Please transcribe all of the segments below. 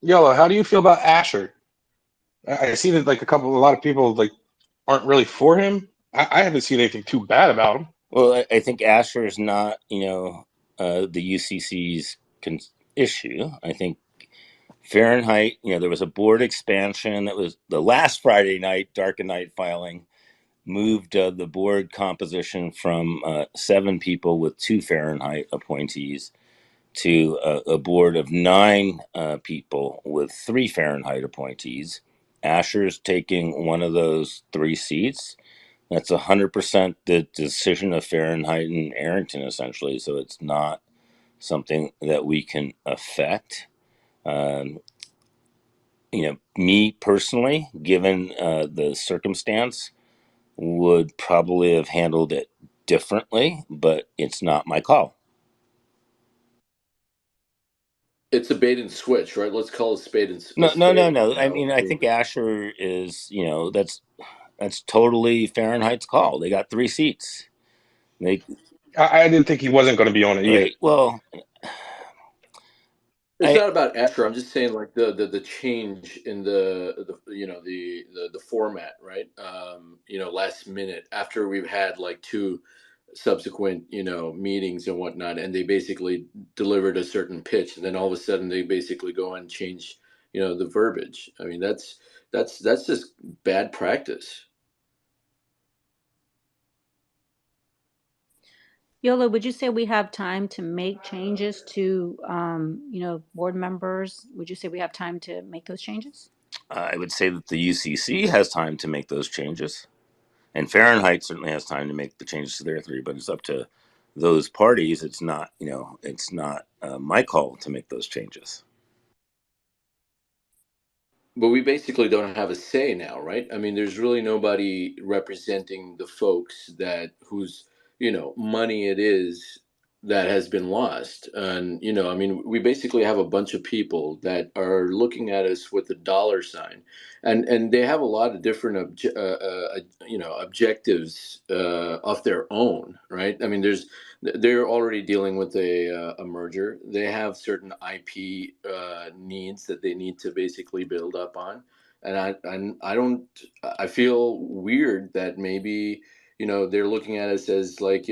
Yolo, how do you feel about Asher? I see that like a lot of people like aren't really for him. I haven't seen anything too bad about him. Well, I think Asher is not, the UCC's issue. I think Fahrenheit, there was a board expansion that was the last Friday night, dark and night filing, moved the board composition from 7 people with 2 Fahrenheit appointees to a board of 9 people with 3 Fahrenheit appointees. Asher's taking one of those 3 seats. That's 100% the decision of Fahrenheit and Arrington, essentially. So it's not something that we can affect. Um, me personally, given the circumstance, would probably have handled it differently, but it's not my call. It's a bait and switch, right? Let's call a spade a No, no, no, spade. no. I mean, I think Asher is, that's totally Fahrenheit's call. They got 3 seats. They I didn't think he wasn't going to be on it either. right. Well, It's not about Asher. I'm just saying, like the change in the format, right? Last minute after we've had like 2 subsequent meetings and whatnot, and they basically delivered a certain pitch, and then all of a sudden they basically go and change the verbiage. I mean, that's just bad practice. Yolo, would you say we have time to make changes to, board members? Would you say we have time to make those changes? I would say that the UCC has time to make those changes, and Fahrenheit certainly has time to make the changes to their 3. But it's up to those parties. It's not, it's not my call to make those changes. But we basically don't have a say now, right? I mean, there's really nobody representing the folks whose money it is that has been lost. And I mean, we basically have a bunch of people that are looking at us with a dollar sign, and they have a lot of different objectives of their own, right? I mean, they're already dealing with a merger. They have certain IP needs that they need to basically build up on, and I don't. I feel weird that maybe they're looking at us as like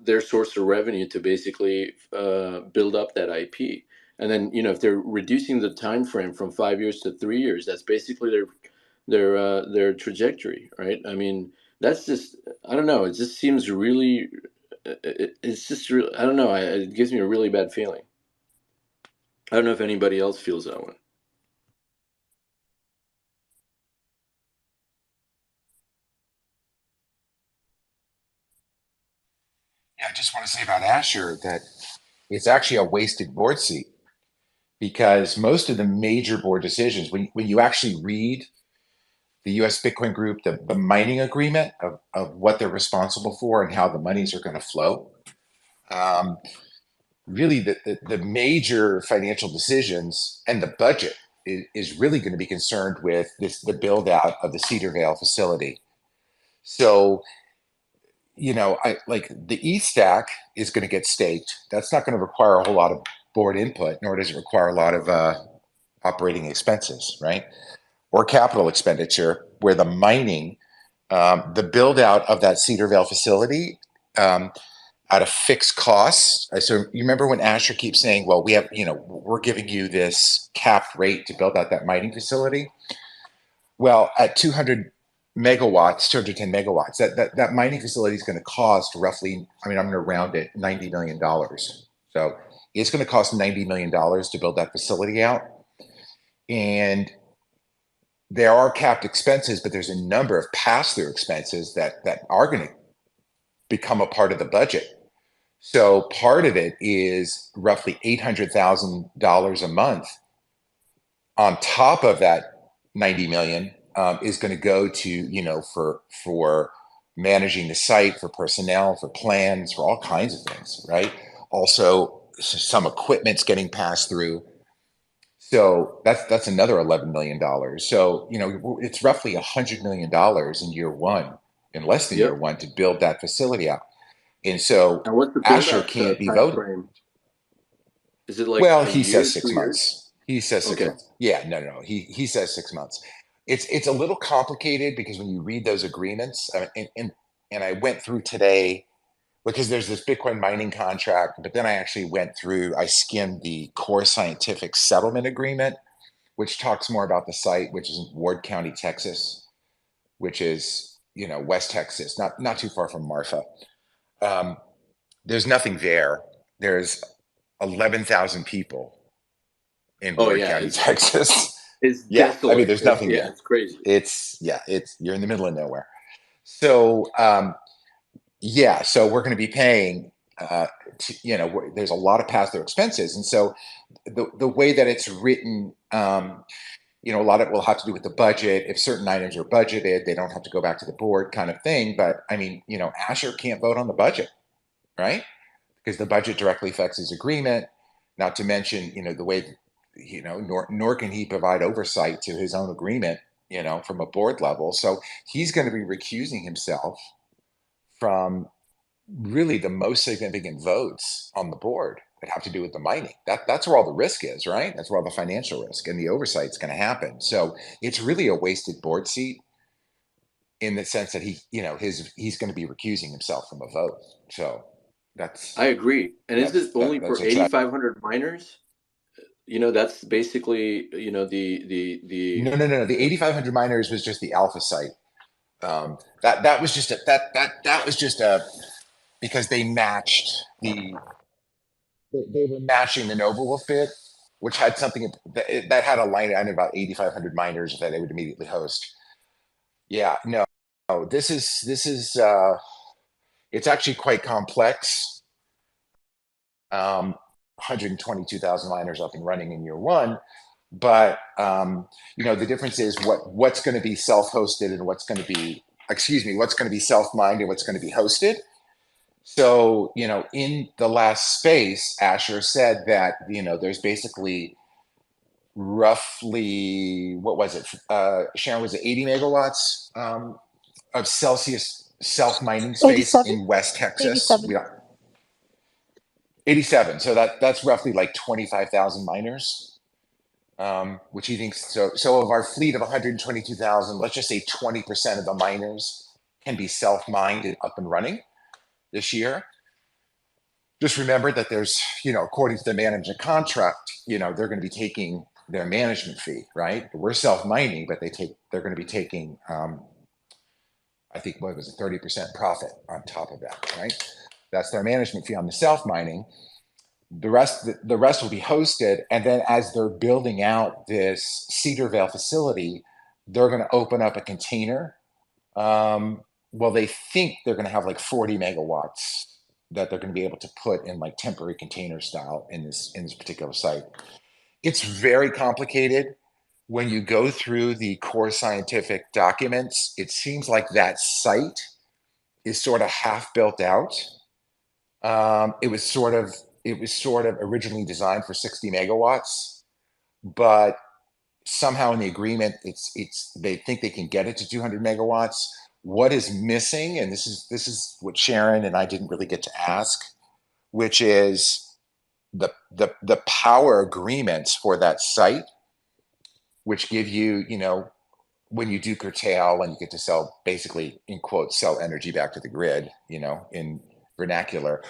their source of revenue to basically build up that IP. And then if they're reducing the time frame from 5 years to 3 years, that's basically their trajectory, right? I mean, that's just, I don't know. It just seems really, it's just really, I don't know. It gives me a really bad feeling. I don't know if anybody else feels that way. Yeah, I just want to say about Asher that it's actually a wasted board seat because most of the major board decisions, when you actually read the US Bitcoin Group, the mining agreement of what they're responsible for and how the monies are going to flow, really the major financial decisions and the budget is really going to be concerned with the build out of the Cedarvale facility. So, I like the E stack is going to get staked. That's not going to require a whole lot of board input, nor does it require a lot of operating expenses, right? Or capital expenditure, where the mining, the build out of that Cedarvale facility at a fixed cost. So you remember when Asher keeps saying, well, we're giving you this capped rate to build out that mining facility. Well, at 210 megawatts, that mining facility is going to cost roughly, I mean, I'm going to round it, $90 million. So it's going to cost $90 million to build that facility out. And there are capped expenses, but there's a number of pass-through expenses that are going to become a part of the budget. So part of it is roughly $800,000 a month on top of that 90 million is going to go to, for managing the site, for personnel, for plans, for all kinds of things, right? Also, some equipment's getting passed through. So that's another $11 million. So, it's roughly $100 million in year one, in less than year one, to build that facility out. And so And what's the Asher can't be voted. frame? Is it like Well, a he year, says 6 2 years? months. He says six Okay. months. Yeah, no. He says 6 months. It's a little complicated because when you read those agreements, and I went through today because there's this Bitcoin mining contract, but then I skimmed the Core Scientific settlement agreement, which talks more about the site, which is in Ward County, Texas, which is, West Texas, not too far from Marfa. There's nothing there. There's 11,000 people in Oh Ward yeah, County, Texas. it's Yeah, I mean, desolate. there's nothing there. It's crazy. You're in the middle of nowhere. So, so we're going to be paying, there's a lot of pass-through expenses. And so the way that it's written, a lot of it will have to do with the budget. If certain items are budgeted, they don't have to go back to the board kind of thing. But I mean, Asher can't vote on the budget, right? Because the budget directly affects his agreement, not to mention, the way, nor can he provide oversight to his own agreement, from a board level. So he's going to be recusing himself from really the most significant votes on the board that have to do with the mining. That's where all the risk is, right? That's where all the financial risk and the oversight's going to happen. So it's really a wasted board seat in the sense that he's going to be recusing himself from a vote. So I agree. And is this only that's for a 8,500 miners? That's basically, the No. The 8,500 miners was just the alpha site. That was just a because they were matching the Noble bid, which had something that had a line item about 8,500 miners that they would immediately host. Yeah, no, this is it's actually quite complex. 122,000 miners up and running in year one. But the difference is what's going to be self-hosted and what's going to be self-mined and what's going to be hosted. So in the last space, Asher said that there's basically roughly, what was it? Sharon, was it 80 megawatts of Celsius self-mining space 87. in West Texas? 87. 87. So that's roughly like 25,000 miners. Which he thinks so of our fleet of 122,000, let's just say 20% of the miners can be self-mined and up and running this year. Just remember that there's, according to the management contract, they're going to be taking their management fee, right? We're self-mining, but they're going to be taking, I think, what was it, 30% profit on top of that, right? That's their management fee on the self-mining. The rest will be hosted, and then as they're building out this Cedarvile facility, they're going to open up a container. They think they're going to have like 40 megawatts that they're going to be able to put in like temporary container style in this particular site. It's very complicated. When you go through the Core Scientific documents, it seems like that site is sort of half built out. It was sort of originally designed for 60 megawatts, but somehow in the agreement, they think they can get it to 200 megawatts. What is missing, and this is what Sharon and I didn't really get to ask, which is the power agreements for that site, which give you, when you do curtail and you get to sell, basically in quotes, sell energy back to the grid, in vernacular.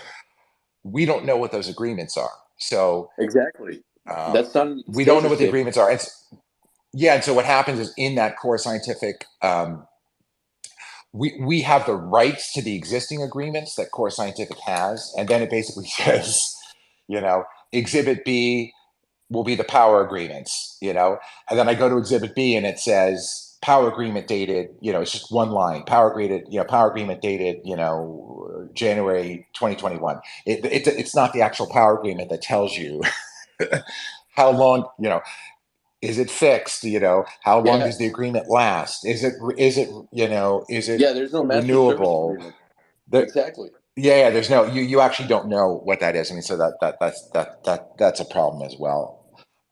We don't know what those agreements are. So exactly. That's not an we don't know what the statement. agreements are. And so what happens is in that Core Scientific, we have the rights to the existing agreements that Core Scientific has, and then it basically says, Exhibit B will be the power agreements, and then I go to Exhibit B and it says power agreement dated, it's just one line, power agreement dated, January 2021. It's not the actual power agreement that tells you how long, is it fixed? How long does the agreement last? Is it There's no master service renewable? agreement. Exactly. Yeah, there's no, you actually don't know what that is. I mean, so that's a problem as well.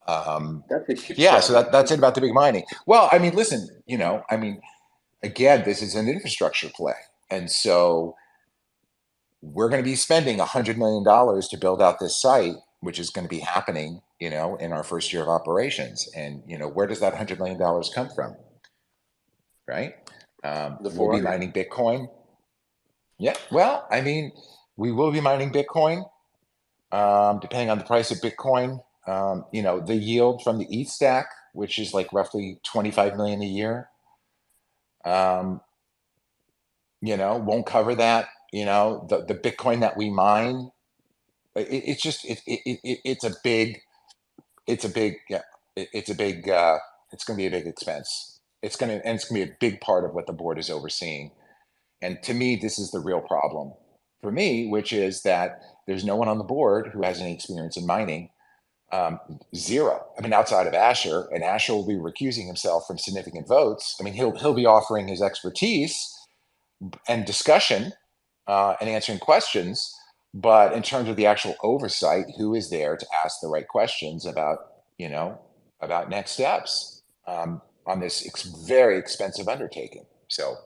That's a huge So problem. that's it about the big mining. Well, I mean, listen, again, this is an infrastructure play. And so we're going to be spending $100 million to build out this site. which is going to be happening, in our first year of operations. And, where does that $100 million come from? Right? The We'll be 400. mining Bitcoin. Yeah. Well, I mean, we will be mining Bitcoin, depending on the price of Bitcoin. The yield from the ETH stack, which is like roughly 25 million a year, won't cover that. The Bitcoin that we mine, it's just it's a big yeah, it's a big it's going to be a big expense. It's going to be a big part of what the board is overseeing. And to me, this is the real problem for me, which is that there's no one on the board who has any experience in mining. Zero. I mean, outside of Asher, and Asher will be recusing himself from significant votes. I mean, he'll be offering his expertise and discussion, and answering questions. But in terms of the actual oversight, who is there to ask the right questions about next steps, on this very expensive undertaking? So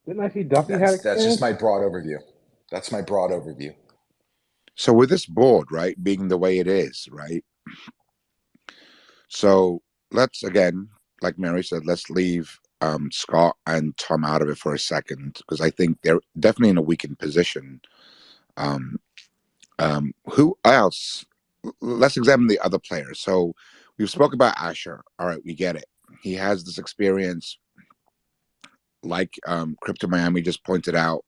Didn't I see Duffy had that's just experience? my broad overview. That's my broad overview. So with this board, right, being the way it is, right? So let's, again, like Mary said, let's leave Scott and Tom out of it for a second, because I think they're definitely in a weakened position. Who else? Let's examine the other players. So we've spoke about Asher. All right, we get it. He has this experience, like CryptoMiami just pointed out.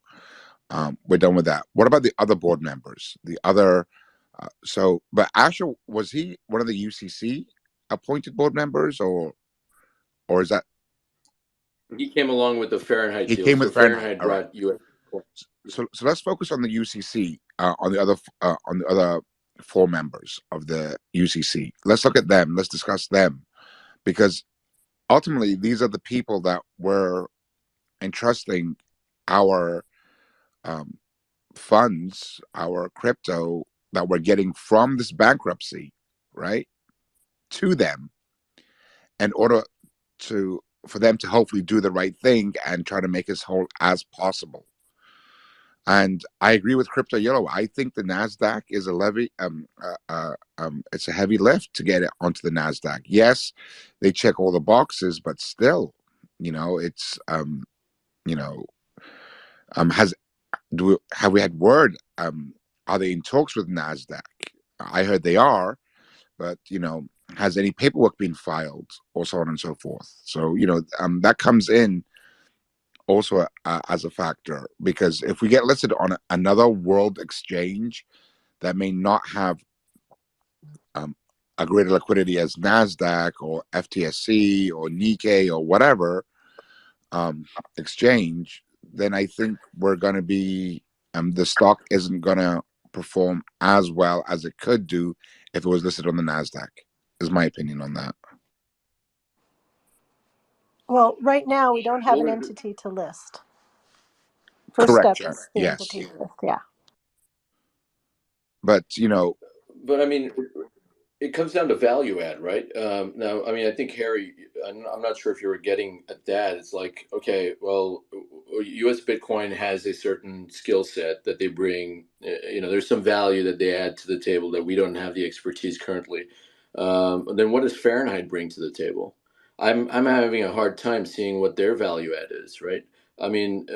We're done with that. What about the other board members? The other, but Asher, was he one of the UCC appointed board members, or is that He came along with the Fahrenheit he deal. came So with Fahrenheit? Fahrenheit All right. brought U.S. So let's focus on the UCC, on the other four members of the UCC. Let's look at them. Let's discuss them, because ultimately these are the people that were entrusting our funds, our crypto that we're getting from this bankruptcy, right, to them, in order for them to hopefully do the right thing and try to make as whole as possible. And I agree with Crypto Yolo. I think the Nasdaq is a levy. It's a heavy lift to get it onto the Nasdaq. Yes, they check all the boxes, but still, it's have we had word? Are they in talks with Nasdaq? I heard they are, but has any paperwork been filed, or so on and so forth? So that comes in also as a factor, because if we get listed on another world exchange that may not have a greater liquidity as Nasdaq or FTSE or Nikkei or whatever exchange, then I think we're going to be the stock isn't going to perform as well as it could do if it was listed on the Nasdaq. Is my opinion on that. Well, right now we don't have an Well, entity to list. First Correct, step Sharon. is the Yes, entity to list. Yeah. but but I mean, it comes down to value add, right? Now, I mean, I think Harry, I'm not sure if you were getting at that. It's like, okay, well, U.S. Bitcoin has a certain skill set that they bring. There's some value that they add to the table that we don't have the expertise currently. Then what does Fahrenheit bring to the table? I'm having a hard time seeing what their value add is, right? I mean,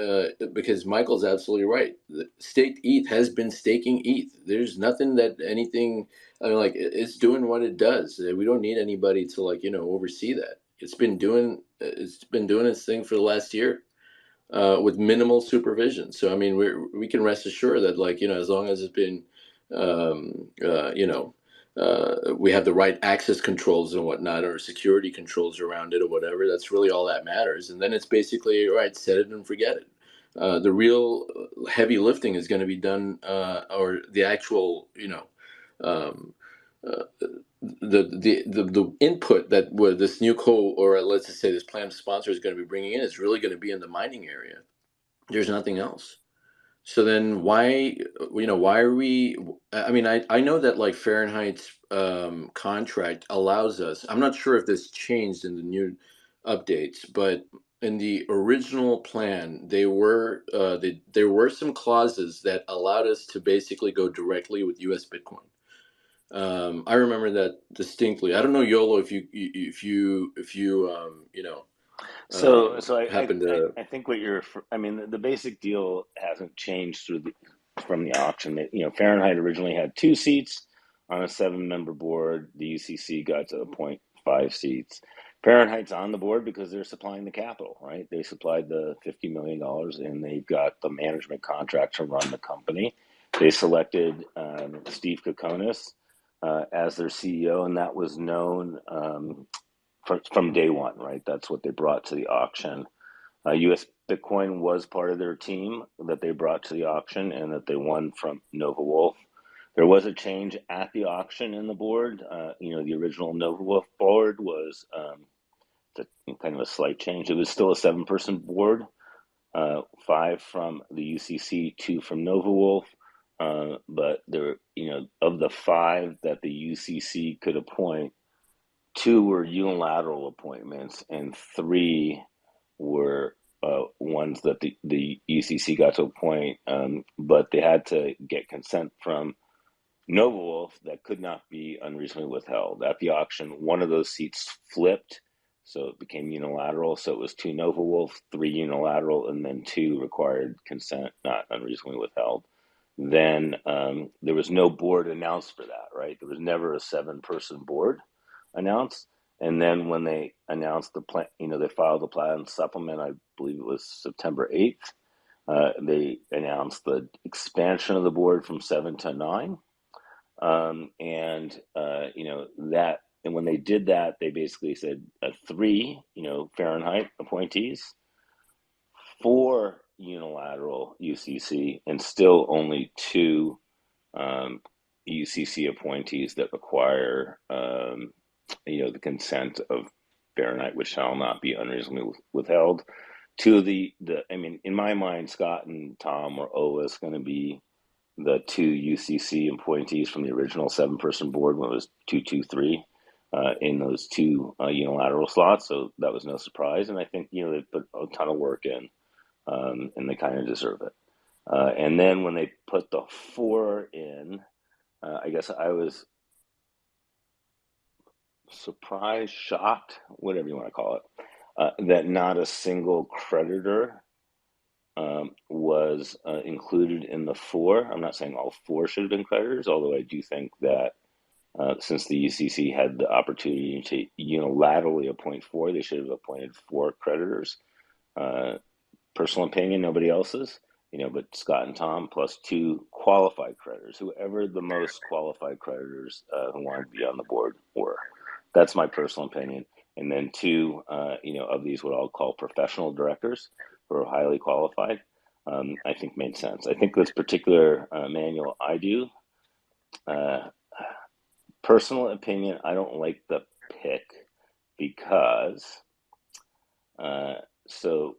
because Michael's absolutely right. The staked ETH has been staking ETH. There's nothing that anything. I mean, like it's doing what it does. We don't need anybody to oversee that. It's been doing its thing for the last year, with minimal supervision. So I mean, we can rest assured that as long as it's been, we have the right access controls and whatnot, or security controls around it, or whatever. That's really all that matters. And then it's basically all right, set it and forget it. The real heavy lifting is going to be done, or the actual, um, uh, the input that this NewCo, or let's just say this plan sponsor, is going to be bringing in is really going to be in the mining area. There's nothing else. So then why are we? I mean, I know that Fahrenheit's contract allows us. I'm not sure if this changed in the new updates, but in the original plan, there were some clauses that allowed us to basically go directly with U.S. Bitcoin. I remember that distinctly. I don't know, Yolo, if you So happen to. I think what I mean, the basic deal hasn't changed from the auction. Fahrenheit originally had 2 seats on a 7-member board. The UCC got to appoint 5 seats. Fahrenheit's on the board because they're supplying the capital, right? They supplied the $50 million and they've got the management contract to run the company. They selected Steve Kokonis as their CEO, and that was known from day one, right? That's what they brought to the auction. US Bitcoin was part of their team that they brought to the auction and that they won from Nova Wolf. There was a change at the auction in the board. The original Nova Wolf board was kind of a slight change. It was still a 7-person board, 5 from the UCC, 2 from Nova Wolf. But there, of the 5 that the UCC could appoint, 2 were unilateral appointments, and 3 were ones that the UCC got to appoint, but they had to get consent from Nova Wolf that could not be unreasonably withheld. At the auction, one of those seats flipped, so it became unilateral. So it was 2 Nova Wolf, 3 unilateral, and then 2 required consent, not unreasonably withheld. Then there was no board announced for that, right? There was never a 7-person board announced. And then when they announced the plan, they filed the plan supplement, I believe it was September 8th. They announced the expansion of the board from 7 to 9. And when they did that, they basically said 3, Fahrenheit appointees, 4 unilateral UCC, and still only 2 UCC appointees that require, the consent of Fahrenheit, which shall not be unreasonably withheld. 2 of in my mind, Scott and Tom were always going to be the 2 UCC appointees from the original 7-person board when it was 223 in those 2 unilateral slots. So that was no surprise. And I think, they put a ton of work in, and they kind of deserve it. And then when they put the 4 in, I guess I was surprised, shocked, whatever you want to call it, that not a single creditor was included in the 4. I'm not saying all 4 should have been creditors, although I do think that since the UCC had the opportunity to unilaterally appoint 4, they should have appointed 4 creditors. Personal opinion, nobody else's, but Scott and Tom plus 2 qualified creditors, whoever the most qualified creditors who wanted to be on the board were. That's my personal opinion. And then 2, of these, what I'll call professional directors who are highly qualified, I think made sense. I think this particular manual I do, personal opinion, I don't like the pick because, so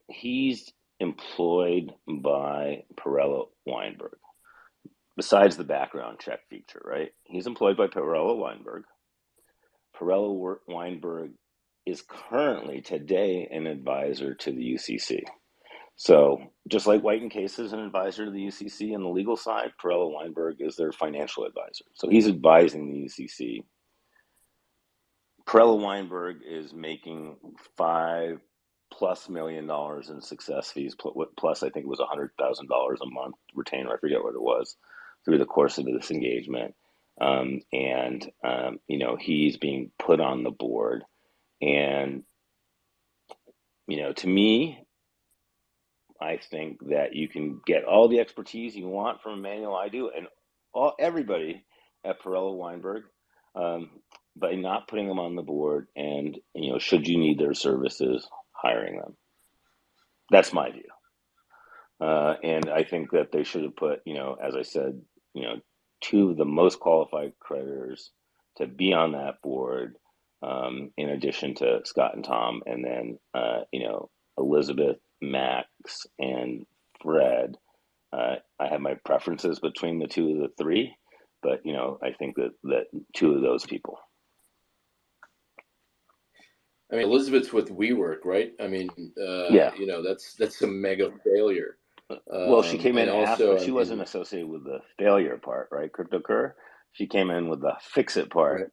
he's employed by Perella Weinberg. Besides the background check feature, right? He's employed by Perella Weinberg. Perella Weinberg is currently today an advisor to the UCC. So just like White & Case is an advisor to the UCC on the legal side, Perella Weinberg is their financial advisor. So he's advising the UCC. Perella Weinberg is making $5+ million in success fees, plus I think it was $100,000 a month retainer. I forget what it was through the course of this engagement. He's being put on the board. And, to me, I think that you can get all the expertise you want from Emmanuel Idu and everybody at Perella Weinberg by not putting them on the board and, should you need their services, hiring them. That's my view. And I think that they should have put, as I said, 2 of the most qualified creditors to be on that board, in addition to Scott and Tom, and then, Elizabeth, Max, and Fred. I have my preferences between the 2 of the 3, but, I think that 2 of those people. I mean, Elizabeth's with WeWork, right? I mean, Yeah. That's a mega failure. Well, she came in and also, after. She wasn't associated with the failure part, right? CryptoCur. She came in with the fix it part Right.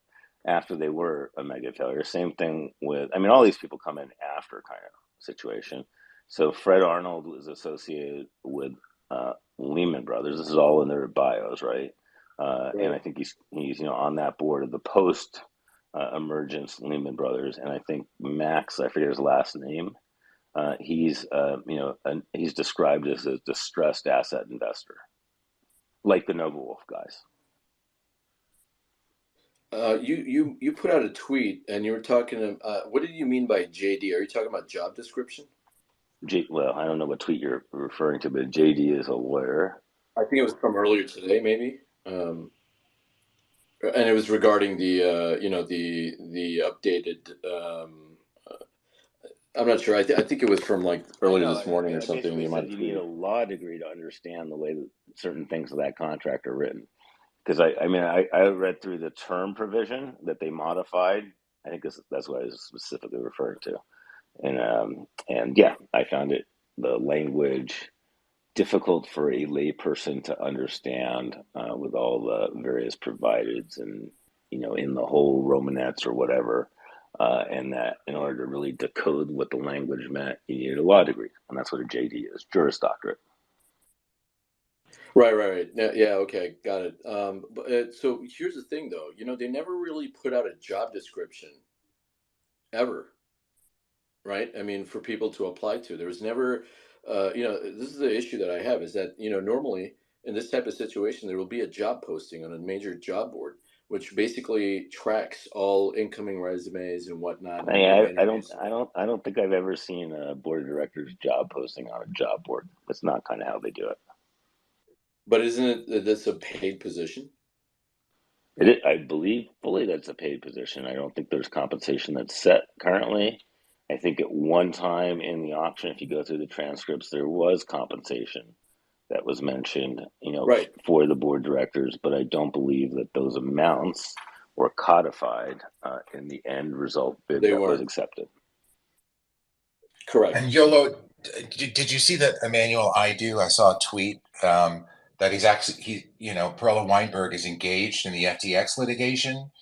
after they were a mega failure. Same thing with, I mean, all these people come in after kind of situation. So Fred Arnold was associated with Lehman Brothers. This is all in their bios, right? And I think he's on that board of the post emergence Lehman Brothers. And I think Max, I forget his last name. He's he's described as a distressed asset investor, like the Nova Wolf guys. You put out a tweet and you were talking. What did you mean by JD? Are you talking about job description? Well, I don't know what tweet you're referring to, but JD is a lawyer. I think it was from earlier today, maybe. And it was regarding the the updated. I'm not sure. I think it was from like earlier this morning or something. You need a law degree to understand the way that certain things of that contract are written. Because I read through the term provision that they modified. I think that's what I was specifically referring to, and yeah, I found the language difficult for a layperson to understand with all the various provideds and in the whole Romanettes or whatever, and that in order to really decode what the language meant, you needed a law degree, and that's what a JD is, Juris Doctorate. Right. Yeah. Okay. Got it. But so here's the thing, though. They never really put out a job description, ever. Right. I mean, for people to apply to, there was never. This is the issue that I have is that normally in this type of situation there will be a job posting on a major job board, which basically tracks all incoming resumes and whatnot. I don't think I've ever seen a board of directors job posting on a job board. That's not kind of how they do it. But isn't it that's a paid position? I believe fully that's a paid position. I don't think there's compensation that's set currently. I think at one time in the auction, if you go through the transcripts, there was compensation that was mentioned, Right. for the board directors, but I don't believe that those amounts were codified in the end result bid that was accepted. Correct. And Yolo, did you see that Emmanuel Idu? I saw a tweet that Perla Weinberg is engaged in the FTX litigation,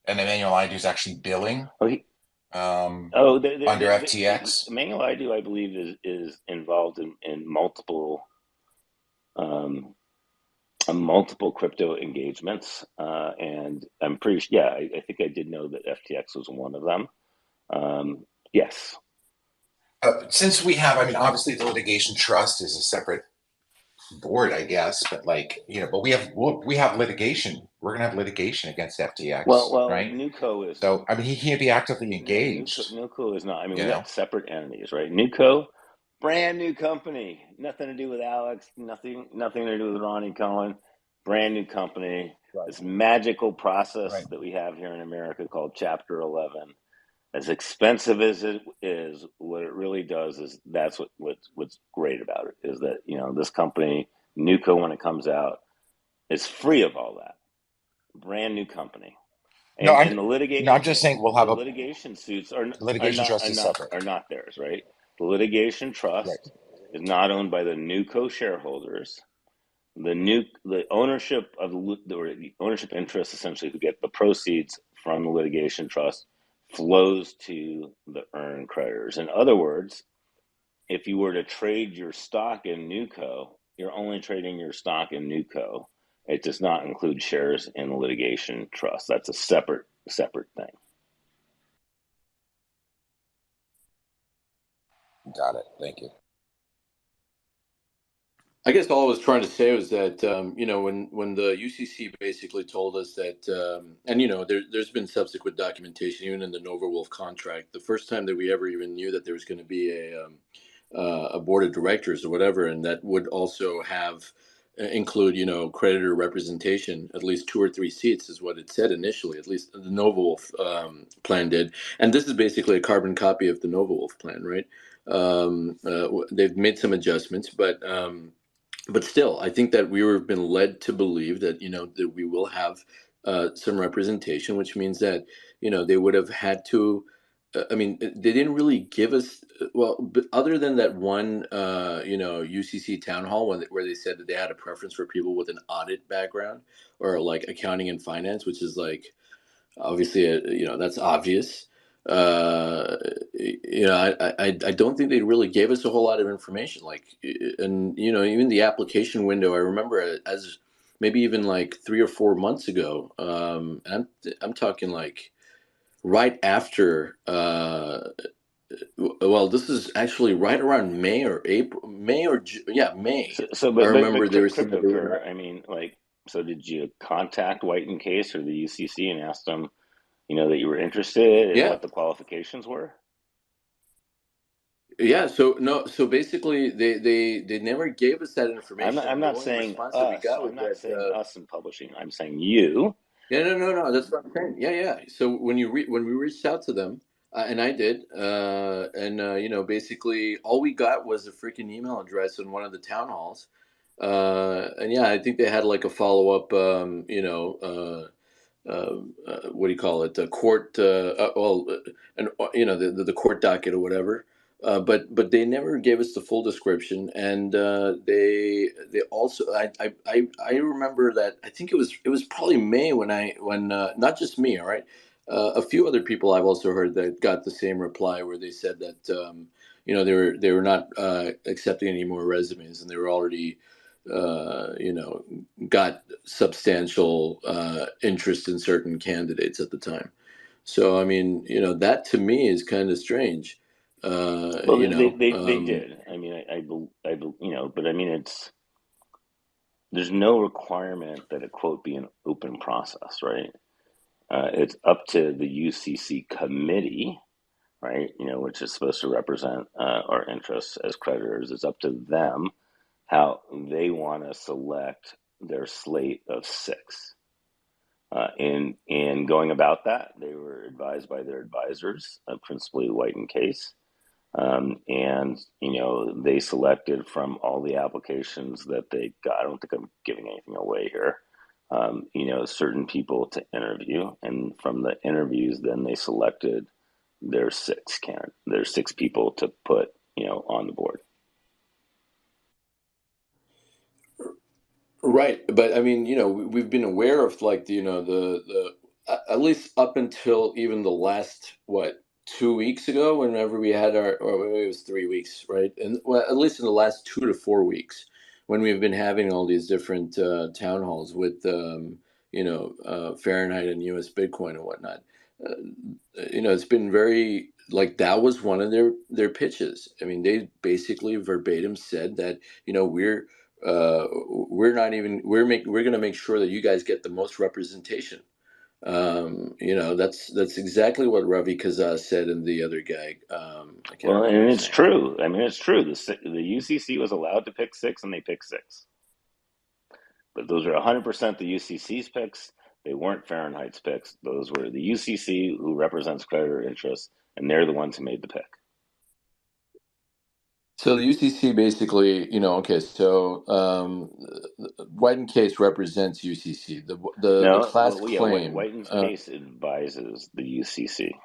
and Emmanuel Idu is actually billing. Under FTX. Emmanuel Idu, I believe, is involved in multiple crypto engagements, and I'm pretty sure. Yeah, I think I did know that FTX was one of them. Yes. Since we have, obviously the litigation trust is a separate board, I guess, but but we have litigation. We're gonna have litigation against FTX. Well, right? NewCo is. So he can't be actively engaged. NewCo is not. We got separate entities, right? NewCo, brand new company, nothing to do with Alex, nothing to do with Ronnie Cohen. Brand new company. Right. This magical process that we have here in America called Chapter 11. As expensive as it is, what it really does is that's what's great about it is that this company NewCo, when it comes out, is free of all that. Brand new company. And the litigation. No, I'm just saying we'll have the litigation suits are not theirs, right? The litigation trust is not owned by the NewCo shareholders. The ownership of the ownership interests essentially who get the proceeds from the litigation trust flows to the earned creditors. In other words, if you were to trade your stock in NewCo, you're only trading your stock in NewCo. It does not include shares in the litigation trust. That's a separate thing. Got it. Thank you. I guess all I was trying to say was that when the UCC basically told us that, and there's been subsequent documentation even in the Nova Wolf contract. The first time that we ever even knew that there was going to be a board of directors or whatever, and that would also include creditor representation, at least 2 or 3 seats is what it said initially. At least the Nova Wolf plan did, and this is basically a carbon copy of the Nova Wolf plan, right? They've made some adjustments, but still, I think that we've been led to believe that that we will have some representation, which means that they would have had to I mean, they didn't really give us well, but other than that one, UCC town hall where they said that they had a preference for people with an audit background or like accounting and finance, which is like obviously, that's obvious. I don't think they really gave us a whole lot of information. Like, and even the application window, I remember as maybe even like 3 or 4 months ago. I'm talking like right after. Well, this is actually right around May or April, May. So I but remember they were saying that they were CryptoKPR, I mean, like, so did you contact White and Case or the UCC and ask them, that you were interested and yeah. what the qualifications were? Yeah, so no, so basically they never gave us that information. I'm The not only saying response that we us. got was I'm not that saying us in publishing. I'm saying you. yeah, no, that's what I'm saying. Yeah, yeah. So when we reached out to them, and I did, and basically all we got was a freaking email address in one of the town halls, and yeah, I think they had like a follow up, what do you call it? The court, and the court docket or whatever. But they never gave us the full description, and they also I remember that I think it was probably May when not just me, all right, a few other people I've also heard that got the same reply where they said that they were not accepting any more resumes and they were already got substantial interest in certain candidates at the time. So I mean, that to me is kind of strange. Well, they did. I mean, but I mean, there's no requirement that a quote be an open process, right? It's up to the UCC committee, right? Which is supposed to represent our interests as creditors. It's up to them how they want to select their slate of 6. In going about that, they were advised by their advisors, principally White and Case, and they selected from all the applications that they got. I don't think I'm giving anything away here. Certain people to interview, and from the interviews, then they selected their 6 people to put on the board. Right, but I mean, we've been aware of like the at least up until even the last 2 weeks ago, whenever we had or maybe it was 3 weeks, right? And well, at least in the last 2 to 4 weeks, when we've been having all these different town halls with Fahrenheit and U.S. Bitcoin and whatnot. Uh, it's been very like that was one of their pitches. I mean, they basically verbatim said that we're not even we're going to make sure that you guys get the most representation. That's exactly what Ravi Kazaz said, and the other guy, I can't Well, remember and his it's name. true. I mean, it's true. The UCC was allowed to pick 6, and they picked 6. But those are 100% the UCC's picks. They weren't Fahrenheit's picks. Those were the UCC, who represents creditor interests, and they're the ones who made the pick. So the UCC basically, okay, so White and Case represents UCC. The No, class well, yeah, claim, Whiten's Case advises the UCC.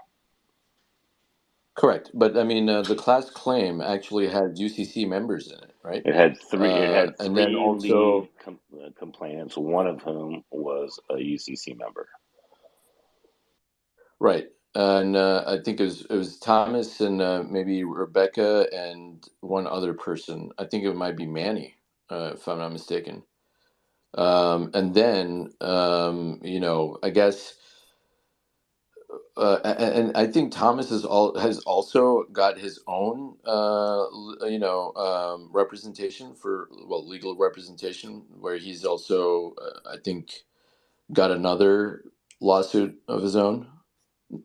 correct, but I mean the class claim actually had UCC members in it, right? It had three. It had And then 3 lead also, complainants, one of whom was a UCC member. right, and I think it was Thomas and maybe Rebecca and one other person. I think it might be Manny, if I'm not mistaken. And then I guess. And I think Thomas has also got his own, representation legal representation, where he's also, I think, got another lawsuit of his own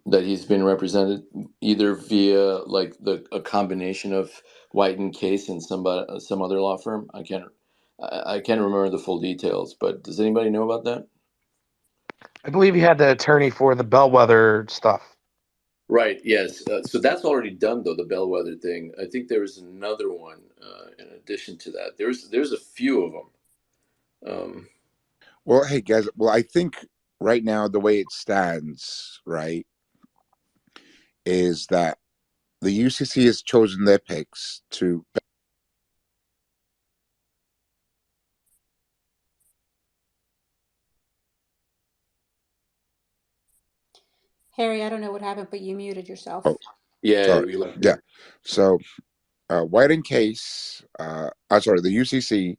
that he's been represented either via like a combination of White and Case and some other law firm. I can't remember the full details, but does anybody know about that? I believe he had the attorney for the bellwether stuff. Right. Yes. So that's already done, though, the bellwether thing. I think there was another one in addition to that. There's a few of them. Well, hey guys. Well, I think right now the way it stands, right, is that the UCC has chosen their picks to. Harry, I don't know what happened, but you muted yourself. Oh, Yeah, sorry. we left. Yeah. So, White and Case, sorry, the UCC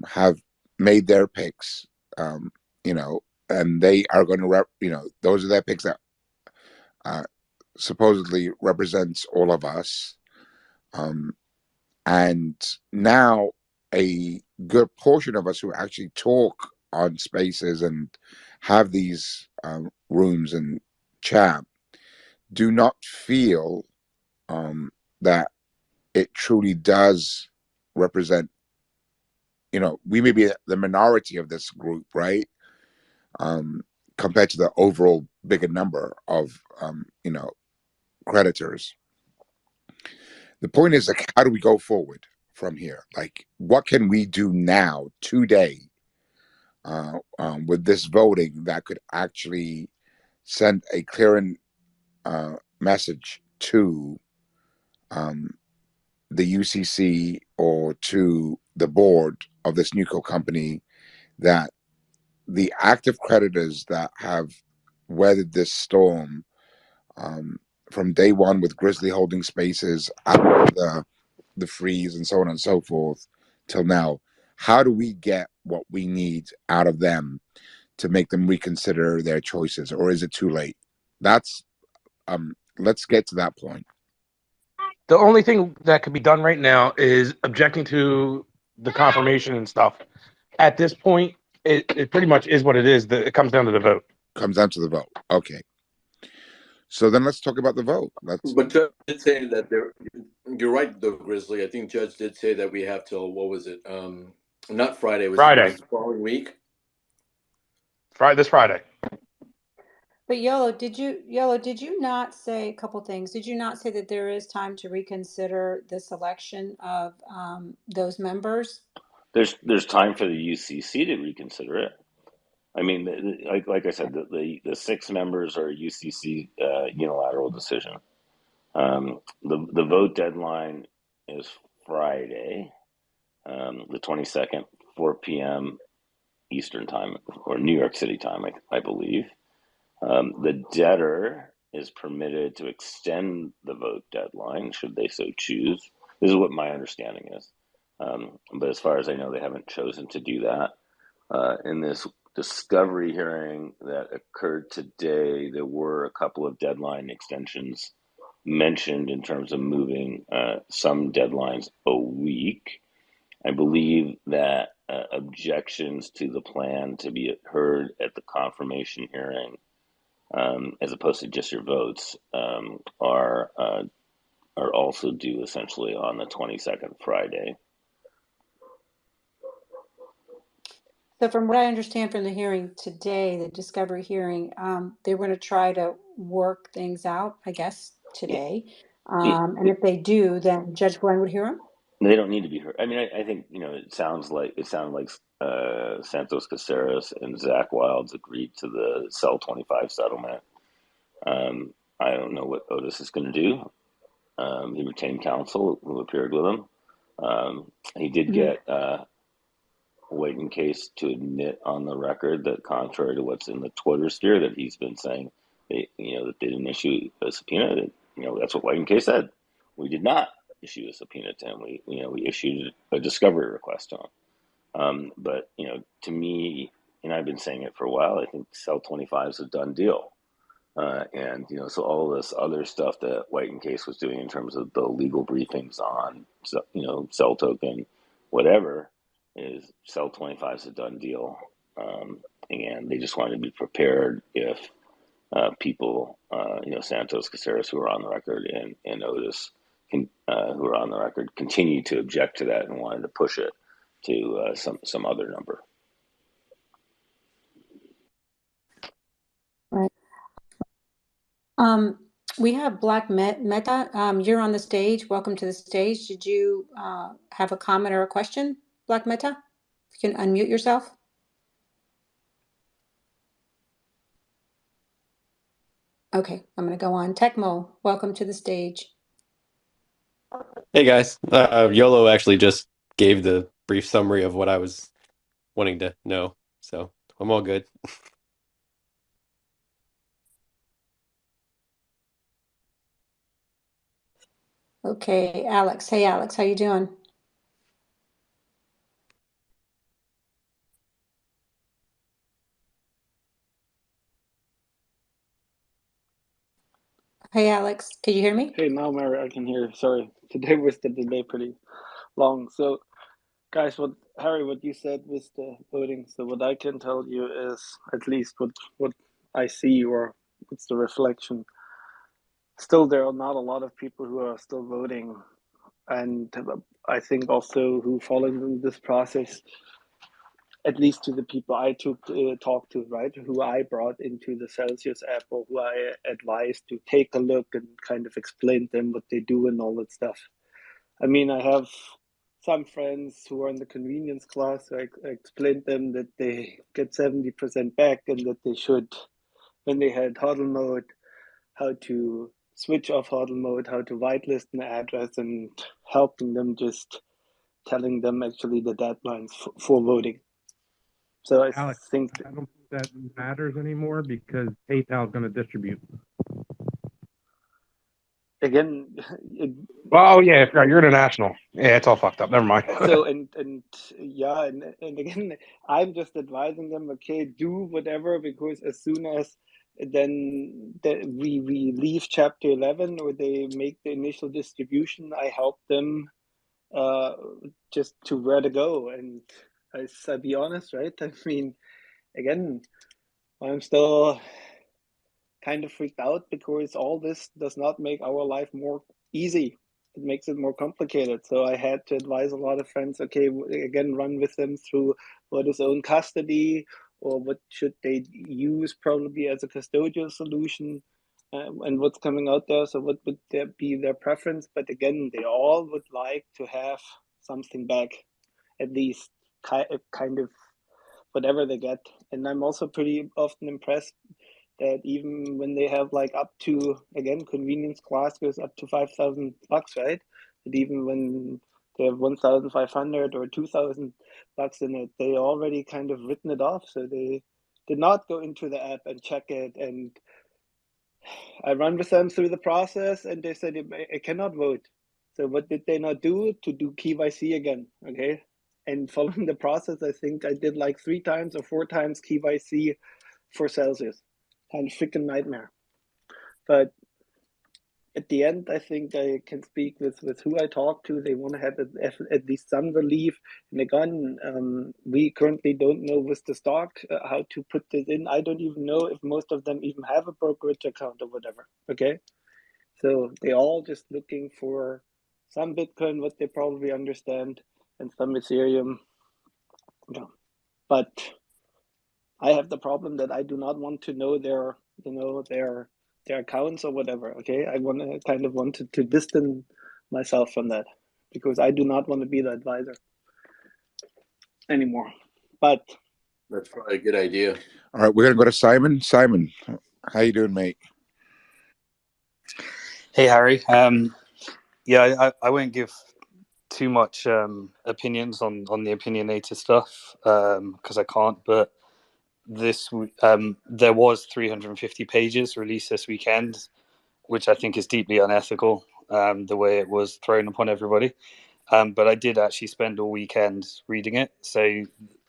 have made their picks, you know, and they are going to those are their picks that supposedly represents all of us. And now a good portion of us who actually talk on spaces and have these rooms and chat do not feel that it truly does represent, we may be the minority of this group, right? Compared to the overall bigger number of, creditors. The point is, like, how do we go forward from here? Like, what can we do now, today, with this voting that could actually send a clearing message to the UCC or to the board of this NewCo company that the active creditors that have weathered this storm from day one with Grizzly holding spaces after the freeze and so on and so forth till now, how do we get what we need out of them to make them reconsider their choices, or is it too late? That's let's get to that point. The only thing that could be done right now is objecting to the confirmation and stuff. At this point, it pretty much is what it is. It comes down to the vote. Comes down to the vote. Okay. So then let's talk about the vote. But Judge did say that you're right, though, Grizzly. I think Judge did say that we have till, what was it? Not Friday. It was the following week. This Friday. But Yolo, did you not say a couple things? Did you not say that there is time to reconsider the selection of those members? There's time for the UCC to reconsider it. I mean, like I said, the 6 members are UCC unilateral decision. The vote deadline is Friday, the 22nd, 4 p.m. Eastern time, or New York City time, I believe. The debtor is permitted to extend the vote deadline should they so choose. This is what my understanding is. But as far as I know, they haven't chosen to do that. In this discovery hearing that occurred today, there were a couple of deadline extensions mentioned in terms of moving some deadlines a week. I believe that objections to the plan to be heard at the confirmation hearing, as opposed to just your votes, are also due essentially on the 22nd, Friday. So from what I understand from the hearing today, the discovery hearing, they're going to try to work things out, I guess, today. And if they do, then Judge Glenn would hear them? They don't need to be heard. I mean, I think, it sounded like Santos Caceres and Zach Wilds agreed to the Cell 25 settlement. I don't know what Otis is going to do. He retained counsel who appeared with him. He did get White and Case to admit on the record that, contrary to what's in the Twitter sphere, that he's been saying, that they didn't issue a subpoena. That, that's what White and Case said. We did not issue a subpoena to him. We issued a discovery request to him. But to me, and I've been saying it for a while, I think Cell 25 is a done deal. And so all this other stuff that White and Case was doing in terms of the legal briefings on, Cell token, whatever, is Cell 25 is a done deal. And they just wanted to be prepared if people, Santos Caceres, who are on the record, and Otis, who are on the record, continue to object to that and wanted to push it to some other number. Right. We have Black Meta. You're on the stage. Welcome to the stage. Did you have a comment or a question, Black Meta? You can unmute yourself. Okay, I'm going to go on. Tecmo, welcome to the stage. Hey guys, Yolo actually just gave the brief summary of what I was wanting to know, so I'm all good. Okay, Alex. Hey, Alex, how you doing? Hey, Alex, can you hear me? Hey, now Mary, I can hear. Sorry, today was the delay pretty long. So, guys, what you said was the voting. So, what I can tell you is at least what I see, or what's the reflection. Still, there are not a lot of people who are still voting, and I think also who followed this process. At least to the people I talked to, right, who I brought into the Celsius app, or who I advised to take a look and kind of explain them what they do and all that stuff. I mean, I have some friends who are in the convenience class. So I explained them that they get 70% back, and that they should, when they had huddle mode, how to switch off huddle mode, how to whitelist an address, and helping them, just telling them actually the deadlines for voting. So I Alex, think I don't think that matters anymore because PayPal is going to distribute. again, Oh yeah, you're international. Yeah, it's all fucked up. Never mind. so and yeah, and again, I'm just advising them, okay, do whatever, because as soon as then we leave chapter 11, or they make the initial distribution, I help them just to where to go. And I'll be honest, right? I mean, again, I'm still kind of freaked out, because all this does not make our life more easy. It makes it more complicated. So I had to advise a lot of friends, okay, again, run with them through what is own custody, or what should they use probably as a custodial solution, and what's coming out there. So what would be their preference? But again, they all would like to have something back, at least kind of whatever they get. And I'm also pretty often impressed that even when they have like up to, again, convenience class goes up to $5,000, right? That even when they have 1,500 or 2,000 bucks in it, they already kind of written it off. So they did not go into the app and check it. And I ran with them through the process, and they said, I cannot vote. So what did they not do? To do KYC again, okay? And following the process, I think I did like 3 times or 4 times KYC for Celsius. Kind of freaking nightmare. But at the end, I think I can speak with who I talk to. They want to have at least some relief. And again, we currently don't know with the stock how to put this in. I don't even know if most of them even have a brokerage account or whatever. Okay, so they're all just looking for some Bitcoin, what they probably understand, and some Ethereum. Yeah. But I have the problem that I do not want to know their accounts or whatever. Okay, I want to distance myself from that, because I do not want to be the advisor anymore. But That's probably a good idea. All right, we're gonna go to Simon. Simon, how you doing, mate? Hey, Harry. Yeah, I won't give too much opinions on the opinionated stuff because I can't. But there was 350 pages released this weekend, which I think is deeply unethical, the way it was thrown upon everybody. But I did actually spend all weekend reading it, so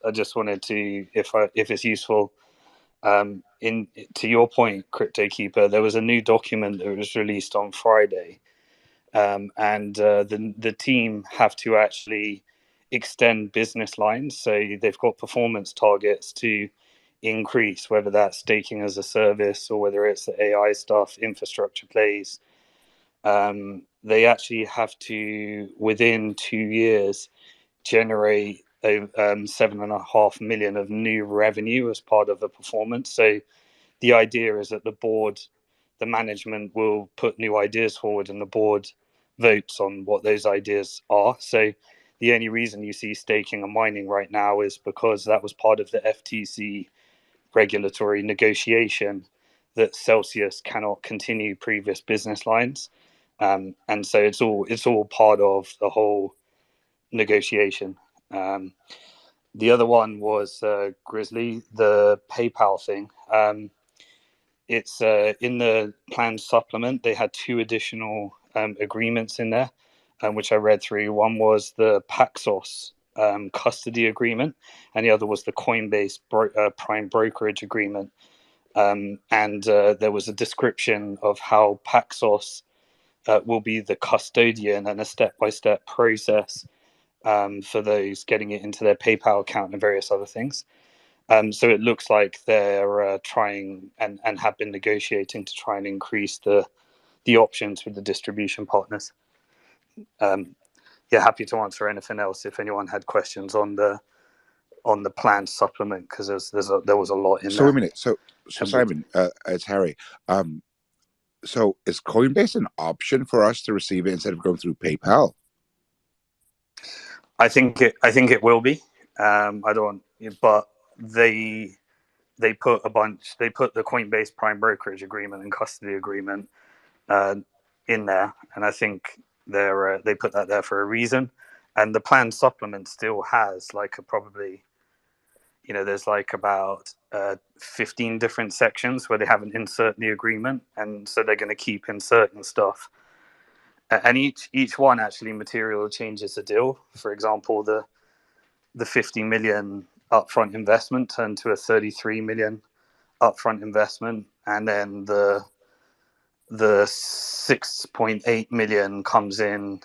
I just wanted to, if it's useful, to your point, CryptoKeeper, there was a new document that was released on Friday, and the team have to actually extend business lines, so they've got performance targets to increase, whether that's staking as a service or whether it's the AI stuff, infrastructure plays. They actually have to, within 2 years, generate 7.5 million of new revenue as part of the performance. So the idea is that the management will put new ideas forward, and the board votes on what those ideas are. So the only reason you see staking and mining right now is because that was part of the FTC regulatory negotiation that Celsius cannot continue previous business lines, and so it's all part of the whole negotiation. The other one was Grizzly, the PayPal thing. It's in the planned supplement. They had two additional agreements in there, which I read through. One was the Paxos custody agreement, and the other was the Coinbase prime brokerage agreement. And there was a description of how Paxos will be the custodian and a step-by-step process for those getting it into their PayPal account and various other things. So it looks like they're trying and have been negotiating to try and increase the options with the distribution partners. Yeah, happy to answer anything else if anyone had questions on the planned supplement, because there was a lot in So there. wait a minute. So Simon, it's Harry. So is Coinbase an option for us to receive it instead of going through PayPal? I think it will be. But they put the Coinbase prime brokerage agreement and custody agreement in there, and I think they put that there for a reason. And the planned supplement still has like there's like about 15 different sections where they haven't inserted the agreement, and so they're going to keep inserting stuff. And each one actually material changes the deal. For example, the 50 million upfront investment turned to a 33 million upfront investment, and then the 6.8 million comes in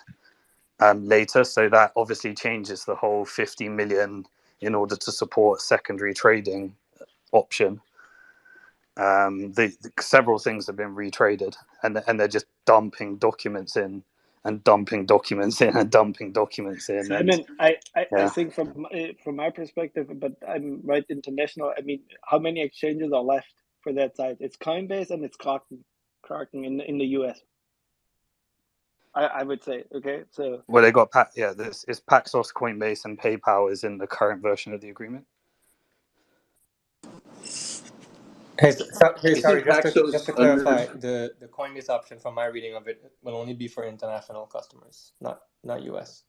later. So that obviously changes the whole 50 million in order to support secondary trading option. Several things have been retraded, and they're just dumping documents in and dumping documents in and dumping documents in. Simon, I think from my perspective, but I'm right international. I mean, how many exchanges are left for that side? It's Coinbase and it's Kraken in the US. I would say, okay. So well, they got this is Paxos, Coinbase, and PayPal is in the current version of the agreement. Hey, sorry, Isn't just Paxos to under? clarify, the Coinbase option from my reading of it will only be for international customers, not US.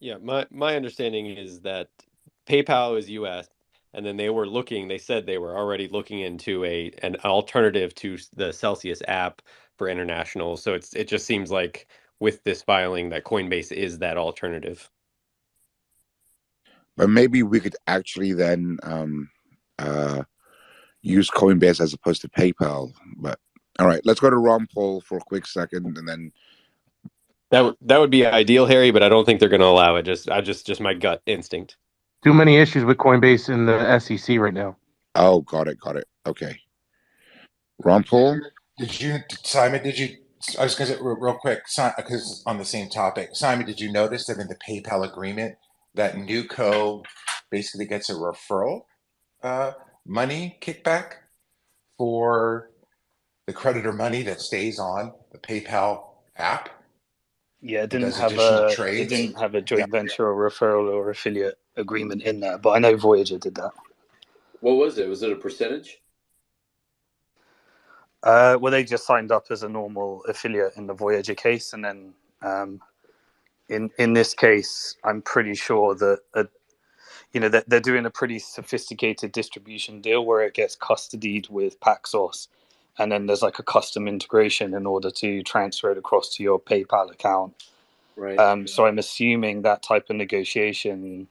Yeah, my understanding is that PayPal is US, and then they said they were already looking into an alternative to the Celsius app for international. So it just seems like with this filing that Coinbase is that alternative. But maybe we could actually then use Coinbase as opposed to PayPal. But all right, let's go to Ron Paul for a quick second, and then That would be ideal, Harry, but I don't think they're going to allow it. Just my gut instinct. Too many issues with Coinbase in the SEC right now. oh, got it. Okay, Ron Paul. Simon, I was going to say real quick, because on the same topic, Simon, did you notice that in the PayPal agreement that NewCo basically gets a referral money kickback for the creditor money that stays on the PayPal app? Yeah, it didn't have a joint venture or referral or affiliate agreement in there, but I know Voyager did that. What was it? Was it a percentage? Well, they just signed up as a normal affiliate in the Voyager case, and then in this case, I'm pretty sure that that they're doing a pretty sophisticated distribution deal where it gets custodied with Paxos, and then there's like a custom integration in order to transfer it across to your PayPal account. Right. So I'm assuming that type of negotiation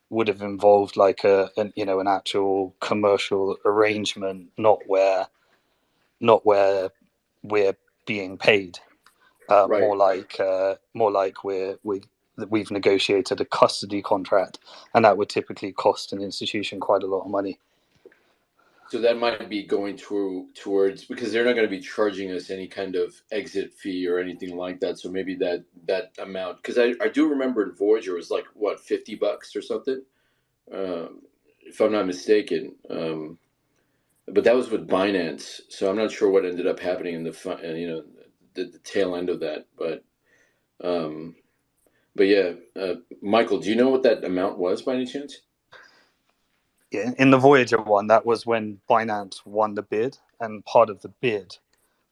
would have involved like an actual commercial arrangement, not where we're being paid. Right. More like we've negotiated a custody contract, and that would typically cost an institution quite a lot of money. So that might be going towards, because they're not going to be charging us any kind of exit fee or anything like that. So maybe that amount, because I do remember in Voyager it was like what, $50 or something, if I'm not mistaken. But that was with Binance, so I'm not sure what ended up happening in the tail end of that. But yeah, Michael, do you know what that amount was by any chance? Yeah, in the Voyager one, that was when Binance won the bid, and part of the bid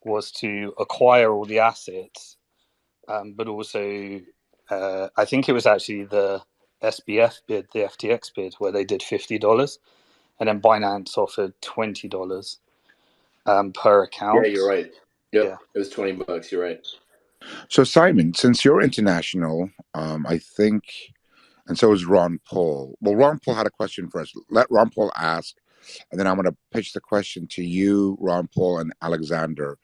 was to acquire all the assets, but also I think it was actually the SBF bid, the FTX bid, where they did $50, and then Binance offered $20 per account. Yeah, you're right. Yep, Yeah. it was $20. You're right. So Simon, since you're international, I think, and so is Ron Paul. Well, Ron Paul had a question for us. Let Ron Paul ask, and then I'm going to pitch the question to you, Ron Paul, and Alexander,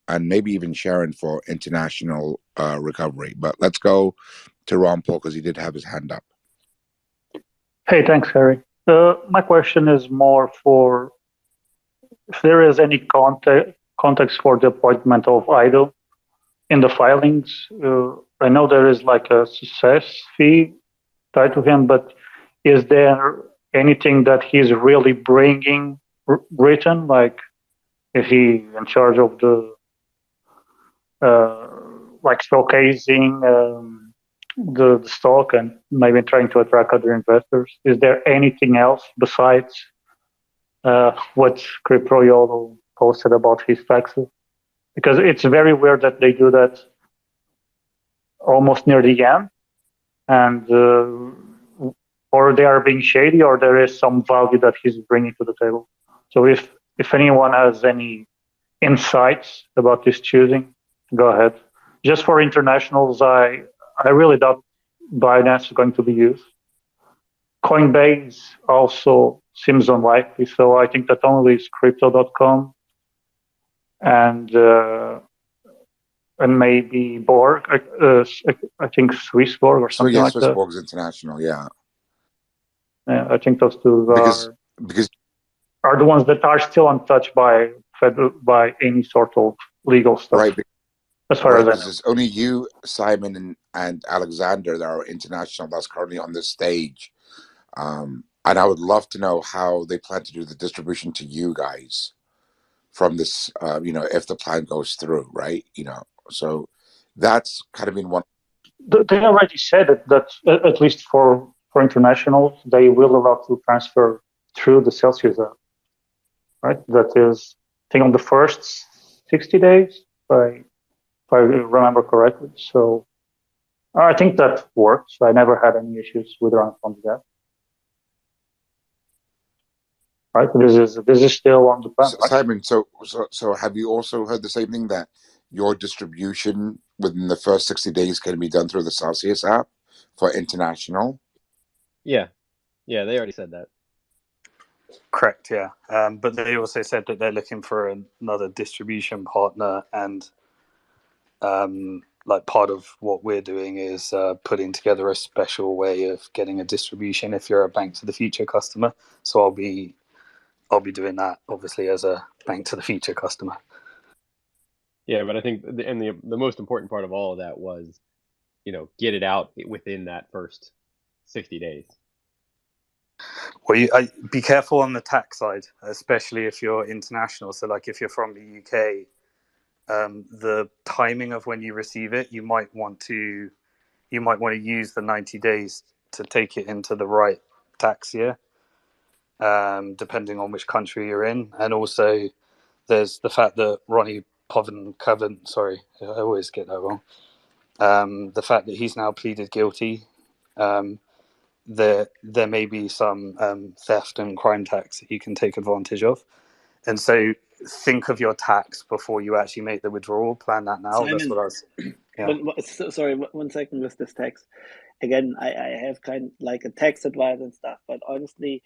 and maybe even Sharon for international recovery. But let's go to Ron Paul because he did have his hand up. Hey, thanks, Harry. My question is more for if there is any context for the appointment of idle in the filings. I know there is like a success fee tied to him, but is there anything that he's really bringing written? Like, is he in charge of the like showcasing the stock and maybe trying to attract other investors? Is there anything else besides what Yolo posted about his taxes? Because it's very weird that they do that almost near the end, and or they are being shady, or there is some value that he's bringing to the table. So if anyone has any insights about this choosing, go ahead. Just for internationals, I really doubt Binance is going to be used. Coinbase also seems unlikely, so I think that only is Crypto.com and maybe Borg, I think Swiss Borg or something like Swiss that. Borg's international, yeah. Yeah, I think those two because are the ones that are still untouched by any sort of legal stuff. Right. As far as I know. There's only you, Simon, and Alexander that are international that's currently on this stage. And I would love to know how they plan to do the distribution to you guys from this, if the plan goes through, right? So that's kind of been one. They already said it, that at least for internationals, they will allow to transfer through the Celsius app, right? That is, I think, on the first 60 days, if I remember correctly. So I think that works. I never had any issues with around that. Right, this is still on the plan. Right? Simon, so have you also heard the same thing, that your distribution within the first 60 days can be done through the Celsius app for international? Yeah, they already said that. Correct, yeah. But they also said that they're looking for another distribution partner, and like part of what we're doing is putting together a special way of getting a distribution if you're a Bank to the Future customer. So I'll be doing that, obviously, as a Bank to the Future customer. Yeah, but I think the most important part of all of that was, get it out within that first 60 days. Well, be careful on the tax side, especially if you're international. So, like, if you're from the UK, the timing of when you receive it, you might want to use the 90 days to take it into the right tax year, depending on which country you're in. And also, there's the fact that Ronnie Coven, sorry, I always get that wrong. The fact that he's now pleaded guilty, there may be some theft and crime tax that you can take advantage of. And so think of your tax before you actually make the withdrawal. Plan that now. Simon, that's what I was. Yeah. Sorry, 1 second with this tax. Again, I have kind of like a tax advice and stuff, but honestly,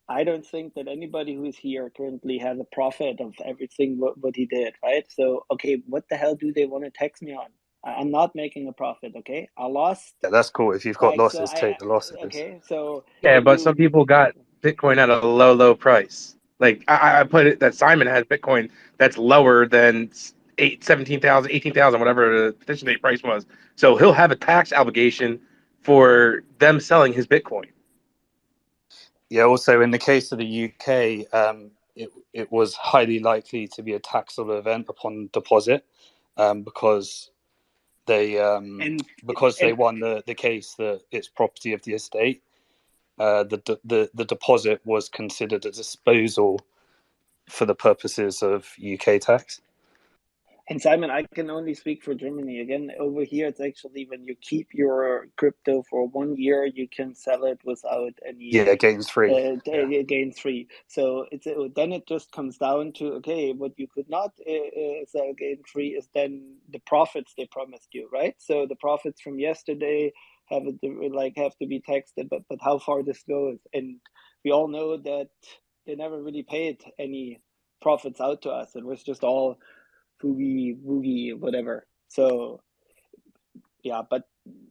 I don't think that anybody who's here currently has a profit of everything what he did, right? So, okay, what the hell do they want to tax me on? I'm not making a profit, okay? I lost. Yeah, that's cool. If you've got losses, take the losses. Okay, so... Yeah, but some people got Bitcoin at a low price. Like, I put it that Simon has Bitcoin that's lower than 17,000, 18,000, whatever the petition date price was. So he'll have a tax obligation for them selling his Bitcoin. Yeah, also in the case of the UK, it was highly likely to be a taxable event upon deposit, because they won the case that it's property of the estate. the deposit was considered a disposal for the purposes of UK tax. And Simon, I can only speak for Germany. Again, over here, it's actually when you keep your crypto for 1 year, you can sell it without any gains free. gains free. So then it just comes down to, okay, what you could not sell gain free is then the profits they promised you, right? So the profits from yesterday have to be taxed, but how far this goes, and we all know that they never really paid any profits out to us. It was just all boogie, whatever. So yeah, but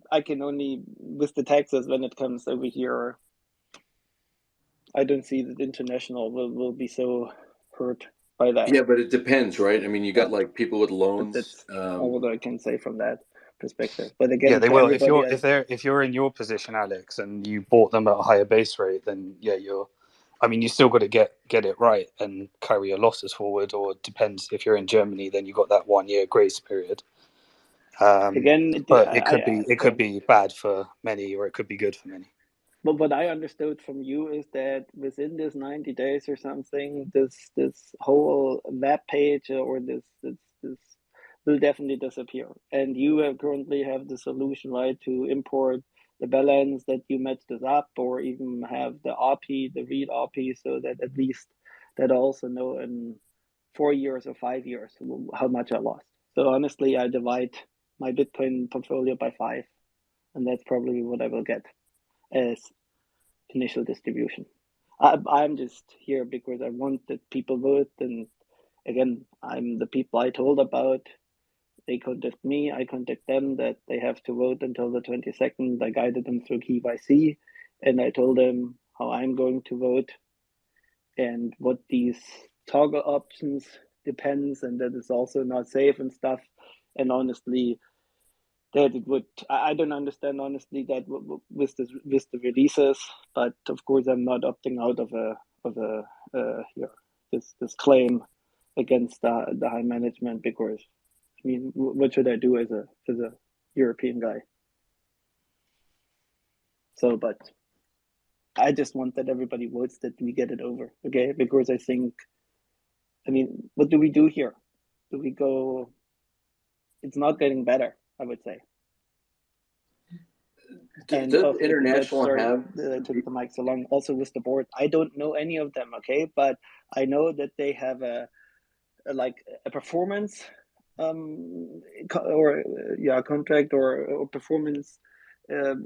I can only, with the taxes when it comes over here, I don't see that international will be so hurt by that. Yeah, but it depends, right? I mean, you got like people with loans. That's all that I can say from that perspective. But again, yeah, they will. If you're in your position, Alex, and you bought them at a higher base rate, then yeah, you still got to get it right and carry your losses forward. Or it depends, if you're in Germany, then you got that 1 year grace period. Again, but it could be bad for many, or it could be good for many. But what I understood from you is that within this 90 days or something, this whole web page or this will definitely disappear. And you currently have the solution, right, to import the balance that you match this up, or even have the RP, the read RP, so that at least that I also know in 4 years or 5 years how much I lost. So honestly, I divide my Bitcoin portfolio by 5, and that's probably what I will get as initial distribution. I'm just here because I want that people vote, and again, I'm the people I told about. They contact me, I contact them, that they have to vote until the 22nd. I guided them through KYC, and I told them how I'm going to vote and what these toggle options depends, and that is also not safe and stuff. And honestly, that it would, I don't understand honestly that with the releases, but of course I'm not opting out of this claim against the high management, because I mean, what should I do as a European guy? So, but I just want that everybody votes that we get it over, okay? Because I think, I mean, what do we do here? Do we go? It's not getting better, I would say. And Does international sorry, have? I took the mic so long. Also with the board, I don't know any of them, okay? But I know that they have a performance contract or performance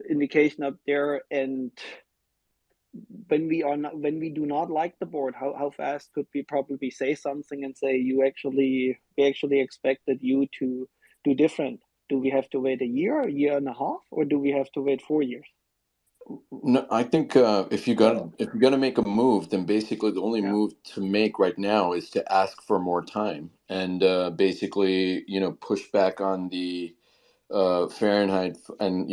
indication up there. And when we do not like the board, how fast could we probably say something and say we actually expected you to do different? Do we have to wait a year and a half, or do we have to wait 4 years? No, I think if you're gonna make a move, then basically the only move to make right now is to ask for more time and basically push back on the Fahrenheit and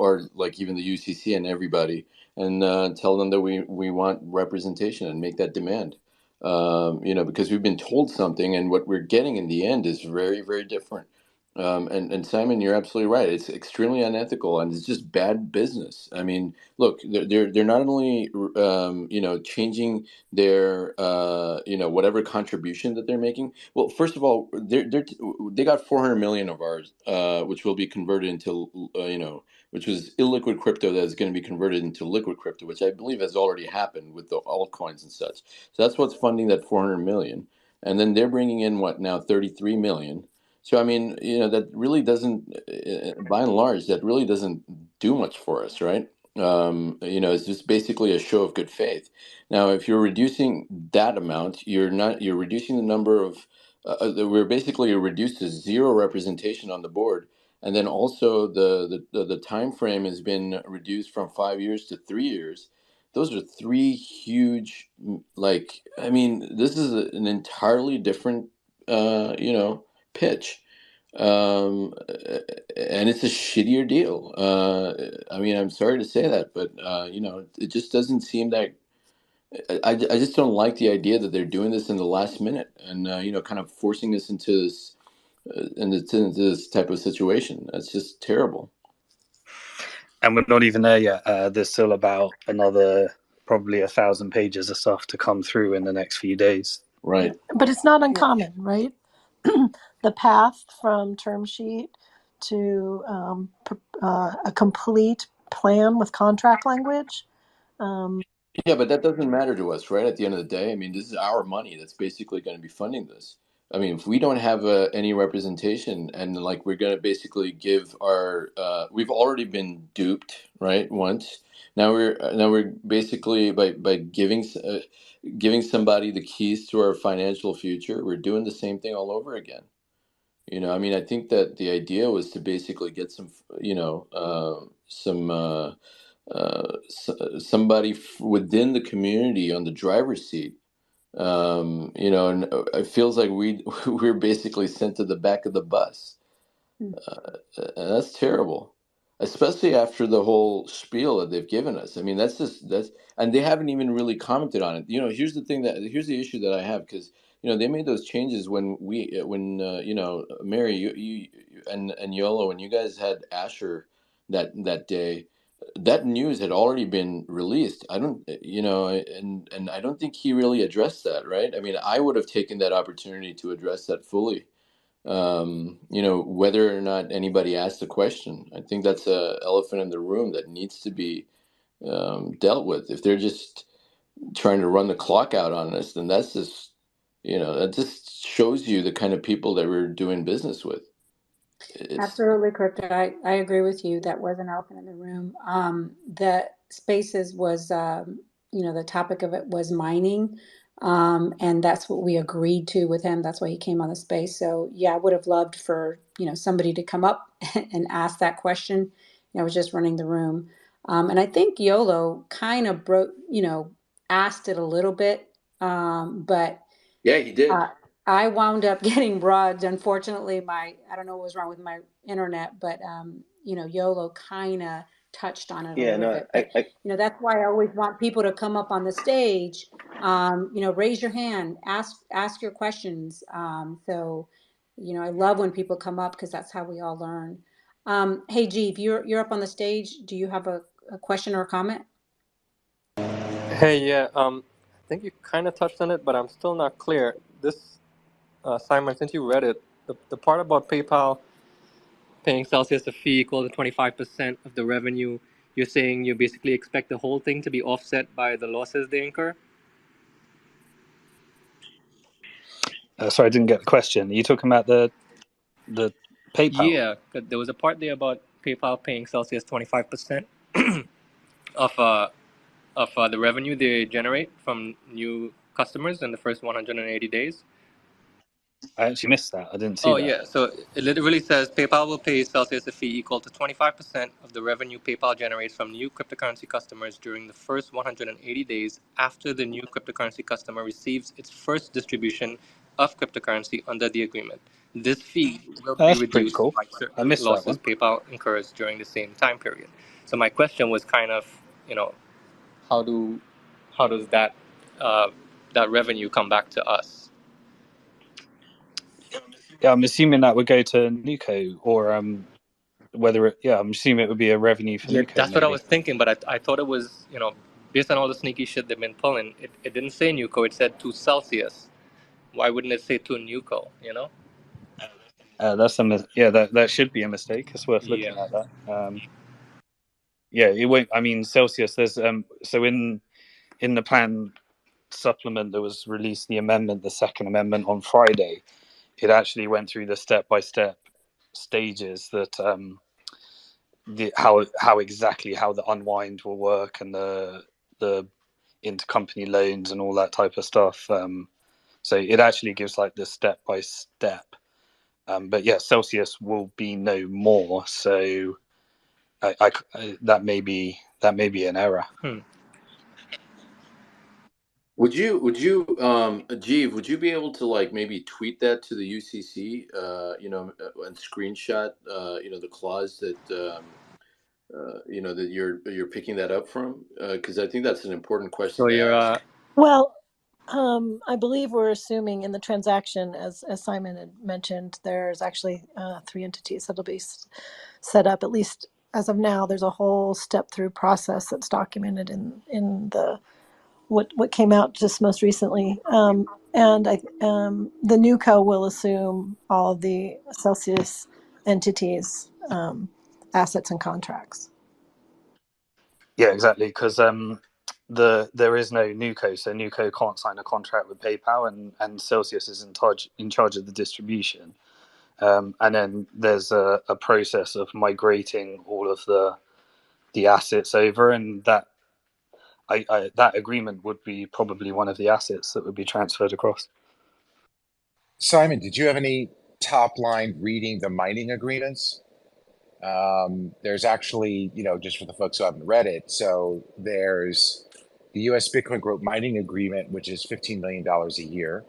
or like even the UCC and everybody, and tell them that we want representation and make that demand. Because we've been told something, and what we're getting in the end is very, very different. And Simon, you're absolutely right. It's extremely unethical, and it's just bad business. I mean, look, they're not only changing their whatever contribution that they're making. Well, first of all, they got 400 million of ours, which will be converted into which was illiquid crypto that is going to be converted into liquid crypto, which I believe has already happened with the altcoins and such. So that's what's funding that 400 million, and then they're bringing in what now 33 million. So, I mean, that really doesn't, by and large, that really doesn't do much for us, right? It's just basically a show of good faith. Now, if you're reducing that amount, you're reducing the number of, we're basically reduced to zero representation on the board. And then also the time frame has been reduced from 5 years to 3 years. Those are 3 huge, this is an entirely different, pitch, and it's a shittier deal. I'm sorry to say that, but it just doesn't seem that. I just don't like the idea that they're doing this in the last minute and kind of forcing us into this type of situation. That's just terrible. And we're not even there yet. There's still about another probably 1,000 pages of stuff to come through in the next few days. Right. But it's not uncommon, right? The path from term sheet to a complete plan with contract language. Yeah, but that doesn't matter to us, right? At the end of the day, I mean, this is our money that's basically going to be funding this. I mean, if we don't have any representation, and like we're going to basically give our, we've already been duped, right? Once. Now we're basically by giving somebody the keys to our financial future, we're doing the same thing all over again. You know, I mean, I think that the idea was to basically get some, you know, somebody within the community on the driver's seat. You know, and it feels like we're basically sent to the back of the bus. And that's terrible, especially after the whole spiel that they've given us. I mean, and they haven't even really commented on it. You know, here's the issue that I have, because you know they made those changes when you know, Mary, you and Yolo, and you guys had Asher that day. That news had already been released. I don't, you know, and I don't think he really addressed that, right? I mean, I would have taken that opportunity to address that fully. You know, whether or not anybody asked the question, I think that's a elephant in the room that needs to be dealt with. If they're just trying to run the clock out on us, then that's just, you know, that just shows you the kind of people that we're doing business with. Absolutely, Crypto. I agree with you. That was an elephant in the room. The spaces was, you know, the topic of it was mining. And that's what we agreed to with him. That's why he came on the space. So yeah, I would have loved for, you know, somebody to come up and ask that question. You know, I was just running the room. And I think Yolo kind of you know, asked it a little bit. But Yeah, he did. I wound up getting robbed. Unfortunately, I don't know what was wrong with my internet, but you know, Yolo kind of touched on it a little bit. But you know, that's why I always want people to come up on the stage. You know, raise your hand, ask your questions. So, you know, I love when people come up because that's how we all learn. Hey, Jeev, you're up on the stage. Do you have a question or a comment? Hey, yeah, I think you kind of touched on it, but I'm still not clear. This, Simon, since you read it, the part about PayPal paying Celsius a fee equal to 25% of the revenue, you're saying you basically expect the whole thing to be offset by the losses they incur? Sorry, I didn't get the question. Are you talking about the PayPal? Yeah, 'cause there was a part there about PayPal paying Celsius 25% of the revenue they generate from new customers in the first 180 days. I actually missed that. I didn't see Oh, that. yeah. So it literally says PayPal will pay Celsius a fee equal to 25% of the revenue PayPal generates from new cryptocurrency customers during the first 180 days after the new cryptocurrency customer receives its first distribution of cryptocurrency under the agreement. This fee will be That's pretty reduced cool. by I certain missed that losses one. PayPal incurs during the same time period. So my question was kind of, you know, how does that that revenue come back to us? Yeah, I'm assuming that would go to NewCo, or whether I'm assuming it would be a revenue for NewCo. That's what I was thinking, but I thought it was, you know, based on all the sneaky shit they've been pulling, it didn't say NewCo, it said to Celsius. Why wouldn't it say to NewCo, you know? That should be a mistake. It's worth looking at that. Yeah, it won't. I mean, Celsius. There's so in the plan supplement that was released, the amendment, the second amendment on Friday, it actually went through the step-by-step stages that how exactly how the unwind will work, and the intercompany loans and all that type of stuff. So it actually gives like the step-by-step. But yeah, Celsius will be no more. So that may be an error. Would you, Jeev, would you be able to like maybe tweet that to the UCC, you know, and screenshot, you know, the clause that, you know, that you're picking that up from? Because I think that's an important question So to you're ask. Well, I believe we're assuming in the transaction, as Simon had mentioned, there's actually 3 entities that'll be set up, at least as of now, there's a whole step through process that's documented in the what came out just most recently. And the NewCo will assume all of the Celsius entities, assets and contracts. Yeah, exactly. Because there is no NewCo, so NewCo can't sign a contract with PayPal, and Celsius is in charge of the distribution. And then there's a process of migrating all of the assets over, and that that agreement would be probably one of the assets that would be transferred across. Simon, did you have any top line reading the mining agreements? There's actually, just for the folks who haven't read it, so there's the U.S. Bitcoin Group mining agreement, which is $15 million a year,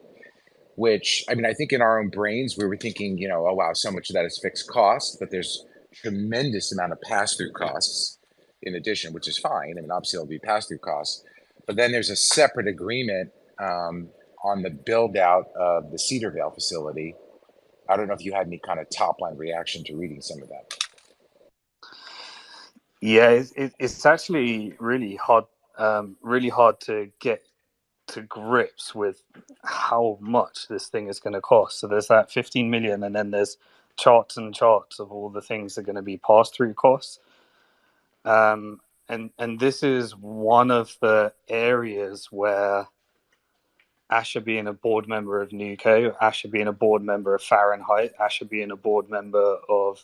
which, I think in our own brains, we were thinking, oh, wow, so much of that is fixed cost, but there's tremendous amount of pass-through costs in addition, which is fine. Obviously, there'll be pass-through costs. But then there's a separate agreement on the build-out of the Cedarvile facility. I don't know if you had any kind of top-line reaction to reading some of that. Yeah, it's actually really hard to get to grips with how much this thing is going to cost. So there's that 15 million, and then there's charts and charts of all the things that are going to be pass-through costs. And this is one of the areas where Asher being a board member of NewCo, Asher being a board member of Fahrenheit, Asher being a board member of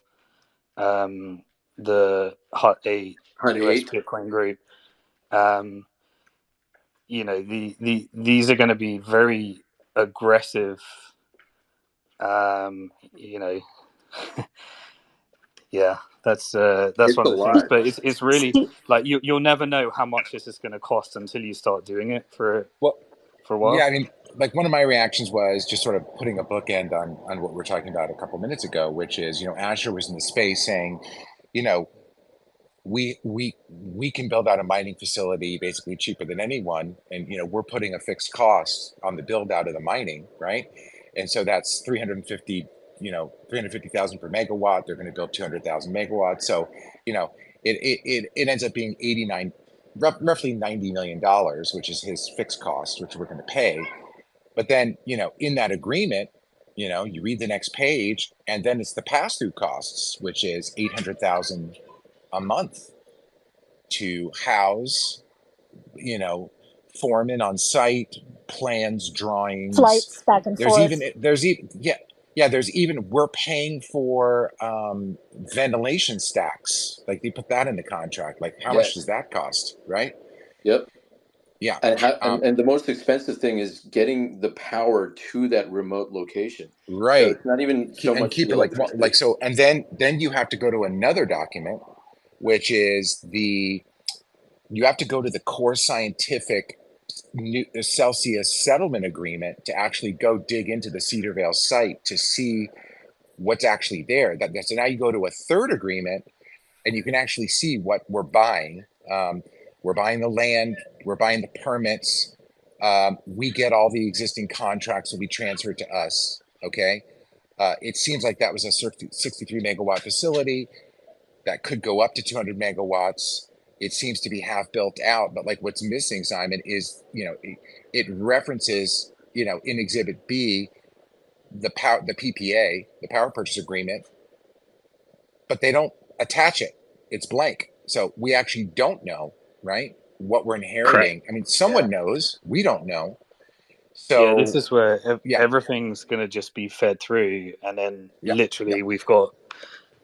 the Hut 8 US Bitcoin group, these are going to be very aggressive, yeah, that's one of the things. But it's really like you'll never know how much this is going to cost until you start doing it for a while. Yeah, one of my reactions was just sort of putting a bookend on what we were talking about a couple minutes ago, which is, Asher was in the space saying, we can build out a mining facility basically cheaper than anyone, and we're putting a fixed cost on the build out of the mining, right? And so that's 350,000 per megawatt. They're going to build 200,000 megawatts. So it ends up being roughly $90 million, which is his fixed cost, which we're going to pay. But then in that agreement, you read the next page, and then it's the pass-through costs, which is 800,000 a month to house, foremen on site, plans, drawings, flights back and forth. There's even we're paying for ventilation stacks. Like they put that in the contract. Like how much does that cost, right? Yep. Yeah. And the most expensive thing is getting the power to that remote location. Right. So it's not even so much keep it so. And then you have to go to another document, which is you have to go to the Core Scientific Celsius settlement agreement to actually go dig into the Cedarvale site to see what's actually there. So now you go to a third agreement, and you can actually see what we're buying. We're buying the land, we're buying the permits. We get all the existing contracts will be transferred to us. Okay. It seems like that was a 63 megawatt facility that could go up to 200 megawatts. It seems to be half built out, but what's missing, Simon, is it references in Exhibit B the PPA, the power purchase agreement, but they don't attach it. It's blank, so we actually don't know, right, what we're inheriting. Correct. Someone knows, we don't know. So this is where everything's going to just be fed through, and then literally we've got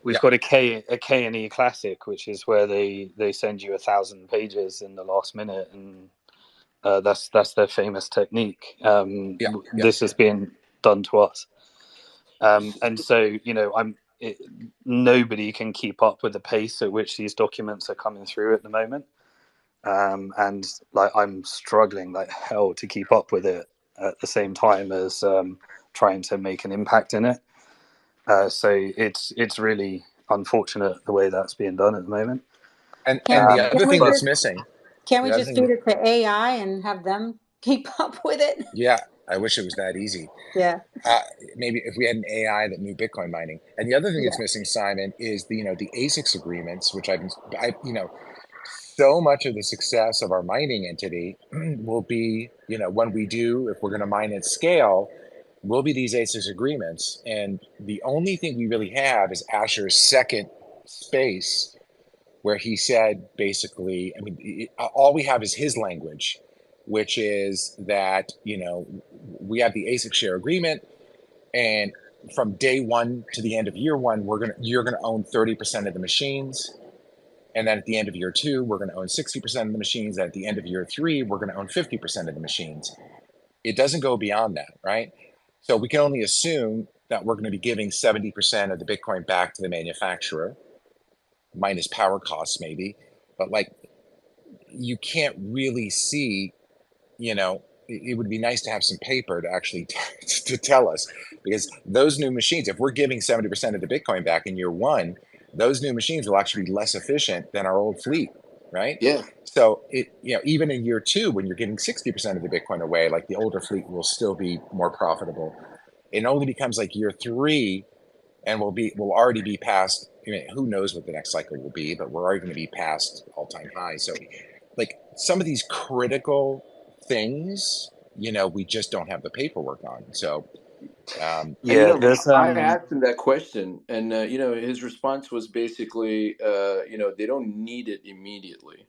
a K&E Classic, which is where they send you 1,000 pages in the last minute, and that's their famous technique. This is being done to us, and so nobody can keep up with the pace at which these documents are coming through at the moment, and I'm struggling like hell to keep up with it at the same time as trying to make an impact in it. So it's really unfortunate the way that's being done at the moment. And the other thing that's missing. Can't we just feed it to AI and have them keep up with it? Yeah. I wish it was that easy. Yeah. Maybe if we had an AI that knew Bitcoin mining. And the other thing Yeah. that's missing, Simon, is the ASICs agreements, which so much of the success of our mining entity will be, when we do, if we're going to mine at scale, will be these ASICs agreements. And the only thing we really have is Asher's second space, where he said basically, all we have is his language, which is that, we have the ASIC share agreement, and from day one to the end of year one, you're gonna own 30% of the machines. And then at the end of year two, we're going to own 60% of the machines. And at the end of year three, we're going to own 50% of the machines. It doesn't go beyond that, right? So we can only assume that we're going to be giving 70% of the Bitcoin back to the manufacturer, minus power costs maybe. But you can't really see, it would be nice to have some paper to actually to tell us, because those new machines, if we're giving 70% of the Bitcoin back in year one, those new machines will actually be less efficient than our old fleet, right? Yeah. So even in year two, when you're giving 60% of the Bitcoin away, the older fleet will still be more profitable. It only becomes year three, and we'll already be past. Who knows what the next cycle will be, but we're already going to be past all-time highs. So, some of these critical things, we just don't have the paperwork on. So, And, there's I asked him that question, and his response was basically, they don't need it immediately,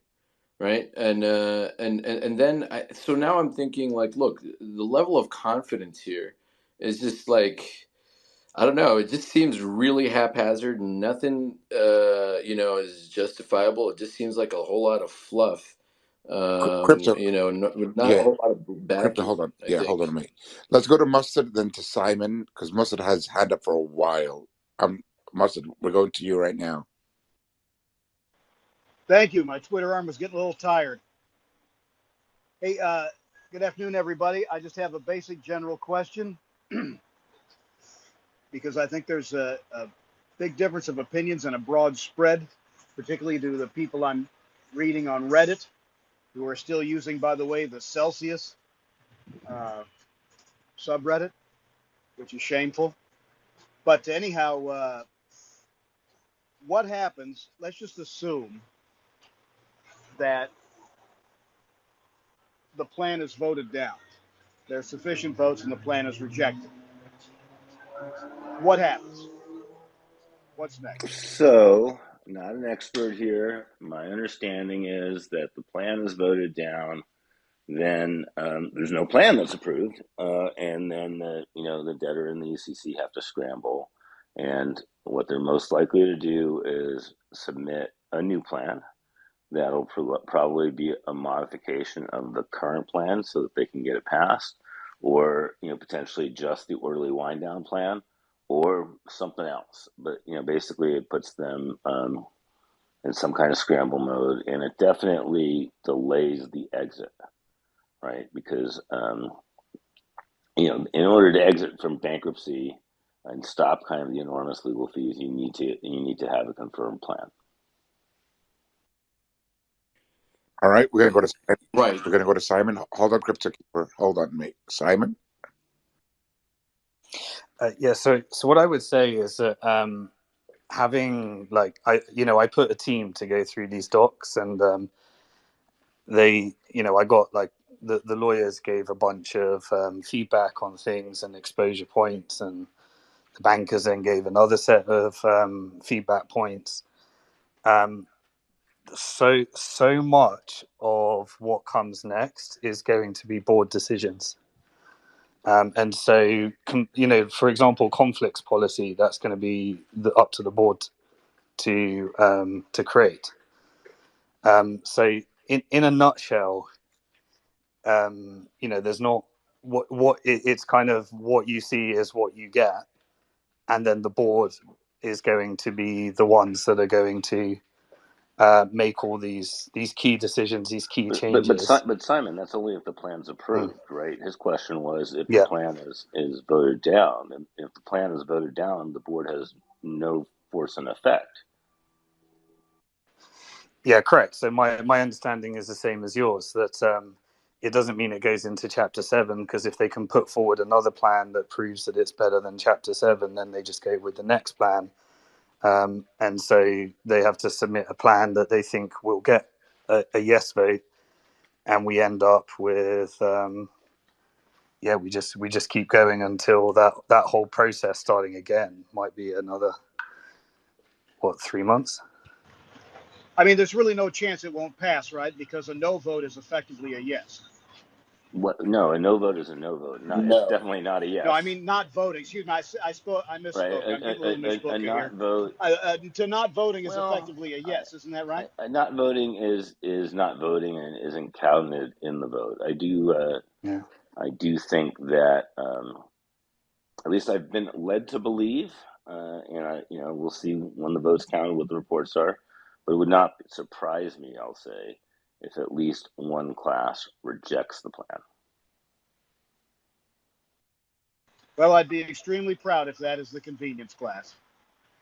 right? And then so now I'm thinking look, the level of confidence here is just I don't know. It just seems really haphazard, and nothing is justifiable. It just seems like a whole lot of fluff. Crypto, With not a yeah, whole lot of Crypto, backing, hold on. I Yeah, hold on think. a minute. Let's go to Mustard, then to Simon, because Mustard has hand up for a while. Mustard, we're going to you right now. Thank you. My Twitter arm was getting a little tired. Hey, good afternoon, everybody. I just have a basic general question because I think there's a big difference of opinions and a broad spread, particularly to the people I'm reading on Reddit, who are still using, by the way, the Celsius subreddit, which is shameful. But anyhow, what happens? Let's just assume that the plan is voted down. There are sufficient votes and the plan is rejected. What happens? What's next? So, not an expert here. My understanding is that the plan is voted down. Then there's no plan that's approved, and then the debtor and the UCC have to scramble. And what they're most likely to do is submit a new plan that'll probably be a modification of the current plan so that they can get it passed, or potentially just the orderly wind down plan, or something else. But basically, it puts them in some kind of scramble mode, and it definitely delays the exit, right? Because in order to exit from bankruptcy and stop kind of the enormous legal fees, you need to have a confirmed plan. All right, we're going to go to Simon. Right. We're going to go to Simon. Hold on, CryptoKPR. Hold on, mate. Simon? So what I would say is that having I put a team to go through these docs, and they I got the lawyers gave a bunch of feedback on things and exposure points, and the bankers then gave another set of feedback points. So much of what comes next is going to be board decisions. And so, for example, conflicts policy, that's going to be up to the board to create. So in a nutshell, there's not it's kind of what you see is what you get, and then the board is going to be the ones that are going to make all these key decisions, these key changes. But Simon, that's only if the plan's approved, right? His question was if the Yeah. plan is voted down, and if the plan is voted down, the board has no force and effect. Yeah, correct. So my understanding is the same as yours, that it doesn't mean it goes into Chapter 7, because if they can put forward another plan that proves that it's better than Chapter 7, then they just go with the next plan. And so they have to submit a plan that they think will get a yes vote, and we end up with we just keep going until that whole process starting again might be another 3 months. I mean, there's really no chance it won't pass, right? Because a no vote is effectively a yes. What? No, a no vote is a no vote. It's No. definitely not a No, I yes. mean not voting. Excuse me, I Right? misspoke. I'm getting a little A misspoken not here. vote. To not voting is Well, effectively a yes, isn't that right? not voting is not voting and isn't counted in the vote. I do think that at least I've been led to believe, and we'll see when the votes count what the reports are, but it would not surprise me, I'll say, if at least one class rejects the plan. Well, I'd be extremely proud if that is the convenience class,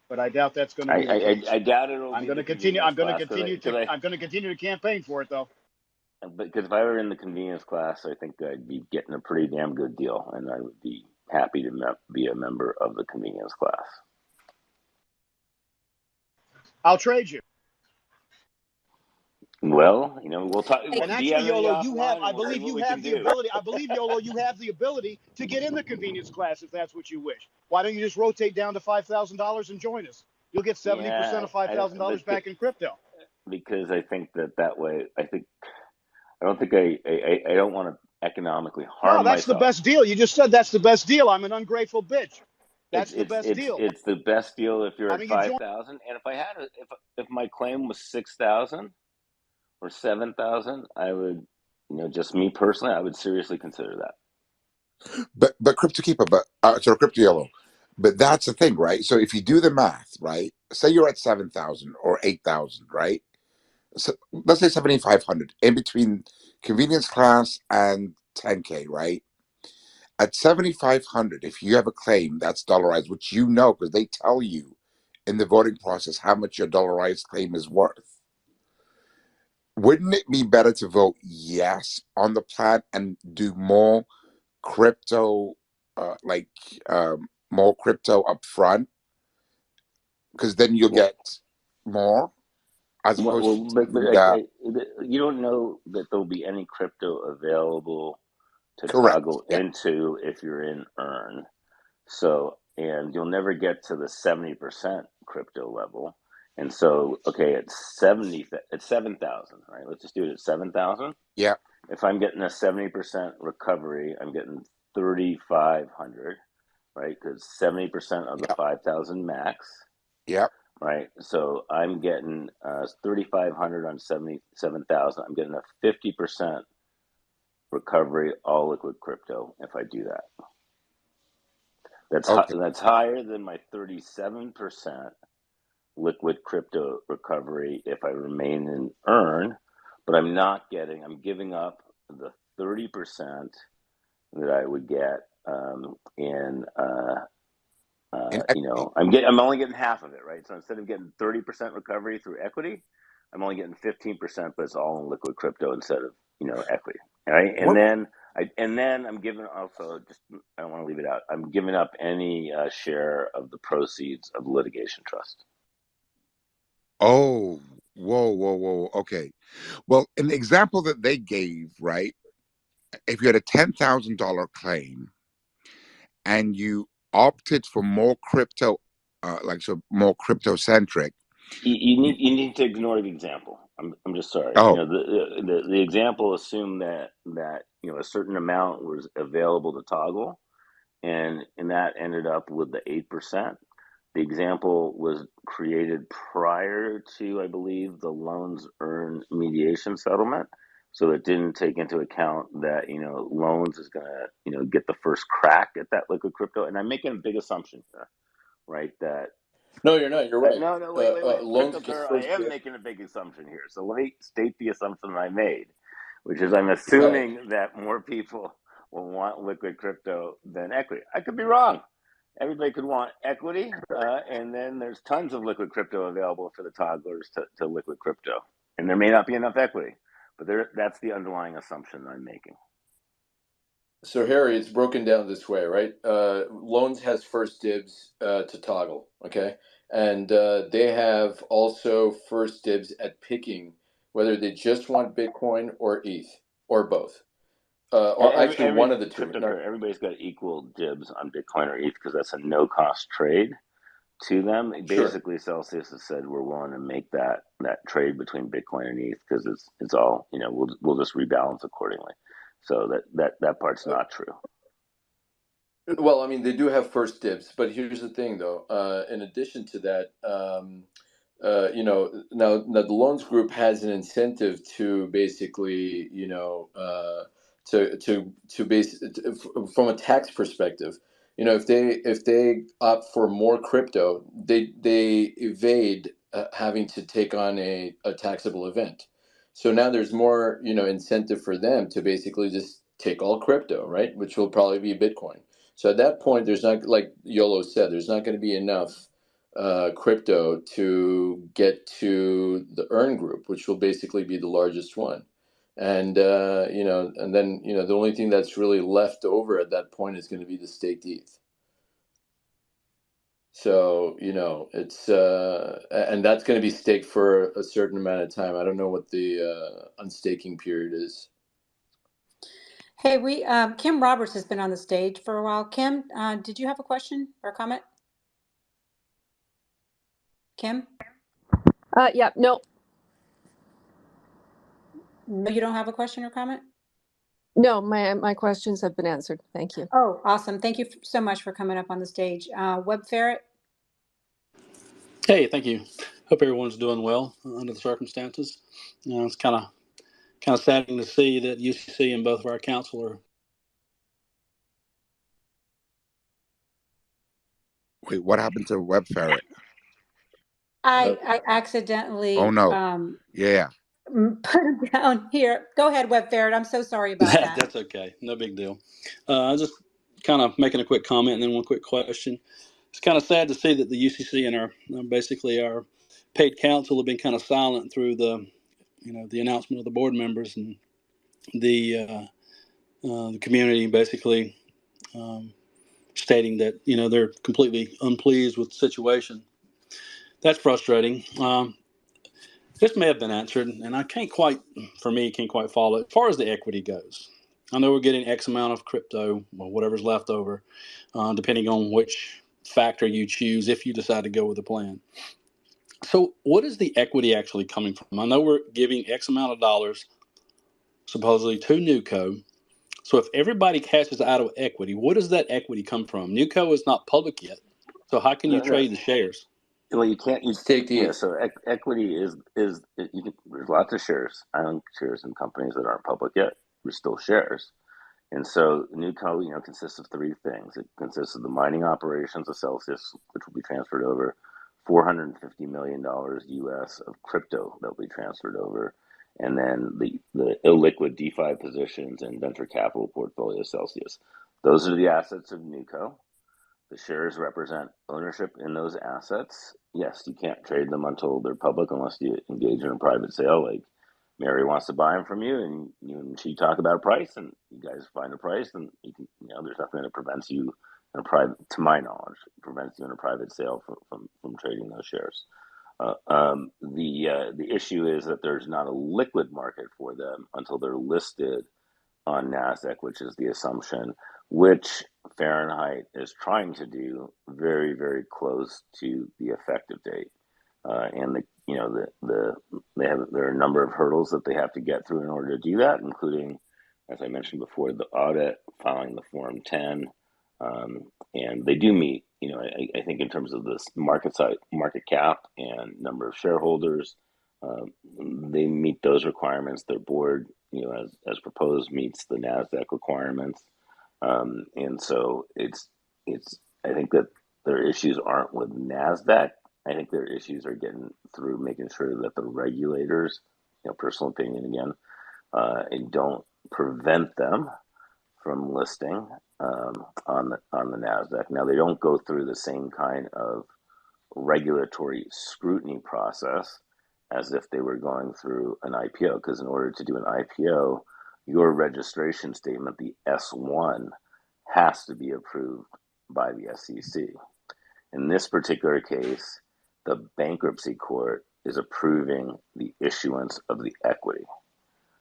but I doubt that's going to be the case. I doubt it'll I'm be going the to continue. convenience I'm going to class continue to campaign for it, though. because if I were in the convenience class, I think I'd be getting a pretty damn good deal, and I would be happy to be a member of the convenience class. I'll trade you. Well, we'll talk. And actually, DM me Yolo, offline, I and we'll see believe what you we have can the do. ability. I believe, Yolo, you have the ability to get in the convenience class if that's what you wish. Why don't you just rotate down to $5,000 and join us? You'll get 70% of $5,000 back in crypto. Because I think that way, I don't think I don't want to economically harm No, that's the myself. best deal. You just said that's the best deal. I'm an ungrateful bitch. That's the It's best deal. it's the best deal if you're Why at don't you join? 5,000. And if my claim was 6,000 or 7,000, I would, just me personally, I would seriously consider that. But CryptoKeeper, Crypto Yellow. But that's the thing, right? So if you do the math, right? Say you're at 7,000 or 8,000, right? So let's say 7,500 in between convenience class and 10K, right? At 7,500, if you have a claim that's dollarized, which because they tell you in the voting process how much your dollarized claim is worth, wouldn't it be better to vote yes on the plan and do more crypto, more crypto up front? Because then you'll get more as opposed to But taking that. you don't know that there'll be any crypto available to Correct. toggle Yeah. into if you're in earn. So, and you'll never get to the 70% crypto level. And so, okay, at 7,000, right? Let's just do it at 7,000. Yeah. If I'm getting a 70% recovery, I'm getting 3,500, right? Because 70% of the 5,000 max. Yeah. Right. So I'm getting 3,500 on 77,000. I'm getting a 50% recovery all liquid crypto if I do that. Okay. That's higher than my 37% liquid crypto recovery if I remain in earn, but I'm giving up the 30% that I would get I'm only getting half of it, right? So instead of getting 30% recovery through equity, I'm only getting 15%, but it's all in liquid crypto instead of equity, right? And then I'm giving also I don't want to leave it out. I'm giving up any share of the proceeds of the litigation trust. Oh, whoa. Okay. Well, in the example that they gave, right? If you had a $10,000 claim and you opted for more crypto, more crypto centric. You need to ignore the example. I'm just sorry. Oh, The example assumed that a certain amount was available to toggle, and that ended up with the 8%. The example was created prior to, I believe, the loans earn mediation settlement, so it didn't take into account that loans is going to get the first crack at that liquid crypto. And I'm making a big assumption here, right? That No, you're not. You're right. no, wait. Loans get CryptoKPR, I first am dibs. making a big assumption here. So let me state the assumption I made, which is I'm Right. assuming that more people will want liquid crypto than equity. I could be wrong. Everybody could want equity, and then there's tons of liquid crypto available for the togglers to liquid crypto. And there may not be enough equity. But that's the underlying assumption I'm making. So Harry, it's broken down this way, right? Loans has first dibs to toggle, okay, and they have also first dibs at picking whether they just want Bitcoin or ETH or both, or actually one of the two. Everybody's got equal dibs on Bitcoin or ETH because that's a no-cost trade to them. Sure. Basically, Celsius has said we're willing to make that trade between Bitcoin and ETH because it's all, we'll just rebalance accordingly. So that part's not true. Well, I mean, they do have first dibs, but here's the thing, though. In addition to that, now the loans group has an incentive to basically, from a tax perspective, if they opt for more crypto, they evade having to take on a taxable event. So now there's more, incentive for them to basically just take all crypto, right? Which will probably be Bitcoin. So at that point, there's not, like Yolo said, there's not going to be enough crypto to get to the earn group, which will basically be the largest one. And, and then, the only thing that's really left over at that point is going to be the staked ETH. So, it's, and that's going to be staked for a certain amount of time. I don't know what the unstaking period is. Hey, Kim Roberts has been on the stage for a while. Kim, did you have a question or comment? Kim? Yeah, no. No, you don't have a question or comment? No, my questions have been answered. Thank you. Oh, awesome. Thank you so much for coming up on the stage. WebFerret? Hey, thank you. Hope everyone's doing well under the circumstances. It's kind of saddening to see that UCC and both of our counsel are. Wait, what happened to WebFerret? I accidentally Oh no. Yeah. put him down here. Go ahead, WebFerret. I'm so sorry about that. That's okay. No big deal. I was just kind of making a quick comment and then one quick question. It's kind of sad to see that the UCC and our paid counsel have been kind of silent through the announcement of the board members and the community basically stating that they're completely unpleased with the situation. That's frustrating. This may have been answered, and I can't quite follow it. As far as the equity goes, I know we're getting X amount of crypto or whatever's left over, depending on which factor you choose if you decide to go with the plan. So what is the equity actually coming from? I know we're giving X amount of dollars supposedly to NewCo. So if everybody cashes out of equity, what does that equity come from? NewCo is not public yet. So how can you trade the shares? Well, you can't. You Stake the ETH. So equity is there's lots of shares. I own shares in companies that aren't public yet. There's still shares, and so NewCo, consists of three things. It consists of the mining operations of Celsius, which will be transferred over, $450 million US of crypto that will be transferred over, and then the illiquid DeFi positions and venture capital portfolio of Celsius. Those are the assets of NewCo. The shares represent ownership in those assets. Yes, you can't trade them until they're public unless you engage in a private sale. Like Mary wants to buy them from you, and you and she talk about a price, and you guys find a price, and you can, there's nothing that prevents you in a private, to my knowledge, prevents you in a private sale from trading those shares. The issue is that there's not a liquid market for them until they're listed on NASDAQ, which is the assumption, which Fahrenheit is trying to do very, very close to the effective date. And there are a number of hurdles that they have to get through in order to do that, including, as I mentioned before, the audit, filing the Form 10, and they do meet. I think in terms of this market cap and number of shareholders, they meet those requirements. Their board, as proposed, meets the NASDAQ requirements, and so it's. I think that their issues aren't with NASDAQ. I think their issues are getting through making sure that the regulators, personal opinion again, and don't prevent them from listing on the NASDAQ. Now they don't go through the same kind of regulatory scrutiny process as if they were going through an IPO, because in order to do an IPO, your registration statement, the S1, has to be approved by the SEC. In this particular case, the bankruptcy court is approving the issuance of the equity.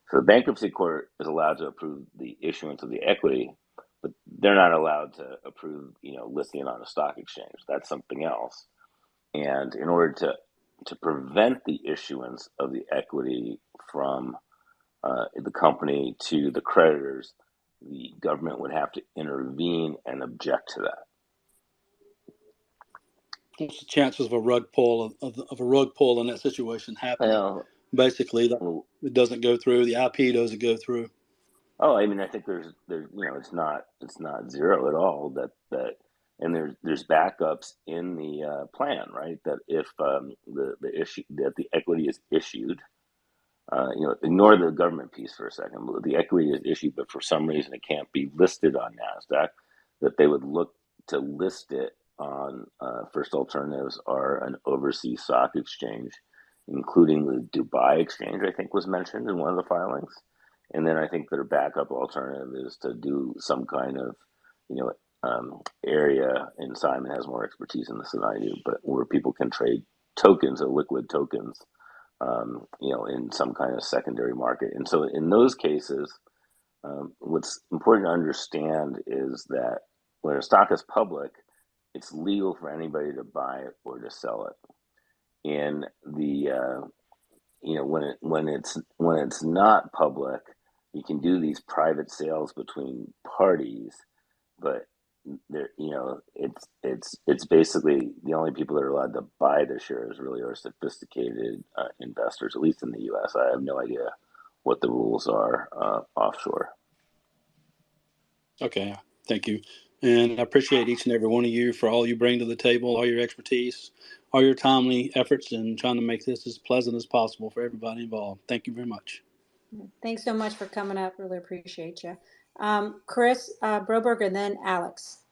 So the bankruptcy court is allowed to approve the issuance of the equity, but they're not allowed to approve, listing on a stock exchange. That's something else. And in order to prevent the issuance of the equity from the company to the creditors, the government would have to intervene and object to that. What's the chances of a rug pull of a rug pull in that situation happening? Well, Basically, it doesn't go through. The IP doesn't go through. Oh, I mean, I think there's it's not zero at all. And there's backups in the plan, right? That if the issue that the equity is issued, ignore the government piece for a second. The equity is issued, but for some reason it can't be listed on NASDAQ. That they would look to list it on first alternatives are an overseas stock exchange, including the Dubai exchange. I think was mentioned in one of the filings. And then I think their backup alternative is to do some kind of, area, and Simon has more expertise in this than I do, but where people can trade tokens or liquid tokens, in some kind of secondary market. And so in those cases, what's important to understand is that when a stock is public, it's legal for anybody to buy it or to sell it. In the when it's not public, you can do these private sales between parties, but it's basically the only people that are allowed to buy the shares really are sophisticated investors, at least in the U.S. I have no idea what the rules are offshore. Okay, thank you. And I appreciate each and every one of you for all you bring to the table, all your expertise, all your timely efforts in trying to make this as pleasant as possible for everybody involved. Thank you very much. Thanks so much for coming up. Really appreciate you. Kris Broberg, and then Alex.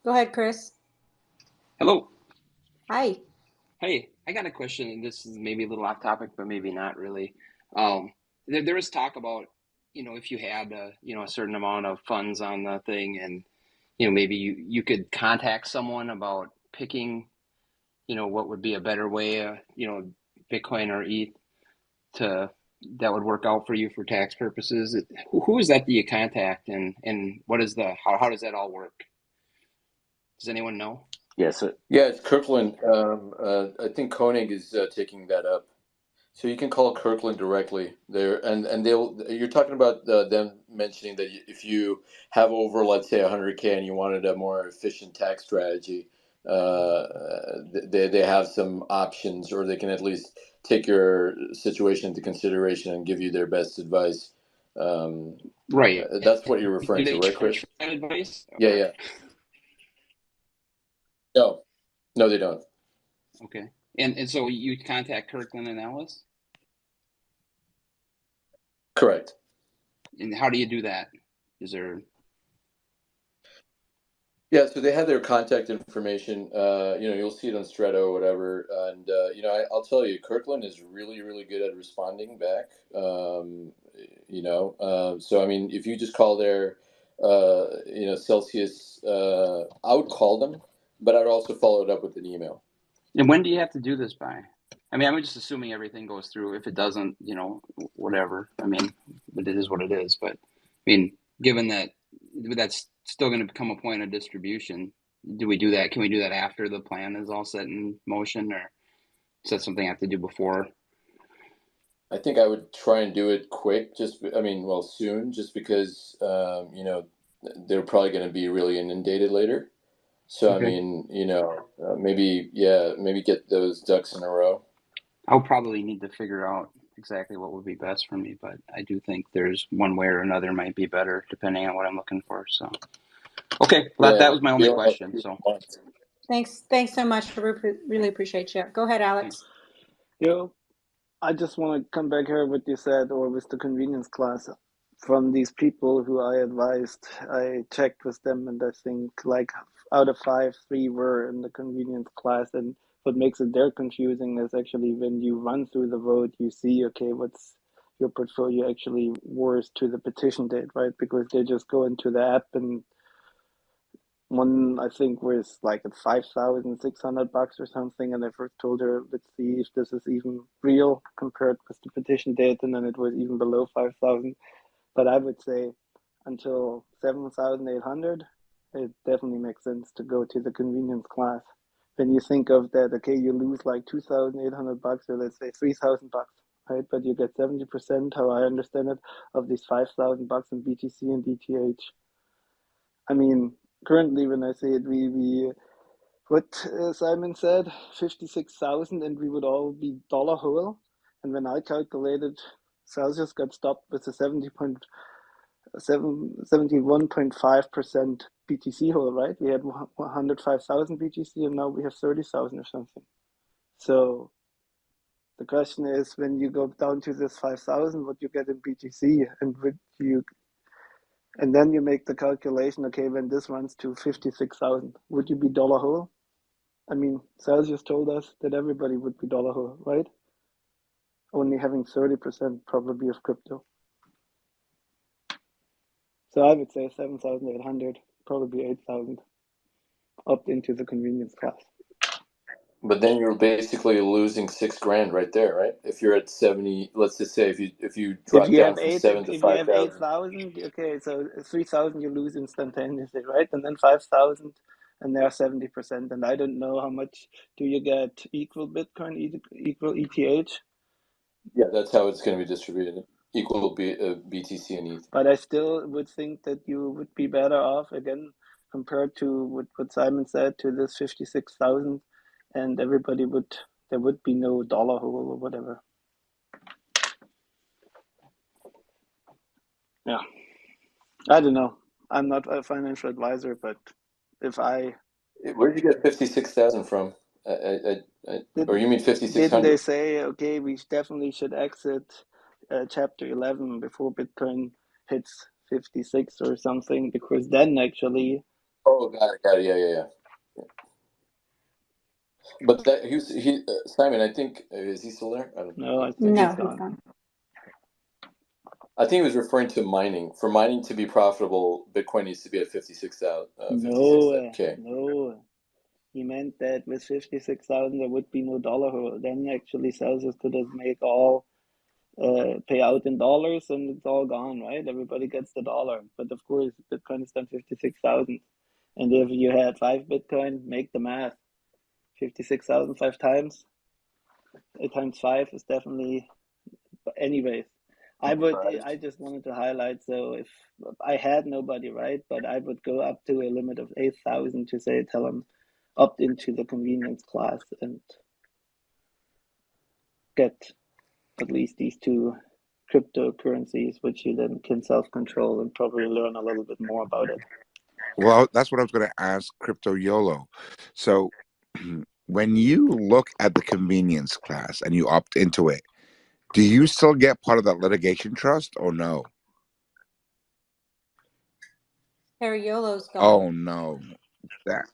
Go ahead, Kris. Hello. Hi. Hey, I got a question, and this is maybe a little off topic, but maybe not really. There was talk about, if you had a certain amount of funds on the thing, and maybe you could contact someone about picking, what would be a better way, Bitcoin or ETH that would work out for you for tax purposes. Who is that you contact, and what is how does that all work? Does anyone know? Yes. Yeah, it's Kirkland. I think Koenig is taking that up. So you can call Kirkland directly there, and you're talking about them mentioning that if you have over, let's say, 100K and you wanted a more efficient tax strategy, they have some options, or they can at least take your situation into consideration and give you their best advice. Right. That's what you're referring Do to, they right, Kris? charge for that advice? Yeah. No, they don't. Okay. And so you contact Kirkland and Ellis? Correct. And how do you do that? Is there... Yeah, so they have their contact information. You'll see it on Stretto or whatever. And, I'll tell you, Kirkland is really, really good at responding back. So, I mean, if you just call their, Celsius, I would call them, but I'd also follow it up with an email. And when do you have to do this by? I mean, I'm just assuming everything goes through. If it doesn't, whatever. I mean, it is what it is. But, I mean, given that that's still going to become a point of distribution, do we do that? Can we do that after the plan is all set in motion, or is that something I have to do before? I think I would try and do it quick, soon, just because, they're probably going to be really inundated later. So, Okay. I mean, maybe get those ducks in a row. I'll probably need to figure out exactly what would be best for me, but I do think there's one way or another might be better depending on what I'm looking for. So, okay, well, that was my only question. So, Thanks so much. Really appreciate you. Go ahead, Alex. I just want to come back here with what you said, or with the convenience class. from these people who I advised, I checked with them, and I think like out of 5, 3 were in the convenience class. And what makes it there confusing is actually when you run through the vote, you see, okay, what's your portfolio actually worth to the petition date, right? Because they just go into the app, and one I think was like at $5,600 or something, and I first told her, let's see if this is even real compared with the petition date, and then it was even below 5,000. But I would say until 7,800, it definitely makes sense to go to the convenience class. When you think of that, okay, you lose like $2,800, or let's say $3,000, right? But you get 70%, how I understand it, of these $5,000 in BTC and ETH. I mean, currently when I say it, we what Simon said, 56,000, and we would all be dollar whole. And when I calculated, Celsius got stopped with a 71.5% BTC hole, right? We had 105,000 BTC, and now we have 30,000 or something. So the question is, when you go down to this 5,000, what you get in BTC, and then you make the calculation, okay, when this runs to 56,000, would you be dollar whole? I mean, Celsius told us that everybody would be dollar whole, right? Only having 30% probably of crypto. So I would say 7,800, probably 8,000, opt into the convenience class. But then you're basically losing $6,000 right there, right? If you're at 70, let's just say if you drop down from 7 to If you have 5,000. 8,000, okay, so 3,000 you lose instantaneously, right? And then 5,000, and they're 70%. And I don't know how much do you get equal Bitcoin, equal ETH. Yeah, that's how it's going to be distributed. Equal BTC and ETH. But I still would think that you would be better off, again, compared to what Simon said, to this 56,000, and there would be no dollar hole or whatever. Yeah, I don't know. I'm not a financial advisor, but if I... Where did you get 56,000 from? Or you mean Didn't 5,600? they say, okay, we definitely should exit Chapter 11 before Bitcoin hits 56 or something? Because then actually... Oh, got it. Yeah. But that Simon, I think, is he still there? I don't No, I think. think No, he's he's gone. gone. I think he was referring to mining. For mining to be profitable, Bitcoin needs to be at 56,000. No. He meant that with 56,000 there would be no dollar hole. Then actually Celsius could have made all pay out in dollars, and it's all gone, right? Everybody gets the dollar. But of course, Bitcoin is done 56,000. And if you had 5 Bitcoin, make the math. 56,000 5 times. 8 times 5 is definitely... Anyways, I just wanted to highlight, so if I had nobody, right, but I would go up to a limit of 8,000 to say, tell them, opt into the convenience class and get at least these 2 cryptocurrencies, which you then can self-control and probably learn a little bit more about it. Well, that's what I was going to ask Crypto Yolo. So when you look at the convenience class and you opt into it, do you still get part of that litigation trust or no? Harry Yolo's gone. Oh, no. That.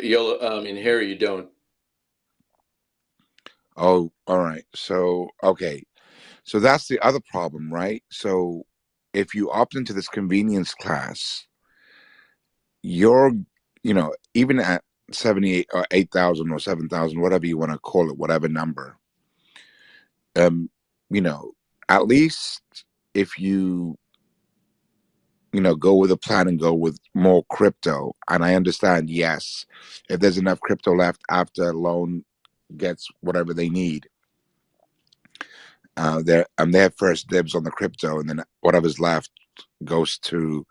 Yolo, in Harry, you don't. Oh, all right. So, okay. So that's the other problem, right? So if you opt into this convenience class, you're, even at 78 or 8,000 or 7,000, whatever you want to call it, whatever number, at least if you, go with a plan and go with more crypto. And I understand, yes, if there's enough crypto left after a loan gets whatever they need, they have first dibs on the crypto, and then whatever's left goes to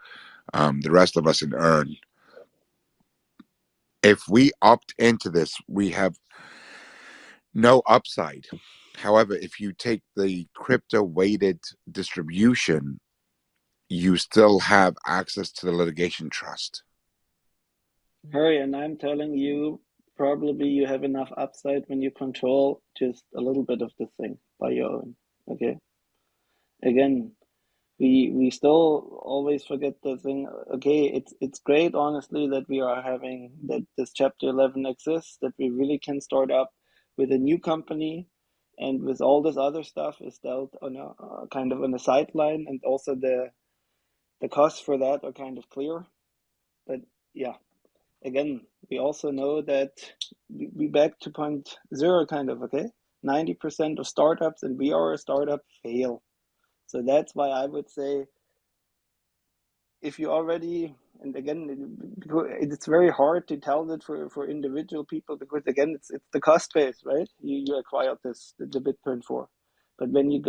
the rest of us and earn. If we opt into this, we have no upside. However, if you take the crypto weighted distribution, you still have access to the litigation trust. Harry, and I'm telling you, probably you have enough upside when you control just a little bit of the thing by your own. Okay. Again, we still always forget the thing. Okay, it's great, honestly, that we are having that this Chapter 11 exists, that we really can start up with a new company, and with all this other stuff is dealt on a kind of on the sideline, and also the costs for that are kind of clear. But yeah, again, we also know that we back to point zero, kind of. Okay, 90% of startups, and we are a startup, fail. So that's why I would say, if you already, and again, it's very hard to tell that for individual people, because again, it's the cost base, right? You acquired the Bitcoin for, but when you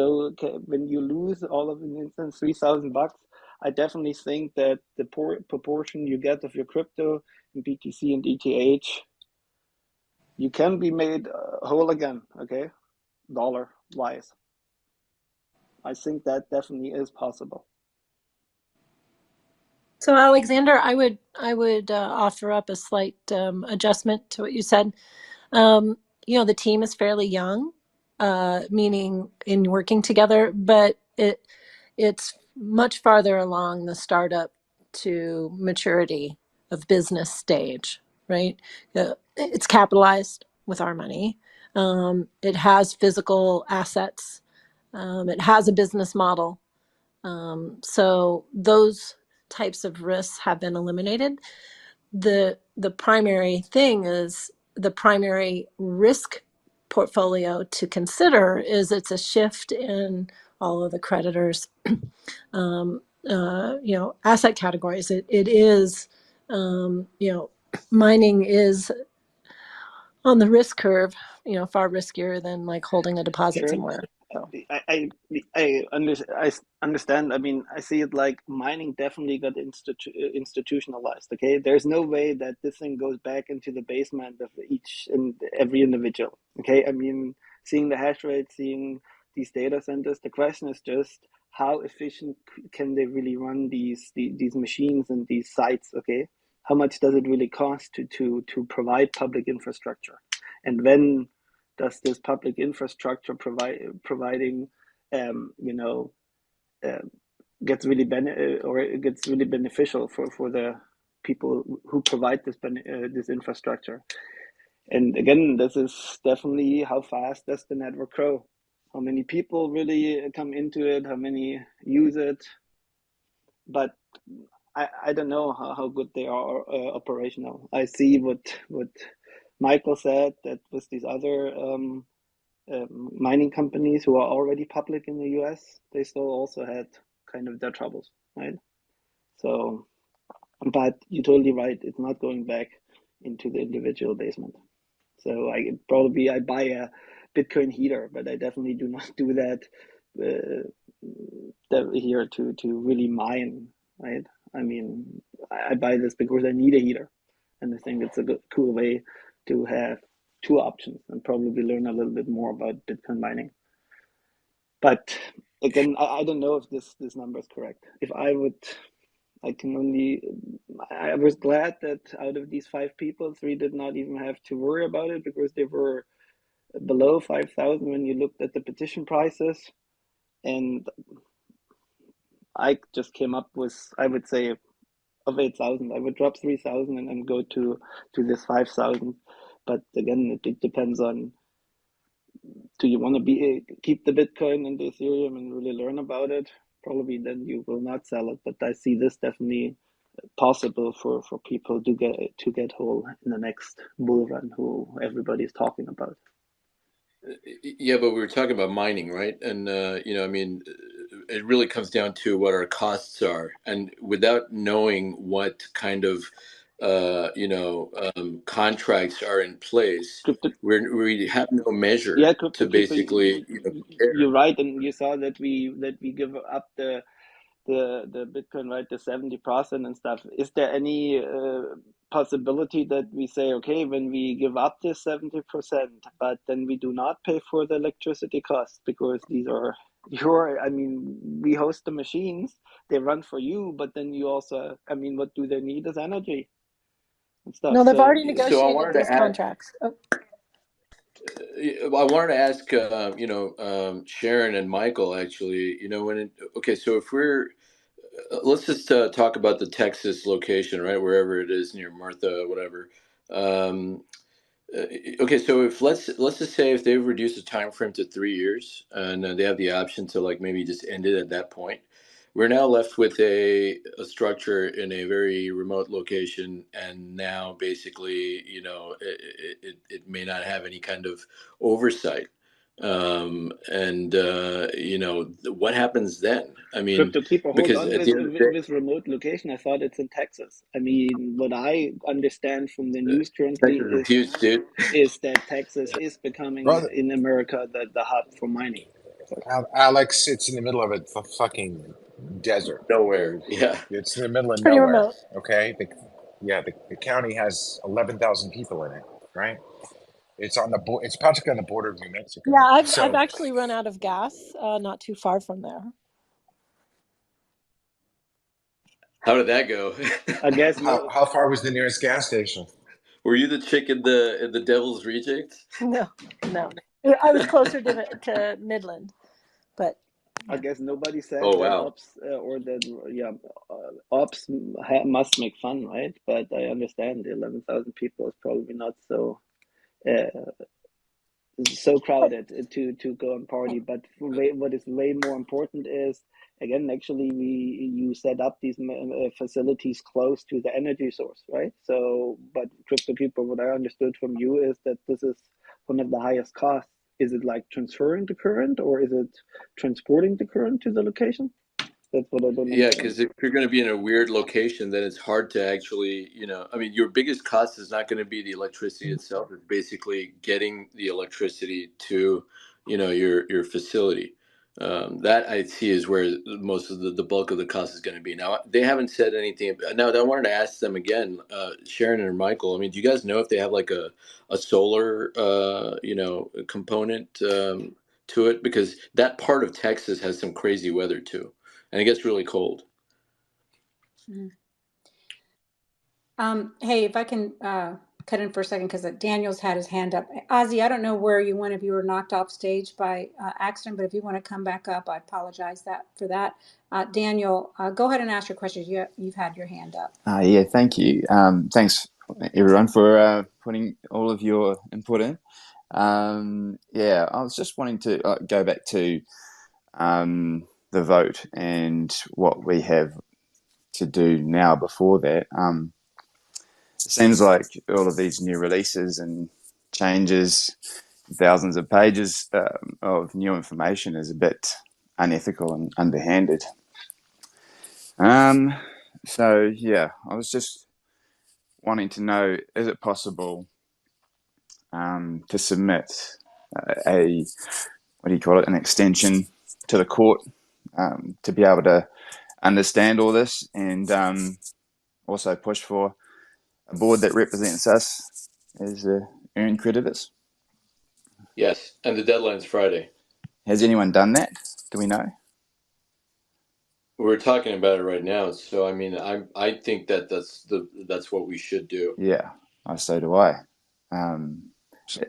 lose all of an instance $3,000, I definitely think that the proportion you get of your crypto in BTC and ETH, you can be made whole again. Okay, dollar wise, I think that definitely is possible. So, Alexander, I would offer up a slight adjustment to what you said. The team is fairly young, meaning in working together, but it's much farther along the startup to maturity of business stage, right? It's capitalized with our money. It has physical assets. It has a business model. So those types of risks have been eliminated. The primary thing is, the primary risk portfolio to consider is it's a shift in all of the creditors asset categories. It is mining is on the risk curve, far riskier than like holding a deposit Sure. somewhere. So. I understand. I mean, I see it like mining definitely got institutionalized. Okay, there's no way that this thing goes back into the basement of each and every individual. Okay, I mean, seeing the hash rate, seeing these data centers, the question is just how efficient can they really run these machines and these sites? Okay, how much does it really cost to provide public infrastructure, and when does this public infrastructure providing gets really beneficial for the people who provide this infrastructure? And again, this is definitely how fast does the network grow, how many people really come into it, how many use it. But I don't know how good they are operational. I see what Michael said, that with these other mining companies who are already public in the US, they still also had kind of their troubles, right? So, but you're totally right. It's not going back into the individual basement. So I buy a Bitcoin heater, but I definitely do not do that here to really mine, right? I mean, I buy this because I need a heater, and I think it's a good, cool way to have two options and probably learn a little bit more about Bitcoin mining. But again, I don't know if this number is correct. If I was glad that out of these 5 people, 3 did not even have to worry about it, because they were below 5,000 when you looked at the petition prices. And I just came up with, I would say, of 8,000, I would drop 3,000 and go to this 5,000. But again, it depends on, do you want to keep the Bitcoin and the Ethereum and really learn about it? Probably then you will not sell it. But I see this definitely possible for people to get whole in the next bull run, who everybody's talking about. Yeah, but we were talking about mining, right? And I mean, it really comes down to what our costs are, and without knowing what kind of contracts are in place, we have no measure to basically compare. You're right, and you saw that we give up the Bitcoin, right, the 70% and stuff. Is there any possibility that we say, okay, when we give up this 70%, but then we do not pay for the electricity costs, because these are we host the machines, they run for you, but then you also, what do they need is energy and stuff. No, they've So already So I negotiated wanted to those add. contracts. Oh. I wanted to ask, Sharon and Michael, actually, okay, so if we're, let's just talk about the Texas location, right? Wherever it is near Martha, whatever. Um, uh, okay, so if let's just say if they've reduced the time frame to 3 years and they have the option to like maybe just end it at that point, we're now left with a structure in a very remote location, and now basically, it may not have any kind of oversight. And what happens then? I mean, CryptoKeeper, hold because on at the with end of the day, remote location. I thought it's in Texas. I mean, what I understand from the news currently Texas is huge, dude. is that Texas is becoming Brother, in America the hub for mining. So, Alex, it's in the middle of a fucking desert. Nowhere. Yeah. It's in the middle It's of pretty nowhere. remote. Okay. The county has 11,000 people in it. Right. It's on the It's practically on the border of New Mexico. Yeah, I've So actually run out of gas not too far from there. How did that go? I guess no. how far was the nearest gas station? Were you the chick in the Devil's Rejects? No, no. I was closer to Midland, but I guess nobody said Oh that wow. ops ops must make fun, right? But I understand the 11,000 people is probably not uh, so crowded to go and party. But what is way more important is, again, actually you set up these facilities close to the energy source, right? So, but CryptoKeeper, what I understood from you is that this is one of the highest costs. Is it like transferring the current, or is it transporting the current to the location? That's what I don't Yeah, understand. because if you're going to be in a weird location, then it's hard to actually, I mean, your biggest cost is not going to be the electricity itself. It's basically getting the electricity to, your facility. That I see is where most of the bulk of the cost is going to be. Now, they haven't said anything. Now, I wanted to ask them again, Sharon and Michael. I mean, do you guys know if they have like a solar, component to it? Because that part of Texas has some crazy weather too, and it gets really cold. Hey, if I can cut in for a second, because Daniel's had his hand up. Ozzy, I don't know where you went, if you were knocked off stage by accident, but if you want to come back up, I apologize for that. Daniel, go ahead and ask your questions. You've had your hand up. Yeah, thank you. Thanks, everyone, for putting all of your input in. Yeah, I was just wanting to go back to the vote and what we have to do now before that. It seems like all of these new releases and changes, thousands of pages of new information is a bit unethical and underhanded. So, yeah, I was just wanting to know, is it possible to submit a, what do you call it, an extension to the court to be able to understand all this and also push for a board that represents us as earned creditors? Yes, and the deadline's Friday. Has anyone done that? Do we know? We're talking about it right now, so I mean, I think that's what we should do. Yeah, so do I. So,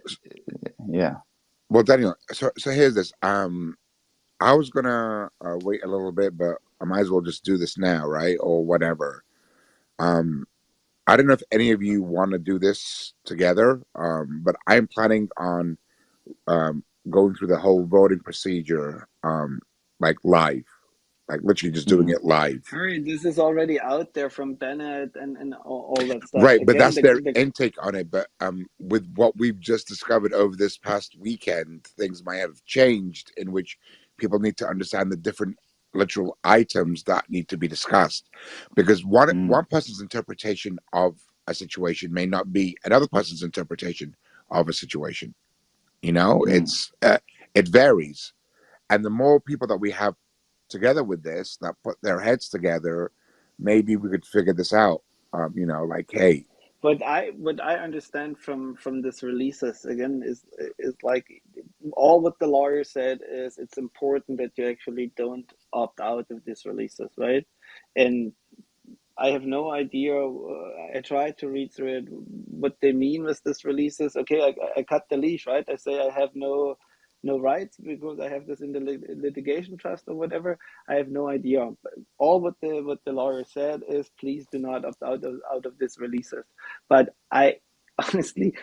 Yeah. well, Daniel, so here's this. I was gonna wait a little bit, but I might as well just do this now, right? Or whatever. I don't know if any of you want to do this together, but I'm planning on going through the whole voting procedure, like live, like literally just doing it live. Harry, this is already out there from Bennett and all that stuff. Right, but Again, that's their intake on it. But with what we've just discovered over this past weekend, things might have changed in which people need to understand the different literal items that need to be discussed, because one person's interpretation of a situation may not be another person's interpretation of a situation. It's it varies, and the more people that we have together with this that put their heads together, maybe we could figure this out. Like, hey, what I understand from this releases again is like all what the lawyer said is it's important that you actually don't opt out of these releases, right? And I have no idea. I tried to read through it. what they mean with this release is, okay, I cut the leash, right? I say I have no rights because I have this in the litigation trust or whatever. I have no idea. All what the lawyer said is, please do not opt out of this releases. But I honestly,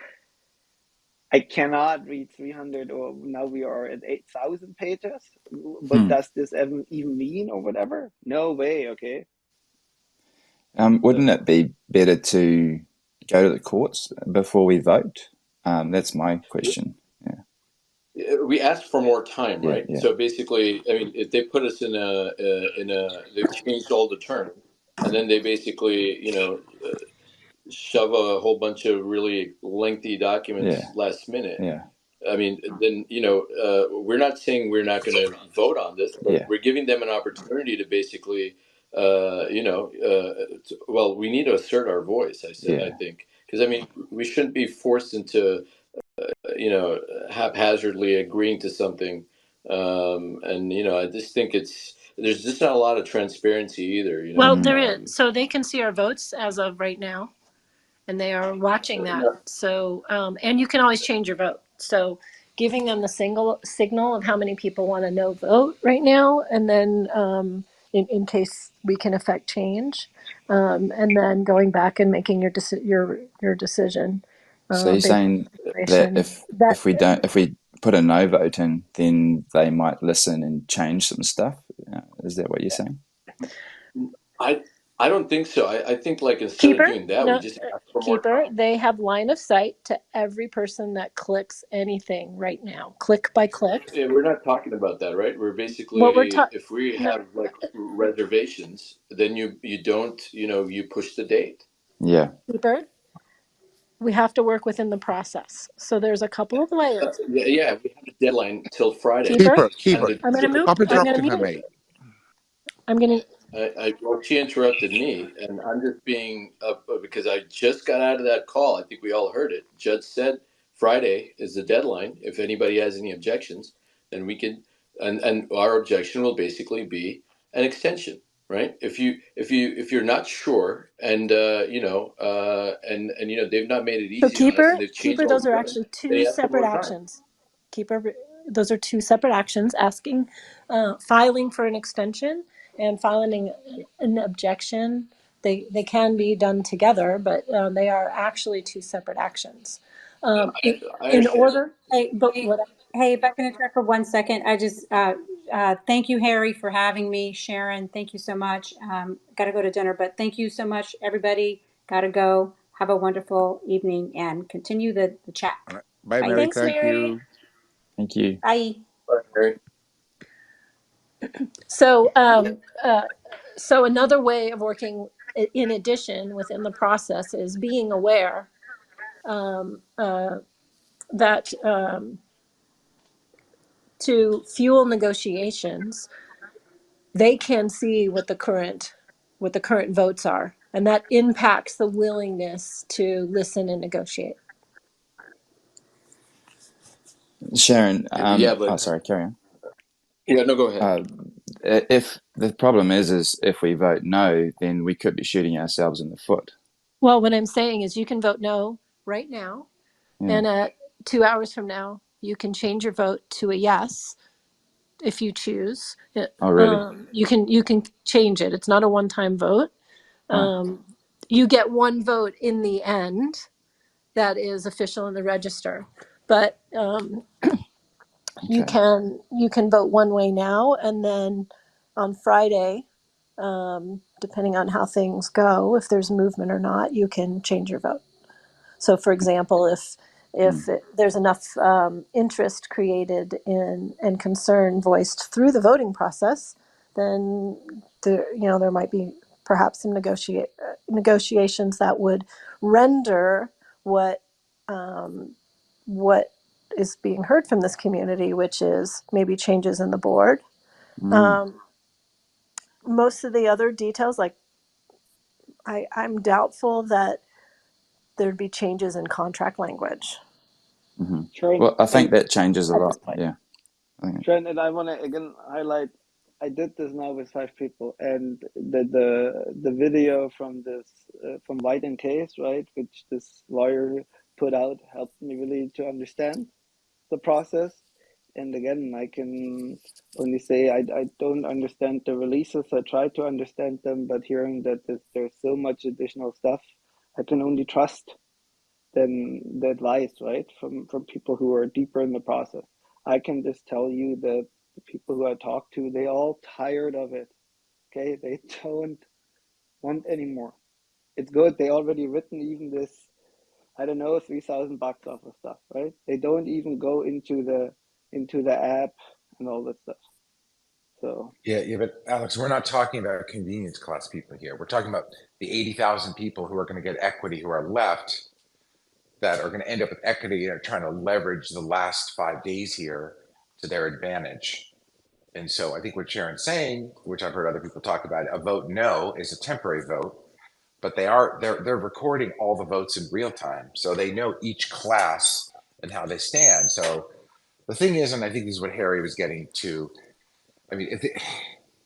I cannot read 300, or now we are at 8,000 pages. What does this even mean or whatever? No way, okay? Wouldn't it be better to go to the courts before we vote? That's my question. Yeah. We asked for more time, Yeah, right? yeah. So basically, I mean, if they put us in they've changed all the terms, and then they basically, shove a whole bunch of really lengthy documents Yeah. last minute. Yeah. I mean, then, we're not saying we're not going to vote on this, but Yeah. we're giving them an opportunity to basically, well, we need to assert our voice, I Yeah. think. Because, I mean, we shouldn't be forced into, haphazardly agreeing to something. And, I just think there's just not a lot of transparency either, Well, there is. So they can see our votes as of right now, and they are watching that. Yeah. So, and you can always change your vote. So, giving them the signal of how many people want to no vote right now, and then in case we can affect change, and then going back and making your decision. So you're saying that if we put a no vote in, then they might listen and change some stuff? Is that what you're saying? I don't think so. I think, like, instead of doing that, we just ask for more time. They have line of sight to every person that clicks anything right now, click by click. Yeah, we're not talking about that, right? We're basically, What we're if we have like reservations, then you don't, you push the date. Yeah. Keeper, we have to work within the process. So there's a couple of layers. Yeah, we have a deadline till Friday. Keeper, Keeper. I'm going to move. Stop I'm going to interrupting her, mute. mate. I'm going to. Well, she interrupted me, and I'm just being because I just got out of that call. I think we all heard it. Judge said Friday is the deadline. If anybody has any objections, then we can, and our objection will basically be an extension, right? If you're not sure, and they've not made it So easy on us, and they've changed keeper, all those the are terms, actually then two you ask for separate more time. actions. Keeper, those are two separate actions: asking, filing for an extension, and filing an objection. They can be done together, but they are actually two separate actions. I In understand. order, Hey, if I can interrupt for 1 second, I just thank you, Harry, for having me. Sharon, thank you so much. Got to go to dinner, but thank you so much, everybody. Got to go. Have a wonderful evening and continue the chat. All right. Bye, Bye. Mary. thanks, Thank Mary. you. Thank you. Bye. Bye, Mary. So, so another way of working in addition within the process is being aware that to fuel negotiations, they can see what the current votes are, and that impacts the willingness to listen and negotiate. Sharon, Yeah, but sorry, carry on. yeah, no, go ahead. If the problem is if we vote no, then we could be shooting ourselves in the foot. Well, what I'm saying is you can vote no right now, and 2 hours from now, you can change your vote to a yes if you choose. Oh, really? You can change it. It's not a one-time vote. You get one vote in the end that is official in the register, but you can vote one way now, and then on Friday, depending on how things go, if there's movement or not, you can change your vote. So, for example, if there's enough interest created in and concern voiced through the voting process, then there might be perhaps some negotiations that would render what what is being heard from this community, which is maybe changes in the board. Most of the other details, like I'm doubtful that there'd be changes in contract language. Sharon, Well, I think that changes a At this lot. point. Yeah. Sharon, and I want to again highlight I did this now with 5 people, and the video from this from White and Case, right, which this lawyer put out, helped me really to understand the process. And again, I can only say I don't understand the releases. I try to understand them, but hearing that there's so much additional stuff, I can only trust then the advice, right, from people who are deeper in the process. I can just tell you that the people who I talk to, they all tired of it. Okay, they don't want anymore. It's good. They already written even this, I don't know, $3,000 off of stuff, right? They don't even go into the app and all that stuff. So Yeah, but Alex, we're not talking about convenience class people here. We're talking about the 80,000 people who are going to get equity who are left, that are going to end up with equity and are trying to leverage the last 5 days here to their advantage. And so I think what Sharon's saying, which I've heard other people talk about, a vote no is a temporary vote, but they're recording all the votes in real time. So they know each class and how they stand. So the thing is, and I think this is what Harry was getting to, I mean,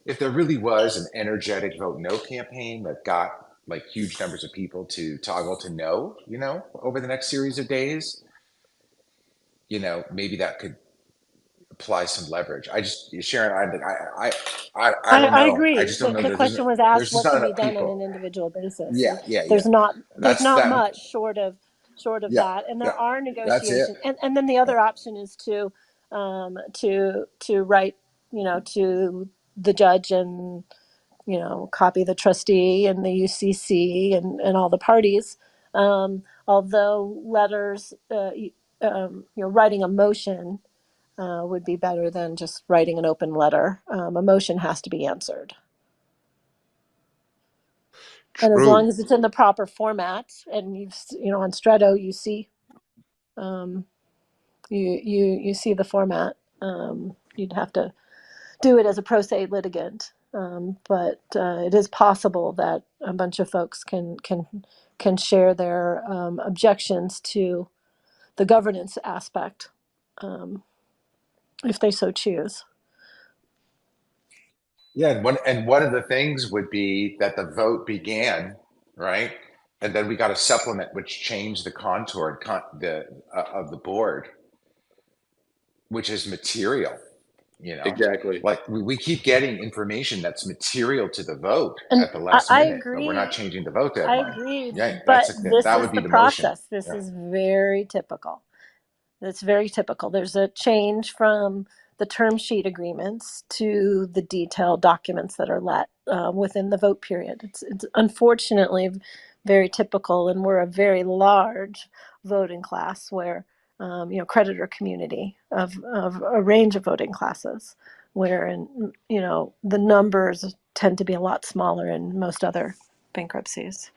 if there really was an energetic vote no campaign that got like huge numbers of people to toggle to no, over the next series of days, maybe that could apply some leverage. Sharon, I don't I know. I agree. just don't know The that question was asked, there's just what not can be enough done on people. an individual basis, Yeah, and yeah, yeah. there's That's not that. much short of Yeah, that, and there yeah. are That's it. negotiations, and then the other option is to write, to the judge and copy the trustee and the UCC and all the parties. Although letters, writing a motion would be better than just writing an open letter. A motion has to be answered. And as long True. as it's in the proper format, and on Stretto you see, you see the format. You'd have to do it as a pro se litigant, but it is possible that a bunch of folks can share their objections to the governance aspect, if they so choose. Yeah, and one of the things would be that the vote began, right? And then we got a supplement which changed the contour of the board, which is material. exactly. Like we keep getting information that's material to the vote And at the last I minute, but we're agree. not changing the vote I deadline. agree, Yeah, but this that is would be the the motion. process. This Yeah. is very typical. That's very typical. There's a change from the term sheet agreements to the detailed documents that are let within the vote period. It's unfortunately very typical, and we're a very large voting class where, creditor community of a range of voting classes, where, the numbers tend to be a lot smaller in most other bankruptcies.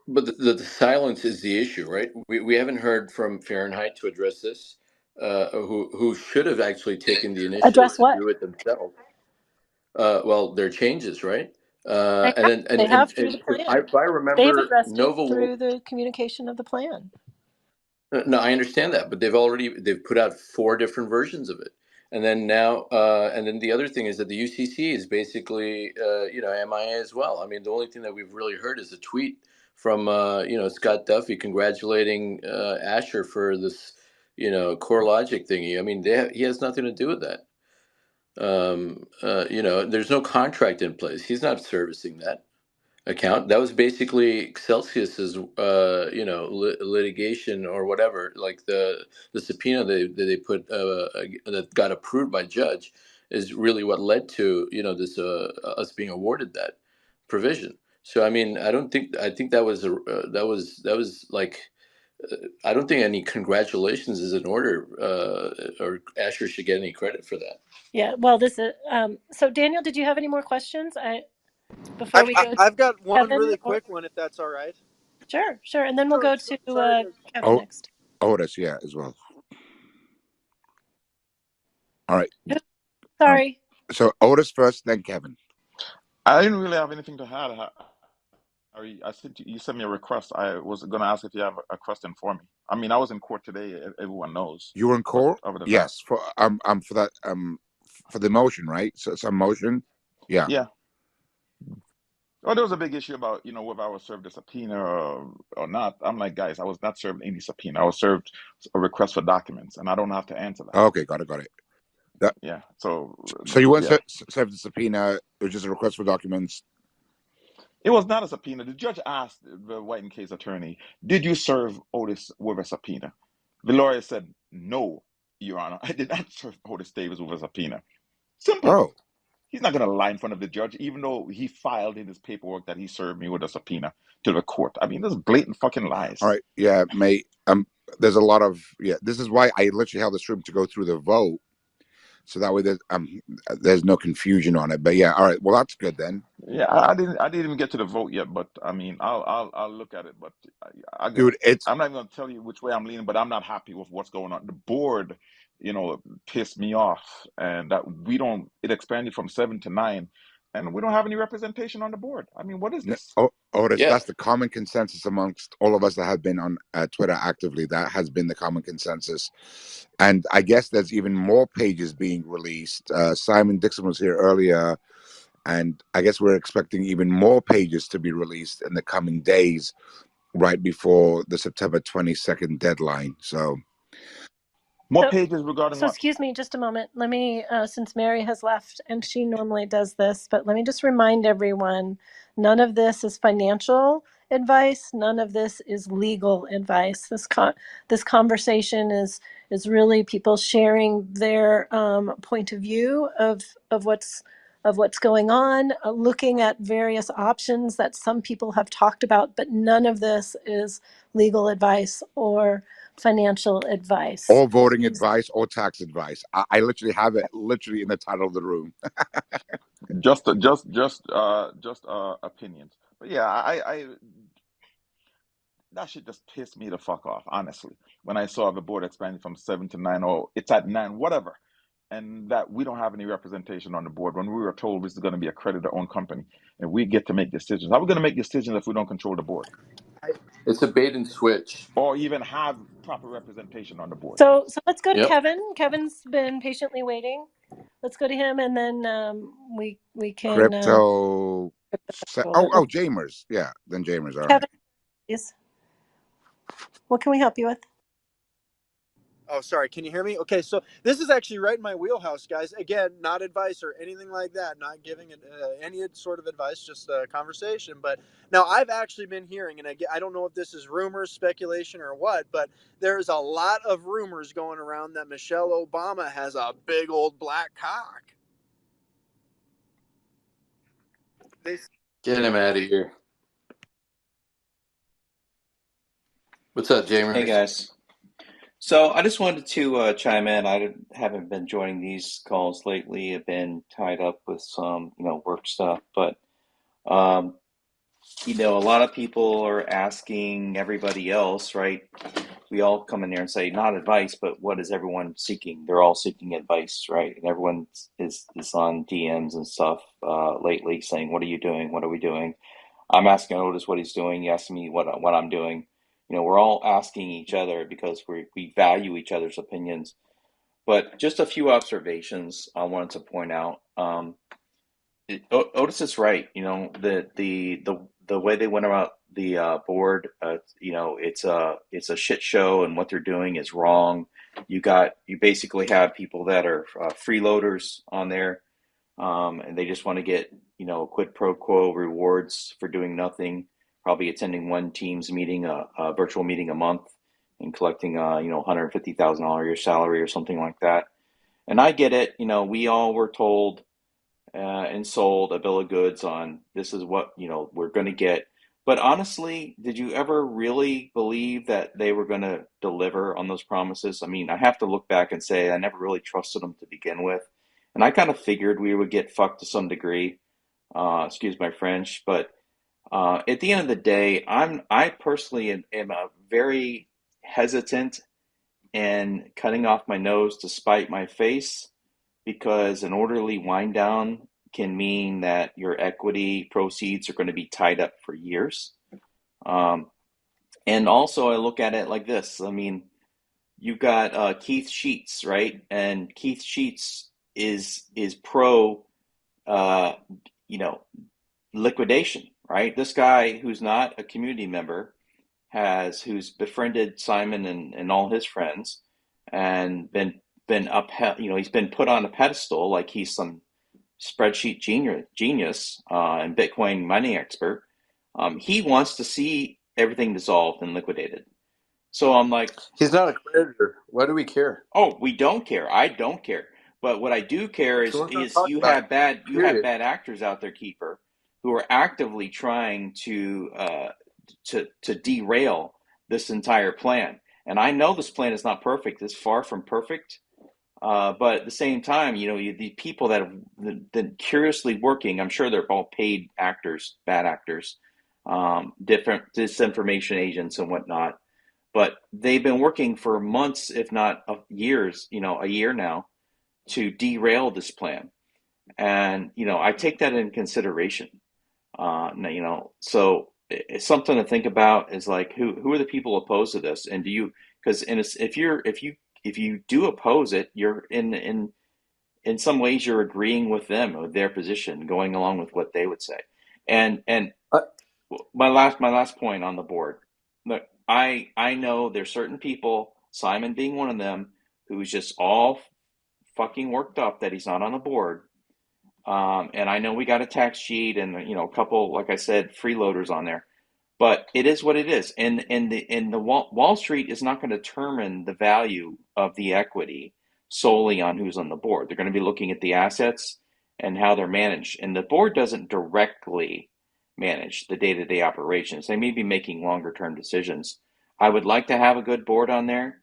But the silence is the issue, right? We haven't heard from Fahrenheit to address this, who should have actually taken the initiative Address to what? do it themselves. Well, their changes, right? They And have. then They have through the plan. if I They've remember, addressed it Nova Wolf. through the communication of the plan. No, I understand that, but they've put out 4 different versions of it, and then now, and then the other thing is that the UCC is basically, MIA as well. I mean, the only thing that we've really heard is a tweet from, Scott Duffy congratulating Asher for this, core logic thingy. I mean, he has nothing to do with that. There's no contract in place. He's not servicing that account. That was basically Celsius's, litigation or whatever, like the subpoena they put that got approved by judge is really what led to this us being awarded that provision. So I mean, I think that was that was like. I don't think any congratulations is in order, or Asher should get any credit for that. Yeah. Well, this is. So, Daniel, did you have any more questions? Before we go to I've got one Kevin, really or quick one, if that's all right. sure, and then we'll go to Sorry to. Kevin Oh, next. Otis, yeah, as well. All right. Sorry. So Otis first, then Kevin. I didn't really have anything to add. I sent you sent me a request. I was going to ask if you have a question for me. I mean, I was in court today. Everyone knows. You were in But court? other than that, Yes. For for the motion, right? So some motion. Yeah. Yeah. Well, there was a big issue about, whether I was served a subpoena or not. I'm like, guys, I was not served any subpoena. I was served a request for documents, and I don't have to answer that. Okay, got it. That, Yeah. So, so you weren't yeah. served the subpoena. It was just a request for documents. It was not a subpoena. The judge asked the White and Case attorney, "Did you serve Otis with a subpoena?" The lawyer said, "No, Your Honor, I did not serve Otis Davis with a subpoena." Simple. Oh, He's not going to lie in front of the judge, even though he filed in his paperwork that he served me with a subpoena to the court. I mean, this is blatant fucking lies. all right. Yeah, mate. There's a lot of This is why I literally held this room to go through the vote, so that way there's no confusion on it. But yeah, all right. Well, that's good then. Yeah, I didn't even get to the vote yet, but I mean, I'll look at it. But Dude, I'm not even going to tell you which way I'm leaning, but I'm not happy with what's going on. The board, pissed me off, and that it expanded from 7 to 9, and we don't have any representation on the board. I mean, what is this? Otis, Yeah. that's the common consensus amongst all of us that have been on Twitter actively. That has been the common consensus. And I guess there's even more pages being released. Simon Dixon was here earlier, and I guess we're expecting even more pages to be released in the coming days, right before the September 22nd deadline. So, More So, pages regarding so what? excuse me just a moment. Let me, since Mary has left and she normally does this, but let me just remind everyone, none of this is financial advice. None of this is legal advice. This conversation is really people sharing their point of view of what's going on, looking at various options that some people have talked about, but none of this is legal advice or financial advice. or voting advice or tax advice. I literally have it literally in the title of the room. Just opinions. But yeah, I that shit just pissed me the fuck off, honestly. When I saw the board expanding from 7 to 9, or it's at 9, whatever, and that we don't have any representation on the board when we were told this is going to be a creditor-owned company and we get to make decisions. How are we going to make decisions if we don't control the board It's a bait and switch. or even have proper representation on the board? So let's go to Yep. Kevin. Kevin's been patiently waiting. Let's go to him, and then we can Crypto. Jamers. Yeah, then Jamers. All right. Kevin, please. What can we help you with? Oh, sorry. Can you hear me? Okay, so this is actually right in my wheelhouse, guys. Again, not advice or anything like that. Not giving any sort of advice, just a conversation. But now I've actually been hearing, and I don't know if this is rumors, speculation, or what, but there's a lot of rumors going around that Michelle Obama has a big old black cock. Get him out of here. What's up, Jamer? Hey guys. So I just wanted to chime in. I haven't been joining these calls lately. I've been tied up with some, work stuff. But, a lot of people are asking everybody else, right? We all come in there and say, not advice, but what is everyone seeking? They're all seeking advice, right? And everyone is on DMs and stuff lately saying, what are you doing? What are we doing? I'm asking Otis what he's doing. He asks me what I'm doing. We're all asking each other because we value each other's opinions. But just a few observations I wanted to point out. Otis is right. The way they went about the board, it's a shit show, and what they're doing is wrong. You basically have people that are freeloaders on there, and they just want to get quid pro quo rewards for doing nothing. Probably attending one team's meeting, a virtual meeting a month, and collecting $150,000 a year salary or something like that. And I get it. We all were told and sold a bill of goods on this is what we're going to get. But honestly, did you ever really believe that they were going to deliver on those promises? I mean, I have to look back and say I never really trusted them to begin with, and I kind of figured we would get fucked to some degree. Excuse my French, but at the end of the day, I personally am a very hesitant in cutting off my nose to spite my face, because an orderly wind down can mean that your equity proceeds are going to be tied up for years. And also, I look at it like this. I mean, you've got Keith Sheets, right? And Keith Sheets is pro, you know, liquidation, right? This guy who's not a community member who's befriended Simon and all his friends and been upheld, you know, he's been put on a pedestal like he's some spreadsheet genius and Bitcoin mining expert. He wants to see everything dissolved and liquidated. So I'm like, He's not a creditor. Why do we care? oh, we don't care. I don't care. But what I do care So let's not is talk about it. you have Period. bad actors out there, Keeper, who are actively trying to derail this entire plan. And I know this plan is not perfect. It's far from perfect. But at the same time, you know, the people that have been curiously working, I'm sure they're all paid actors, bad actors, different disinformation agents and whatnot. But they've been working for months, if not years, you know, a year now, to derail this plan. And, you know, I take that in consideration. You know, so it's something to think about is like, who are the people opposed to this? And do you, because if you do oppose it, you're in some ways you're agreeing with them, with their position, going along with what they would say. And my last point on the board. Look, I know there's certain people, Simon being one of them, who's just all fucking worked up that he's not on the board. And I know we got a tax sheet and, you know, a couple, like I said, freeloaders on there, but it is what it is. And the Wall Street is not going to determine the value of the equity solely on who's on the board. They're going to be looking at the assets and how they're managed. And the board doesn't directly manage the day-to-day operations. They may be making longer-term decisions. I would like to have a good board on there,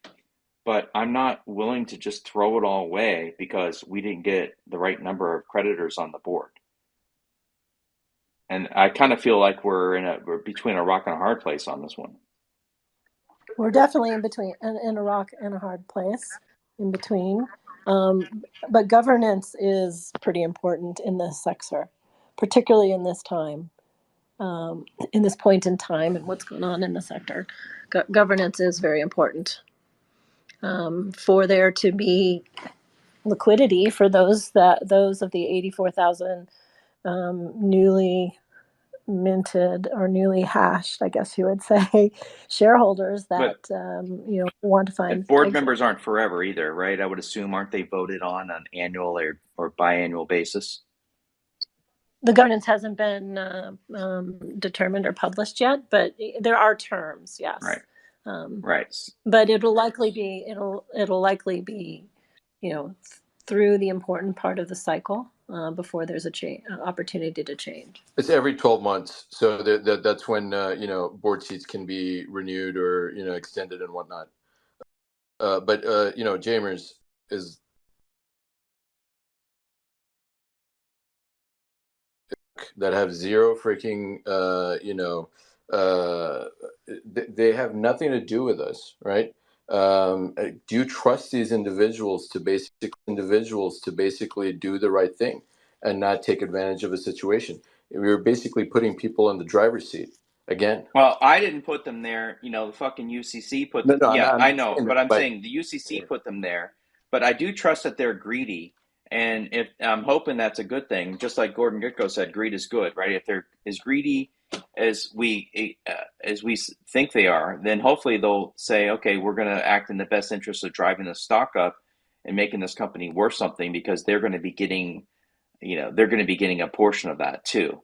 but I'm not willing to just throw it all away because we didn't get the right number of creditors on the board. And I kind of feel like we're between a rock and a hard place on this one. We're definitely in a rock and a hard place in between. But governance is pretty important in this sector, particularly in this time, in this point in time and what's going on in the sector. Governance is very important for there to be liquidity for those of the 84,000 newly minted or newly hashed, I guess you would say, shareholders that want to find board exit. members aren't forever either, right? I would assume, aren't they voted on an annual or biannual basis? The governance hasn't been determined or published yet, but there are terms, yes. Right. Right. But it'll likely be through the important part of the cycle before there's a opportunity to change. It's every 12 months, so that's when board seats can be renewed or extended and whatnot. But Jamers is that have zero freaking they have nothing to do with us, right? Do you trust these individuals to basically do the right thing and not take advantage of a situation? We're basically putting people in the driver's seat again. Well, I didn't put them there. The fucking UCC put them. I know, but I'm saying the UCC put them there. But I do trust that they're greedy, and if I'm hoping that's a good thing. Just like Gordon Gekko said, greed is good, right? If they're as greedy as we think they are, then hopefully they'll say, okay, we're going to act in the best interest of driving the stock up and making this company worth something, because they're going to be getting, a portion of that too,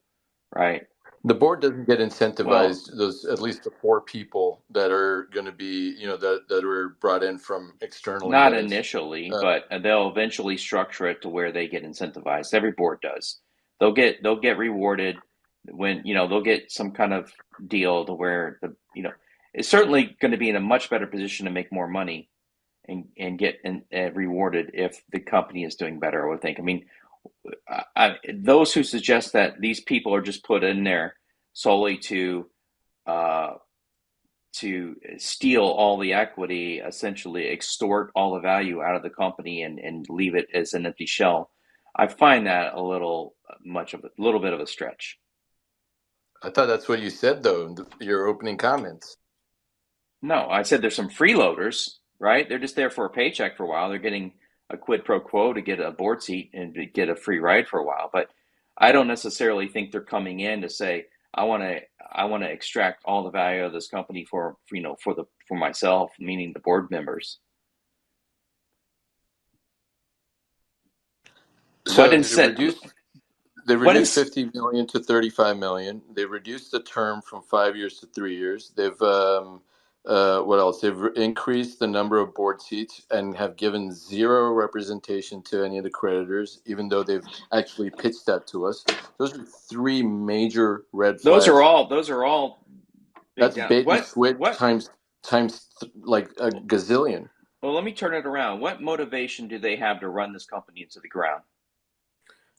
right? The board doesn't get incentivized. Those, at least the 4 people that are going to be, that were brought in from externally. Not initially, but they'll eventually structure it to where they get incentivized. Every board does. They'll get rewarded when they'll get some kind of deal to where it's certainly going to be in a much better position to make more money and get rewarded if the company is doing better, I would think. I mean, those who suggest that these people are just put in there solely to steal all the equity, essentially extort all the value out of the company and leave it as an empty shell, I find that a little bit of a stretch. I thought that's what you said, though, in your opening comments. No, I said there's some freeloaders, right? They're just there for a paycheck for a while. They're getting a quid pro quo to get a board seat and to get a free ride for a while. But I don't necessarily think they're coming in to say, I want to extract all the value of this company for myself, meaning the board members. So they What reduced is 50 million to 35 million. They reduced the term from 5 years to 3 years. They've what else? They've increased the number of board seats and have given zero representation to any of the creditors, even though they've actually pitched that to us. Those are three major red those flags. are all big That's down. bait and What switch what times like a gazillion. Well, let me turn it around. What motivation do they have to run this company into the ground?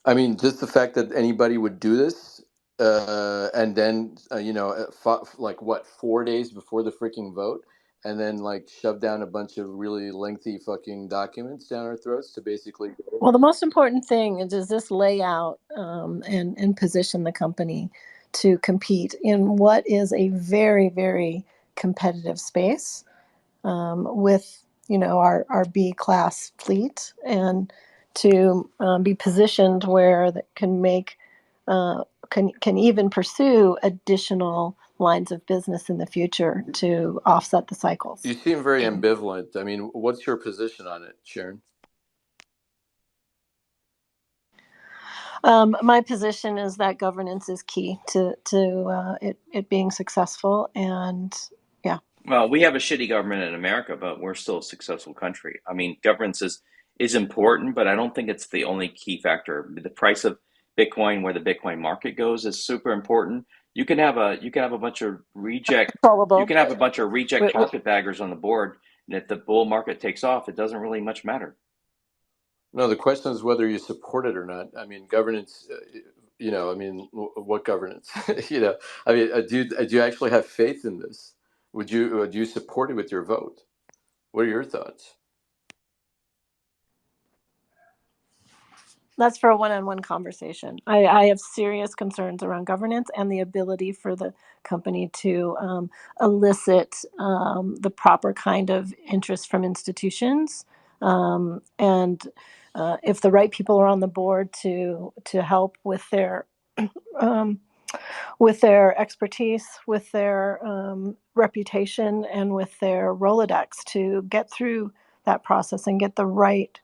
I mean, just the fact that anybody would do this, and then 4 days before the freaking vote, and then like shove down a bunch of really lengthy fucking documents down our throats to basically. Well, the most important thing is, does this lay out and position the company to compete in what is a very, very competitive space with our B class fleet, and to be positioned where that can make can even pursue additional lines of business in the future to offset the cycles. You seem very ambivalent. I mean, what's your position on it, Sharon? My position is that governance is key to it being successful, and yeah. Well, we have a shitty government in America, but we're still a successful country. I mean, governance is important, but I don't think it's the only key factor. The price of Bitcoin, where the Bitcoin market goes, is super important. You can have a bunch of reject carpetbaggers on the board, and if the bull market takes off, it doesn't really much matter. No, the question is whether you support it or not. I mean, governance. What governance? I mean, do you actually have faith in this? Do you support it with your vote? What are your thoughts? That's for a one-on-one conversation. I have serious concerns around governance and the ability for the company to elicit the proper kind of interest from institutions, and if the right people are on the board to help with their expertise, with their reputation, and with their Rolodex to get through that process and get the right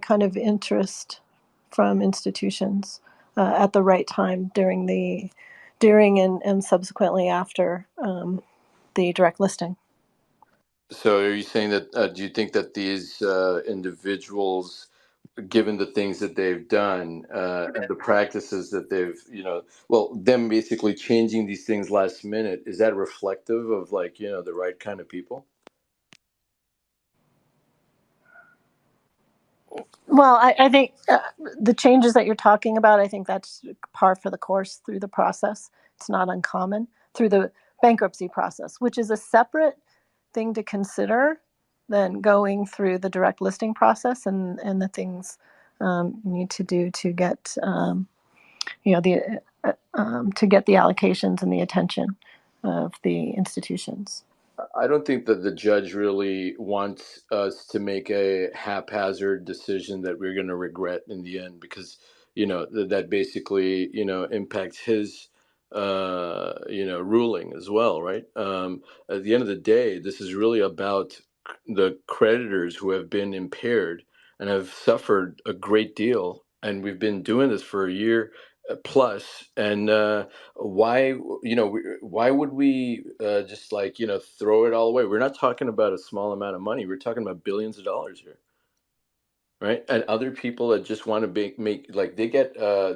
kind of interest from institutions at the right time during and subsequently after the direct listing. So, are you saying that? Do you think that these individuals, given the things that they've done and the practices that they've, them basically changing these things last minute, is that reflective of the right kind of people? Well, I think the changes that you're talking about, I think that's par for the course through the process. It's not uncommon through the bankruptcy process, which is a separate thing to consider than going through the direct listing process and the things you need to do to get to get the allocations and the attention of the institutions. I don't think that the judge really wants us to make a haphazard decision that we're going to regret in the end, because that basically impacts his ruling as well, right? At the end of the day, this is really about the creditors who have been impaired and have suffered a great deal, and we've been doing this for a year plus, and why would we just throw it all away? We're not talking about a small amount of money. We're talking about billions of dollars here, right? And other people that just want to make they get to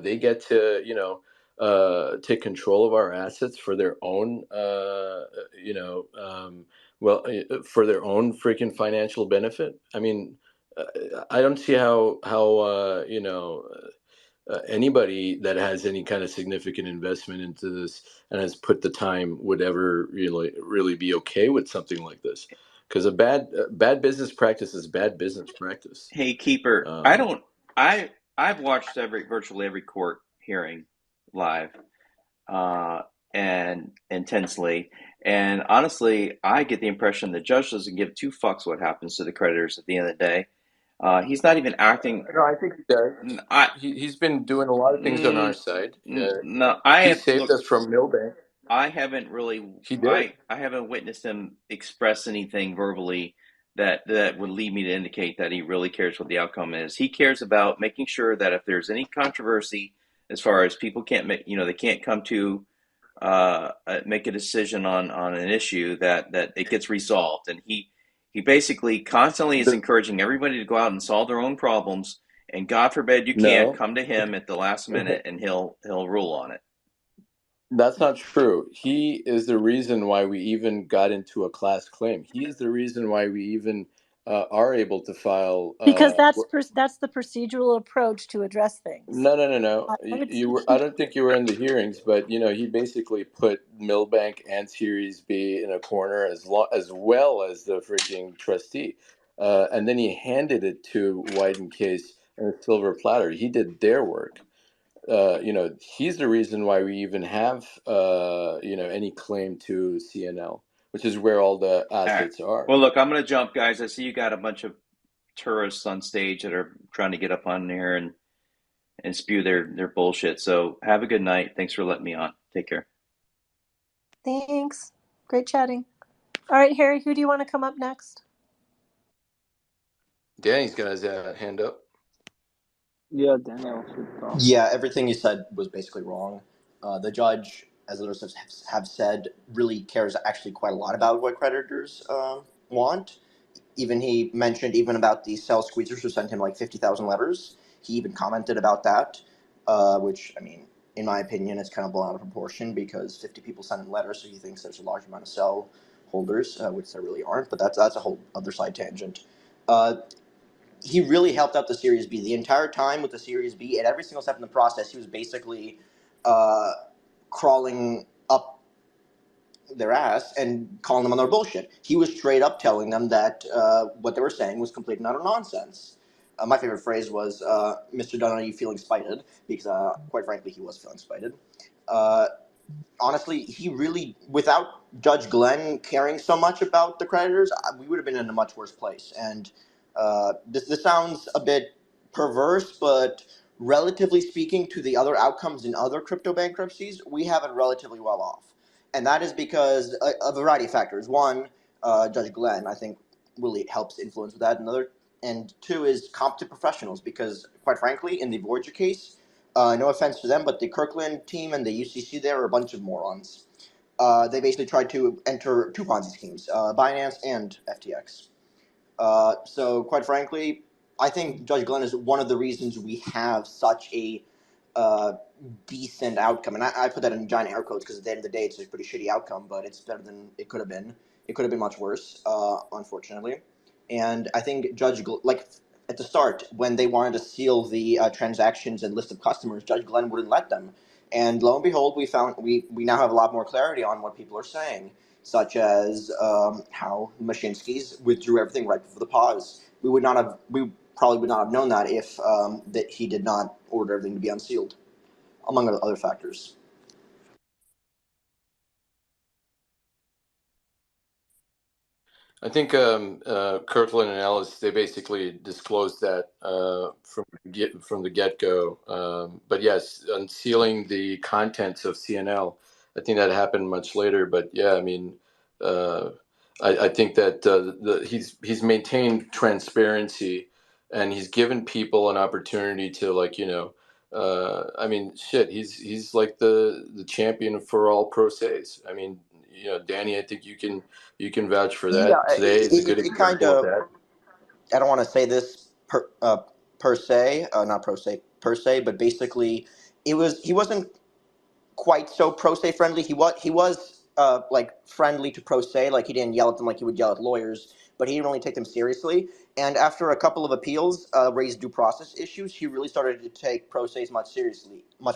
take control of our assets for their own for their own freaking financial benefit. I mean, I don't see how anybody that has any kind of significant investment into this and has put the time would ever really be okay with something like this, because a bad business practice is bad business practice. Hey, Keeper, I've watched virtually every court hearing live and intensely, and honestly, I get the impression the judge doesn't give two fucks what happens to the creditors at the end of the day. He's not even acting. No, I think he does. I He's been doing a lot of things on our side. no. I He have saved look. us from Milbank. I haven't really. He did. I haven't witnessed him express anything verbally that would lead me to indicate that he really cares what the outcome is. He cares about making sure that if there's any controversy, as far as people can't make, they can't come to make a decision on an issue, that it gets resolved. And he basically constantly is encouraging everybody to go out and solve their own problems. And God forbid you can't No, come to him at the last minute, and he'll rule on it. that's not true. He is the reason why we even got into a class claim. He is the reason why we even are able to file. Because that's the procedural approach to address things. No. I would You were. I don't think you were in the hearings, but he basically put Milbank and Series B in a corner as well as the freaking trustee, and then he handed it to White and Case on a silver platter. He did their work. He's the reason why we even have any claim to CNL, which is where all the assets are. Well, look, I'm going to jump, guys. I see you got a bunch of tourists on stage that are trying to get up on there and spew their bullshit. So have a good night. Thanks for letting me on. Take care. Thanks. Great chatting. All right, Harry, who do you want to come up next? Danny's got his hand up. Yeah, Daniel should talk. Yeah, everything you said was basically wrong. The judge, as others have said, really cares actually quite a lot about what creditors want. Even he mentioned even about the cell squeezers who sent him like 50,000 letters. He even commented about that, which, I mean, in my opinion, is kind of blown out of proportion because 50 people sent him letters, so he thinks there's a large amount of cell holders, which there really aren't, but that's a whole other side tangent. He really helped out the Series B the entire time with the Series B. At every single step in the process, he was basically crawling up their ass and calling them on their bullshit. He was straight up telling them that what they were saying was complete and utter nonsense. My favorite phrase was, "Mr. Dunn, are you feeling spited?" Because, quite frankly, he was feeling spited. Honestly, he really, without Judge Glenn caring so much about the creditors, we would have been in a much worse place. And this sounds a bit perverse, but relatively speaking to the other outcomes in other crypto bankruptcies, we have it relatively well off. And that is because a variety of factors. One, Judge Glenn, I think, really helps influence with that. And two is competent professionals, because, quite frankly, in the Voyager case, no offense to them, but the Kirkland team and the UCC there are a bunch of morons. They basically tried to enter two Ponzi schemes, Binance and FTX. So, quite frankly, I think Judge Glenn is one of the reasons we have such a decent outcome. And I put that in giant air quotes because at the end of the day, it's a pretty shitty outcome, but it's better than it could have been. It could have been much worse, unfortunately. And I think Judge at the start, when they wanted to seal the transactions and list of customers, Judge Glenn wouldn't let them. And lo and behold, we now have a lot more clarity on what people are saying, such as how Mashinsky's withdrew everything right before the pause. We probably would not have known that if that he did not order everything to be unsealed, among other factors. I think Kirkland and Ellis, they basically disclosed that from the get-go. But yes, unsealing the contents of CNL, I think that happened much later. But yeah, I mean, I think that he's maintained transparency, and he's given people an opportunity to I mean, shit, he's like the champion for all pro ses. I mean, Danny, I think you can vouch for that. Yeah, Today is a good it kind example of of. that. I don't want to say this per se, not per se, but basically, he wasn't quite so pro se friendly. He was like friendly to pro se, like he didn't yell at them like he would yell at lawyers, but he didn't really take them seriously. And after a couple of appeals raised due process issues, he really started to take pro ses much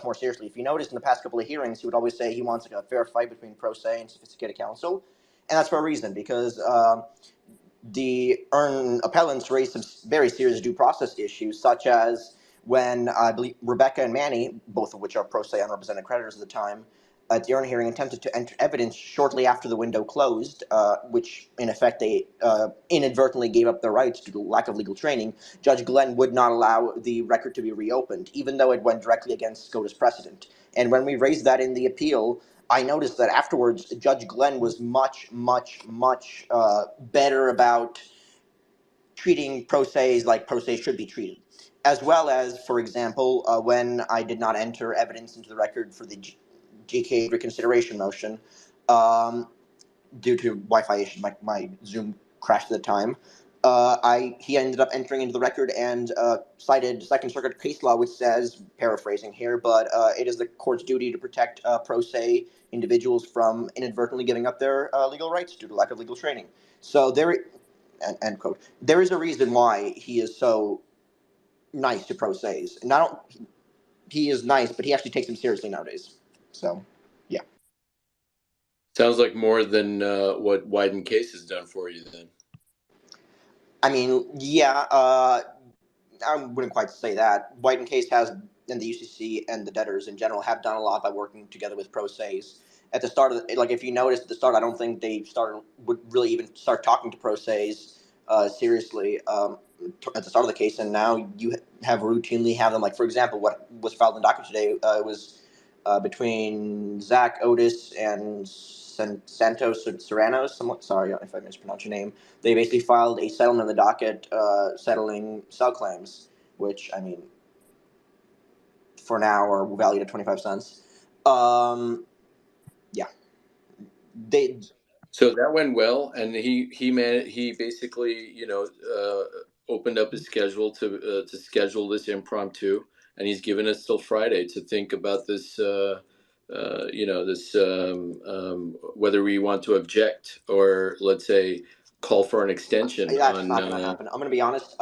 more seriously. If you noticed in the past couple of hearings, he would always say he wants a fair fight between pro se and sophisticated counsel, and that's for a reason, because the appellants raised some very serious due process issues, such as when I believe Rebecca and Manny, both of which are pro se unrepresented creditors at the time, at the Arn hearing attempted to enter evidence shortly after the window closed, which in effect they inadvertently gave up their rights due to lack of legal training, Judge Glenn would not allow the record to be reopened, even though it went directly against SCOTUS precedent. And when we raised that in the appeal, I noticed that afterwards Judge Glenn was much better about treating pro se's like pro se should be treated. As well as, for example, when I did not enter evidence into the record for the GK reconsideration motion, due to Wi-Fi issues, my Zoom crashed at the time. He ended up entering into the record and cited Second Circuit case law, which says, paraphrasing here, but it is the court's duty to protect pro se individuals from inadvertently giving up their legal rights due to lack of legal training. So there, end quote. There is a reason why he is so nice to pro se's. He is nice, but he actually takes them seriously nowadays. So, yeah. Sounds like more than what Wyden Case has done for you then. I mean, yeah, I wouldn't quite say that. Wyden Case has, and the UCC and the debtors in general have done a lot by working together with pro se's. At the start of like, if you notice at the start, I don't think they would really even start talking to pro se's seriously at the start of the case, and now you have routinely have them, like, for example, what was filed in docket today was between Zach, Otis, and Santos Serranos. Somewhat sorry if I mispronounced your name. They basically filed a settlement in the docket settling cell claims, which, I mean, for now are valued at 25 cents. Yeah. So that went well, and he basically, opened up his schedule to schedule this impromptu, and he's given us till Friday to think about this. Whether we want to object or, let's say, call for an extension. That's not going to happen. I'm going to be honest.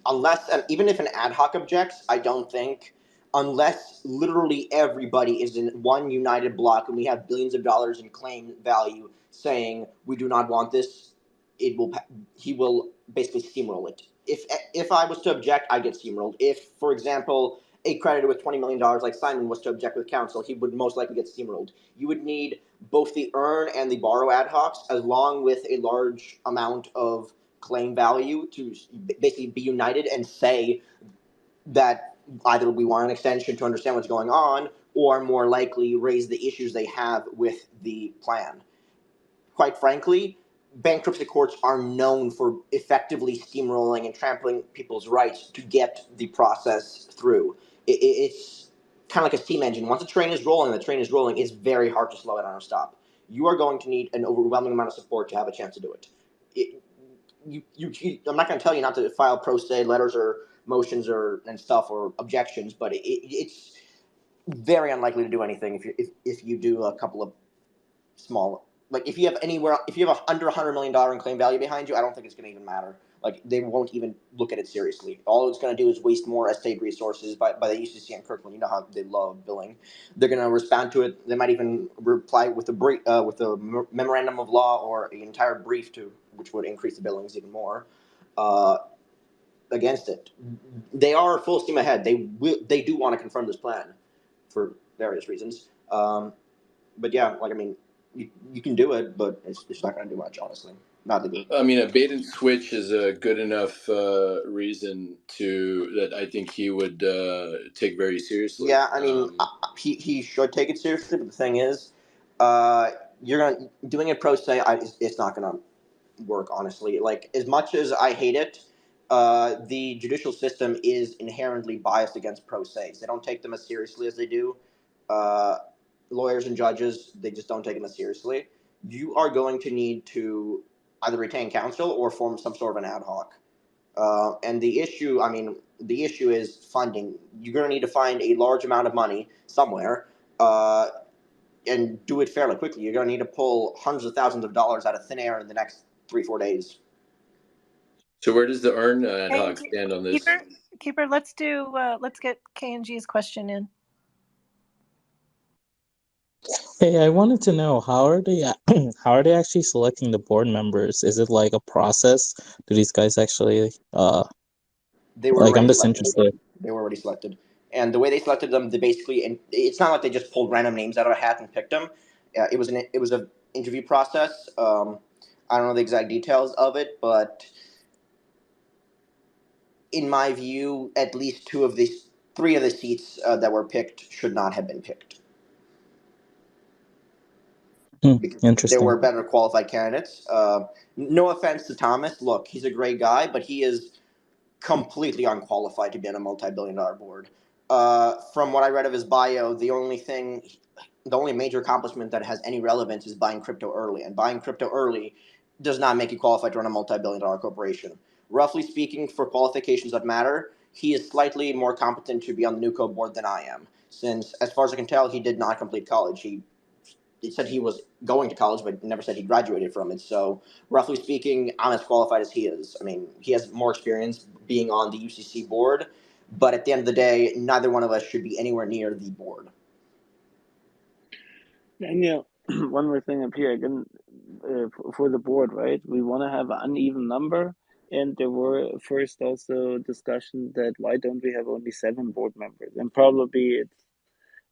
Unless, even if an ad hoc objects, I don't think, unless literally everybody is in one united block and we have billions of dollars in claim value saying we do not want this, he will basically steamroll it. If I was to object, I get steamrolled. If, for example, a creditor with $20 million like Simon was to object with counsel, he would most likely get steamrolled. You would need both the earn and the borrow ad hocs, along with a large amount of claim value, to basically be united and say that either we want an extension to understand what's going on, or more likely raise the issues they have with the plan. Quite frankly, bankruptcy courts are known for effectively steamrolling and trampling people's rights to get the process through. It's kind of like a steam engine. Once the train is rolling, it's very hard to slow it down or stop. You are going to need an overwhelming amount of support to have a chance to do it. I'm not going to tell you not to file pro se letters or motions and stuff or objections, but it's very unlikely to do anything if you do a couple of small, like, if you have under $100 million in claim value behind you, I don't think it's going to even matter. Like, they won't even look at it seriously. All it's going to do is waste more estate resources by the UCC and Kirkland. You know how they love billing. They're going to respond to it. They might even reply with a memorandum of law or an entire brief which would increase the billings even more against it. They are full steam ahead. They do want to confirm this plan for various reasons. But yeah, like, I mean, you can do it, but it's not going to do much, honestly. Not the good. I mean, a bait and switch is a good enough reason that I think he would take very seriously. Yeah, I mean, he should take it seriously, but the thing is, doing it pro se, it's not going to work, honestly. Like, as much as I hate it, the judicial system is inherently biased against pro se's. They don't take them as seriously as they do. Lawyers and judges, they just don't take them as seriously. You are going to need to either retain counsel or form some sort of an ad hoc. And the issue is funding. You're going to need to find a large amount of money somewhere and do it fairly quickly. You're going to need to pull hundreds of thousands of dollars out of thin air in the next 3-4 days. So where does the earn ad hoc stand on this? Keeper, let's get K&G's question in. Hey, I wanted to know, how are they actually selecting the board members? Is it like a process? Do these guys actually They were already I'm just selected. interested. They were already selected. And the way they selected them, they basically, and it's not like they just pulled random names out of a hat and picked them. It was an interview process. I don't know the exact details of it, but in my view, at least three of the seats that were picked should not have been picked. Because there were Interesting. better qualified candidates. No offense to Thomas. Look, he's a great guy, but he is completely unqualified to be on a multi-billion-dollar board. From what I read of his bio, the only major accomplishment that has any relevance is buying crypto early. And buying crypto early does not make you qualified to run a multi-billion-dollar corporation. Roughly speaking, for qualifications that matter, he is slightly more competent to be on the NewCo board than I am. Since, as far as I can tell, he did not complete college. He said he was going to college, but never said he graduated from it. So, roughly speaking, I'm as qualified as he is. I mean, he has more experience being on the UCC board, but at the end of the day, neither one of us should be anywhere near the board. And one more thing up here again, for the board, right? We want to have an uneven number, and there were first also discussion that why don't we have only 7 board members? And probably it's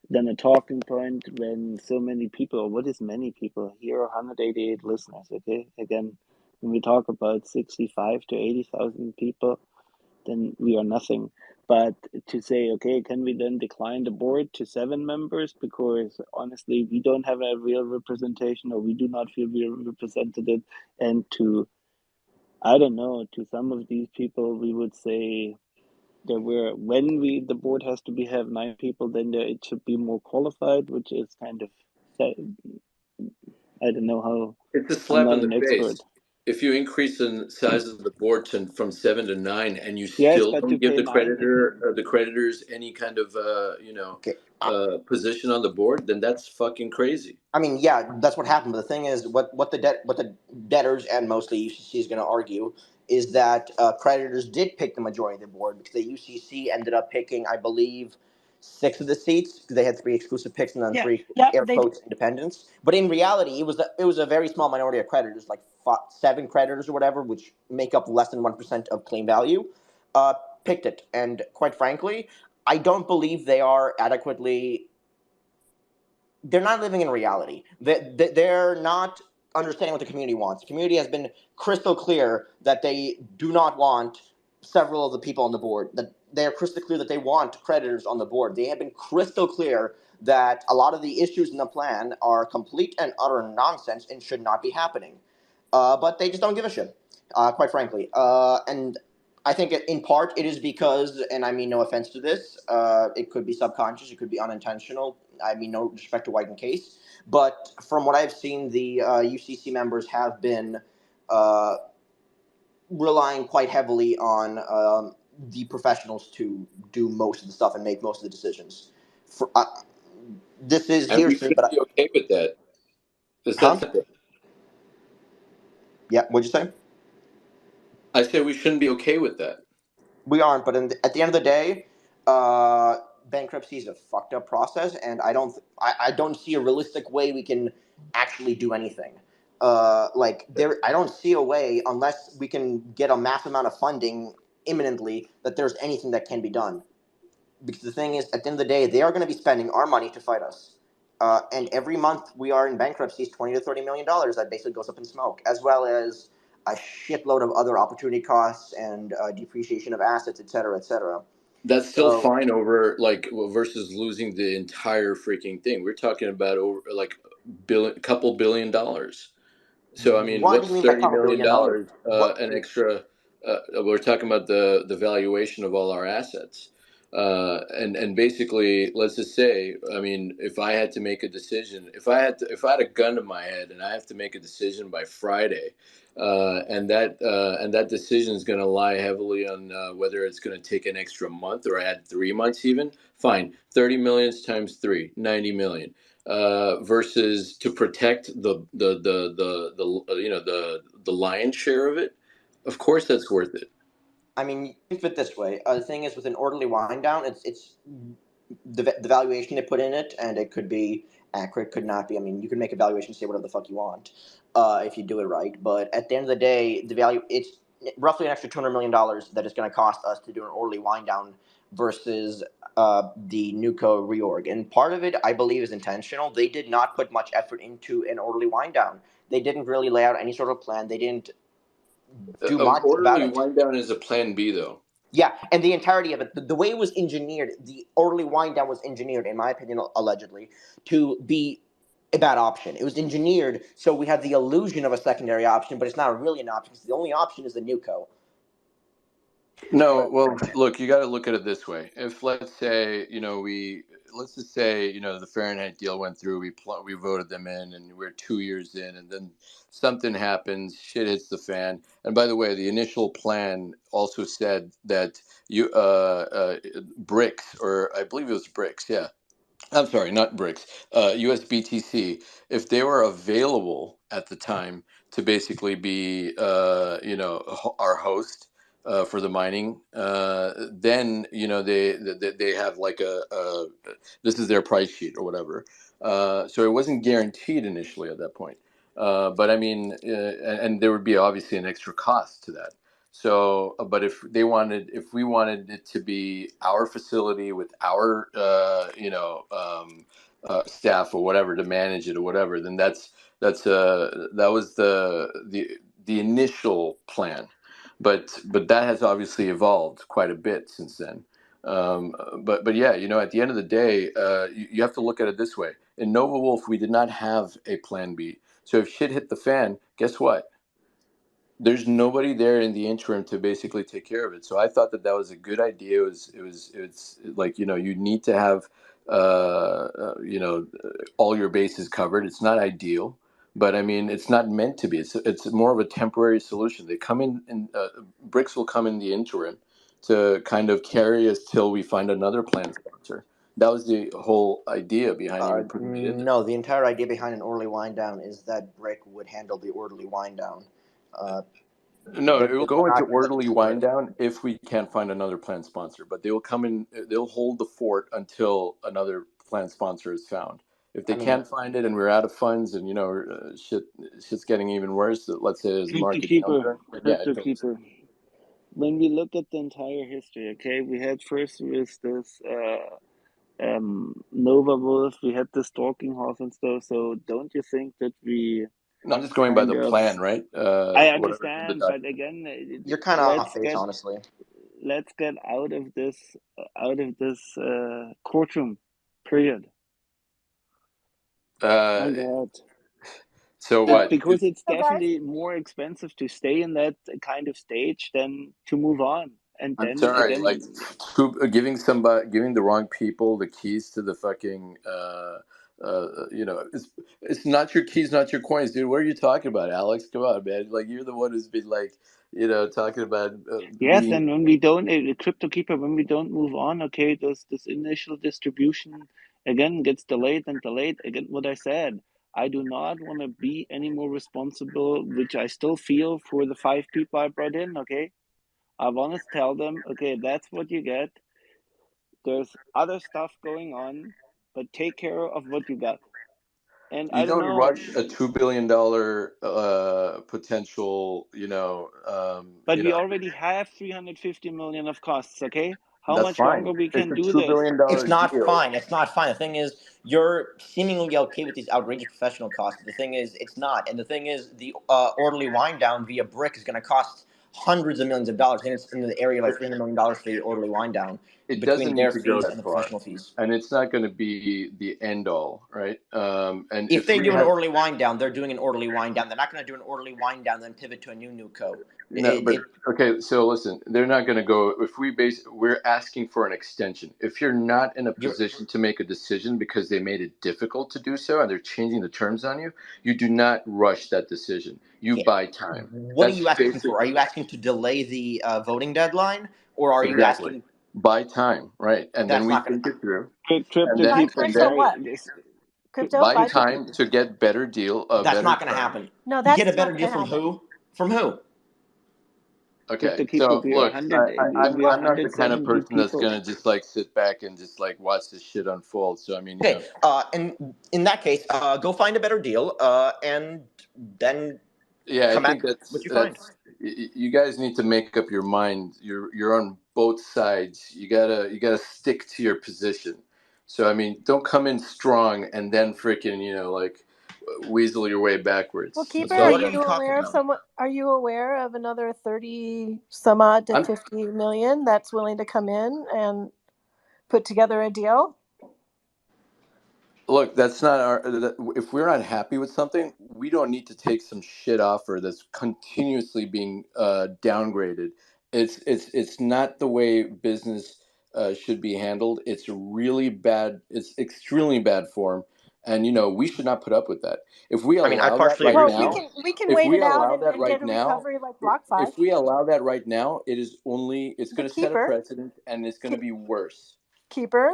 then a talking point when so many people, what is many people? Here are 188 listeners, okay? Again, when we talk about 65 to 80,000 people, then we are nothing. But to say, okay, can we then decline the board to 7 members? Because honestly, we don't have a real representation, or we do not feel we are represented. And to some of these people, we would say, the board has to have 9 people, then it should be more qualified, which is kind of, I don't know how. It's a I'm slap not in the an expert. face. If you increase the size of the board from 7 to 9, and you Yes, still but to don't give pay 9 people. the creditors any kind of Okay. position on the board, then that's fucking crazy. I mean, yeah, that's what happened. But the thing is, what the debtors and mostly UCC is going to argue is that creditors did pick the majority of the board, because the UCC ended up picking, I believe, 6 of the seats, because they had 3 exclusive picks and then Yeah, 3 yeah, air they quotes independents. But in reality, it was a very small minority of creditors, like 7 creditors or whatever, which make up less than 1% of claim value, picked it. And quite frankly, I don't believe they are adequately. They're not living in reality. They're not understanding what the community wants. The community has been crystal clear that they do not want several of the people on the board. That they are crystal clear that they want creditors on the board. They have been crystal clear that a lot of the issues in the plan are complete and utter nonsense and should not be happening. But they just don't give a shit, quite frankly. And I think in part it is because, and I mean no offense to this, it could be subconscious, it could be unintentional. I mean no respect to White and Case, but from what I've seen, the UCC members have been relying quite heavily on the professionals to do most of the stuff and make most of the decisions. This is And we hearsay, should but be okay with that. It's that huh? simple. Yeah, what'd you say? I say we shouldn't be okay with that. We aren't, but at the end of the day, bankruptcy is a fucked up process, and I don't see a realistic way we can actually do anything. I don't see a way, unless we can get a massive amount of funding imminently, that there's anything that can be done. Because the thing is, at the end of the day, they are going to be spending our money to fight us. And every month we are in bankruptcy is $20 to $30 million that basically goes up in smoke, as well as a shitload of other opportunity costs and depreciation of assets, et cetera, et cetera. That's still So fine over versus losing the entire freaking thing. We're talking about over couple $billion. So I mean, what do you what's mean by $30 couple million billion dollars? What? an extra? We're talking about the valuation of all our assets, and basically, let's just say, I mean, if I had to make a decision, if I had a gun to my head and I have to make a decision by Friday, and that decision is going to lie heavily on whether it's going to take an extra month or add 3 months even. Fine, 30 million times 3, 90 million. Versus to protect the lion's share of it, of course that's worth it. I mean, think of it this way. The thing is, with an orderly wind down, it's the valuation they put in it, and it could be accurate, could not be. I mean, you can make a valuation, say whatever the fuck you want, if you do it right. But at the end of the day, it's roughly an extra $200 million that is going to cost us to do an orderly wind down versus the NewCo reorg, and part of it, I believe, is intentional. They did not put much effort into an orderly wind down. They didn't really lay out any sort of plan. They didn't do much about Orderly it. wind down is a plan B, though. Yeah, and the entirety of it, the way it was engineered, the orderly wind down was engineered, in my opinion, allegedly, to be a bad option. It was engineered so we have the illusion of a secondary option, but it's not really an option because the only option is the NewCo. No, well, look, you got to look at it this way. If let's say, let's just say, the Fahrenheit deal went through, we voted them in, and we're 2 years in, and then something happens, shit hits the fan. And by the way, the initial plan also said that BRICS, or I believe it was BRICS, yeah. I'm sorry, not BRICS, USBTC, if they were available at the time to basically be, our host for the mining, then they have like this is their price sheet or whatever. So it wasn't guaranteed initially at that point, but I mean, and there would be obviously an extra cost to that. So, but if we wanted it to be our facility with our, staff or whatever to manage it or whatever, then that was the initial plan, but that has obviously evolved quite a bit since then. But yeah, at the end of the day, you have to look at it this way. In Nova Wolf, we did not have a plan B. So if shit hit the fan, guess what? There's nobody there in the interim to basically take care of it. So I thought that was a good idea. It's like, you need to have, all your bases covered. It's not ideal, but I mean, it's not meant to be. It's more of a temporary solution. They come in, and BRICS will come in the interim to kind of carry us till we find another plan sponsor. That was the whole idea behind even putting it in there. No, the entire idea behind an orderly wind down is that BRIC would handle the orderly wind down. No, it will go into not orderly for wind it. down if we can't find another plan sponsor. But they will come in, they'll hold the fort until another plan sponsor is found. If they I mean, can't find it and we're out of funds and shit's getting even worse, let's say there's a market downturn. Then yeah, it goes. CryptoKeeper. When we look at the entire history, okay, we had first with this Nova Wolf, we had the stalking horse and stuff. So don't you think that we No, I'm just going by kind the of? plan, right? I Whatever the understand, but document. again, you're kind of off base, honestly. let's get out of this courtroom. Period. My God. So what? Because it's So, guys, definitely more expensive to stay in that kind of stage than to move on. And I'm then sorry, like again, giving the wrong people the keys to the fucking, it's not your keys, not your coins, dude. What are you talking about, Alex? Come on, man. Like you're the one who's been like, talking about yes, being. and when we don't, CryptoKeeper, when we don't move on, okay, this initial distribution again gets delayed and delayed. Again, what I said, I do not want to be any more responsible, which I still feel for the 5 people I brought in, okay? I want to tell them, okay, that's what you get. There's other stuff going on, but take care of what you got. And You I don't don't know, rush a $2 billion potential, but we already have 350 million of costs, okay? How that's much longer fine. we It's can a do $2 this? billion It's not deal. fine. It's not fine. The thing is, you're seemingly okay with these outrageous professional costs. The thing is, it's not. And the thing is, the orderly wind down via BRIC is going to cost hundreds of millions of dollars. And it's in the area of like $300 million for the orderly wind down It between doesn't need their to go fees and that the far, professional fees. and it's not going to be the end all, right? And If if they we do an had orderly wind down, they're doing an orderly wind down. They're not going to do an orderly wind down, then pivot to a new co. no, but okay, so listen, they're not going to go. If we're asking for an extension. If you're not in a position to make a decision because they made it difficult to do so and they're changing the terms on you, you do not rush that decision. You buy time. What are you asking for? Are you asking to delay the voting deadline, or are you Exactly. asking? Buy time, right? And then That's we not going think it through. And Buy then, CryptoKeeper, time and for then what? sorry, Crypto? buy Buy time? time to get better deal, That's better not going to terms. happen. No, Get a that's better not deal going to from happen. who? From who? Okay, CryptoKeeper, so we are look, 100, I'm we are not the kind of 170 person that's people. gonna just like sit back and just like watch this shit unfold. So I mean, Okay, and in that case, go find a better deal, and then yeah, I come think back with what you find. that's you guys need to make up your mind. You're on both sides. You gotta stick to your position. So I mean, don't come in strong and then freaking weasel your way backwards. Well, Keeper, That's are all. What are you we talking aware of about? someone? Are you aware of another 30 some odd to I'm 50 million that's willing to come in and put together a deal? Look, that's not our. If we're not happy with something, we don't need to take some shit offer that's continuously being downgraded. It's not the way business should be handled. It's really bad. It's extremely bad form, and we should not put up with that. If we I mean, I allow that partially right agree Well, with we you. now, can if wait we it out allow that and get right a now, recovery like BlockFi. if we allow that right now, it is it's going But to set a Keeper, precedent, and it's going to be worse. Keeper,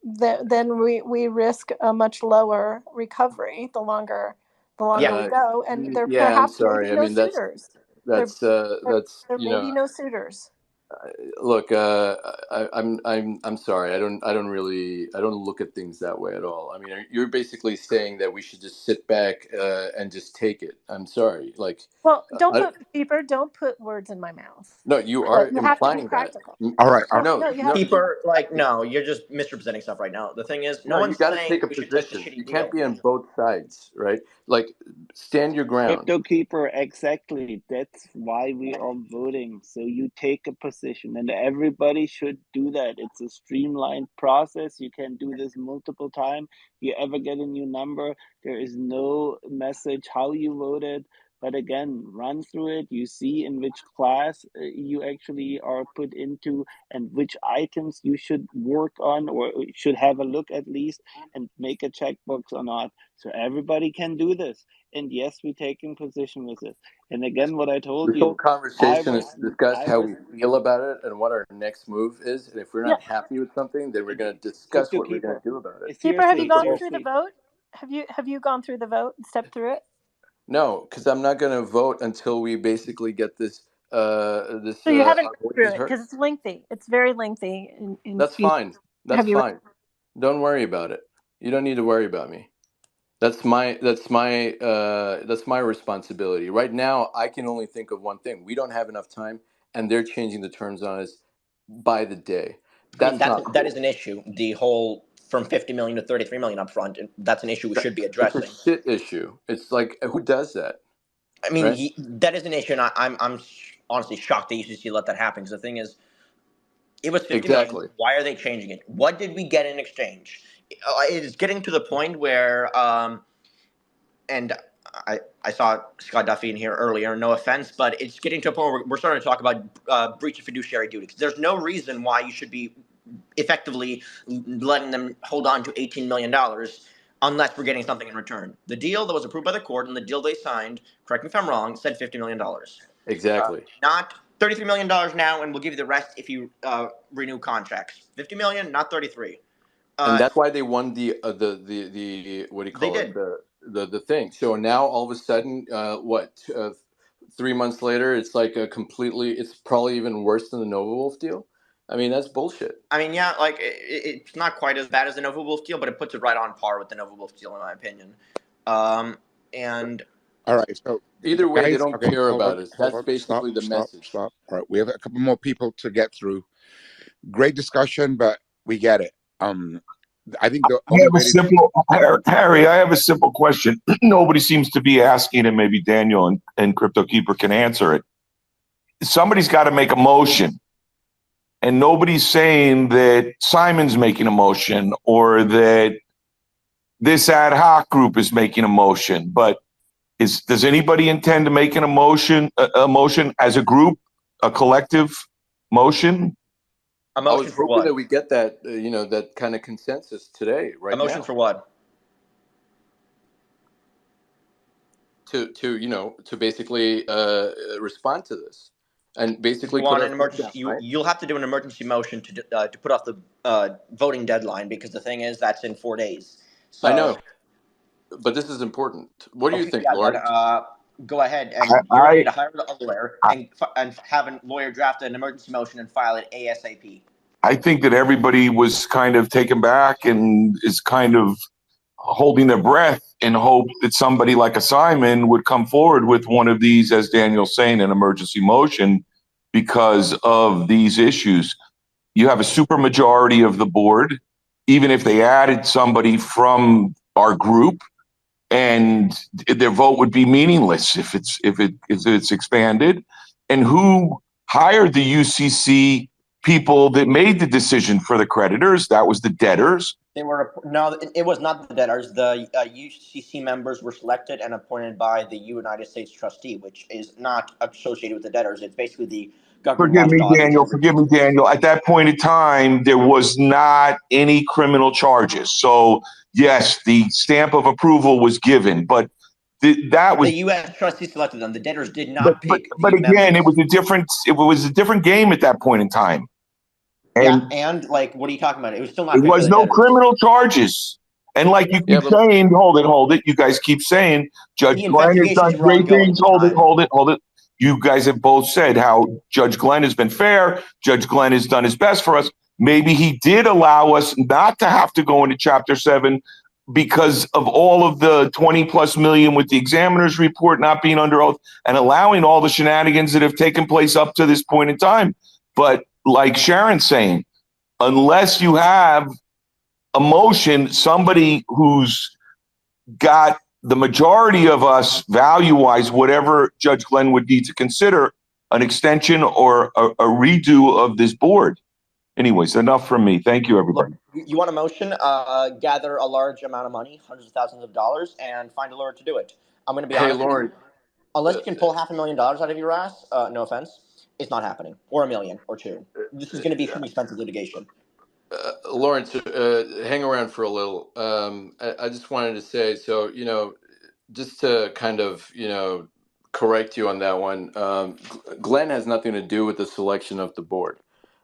then we risk a much lower recovery the longer Yeah. we go, and there Yeah, I'm perhaps may sorry. be I no mean, suitors. There that's there may be no suitors. look, I'm sorry. I don't look at things that way at all. I mean, you're basically saying that we should just sit back and just take it. I'm sorry. Well, I, don't put words in my mouth. no, you are But you have to be implying that. practical. All right. No, You have no, to be. Keeper, no, you're just misrepresenting stuff right now. The thing is, no no. You one's got to saying take a we should take the position. shitty You can't deal. be on both sides, right? Like, stand your ground. CryptoKeeper, exactly. That's why we are voting. So you take a position, and everybody should do that. It's a streamlined process. You can do this multiple times. You ever get a new number, there is no message how you voted. But again, run through it. You see in which class you actually are put into and which items you should work on or should have a look at least and make a checkbox or not. So everybody can do this. And yes, we're taking position with it. And again, what I told This whole you, I conversation is was, to discuss I how was we feel about it and what our next move is. And if we're Yeah, not happy with something, then we're going to discuss what we're going CryptoKeeper. to do about it. Keeper, have you Seriously, gone through the seriously. vote? Have you gone through the vote and stepped through it? No, because I'm not going to vote until we basically get this So you haven't our read through voices it heard. because it's lengthy. It's very lengthy. That's fine. That's Have you? fine. Don't worry about it. You don't need to worry about me. That's my responsibility. Right now, I can only think of one thing. We don't have enough time, and they're changing the terms on us by the day. I mean, That's not that cool. is an issue. The whole from 50 million to 33 million upfront, that's an issue we should be It's a addressing. shit issue. It's like, who does that, I mean, right? that is an issue, and I'm honestly shocked the UCC let that happen. Because the thing is, it was 50 million. Exactly. Why are they changing it? What did we get in exchange? It is getting to the point where, and I saw Scott Duffy in here earlier. No offense, but it's getting to a point where we're starting to talk about breach of fiduciary duty. There's no reason why you should be effectively letting them hold on to $18 million unless we're getting something in return. The deal that was approved by the court and the deal they signed, correct me if I'm wrong, said $50 million. Exactly. Not $33 million now, and we'll give you the rest if you renew contracts. $50 million, not 33. And that's why they won the what do you call it? The thing. So now all of a sudden, 3 months later, it's like it's probably even worse than the Nova Wolf deal. I mean, that's bullshit. I mean, yeah, like it's not quite as bad as the Nova Wolf deal, but it puts it right on par with the Nova Wolf deal, in my opinion. And all right. So either way, they guys, don't okay, care hold on, about us. That's basically the message. Stop. All right, we have a couple more people to get through. Great discussion, but we get it. I think the only way Harry, I have a simple question. Nobody seems to be asking, and maybe Daniel and CryptoKeeper can answer it. Somebody's got to make a motion, and nobody's saying that Simon's making a motion or that this ad hoc group is making a motion. But does anybody intend to make a motion as a group, a collective motion? A motion I was for hoping what? that we get that that kind of consensus today, right now. A motion for what? To basically respond to this, and basically You want put an our foot emergency? down, right? You'll have to do an emergency motion to put off the voting deadline, because the thing is that's in 4 days. So, I know, but this is important. What do you think, Lawerence? Go ahead, and you're ready to hire a lawyer and have a lawyer draft an emergency motion and file it ASAP. I think that everybody was kind of taken back and is kind of holding their breath in hope that somebody like a Simon would come forward with one of these, as Daniel's saying, an emergency motion because of these issues. You have a supermajority of the board, even if they added somebody from our group, and their vote would be meaningless if it's expanded. And who hired the UCC people that made the decision for the creditors? That was the debtors. They were no, it was not the debtors. The UCC members were selected and appointed by the United States trustee, which is not associated with the debtors. It's basically the government Forgive me, watchdog. Daniel. Forgive me, Daniel. At that point in time, there was not any criminal charges. So yes, the stamp of approval was given, but that was the U.S. trustee selected them. The debtors did not pick but the again, members. it was a different game at that point in time. And like, what are you talking about? It was still not. There was no criminal charges. And like you keep saying, hold it. You guys keep saying Judge Glenn has done great things. Hold it. You guys have both said how Judge Glenn has been fair. Judge Glenn has done his best for us. Maybe he did allow us not to have to go into Chapter 7 because of all of the 20 plus million with the examiner's report not being under oath and allowing all the shenanigans that have taken place up to this point in time. But like Sharon's saying, unless you have a motion, somebody who's got the majority of us value-wise, whatever Judge Glenn would need to consider, an extension or a redo of this board. Anyways, enough from me. Thank you, everybody. Look, you want a motion? Gather a large amount of money, hundreds of thousands of dollars, and find a lawyer to do it. I'm going to be honest. Lauren, unless you can pull $500,000 out of your ass, no offense, it's not happening. Or $1 million or $2 million. This is going to be some expensive litigation. Lawerence, hang around for a little. I just wanted to say, so, just to kind of, correct you on that one, Glenn has nothing to do with the selection of the board.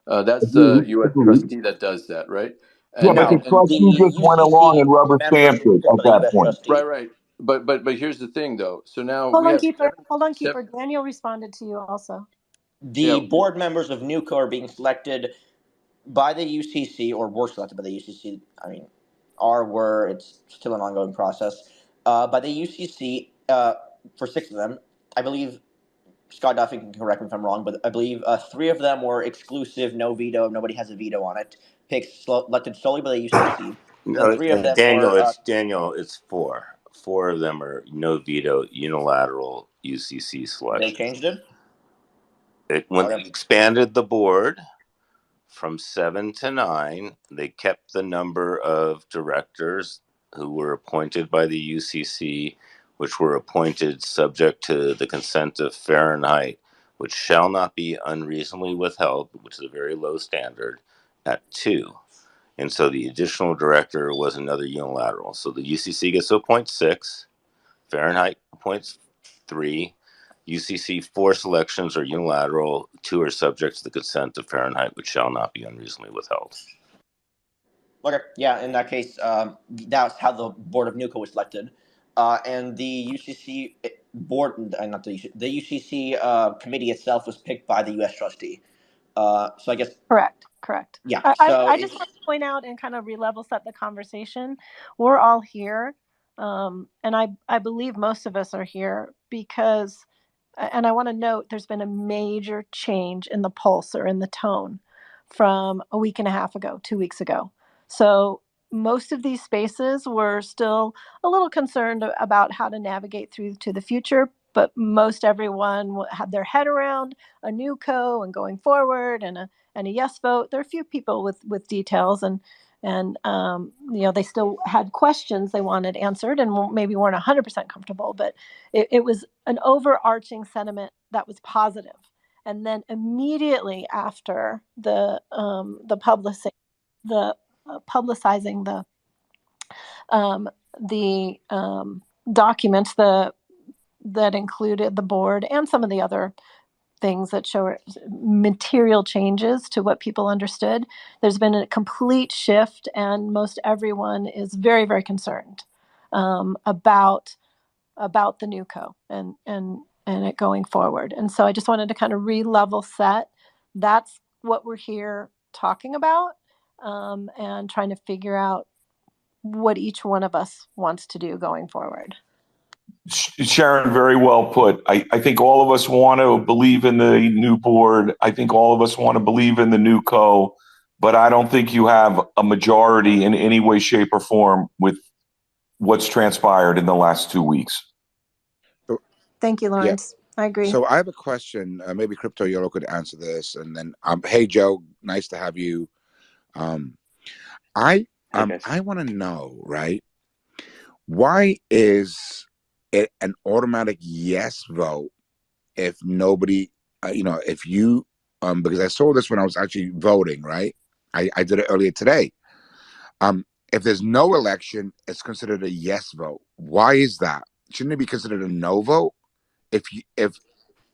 That's the U.S. trustee that does that, right? Yeah, but the trustee just went along and rubber stamped it at that point. Right. But here's the thing, though. So now Hold on, Keeper. Daniel responded to you also. The board members of NewCo are being selected by the UCC, or were selected by the UCC. I mean, it's still an ongoing process. By the UCC, for 6 of them, I believe, Scott Duffy can correct me if I'm wrong, but I believe 3 of them were exclusive, no veto, nobody has a veto on it, elected solely by the UCC. No, 3 of them Daniel, were... it's 4. 4 of them are no veto, unilateral UCC selection. They changed it? When they expanded the board from 7 to 9, they kept the number of directors who were appointed by the UCC, which were appointed subject to the consent of Fahrenheit, which shall not be unreasonably withheld, which is a very low standard, at 2. And so the additional director was another unilateral. So the UCC gets to appoint 6, Fahrenheit appoints 3, UCC 4 selections are unilateral, 2 are subject to the consent of Fahrenheit, which shall not be unreasonably withheld. Okay, yeah, in that case, that's how the board of NewCo was selected. And the UCC board, not the UCC committee itself was picked by the U.S. trustee. So I guess... Correct. Yeah. I just want to point out and kind of re-level set the conversation. We're all here, and I believe most of us are here because, and I want to note, there's been a major change in the pulse or in the tone from a week and a half ago, 2 weeks ago. So most of these spaces were still a little concerned about how to navigate through to the future, but most everyone had their head around a NewCo and going forward and a yes vote. There are a few people with details and they still had questions they wanted answered and maybe weren't 100% comfortable, but it was an overarching sentiment that was positive. And then immediately after the publicizing the documents that included the board and some of the other things that show material changes to what people understood, there's been a complete shift, and most everyone is very, very concerned about the NewCo and it going forward. And so I just wanted to kind of re-level set. That's what we're here talking about, and trying to figure out what each one of us wants to do going forward. Sharon, very well put. I think all of us want to believe in the new board. I think all of us want to believe in the NewCo, but I don't think you have a majority in any way, shape, or form with what's transpired in the last 2 weeks. Thank you, Yeah. Lawerence. I agree. So I have a question. Maybe Crypto Yolo could answer this, and then hey Joe, nice to have you. I want to know, right? Why is it an automatic yes vote if nobody, if you, because I saw this when I was actually voting, right? I did it earlier today. If there's no election, it's considered a yes vote. Why is that? Shouldn't it be considered a no vote? If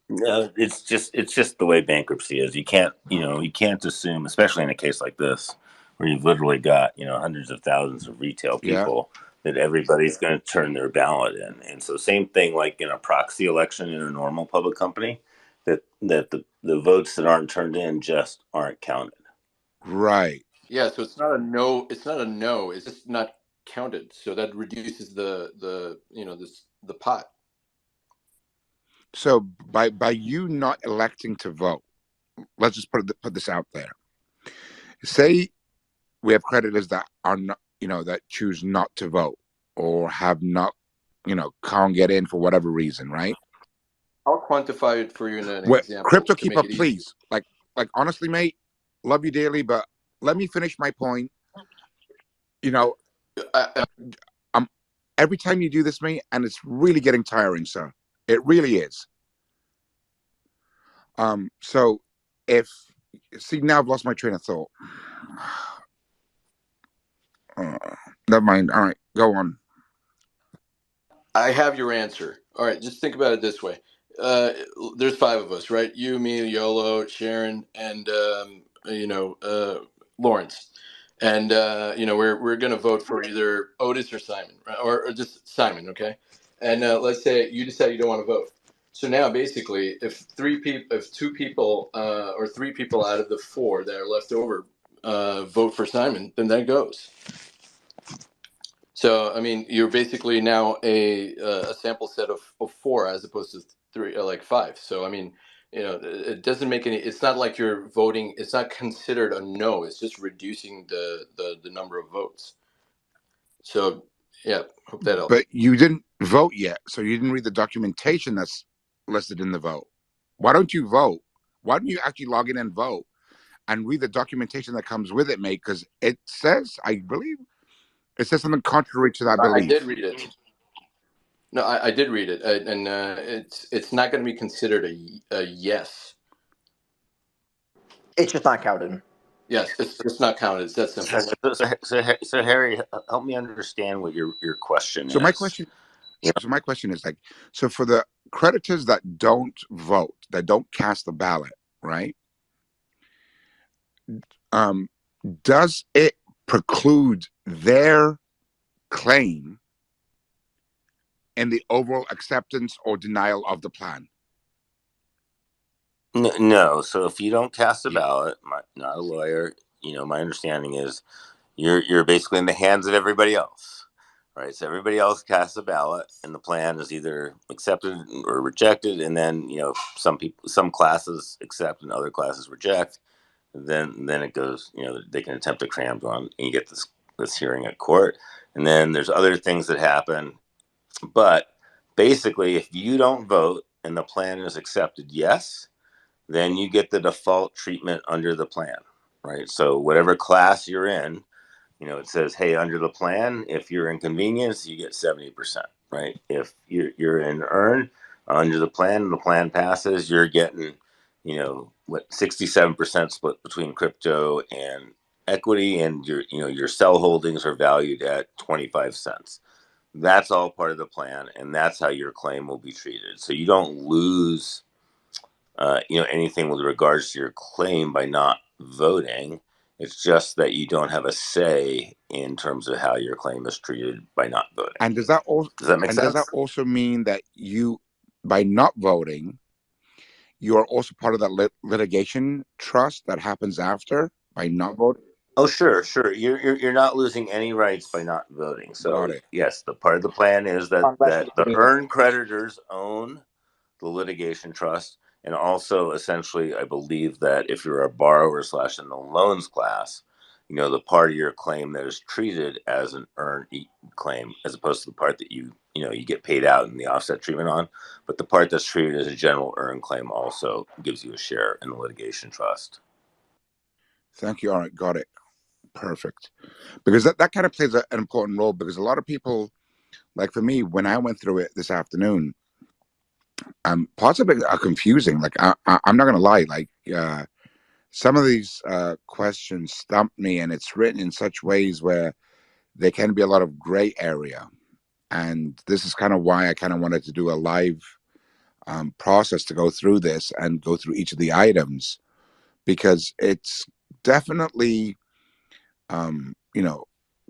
No, it's just the way bankruptcy is. You can't assume, especially in a case like this, where you've literally got hundreds of thousands of retail yeah, people, that everybody's going to turn their ballot in. And so, same thing like in a proxy election in a normal public company, that the votes that aren't turned in just aren't counted. right. Yeah, so it's not a no. It's not a no. It's just not counted. So that reduces the pot. So by you not electing to vote, let's just put this out there. Say we have creditors that are not, that choose not to vote or have not, can't get in for whatever reason, right? I'll quantify it for you in an Well, example Crypto to make Keeper, it easy. please, like honestly, mate, love you dearly, but let me finish my point. Every time you do this, mate, and it's really getting tiring, sir. It really is. So now I've lost my train of thought. Never mind. All right, go on. I have your answer. All right, just think about it this way. There's 5 of us, right? You, me, Yolo, Sharon, and Lawerence. And we're gonna vote for either Otis or Simon, right? or just Simon, okay? And let's say you decide you don't want to vote. So now, basically, if 2 people, or 3 people out of the 4 that are left over, vote for Simon, then that goes. So, I mean, you're basically now a sample set of 4 as opposed to 3, like 5. So, I mean, it doesn't make any. It's not like you're voting. It's not considered a no. It's just reducing the number of votes. So, yeah, hope that helps. But you didn't vote yet, so you didn't read the documentation that's listed in the vote. Why don't you vote? Why don't you actually log in and vote and read the documentation that comes with it, mate? Because it says, I believe, it says something contrary to that I belief. did read it. No, I did read it, and it's not going to be considered a yes. It's just not counted. Yes, it's not counted. It's that simple. So Harry, help me understand what your question So is. my question is so for the creditors that don't vote, that don't cast the ballot, right? Does it preclude their claim in the overall acceptance or denial of the plan? No. So if you don't cast a ballot, not a lawyer, my understanding is you're basically in the hands of everybody else, right? So everybody else casts a ballot, and the plan is either accepted or rejected. And then some classes accept and other classes reject. Then it goes. They can attempt a cram on, and you get this hearing at court. And then there's other things that happen, but basically, if you don't vote and the plan is accepted, yes, then you get the default treatment under the plan, right? So whatever class you're in, it says, hey, under the plan, if you're inconvenienced, you get 70%, right? If you're in earn under the plan passes, you're getting, 67% split between crypto and equity, and your sell holdings are valued at 25 cents. That's all part of the plan, and that's how your claim will be treated. So you don't lose anything with regards to your claim by not voting. It's just that you don't have a say in terms of how your claim is treated by not voting. And does that make sense? Does that also mean that you, by not voting, you are also part of that litigation trust that happens after by not voting? Oh, sure, sure. You're not losing any rights by not voting. Got So it. yes, the part of the plan is that Unless you the agree with earned creditors own the litigation trust, and also essentially, I believe that if you're a borrower slash in the loans class, the part of your claim that is treated as an earned claim, as opposed to the part that you get paid out in the offset treatment on, but the part that's treated as a general earned claim also gives you a share in the litigation trust. Thank you. All right, got it. Perfect. Because that kind of plays an important role, because a lot of people, like for me, when I went through it this afternoon, parts of it are confusing. Like I'm not gonna lie, like some of these questions stump me, and it's written in such ways where there can be a lot of gray area. And this is kind of why I kind of wanted to do a live process to go through this and go through each of the items, because it's definitely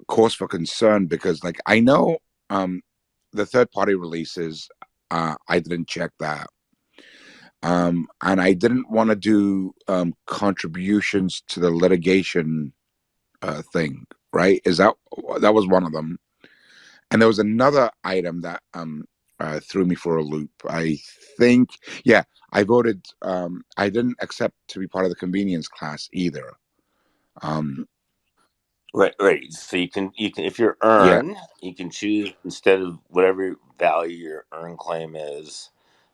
cause for concern. Because like I know the third party releases, I didn't check that. And I didn't want to do contributions to the litigation thing, right? That was one of them. And there was another item that threw me for a loop. I think, yeah, I voted. I didn't accept to be part of the convenience class either. Right, right. So you can if you're Yeah, earn, you can choose instead of whatever value your earn claim is,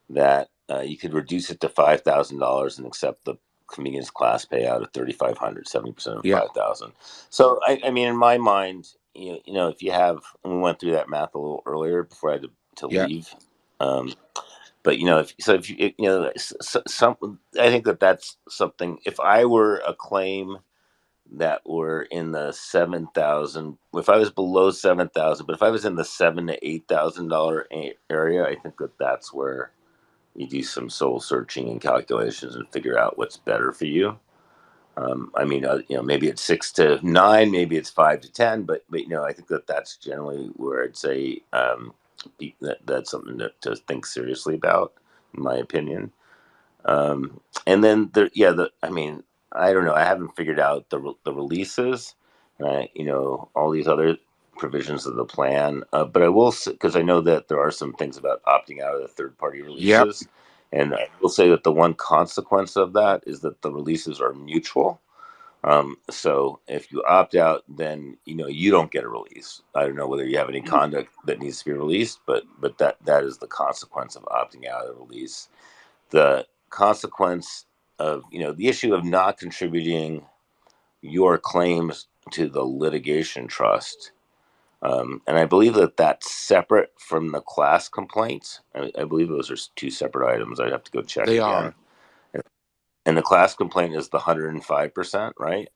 that you could reduce it to $5,000 and accept the convenience class payout of 3,500, 70% of yeah, 5,000. So I mean, in my mind, if you have, and we went through that math a little earlier before I had to yeah, leave. But if you some, I think that's something. If I were a claim that were in the 7,000, if I was below 7,000, but if I was in the $7,000 to $8,000 area, I think that's where you do some soul searching and calculations and figure out what's better for you. I mean, maybe it's 6 to 9, maybe it's 5 to 10, but I think that's generally where I'd say that's something to think seriously about, in my opinion. And then I mean, I don't know. I haven't figured out the releases, all these other provisions of the plan. But I will say, because I know that there are some things about opting out of the third party yep. releases, and I will say that the one consequence of that is that the releases are mutual. So if you opt out, then you don't get a release. I don't know whether you have any conduct that needs to be released, but that is the consequence of opting out of the release. The consequence of the issue of not contributing your claims to the litigation trust, and I believe that that's separate from the class complaints. I believe those are two separate items. I'd have to go check They again. are. And the class complaint is the 105%, right?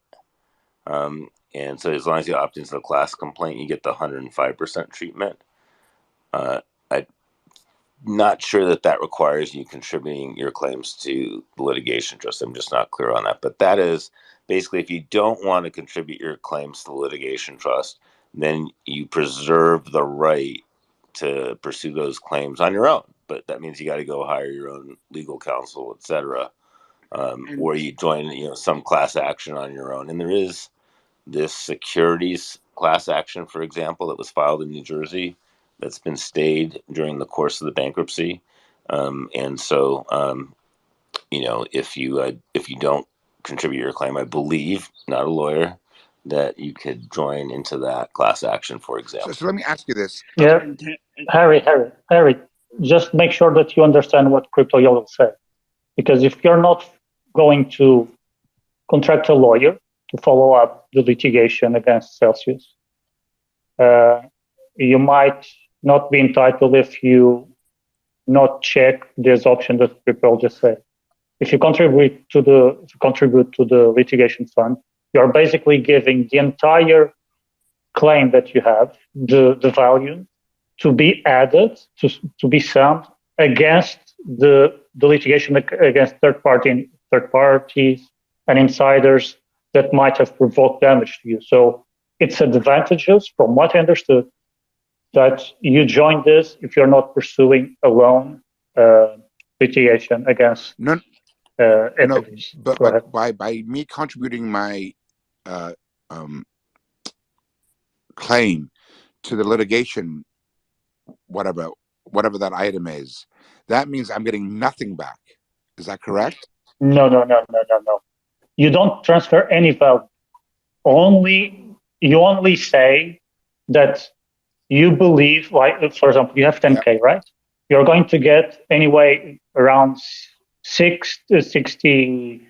And so as long as you opt into the class complaint, you get the 105% treatment. I not sure that requires you contributing your claims to the litigation trust. I'm just not clear on that. But that is basically, if you don't want to contribute your claims to the litigation trust, then you preserve the right to pursue those claims on your own. But that means you got to go hire your own legal counsel, etc., And or you join some class action on your own. And there is this securities class action, for example, that was filed in New Jersey that's been stayed during the course of the bankruptcy. And so, if you don't contribute your claim, I believe, not a lawyer, that you could join into that class action, for so example. let me ask you this. Yeah, Harry, just make sure that you understand what Crypto Yolo said. Because if you're not going to contract a lawyer to follow up the litigation against Celsius, you might not be entitled if you not check this option that Crypto just said. If you contribute to the litigation fund, you're basically giving the entire claim that you have, the value, to be added, to be summed against the litigation against third parties and insiders that might have provoked damage to you. So it's advantageous, from what I understood, that you join this if you're not pursuing a loan litigation against No, entities. but Go ahead. by me contributing my claim to the litigation, whatever that item is, that means I'm getting nothing back. Is that correct? No. You don't transfer any value. You only say that you believe, like, for example, you have 10K, right? You're going to get anyway around 69%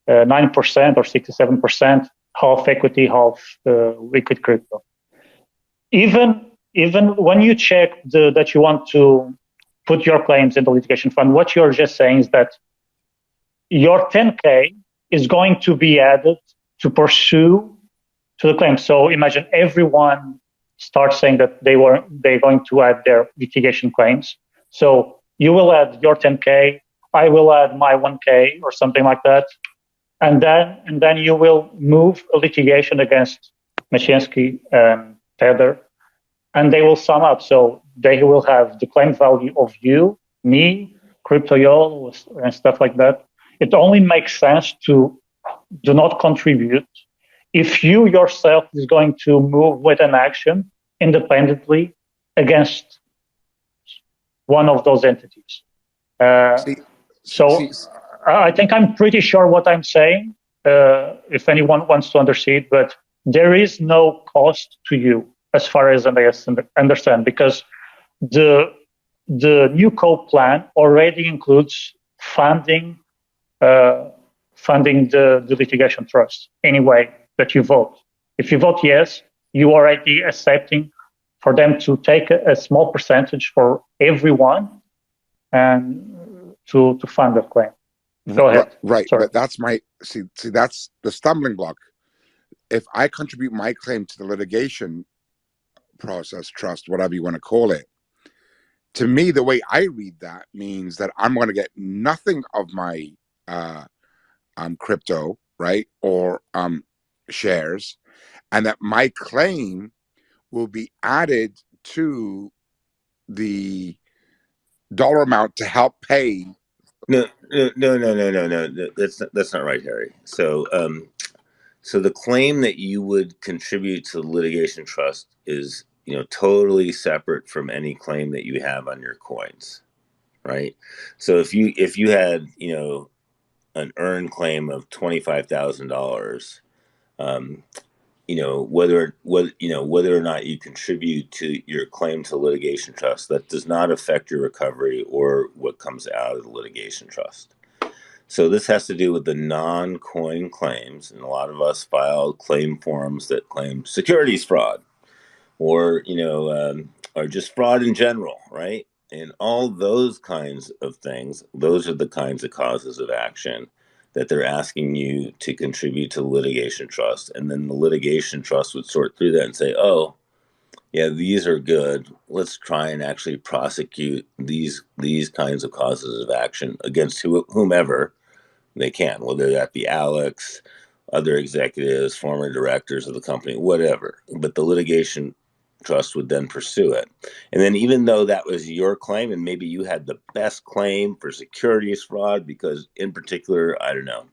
or 67% half equity, half liquid crypto. Even when you check that you want to put your claims in the litigation fund, what you're just saying is that your 10K is going to be added to pursue to the claim. So imagine everyone starts saying that they're going to add their litigation claims. So you will add your 10K, I will add my 1K or something like that, and then you will move a litigation against Mashinsky and Tether, and they will sum up. So they will have the claim value of you, me, Yolo, and stuff like that. It only makes sense to do not contribute if you yourself is going to move with an action independently against one of those entities. I think I'm pretty sure what I'm saying, if anyone wants to understand, but there is no cost to you as far as I understand, because the NewCo plan already includes funding the litigation trust anyway that you vote. If you vote yes, you are already accepting for them to take a small percentage for everyone and to fund the claim. Go ahead. Right, Sorry. but that's my see. That's the stumbling block. If I contribute my claim to the litigation process, trust, whatever you want to call it, to me, the way I read that means that I'm going to get nothing of my crypto, right, or shares, and that my claim will be added to the dollar amount to help pay. No. That's not right, Harry. So the claim that you would contribute to the litigation trust is, totally separate from any claim that you have on your coins, right? So if you had, an earned claim of $25,000, whether or not you contribute to your claim to litigation trust, that does not affect your recovery or what comes out of the litigation trust. So this has to do with the non-coin claims, and a lot of us file claim forms that claim securities fraud, or or just fraud in general, right? And all those kinds of things, those are the kinds of causes of action that they're asking you to contribute to the litigation trust. And then the litigation trust would sort through that and say, oh, yeah, these are good. Let's try and actually prosecute these kinds of causes of action against whomever they can, whether that be Alex, other executives, former directors of the company, whatever. But the litigation trust would then pursue it. And then even though that was your claim, and maybe you had the best claim for securities fraud because in particular, I don't know,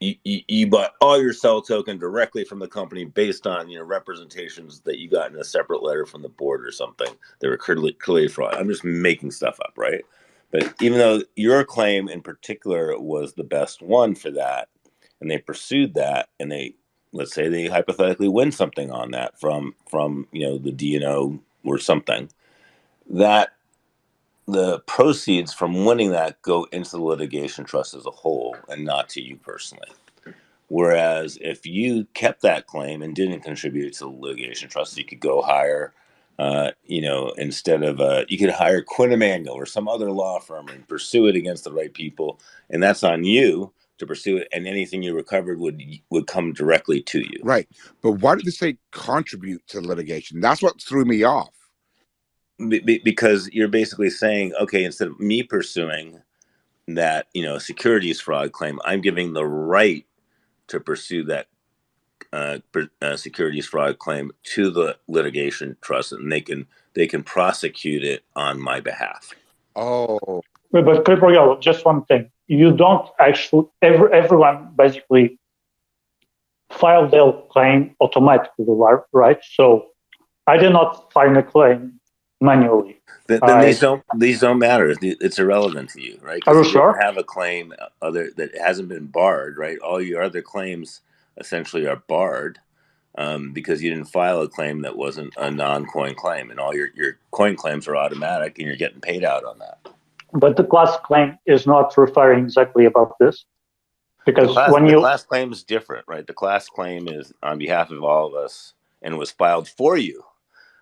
you bought all your cell token directly from the company based on representations that you got in a separate letter from the board or something that were clearly fraud. I'm just making stuff up, right? But even though your claim in particular was the best one for that, and they pursued that, and let's say they hypothetically win something on that from the DNO or something, that the proceeds from winning that go into the litigation trust as a whole and not to you personally. Whereas if you kept that claim and didn't contribute to the litigation trust, you could go hire, instead of, you could hire Quinn Emanuel or some other law firm and pursue it against the right people. And that's on you to pursue it. And anything you recovered would come directly to you. Right. But why did they say contribute to litigation? That's what threw me off. Because you're basically saying, okay, instead of me pursuing that, securities fraud claim, I'm giving the right to pursue that securities fraud claim to the litigation trust, and they can prosecute it on my behalf. Oh, but just one thing: you don't actually everyone basically file their claim automatically, right? So I did not file a claim manually. Then these don't matter. It's irrelevant to you, right? Are Because you you didn't sure? have a claim other that hasn't been barred, right? All your other claims essentially are barred because you didn't file a claim that wasn't a non-coin claim, and all your coin claims are automatic, and you're getting paid out on that. But the class claim is not referring exactly about this, because The class claim is different, right? The class claim is on behalf of all of us and was filed for you,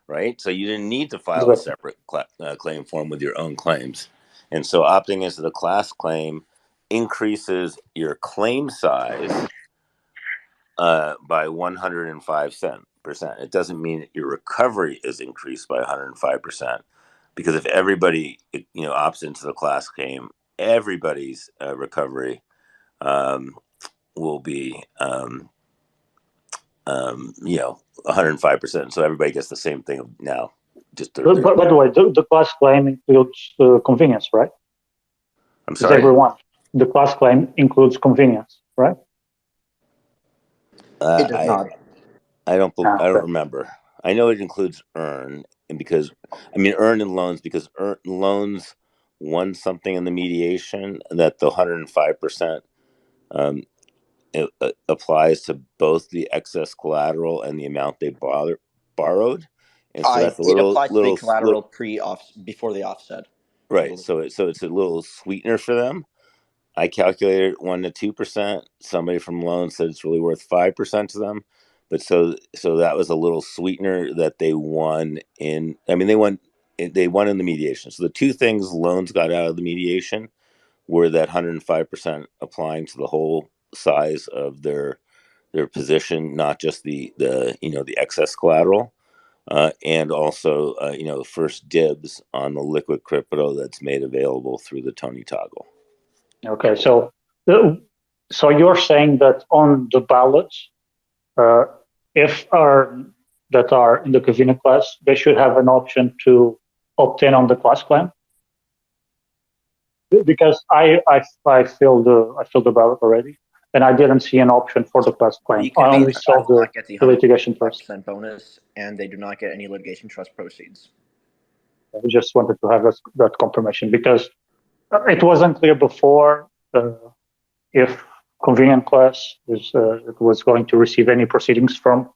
right? So you didn't need to file a separate claim form with your own claims. And so opting into the class claim increases your claim size by 105%. It doesn't mean that your recovery is increased by 105%, because if everybody opts into the class claim, everybody's recovery will be 105%. So everybody gets the same thing now. Just by the way, the class claim includes convenience, right? I'm sorry? Everyone. The class claim includes convenience, right? It does not. I don't remember. I know it includes earn, and earn and loans, because loans won something in the mediation that the 105% it applies to both the excess collateral and the amount they borrowed, and so that's a it applies to the little collateral before the offset. Right. So it's a little sweetener for them. I calculated 1% to 2%. Somebody from loans said it's really worth 5% to them. But so that was a little sweetener that they won in. They won in the mediation. So the two things loans got out of the mediation were that 105% applying to the whole size of their position, not just the excess collateral, and also first dibs on the liquid crypto that's made available through the Tony toggle. Okay, so you're saying that on the ballots, if that are in the convenient class, they should have an option to opt in on the class claim? Because I filled the ballot already, and I didn't see an option for the class claim. I only saw the litigation trust. Bonus, and they do not get any litigation trust proceeds. I just wanted to have that confirmation, because it wasn't clear before if convenient class was going to receive any proceedings from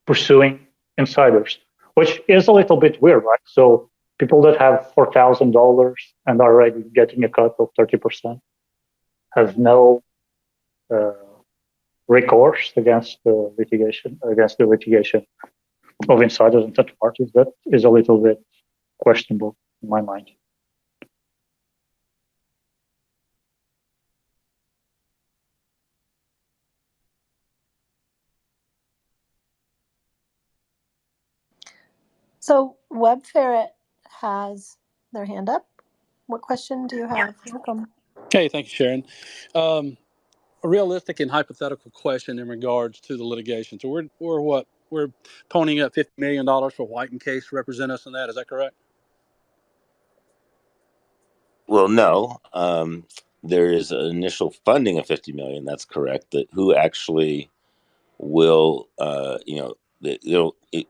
pursuing insiders, which is a little bit weird, right? So people that have $4,000 and are already getting a cut of 30% have no recourse against the litigation of insiders and third parties. That is a little bit questionable in my mind. So WebFerret has their hand up. What question do you have? Welcome. Okay, thank you, Sharon. A realistic and hypothetical question in regards to the litigation. So we're ponying up $50 million for White and Case to represent us in that. Is that correct? Well, no. There is an initial funding of $50 million. That's correct. That who actually will,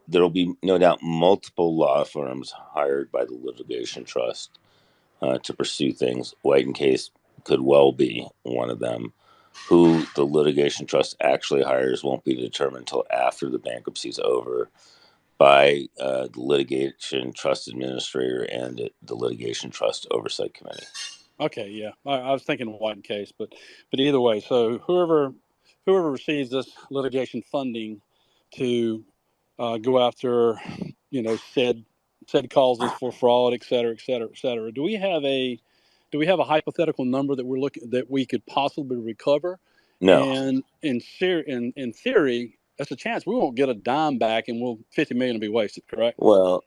there'll be no doubt multiple law firms hired by the litigation trust to pursue things. White and Case could well be one of them. Who the litigation trust actually hires won't be determined until after the bankruptcy is over by the litigation trust administrator and the litigation trust oversight committee. Okay, yeah, I was thinking White and Case, but either way, so whoever receives this litigation funding to go after, said causes for fraud, et cetera, et cetera, et cetera. Do we have a hypothetical number that we could possibly recover? No. And in theory, that's a chance we won't get a dime back, and $50 million will be wasted. Correct? Well,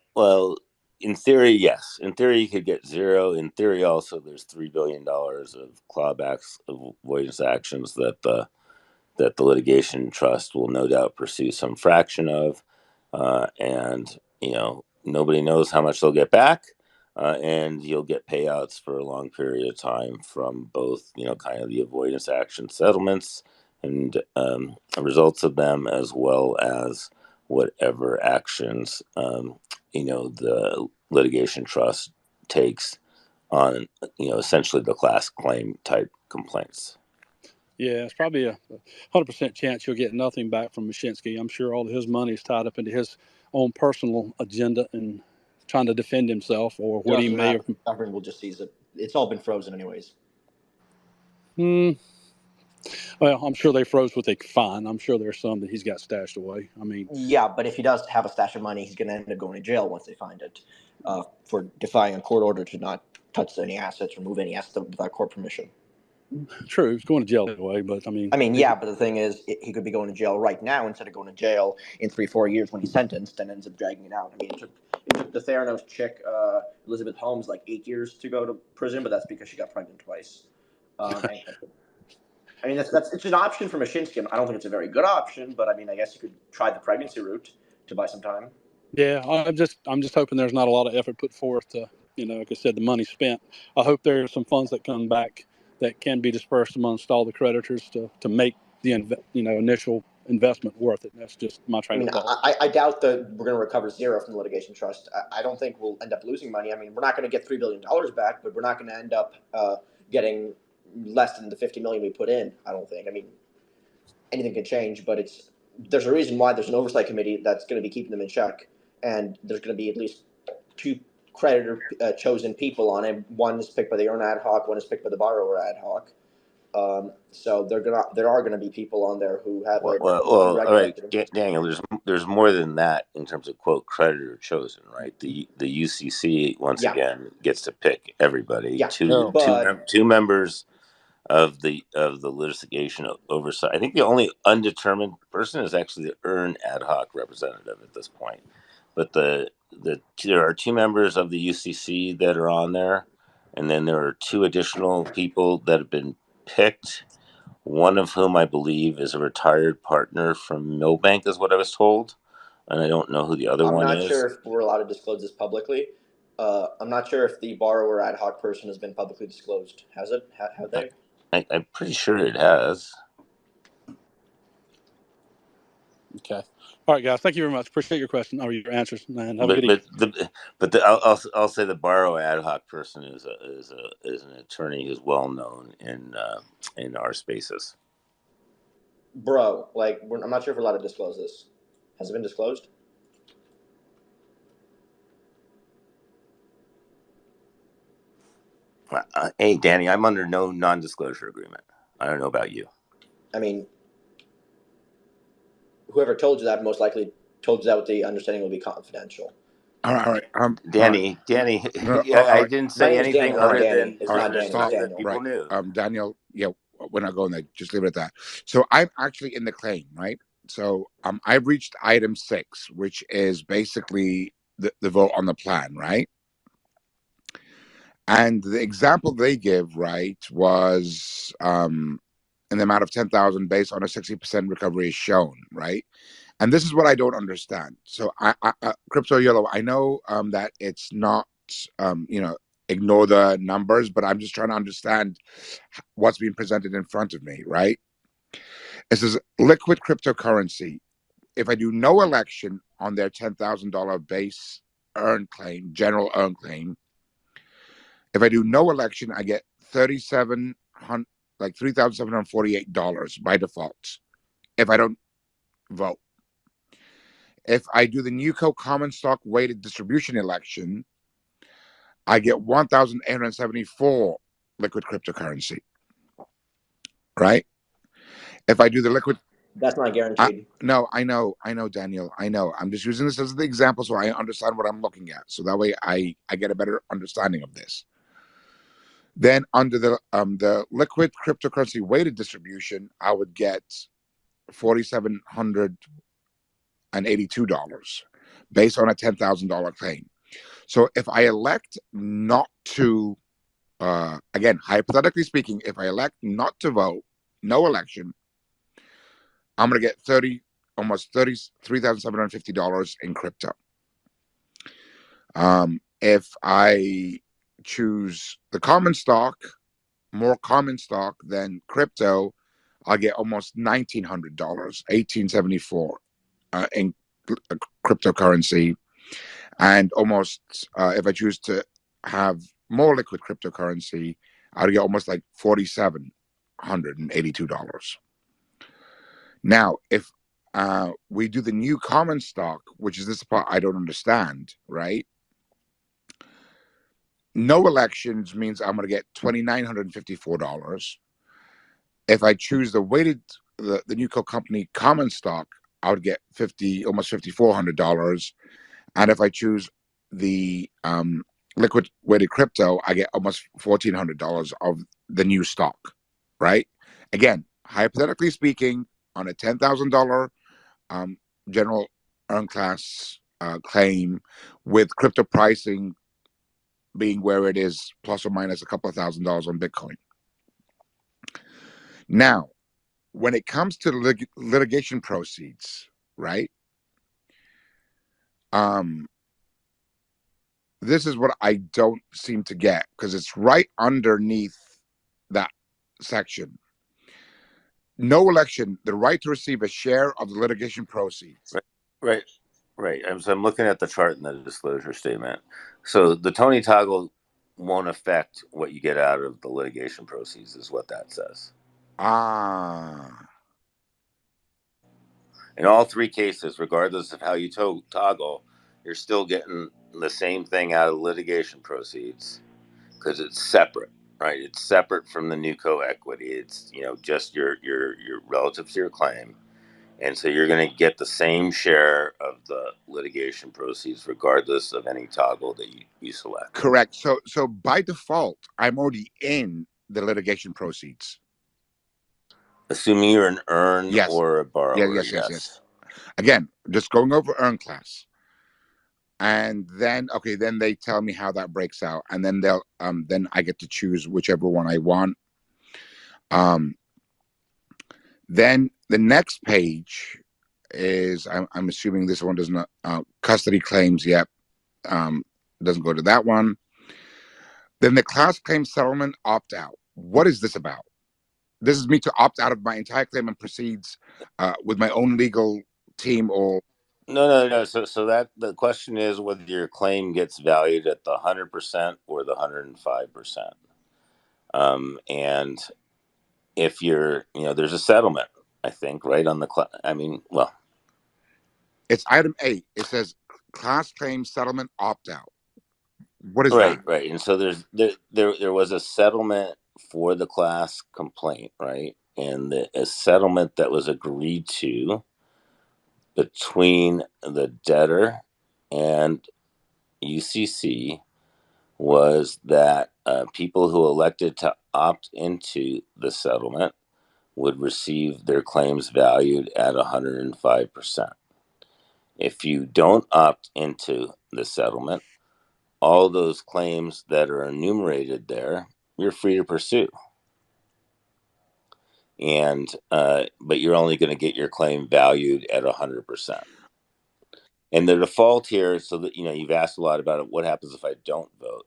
in theory, yes. In theory, you could get zero. In theory, also, there's $3 billion of clawbacks, of avoidance actions that the litigation trust will no doubt pursue some fraction of, and nobody knows how much they'll get back, and you'll get payouts for a long period of time from both kind of the avoidance action settlements and results of them, as well as whatever actions the litigation trust takes on essentially the class claim type complaints. Yeah, it's probably a 100% chance you'll get nothing back from Mashinsky. I'm sure all of his money is tied up into his own personal agenda and trying to defend himself or what he Doesn't may. matter. The government will just seize it. It's all been frozen anyways. Well, I'm sure they froze what they could find. I'm sure there's some that he's got stashed away. I mean, yeah, but if he does have a stash of money, he's going to end up going to jail once they find it for defying a court order to not touch any assets or move any assets without court permission. True, he's going to jail anyway, but I mean, yeah, but the thing is, he could be going to jail right now instead of going to jail in 3-4 years when he's sentenced and ends up dragging it out. I mean, it took the Theranos chick, Elizabeth Holmes, like 8 years to go to prison, but that's because she got pregnant twice. I mean, it's an option for Mashinsky. I don't think it's a very good option, but I mean, I guess you could try the pregnancy route to buy some time. Yeah, I'm just hoping there's not a lot of effort put forth to, like I said, the money spent. I hope there's some funds that come back that can be dispersed amongst all the creditors to make the initial investment worth it. That's just my train of thought. I doubt that we're going to recover zero from the litigation trust. I don't think we'll end up losing money. I mean, we're not going to get $3 billion back, but we're not going to end up getting less than the $50 million we put in. I don't think. I mean, anything can change, but there's a reason why there's an oversight committee that's going to be keeping them in check, and there's going to be at least 2 creditor chosen people on it. One is picked by the owner ad hoc. One is picked by the borrower ad hoc. So there are gonna be people on there who have all right, Daniel. There's more than that in terms of quote creditor chosen, right? The UCC once again gets to pick everybody. Yeah. Two members of the litigation oversight. I think the only undetermined person is actually the EARN ad hoc representative at this point. But there are 2 members of the UCC that are on there, and then there are 2 additional people that have been picked. One of whom I believe is a retired partner from Milbank, is what I was told, and I don't know who the other one is. I'm not sure if we're allowed to disclose this publicly. I'm not sure if the borrower ad hoc person has been publicly disclosed. Has it? Have they? I'm pretty sure it has. Okay. All right, guys. Thank you very much. Appreciate your question or your answers, man. Have a good evening. I'll say the borrow ad hoc person is an attorney who's well known in our spaces. Bro, I'm not sure if we're allowed to disclose this. Has it been disclosed? Hey, Danny, I'm under no non-disclosure agreement. I don't know about you. I mean, whoever told you that most likely told you that with the understanding it will be confidential. All right. Danny. I didn't say anything other than it's not Danny. It's Daniel. People knew. Daniel. Yeah, we're not going there. Just leave it at that. So I'm actually in the claim, right? So I've reached item 6, which is basically the vote on the plan, right? And the example they give, right, was in the amount of 10,000 based on a 60% recovery is shown, right? And this is what I don't understand. So I Crypto Yolo, I know that it's not ignore the numbers, but I'm just trying to understand what's being presented in front of me, right? It says liquid cryptocurrency. If I do no election on their $10,000 base earn claim, general earn claim, if I do no election, I get $3,748 by default if I don't vote. If I do the NewCo common stock weighted distribution election, I get 1,874 liquid cryptocurrency, right? If I do the liquid, that's not guaranteed. No, I know, Daniel. I know. I'm just using this as the example so I understand what I'm looking at. So that way I get a better understanding of this. Then under the liquid cryptocurrency weighted distribution, I would get $4,782 based on a $10,000 claim. So if I elect not to, again, hypothetically speaking, if I elect not to vote, no election, I'm going to get almost $3,750 in crypto. If I choose the common stock, more common stock than crypto, I'll get almost $1,900, $1,874 in cryptocurrency, and almost if I choose to have more liquid cryptocurrency, I'll get almost like $4,782. Now, if we do the new common stock, which is this part I don't understand, right? No elections means I'm going to get $2,954. If I choose the NewCo company common stock, I would get almost $5,400. And if I choose the liquid weighted crypto, I get almost $1,400 of the new stock, right? Again, hypothetically speaking, on a $10,000 general earn class claim, with crypto pricing being where it is, plus or minus a couple of $1,000s on Bitcoin. Now, when it comes to litigation proceeds, right? This is what I don't seem to get, because it's right underneath that section. No election, the right to receive a share of the litigation proceeds. Right. So I'm looking at the chart in the disclosure statement. So the Tony toggle won't affect what you get out of the litigation proceeds, is what that says. In all three cases, regardless of how you toggle, you're still getting the same thing out of litigation proceeds, because it's separate, right? It's separate from the NewCo equity. It's, just your relative to your claim. And so you're going to get the same share of the litigation proceeds regardless of any toggle that you select. Correct. So by default, I'm already in the litigation proceeds. Assuming you're an earn Yes. or a borrower. Yes. Again, just going over earn class. And then, then they tell me how that breaks out. And then then I get to choose whichever one I want. Then the next page is, I'm assuming this one does not, custody claims yet. Doesn't go to that one. Then the class claim settlement opt out. What is this about? This is me to opt out of my entire claim and proceeds with my own legal team, or No. So that the question is whether your claim gets valued at the 100% or the 105%. And if you're, there's a settlement, I think, right on the it's item 8. It says class claim settlement opt out. What is that? Right. And so there was a settlement for the class complaint, right? And a settlement that was agreed to between the debtor and UCC was that people who elected to opt into the settlement would receive their claims valued at 105%. If you don't opt into the settlement, all those claims that are enumerated there, you're free to pursue. And but you're only going to get your claim valued at 100%. And the default here, so that you've asked a lot about it, what happens if I don't vote?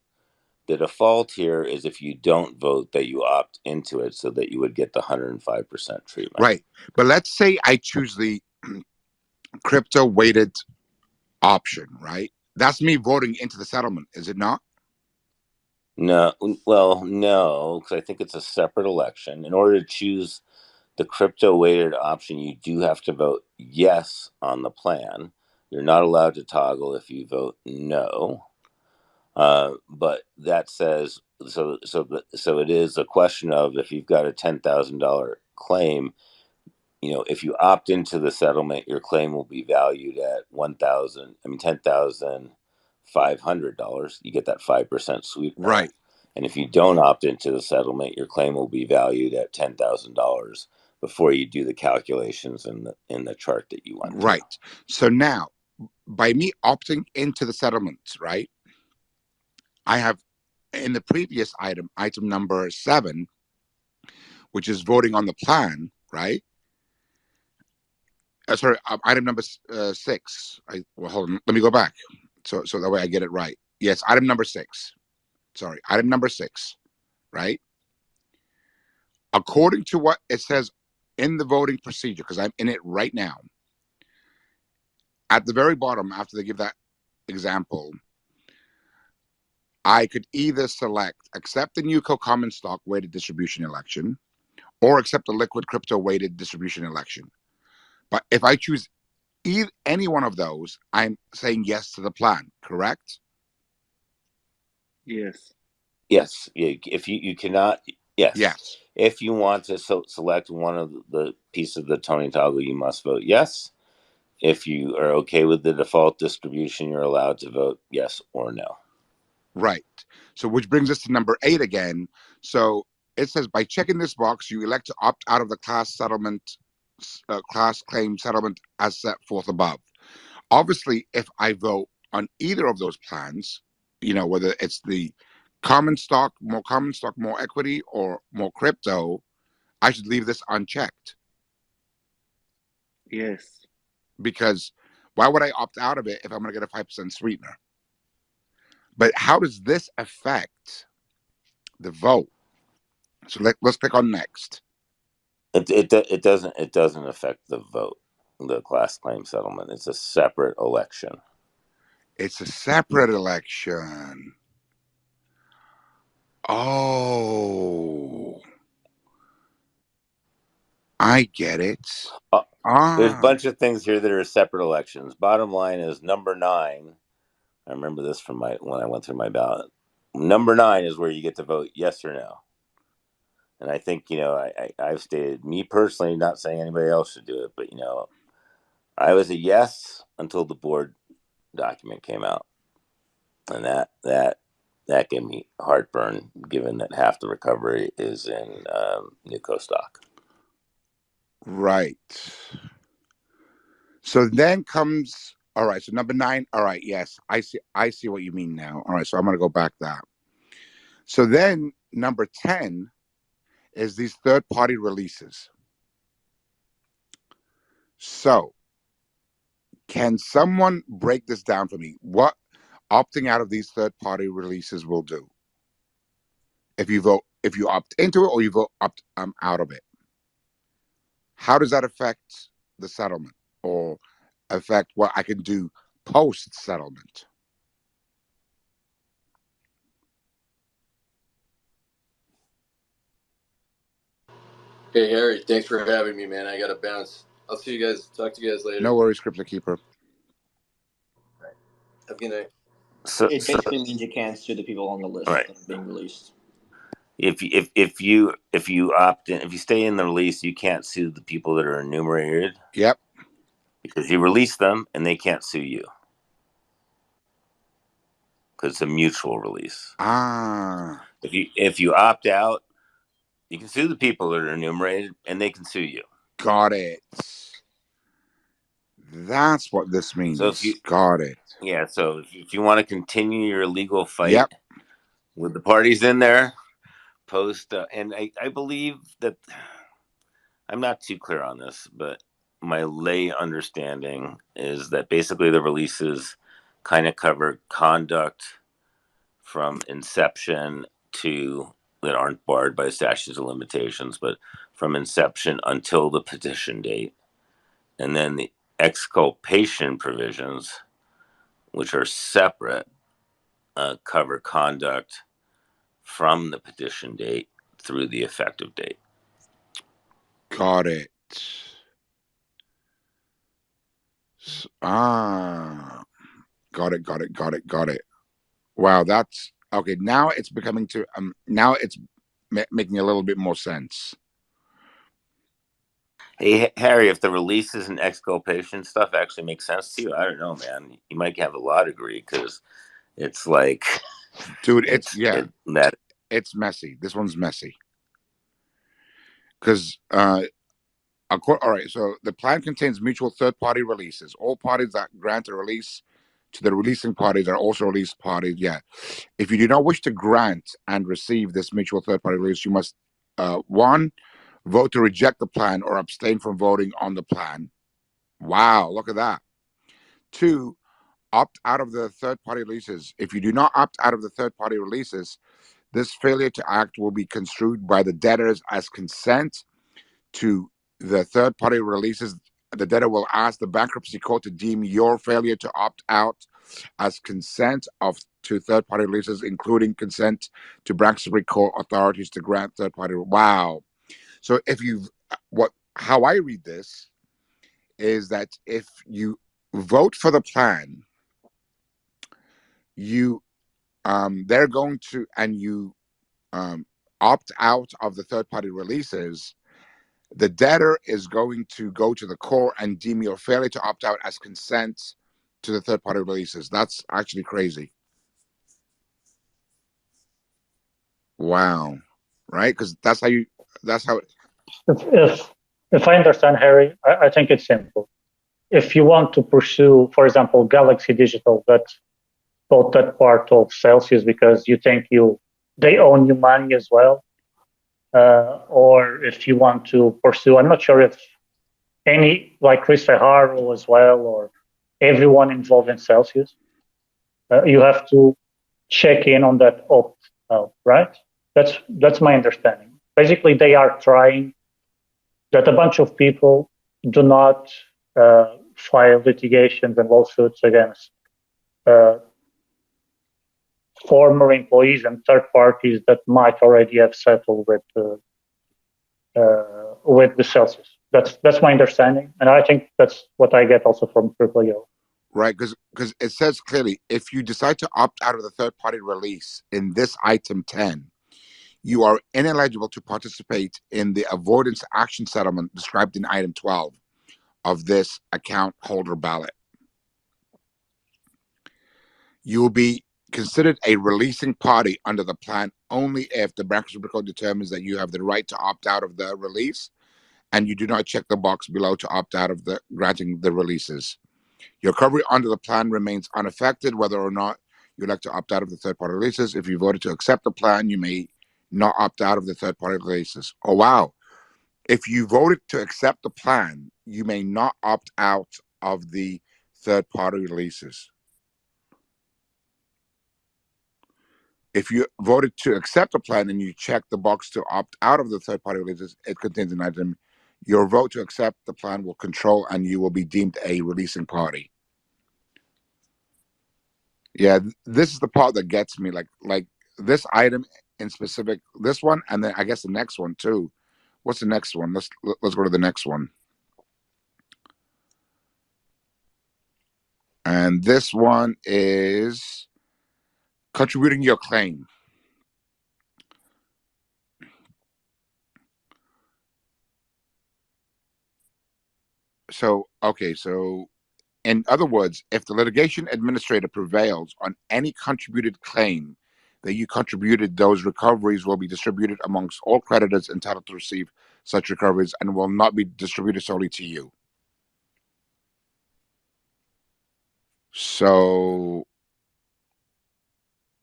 The default here is if you don't vote, that you opt into it, so that you would get the 105% treatment. Right. But let's say I choose the crypto weighted option, right? That's me voting into the settlement, is it not? No, well, no, because I think it's a separate election. In order to choose the crypto weighted option, you do have to vote yes on the plan. You're not allowed to toggle if you vote no. But that says, so it is a question of, if you've got a $10,000 claim, if you opt into the settlement, your claim will be valued at $10,500. You get that 5% sweetener. Right. And if you don't opt into the settlement, your claim will be valued at $10,000 before you do the calculations in the chart that you went right to. So now, by me opting into the settlements, right, I have, in the previous item number 7, which is voting on the plan, right? Item number 6. Hold on, let me go back, so that way I get it right. Yes, item number 6. Sorry, item number 6, right? According to what it says in the voting procedure, because I'm in it right now, at the very bottom, after they give that example, I could either select accept the NewCo common stock weighted distribution election or accept the liquid crypto weighted distribution election. But if I choose any one of those, I'm saying yes to the plan, correct? Yes. Yes, if you cannot, yes. Yes. If you want to select one of the pieces of the Tony toggle, you must vote yes. If you are okay with the default distribution, you're allowed to vote yes or no. Right. So which brings us to number 8 again. So it says by checking this box, you elect to opt out of the class claim settlement as set forth above. Obviously, if I vote on either of those plans, whether it's the common stock, more equity, or more crypto, I should leave this unchecked. Yes. Because why would I opt out of it if I'm going to get a 5% sweetener? But how does this affect the vote? So let's click on next. It doesn't affect the vote, the class claim settlement. It's a separate election. It's a separate election. Oh, I get it. There's a bunch of things here that are separate elections. Bottom line is number 9. I remember this from when I went through my ballot. Number 9 is where you get to vote yes or no. And I think, I've stated, me personally, not saying anybody else should do it, but, I was a yes until the board document came out. And that gave me heartburn, given that half the recovery is in NewCo stock. Right. So then comes, all right, so number 9, all right, yes, I see what you mean now. All right, so I'm going to go back that. So then number 10 is these third-party releases. So can someone break this down for me? What opting out of these third-party releases will do? If you opt into it or you vote opt out of it, how does that affect the settlement or affect what I can do post-settlement? Hey Harry, thanks for having me, man. I gotta bounce. I'll see you guys. Talk to you guys later. No worries, CryptoKeeper. Have a good night. It basically means you can't sue the people on the list that are being released. If you opt in, if you stay in the release, you can't sue the people that are enumerated. Yep. Because you release them and they can't sue you. Because it's a mutual release. If you opt out, you can sue the people that are enumerated and they can sue you. Got it. That's what this means. So if you got it. Yeah, so if you want to continue your legal fight with the parties in there, and I believe that, I'm not too clear on this, but my lay understanding is that basically the releases kind of cover conduct from inception to, that aren't barred by statutes of limitations, but from inception until the petition date. And then the exculpation provisions, which are separate, cover conduct from the petition date through the effective date. Got it. Got it. Wow, that's okay. Now it's becoming now it's making a little bit more sense. Hey, Harry, if the releases and exculpation stuff actually makes sense to you, I don't know, man. You might have a law degree because it's like, dude, it's messy. This one's messy. Because, all right, so the plan contains mutual third-party releases. All parties that grant a release to the releasing parties are also released parties. Yeah. If you do not wish to grant and receive this mutual third-party release, you must, 1, vote to reject the plan or abstain from voting on the plan. Wow, look at that. 2, opt out of the third-party releases. If you do not opt out of the third-party releases, this failure to act will be construed by the debtors as consent to the third party releases, the debtor will ask the bankruptcy court to deem your failure to opt out as consent to third party releases, including consent to bankruptcy court authorities to grant third party. Wow. So if how I read this is that if you vote for the plan, they're going to, and you opt out of the third party releases, the debtor is going to go to the court and deem your failure to opt out as consent to the third party releases. That's actually crazy. Wow. Right? Because that's how. If I understand, Harry, I think it's simple. If you want to pursue, for example, Galaxy Digital, that bought that part of Celsius because you think they own you money as well, or if you want to pursue, I'm not sure if any, like Chris Haro as well, or everyone involved in Celsius, you have to check in on that opt out, right? That's my understanding. Basically, they are trying that a bunch of people do not file litigations and lawsuits against former employees and third parties that might already have settled with the Celsius. That's my understanding, and I think that's what I get also from Yolo. Right, because it says clearly, if you decide to opt out of the third party release in this item 10, you are ineligible to participate in the avoidance action settlement described in item 12 of this account holder ballot. You will be considered a releasing party under the plan only if the bankruptcy court determines that you have the right to opt out of the release and you do not check the box below to opt out of the granting the releases. Your recovery under the plan remains unaffected whether or not you elect to opt out of the third-party releases. If you voted to accept the plan, you may not opt out of the third-party releases. Oh, wow. If you voted to accept the plan, you may not opt out of the third-party releases. If you voted to accept the plan and you check the box to opt out of the third-party releases, it contains an item. Your vote to accept the plan will control and you will be deemed a releasing party. Yeah, this is the part that gets me. Like this item in specific, this one, and then I guess the next one too. What's the next one? Let's go to the next one. And this one is contributing your claim. So, okay, so in other words, if the litigation administrator prevails on any contributed claim that you contributed, those recoveries will be distributed amongst all creditors entitled to receive such recoveries and will not be distributed solely to you. So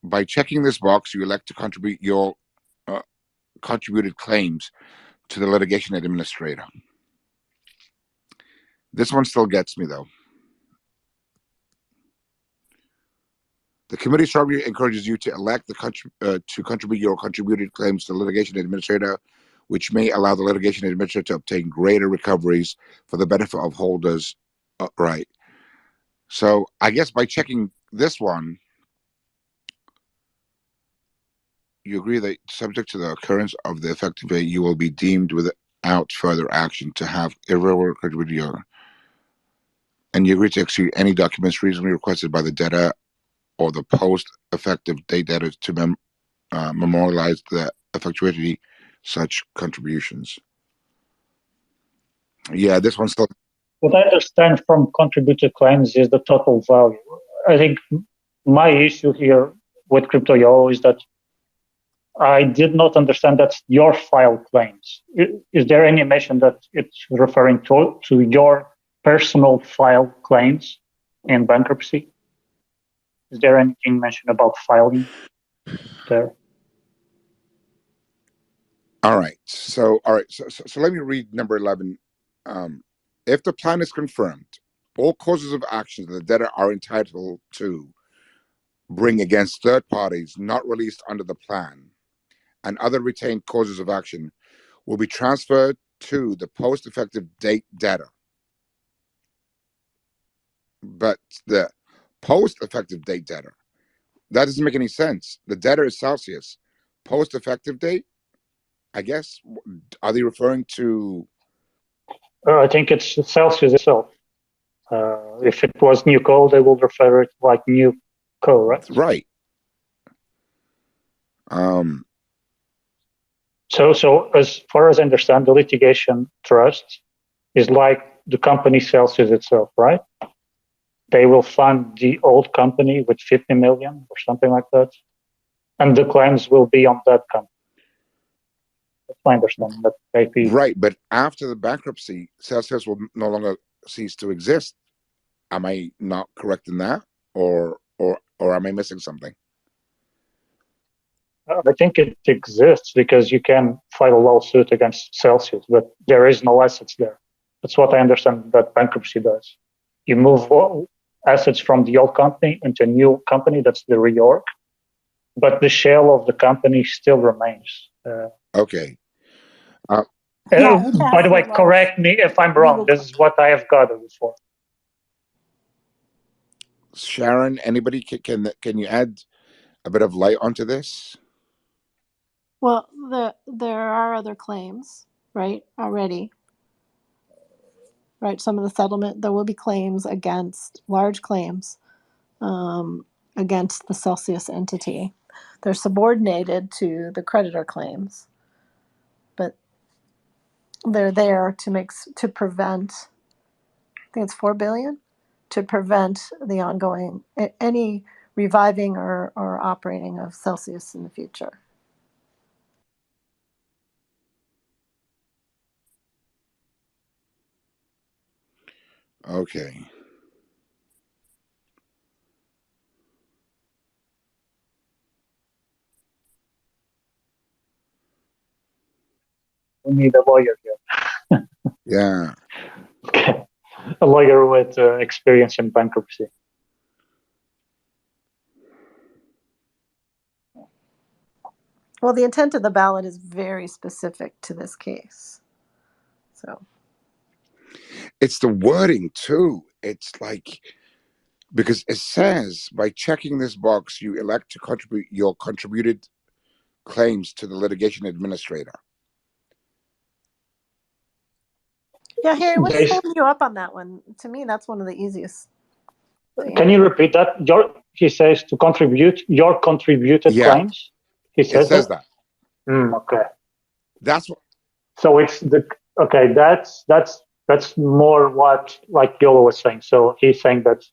by checking this box, you elect to contribute your contributed claims to the litigation administrator. This one still gets me, though. The committee strongly encourages you to elect to contribute your contributed claims to the litigation administrator, which may allow the litigation administrator to obtain greater recoveries for the benefit of holders. Right. So I guess by checking this one, you agree that subject to the occurrence of the effective date, you will be deemed without further action to have irrevocable your, and you agree to execute any documents reasonably requested by the debtor or the post-effective date debtor to memorialize the effectuity such contributions. Yeah, this one's still. What I understand from contributed claims is the total value. I think my issue here with CryptoYolo is that I did not understand that's your file claims. Is there any mention that it's referring to your personal file claims in bankruptcy? Is there anything mentioned about filing there? All right. So let me read number 11. If the plan is confirmed, all causes of action that the debtor are entitled to bring against third parties not released under the plan and other retained causes of action will be transferred to the post-effective date debtor. But the post-effective date debtor, that doesn't make any sense. The debtor is Celsius. Post-effective date, I guess, are they referring to? I think it's Celsius itself. If it was NewCo, they will refer it like NewCo, right? Right. So as far as I understand, the litigation trust is like the company Celsius itself, right? They will fund the old company with 50 million or something like that, and the claims will be on that company. That's my understanding. That maybe right, but after the bankruptcy, Celsius will no longer cease to exist. Am I not correct in that, or am I missing something? I think it exists because you can file a lawsuit against Celsius, but there is no assets there. That's what I understand that bankruptcy does. You move assets from the old company into a new company, that's the reorg, but the shell of the company still remains. Okay. Yeah, it By the has way, the large correct me if I'm wrong. legal This is what I have gathered before. Sharon, anybody can you add a bit of light onto this? Well, there are other claims, right, already. Right, some of the settlement, there will be claims against, large claims against the Celsius entity. They're subordinated to the creditor claims, but they're there to prevent, I think it's $4 billion, to prevent the ongoing, any reviving or operating of Celsius in the future. Okay. We need a lawyer here. Yeah. A lawyer with experience in bankruptcy. Well, the intent of the ballot is very specific to this case. So It's the wording too. It's like, because it says by checking this box, you elect to contribute your contributed claims to the litigation administrator. yeah, Harry, what's holding you up on that one? To me, that's one of the easiest. Can you repeat that? He says to contribute your contributed claims. He says that. Okay. That's what. So it's okay. That's more what like Yolo was saying. So he's saying that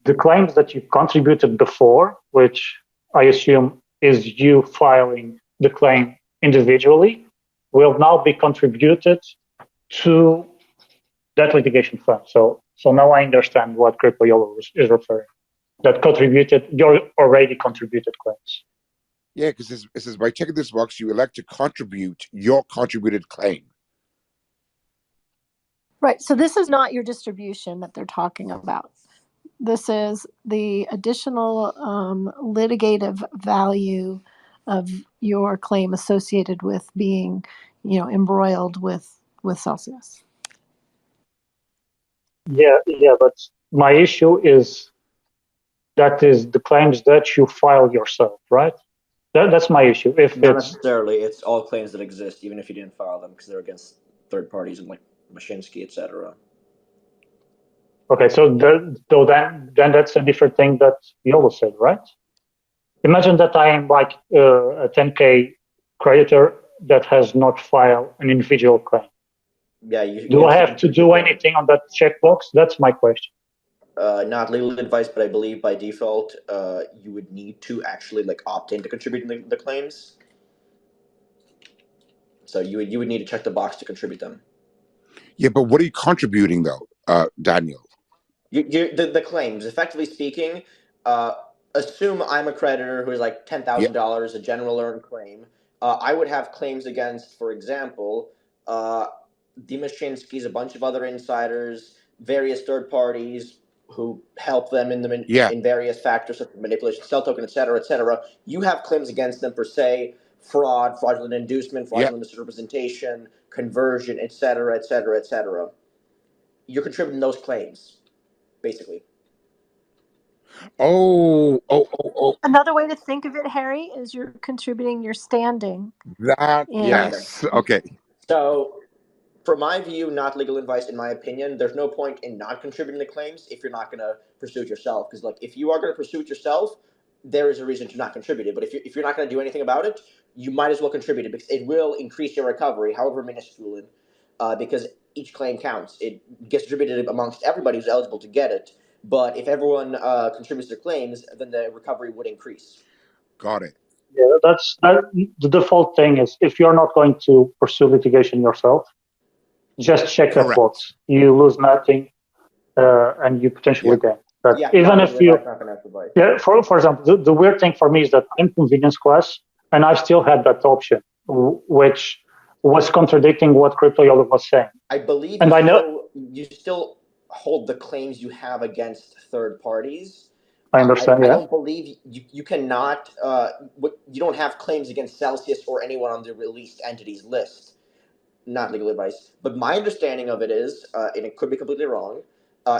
the claims that you contributed before, which I assume is you filing the claim individually, will now be contributed to that litigation fund. So now I understand what Crypto Yolo is referring. That contributed your already contributed claims. Yeah, because it says by checking this box, you elect to contribute your contributed claim. Right. So this is not your distribution that they're talking about. This is the additional litigative value of your claim associated with being, embroiled with Celsius. Yeah, but my issue is that is the claims that you file yourself, right? That's my issue. If Not it's necessarily, it's all claims that exist, even if you didn't file them, because they're against third parties and like Mashinsky, etc. okay, so then that's a different thing that Yolo said, right? Imagine that I am like a 10K creditor that has not filed an individual claim. Yeah, do I have to do anything on that checkbox? That's my question. Not legal advice, but I believe by default, you would need to actually like opt in to contribute the claims. So you would need to check the box to contribute them. Yeah, but what are you contributing though, Daniel? The claims, effectively speaking, assume I'm a creditor who is like $10,000, a general earned claim. I would have claims against, for example, the Mashinskys, a bunch of other insiders, various third parties who help them in various factors such as manipulation, sell token, etc., etc. You have claims against them for, say, fraud, fraudulent inducement, Yeah. fraudulent misrepresentation, conversion, et cetera, et cetera, et cetera. You're contributing those claims, basically. Oh. Another way to think of it, Harry, is you're contributing your standing. That, Kind of. yes. Okay. So, from my view, not legal advice, in my opinion, there's no point in not contributing the claims if you're not going to pursue it yourself. Because, like, if you are going to pursue it yourself, there is a reason to not contribute it. But if you're not going to do anything about it, you might as well contribute it because it will increase your recovery, however minuscule, because each claim counts. It gets distributed amongst everybody who's eligible to get it. But if everyone contributes their claims, then the recovery would increase. Got it. Yeah, that's the default thing is if you're not going to pursue litigation yourself, just check that Correct. box. You lose nothing, and you potentially gain. But Yeah, even not if you, not going to advice. yeah, for example, the weird thing for me is that I'm convenience class, and I still had that option, which was contradicting what Crypto Yolo was saying. I believe, and you still hold the claims you have against third parties. I understand. I Yeah. don't believe you cannot. You don't have claims against Celsius or anyone on the released entities list. Not legal advice, but my understanding of it is, and it could be completely wrong,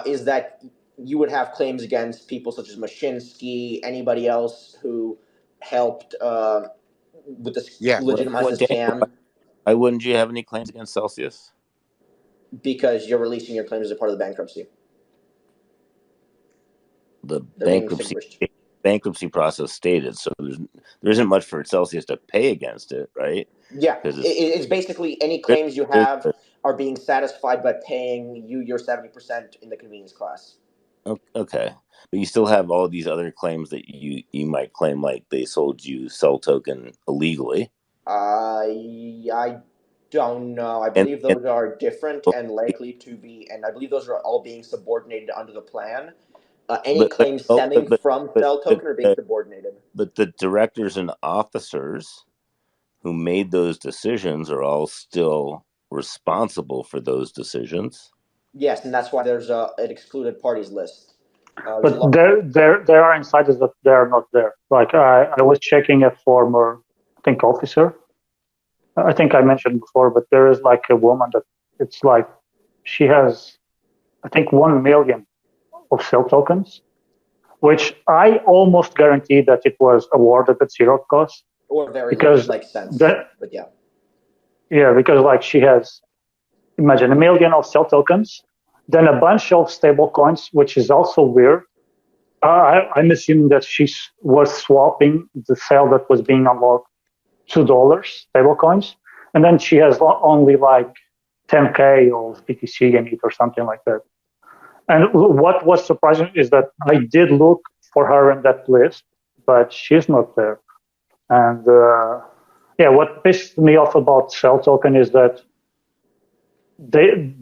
is that you would have claims against people such as Mashinsky, anybody else who helped with this legitimize the scam. Why wouldn't you have any claims against Celsius? Because you're releasing your claims as a part of the bankruptcy. The They're bankruptcy process stated, so there isn't much for Celsius to pay against it, right? Yeah, it's basically any claims you have are being satisfied by paying you your 70% in the convenience class. Okay, but you still have all these other claims that you might claim, like they sold you Cell token illegally. I don't know. I believe those are different and likely to be, and I believe those are all being subordinated under the plan. Any claims stemming from Cell token are being subordinated. But the directors and officers who made those decisions are all still responsible for those decisions. Yes, and that's why there's an excluded parties list. But there are insiders that they are not there. Like I was checking a former, I think, officer. I think I mentioned before, but there is like a woman that it's like she has, I think, 1 million of Cell tokens, which I almost guarantee that it was awarded at zero cost. Or very because little, cents. But yeah. Yeah, because like she has, imagine 1 million of Cell tokens, then a bunch of stable coins, which is also weird. I'm assuming that she was swapping the Cell that was being unlocked $2 stable coins, and then she has only like 10K of BTC in it or something like that. And what was surprising is that I did look for her in that list, but she's not there. And yeah, what pissed me off about Cell token is that the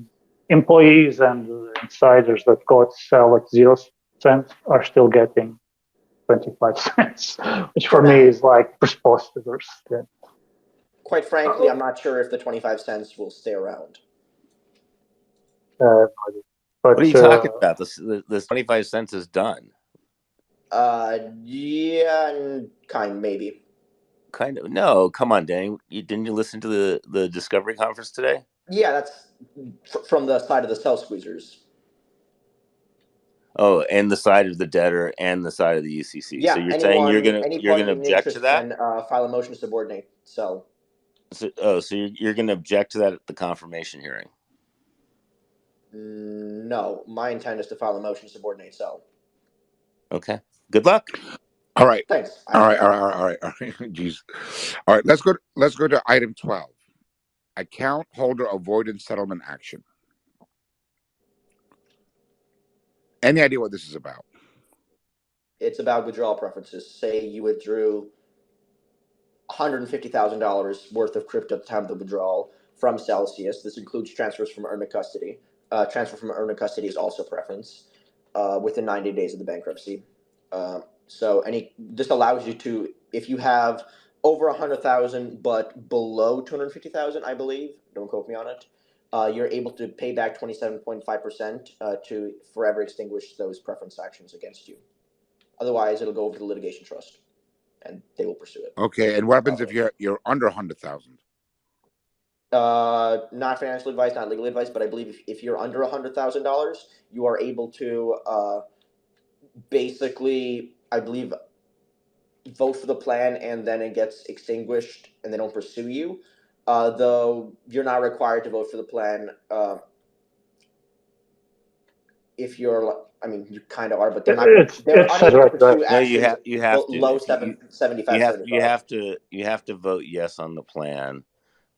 employees and insiders that got Cell at 0 cents are still getting 25 cents, which for me is like preposterous. Yeah. Quite frankly, I'm not sure if the 25 cents will stay around. But, what are you talking about? This 25 cents is done. Yeah, maybe. Kind of. No, come on, Danny. Didn't you listen to the Discovery conference today? Yeah, that's from the side of the Cell squeezers. Oh, and the side of the debtor and the side of the UCC. Yeah, so you're saying you're gonna object to that? Can file a motion to subordinate Cell. So you're gonna object to that at the confirmation hearing? No, my intent is to file a motion to subordinate Cell. Okay. Good luck. All right. Thanks. All right. Jeez. All right. Let's go to item 12. Account holder avoidance settlement action. Any idea what this is about? It's about withdrawal preferences. Say you withdrew $150,000 worth of crypto at the time of the withdrawal from Celsius. This includes transfers from earned custody. Transfer from earned custody is also preference within 90 days of the bankruptcy. So this allows you to, if you have over 100,000 but below 250,000, I believe, don't quote me on it, you're able to pay back 27.5% to forever extinguish those preference actions against you. Otherwise, it'll go over to the litigation trust. and they will pursue it. Okay, and what happens if you're under 100,000? Not financial advice, not legal advice, but I believe if you're under $100,000, you are able to basically, I believe, vote for the plan, and then it gets extinguished, and they don't pursue you. Though you're not required to vote for the plan. If you're, I mean, you kind of are, but they're not. They're unable to pursue No, actions you have to. below If you, 75. you have to vote yes on the plan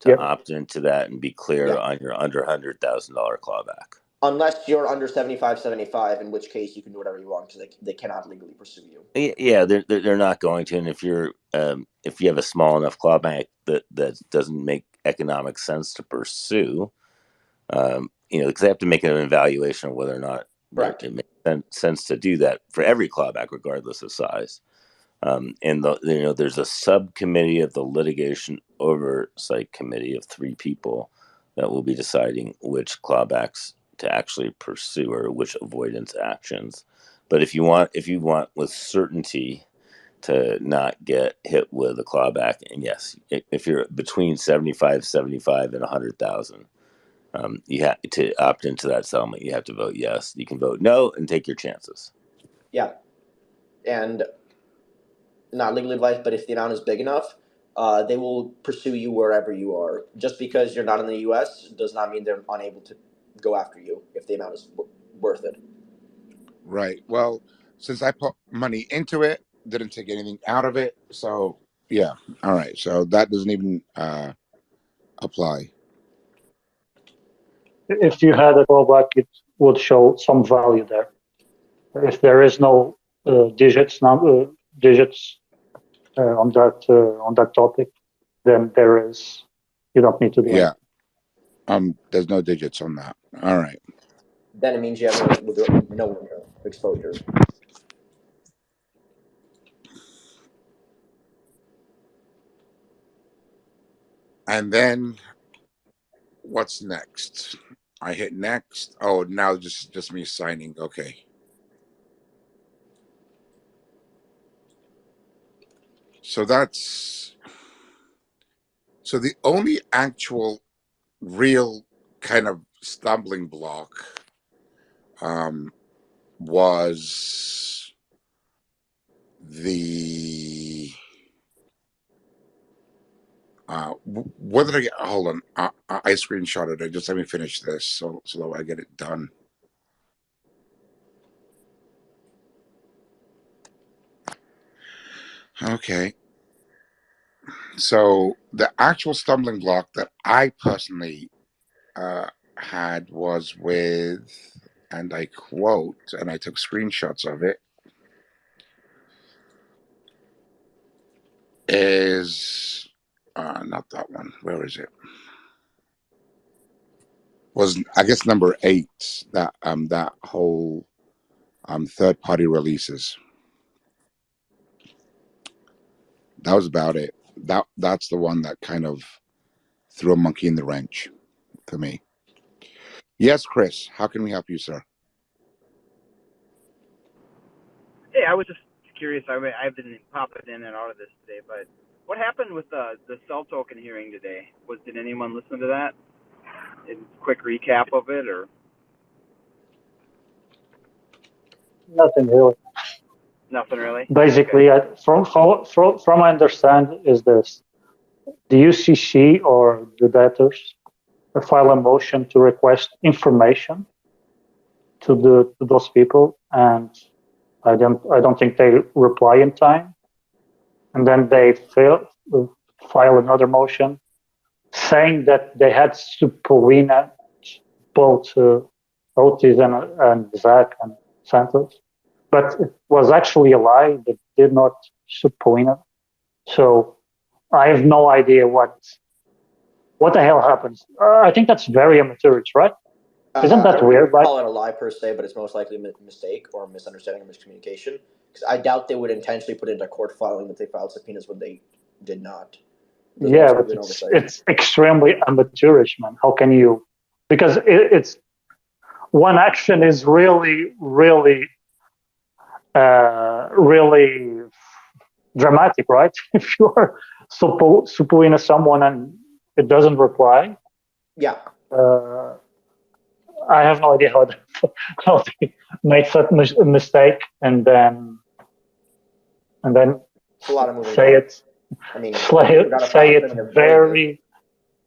to opt into that and be clear on your under $100,000 clawback. Unless you're under 75, in which case you can do whatever you want because they cannot legally pursue you. Yeah, they're not going to. And if you have a small enough clawback that doesn't make economic sense to pursue, because they have to make an evaluation of whether or not it makes sense to do that for every clawback, regardless of size. And there's a subcommittee of the litigation oversight committee of 3 people that will be deciding which clawbacks to actually pursue or which avoidance actions. But if you want with certainty to not get hit with a clawback, and yes, if you're between 75 and 100,000, you have to opt into that settlement. You have to vote yes. You can vote no and take your chances. Yeah, and not legal advice, but if the amount is big enough, they will pursue you wherever you are. Just because you're not in the U.S. does not mean they're unable to go after you if the amount is worth it. Right. Well, since I put money into it, didn't take anything out of it, so yeah. All right. So that doesn't even apply. If you had a clawback, it would show some value there. If there is no digits on that topic, then there is. You don't need to do it. There's no digits on that. All right. Then it means you have no exposure. And then what's next? I hit next. Oh, now just me signing. Okay. So the only actual real kind of stumbling block was the what did I get? Hold on, I screenshotted it. Just let me finish this so that I get it done. Okay. So the actual stumbling block that I personally had was with, and I quote, and I took screenshots of it, is not that one. Where is it? Was, I guess, number 8, that that whole third-party releases. That was about it. That's the one that kind of threw a monkey in the wrench for me. Yes, Kris, how can we help you, sir? Hey, I was just curious. I've been popping in and out of this today, but what happened with the cell token hearing today? Did anyone listen to that? A quick recap of it, or Nothing really. nothing really? Basically, Okay. from I understand is this: the UCC or the debtors file a motion to request information to those people, and I don't think they reply in time, and then they file another motion saying that they had subpoena both Otis and Zach and Santos, but it was actually a lie. They did not subpoena. So I have no idea what the hell happens. I think that's very amateurish, right? Isn't that weird? I wouldn't call it a lie per se, but it's most likely a mistake or a misunderstanding or miscommunication. Because I doubt they would intentionally put it into court filing that they filed subpoenas when they did not. Yeah, but it's extremely amateurish, man. How can you? Because it's one action is really dramatic, right? If you're subpoena someone and it doesn't reply, Yeah. I have no idea how they made such a mistake and then It's a lot of moving say parts. it. I mean, Say it very.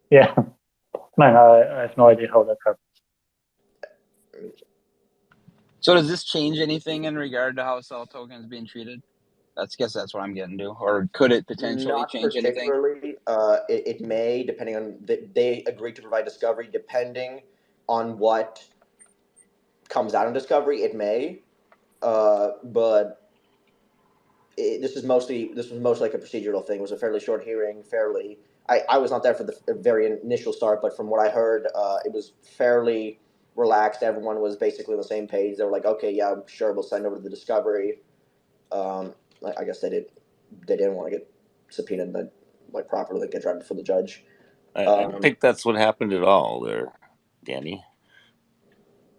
Yeah, man, I have no idea how that happened. So does this change anything in regard to how Cell Token is being treated? Guess that's what I'm getting to. Or could it potentially change anything? Not particularly. It may, depending on they agreed to provide discovery. Depending on what comes out in discovery, it may. But this was mostly like a procedural thing. It was a fairly short hearing. I was not there for the very initial start, but from what I heard, it was fairly relaxed. Everyone was basically on the same page. They were like, okay, yeah, sure, we'll send over the discovery. I guess they didn't want to get subpoenaed like properly, get dragged before the judge. I don't think that's what happened at all there, Danny.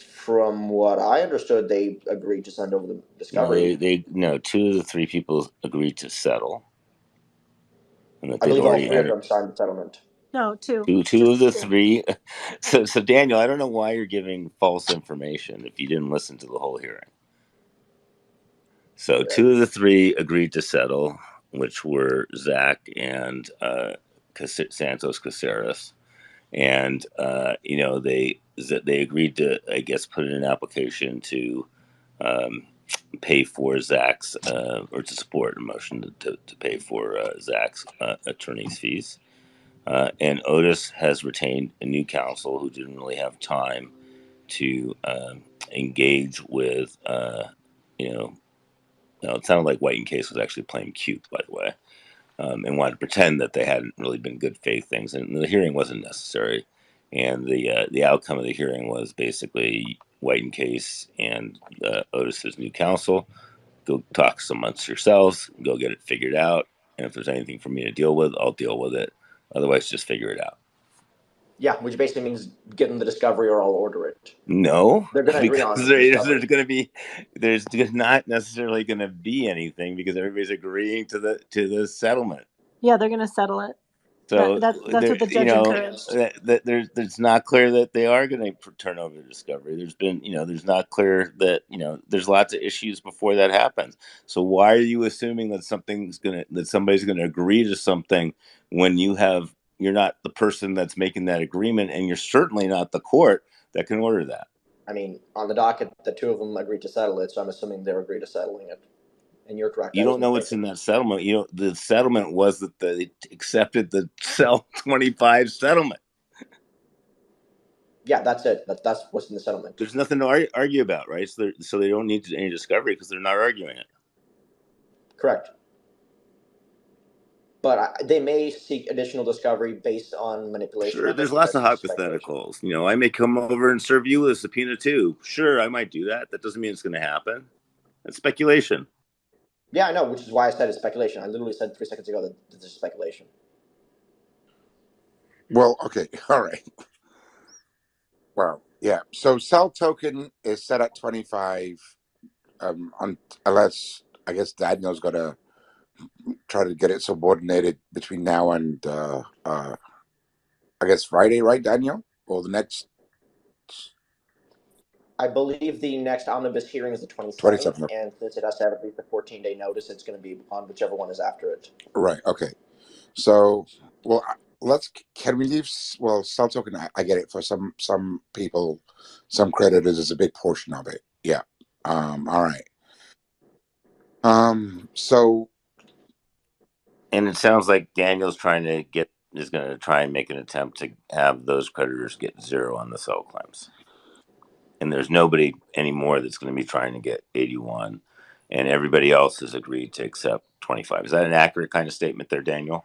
From what I understood, they agreed to send over the discovery. No, 2 of the 3 people agreed to settle, and that I believe all 3 of them signed the settlement. No, 2. 2 of the 3. So Daniel, I don't know why you're giving false information if you didn't listen to the whole hearing. So 2 of the 3 agreed to settle, which were Zach and Santos Caceres, and they agreed to, I guess, put in an application to pay for Zach's or to support a motion to pay for Zach's attorney's fees. And Otis has retained a new counsel who didn't really have time to engage with, it sounded like White and Case was actually playing cute, by the way, and wanted to pretend that they hadn't really been good faith things. And the hearing wasn't necessary. And the outcome of the hearing was basically White and Case and Otis's new counsel. Go talk amongst yourselves, go get it figured out. And if there's anything for me to deal with, I'll deal with it. Otherwise, just figure it out. Yeah, which basically means get them the discovery or I'll order it. No, they're going to agree on there's not necessarily going to be anything because everybody's agreeing to the settlement. Yeah, they're going to settle it. So that's what the judge encouraged. It's not clear that they are going to turn over the discovery. There's not clear that there's lots of issues before that happens. So why are you assuming that somebody's going to agree to something when you're not the person that's making that agreement, and you're certainly not the court that can order that? I mean, on the docket, the 2 of them agreed to settle it, so I'm assuming they're agreed to settling it. And you're correct. You don't know what's in that settlement. The settlement was that they accepted the Cell 25 settlement. Yeah, that's it. That's what's in the settlement. There's nothing to argue about, right? So they don't need any discovery because they're not arguing it. Correct. But they may seek additional discovery based on manipulation. Sure, there's lots of hypotheticals. I may come over and serve you with a subpoena too. Sure, I might do that. That doesn't mean it's going to happen. It's speculation. Yeah, I know, which is why I said it's speculation. I literally said 3 seconds ago that this is speculation. Well, okay, all right. Well, yeah. So Cell Token is set at 25, unless I guess Daniel's got to try to get it subordinated between now and I guess Friday, right, Daniel? Or the next? I believe the next omnibus hearing is the 27th, and since it has to have at least a 14-day notice, it's going to be on whichever one is after it. Right. Okay. So, well, can we leave? Well, Cell Token, I get it. For some people, some creditors is a big portion of it. Yeah. All right. So. And it sounds like Daniel's is going to try and make an attempt to have those creditors get 0 on the Cell claims. And there's nobody anymore that's going to be trying to get 81, and everybody else has agreed to accept 25. Is that an accurate kind of statement there, Daniel?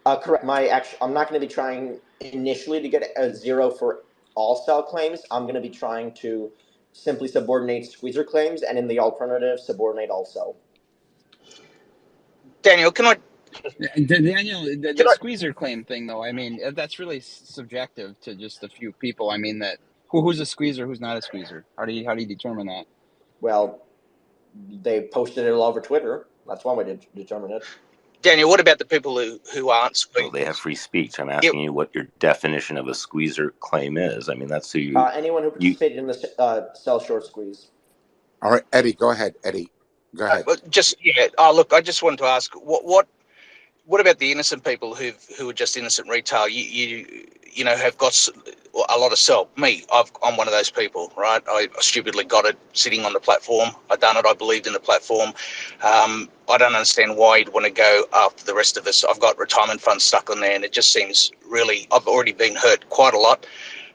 Correct. I'm not going to be trying initially to get a 0 for all Cell claims. I'm going to be trying to simply subordinate squeezer claims, and in the alternative, subordinate all Cell. Daniel, can I? Daniel, the squeezer claim thing, though, I mean, that's really subjective to just a few people. I mean, who's a squeezer, who's not a squeezer? How do you determine that? Well, they posted it all over Twitter. That's one way to determine it. Daniel, what about the people who aren't Well, squeezed? they have free speech. I'm asking you what your definition of a squeezer claim is. I mean, that's who you. Anyone who participated in the sell short squeeze. All right, Eddie, go ahead. Eddie, go ahead. Look, I just wanted to ask what about the innocent people who are just innocent retail? You know have got a lot of sell. Me, I'm one of those people, right? I stupidly got it sitting on the platform. I done it. I believed in the platform. I don't understand why you'd want to go after the rest of us. I've got retirement funds stuck on there, and it just seems really. I've already been hurt quite a lot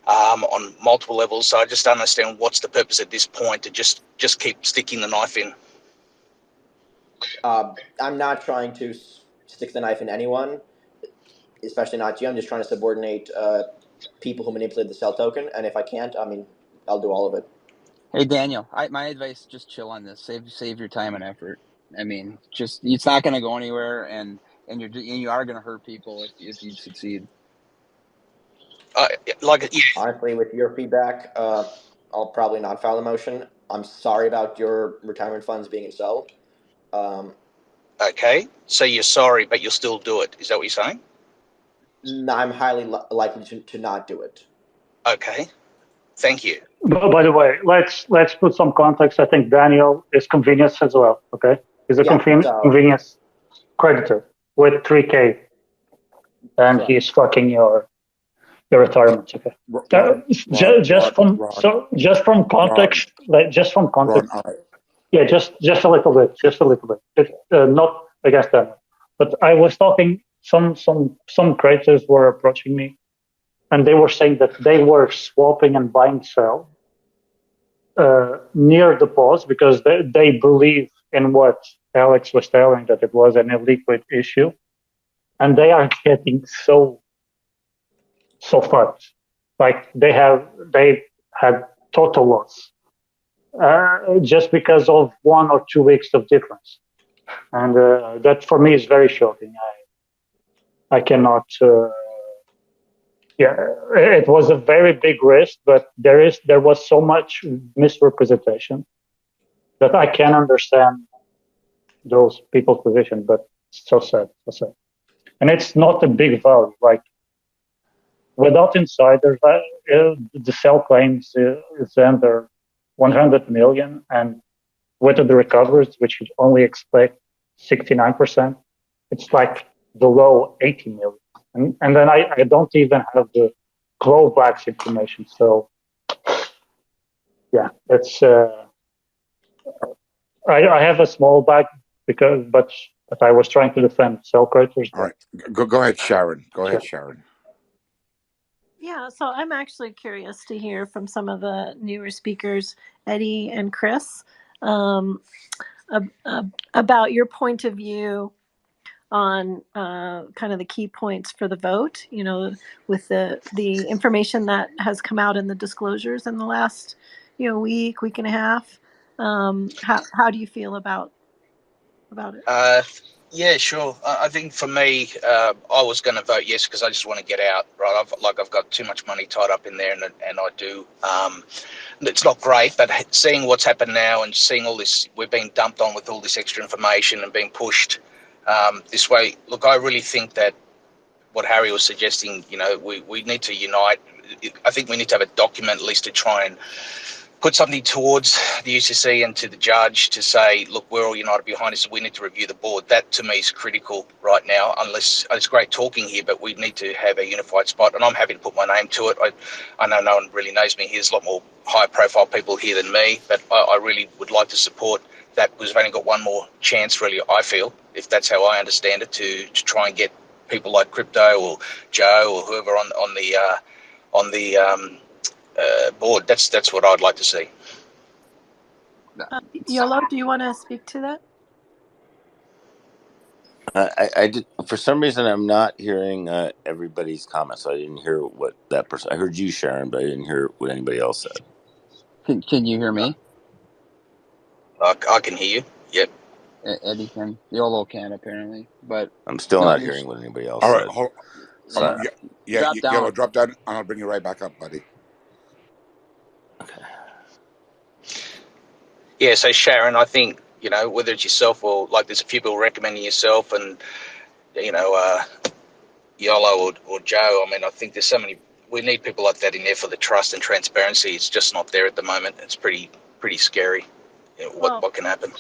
on multiple levels. So I just don't understand what's the purpose at this point to just keep sticking the knife in. I'm not trying to stick the knife in anyone, especially not you. I'm just trying to subordinate people who manipulate the sell token, and if I can't, I mean, I'll do all of it. Hey Daniel, my advice: just chill on this. Save your time and effort. I mean, just it's not going to go anywhere, and you are going to hurt people if you succeed. Honestly, with your feedback, I'll probably not file a motion. I'm sorry about your retirement funds being sold. Okay, so you're sorry, but you'll still do it. Is that what you're saying? No, I'm highly likely to not do it. Okay, thank you. By the way, let's put some context. I think Daniel is convenience as well. Okay, he's a convenience creditor with 3K, and he's fucking your retirement. Okay, just from context, yeah, just a little bit, not against them, but I was talking. Some creators were approaching me, and they were saying that they were swapping and buying sell near the pause because they believe in what Alex was telling, that it was an illiquid issue, and they are getting so fucked. Like they had total loss just because of 1 or 2 weeks of difference, and that for me is very shocking. I cannot. It was a very big risk, but there was so much misrepresentation that I can understand those people's position. But it's so sad, and it's not a big value. Like without insiders, the sell claims is under 100 million, and with the recoveries, which you only expect 69%, it's like below 80 million. And then I don't even have the Clawback's information. So, yeah, it's I have a small bag but I was trying to defend sell creators. All right, go ahead, Sharon. Go ahead, Sharon. Yeah, so I'm actually curious to hear from some of the newer speakers, Eddie and Kris, about your point of view on kind of the key points for the vote, with the information that has come out in the disclosures in the last, week and a half. How do you feel about it? Yeah, sure. I think for me, I was going to vote yes because I just want to get out. Right, I've got too much money tied up in there, and I do. It's not great, but seeing what's happened now and seeing all this, we're being dumped on with all this extra information and being pushed this way. Look, I really think that what Harry was suggesting, we need to unite. I think we need to have a document at least to try and put something towards the UCC and to the judge to say, look, we're all united behind this. We need to review the board. That to me is critical right now. Unless it's great talking here, but we need to have a unified spot. And I'm happy to put my name to it. I know no one really knows me here. There's a lot more high-profile people here than me, but I really would like to support that because we've only got one more chance, really. I feel, if that's how I understand it, to try and get people like Crypto or Joe or whoever on the board. That's what I'd like to see. Yolo, do you want to speak to that? I did. For some reason, I'm not hearing everybody's comments. So I didn't hear what that person. I heard you, Sharon, but I didn't hear what anybody else said. Can you hear me? I can hear you. Yep. Eddie can. Yolo can apparently, but I'm still not hearing what anybody else said. All right, Yolo, drop down, and I'll bring you right back up, buddy. Okay. Yeah, so Sharon, I think, You know, whether it's yourself or like there's a few people recommending yourself and, you know, Yolo or Joe. I mean, I think there's so many. We need people like that in there for the trust and transparency. It's just not there at the moment. It's pretty scary. You know, Well, what can happen.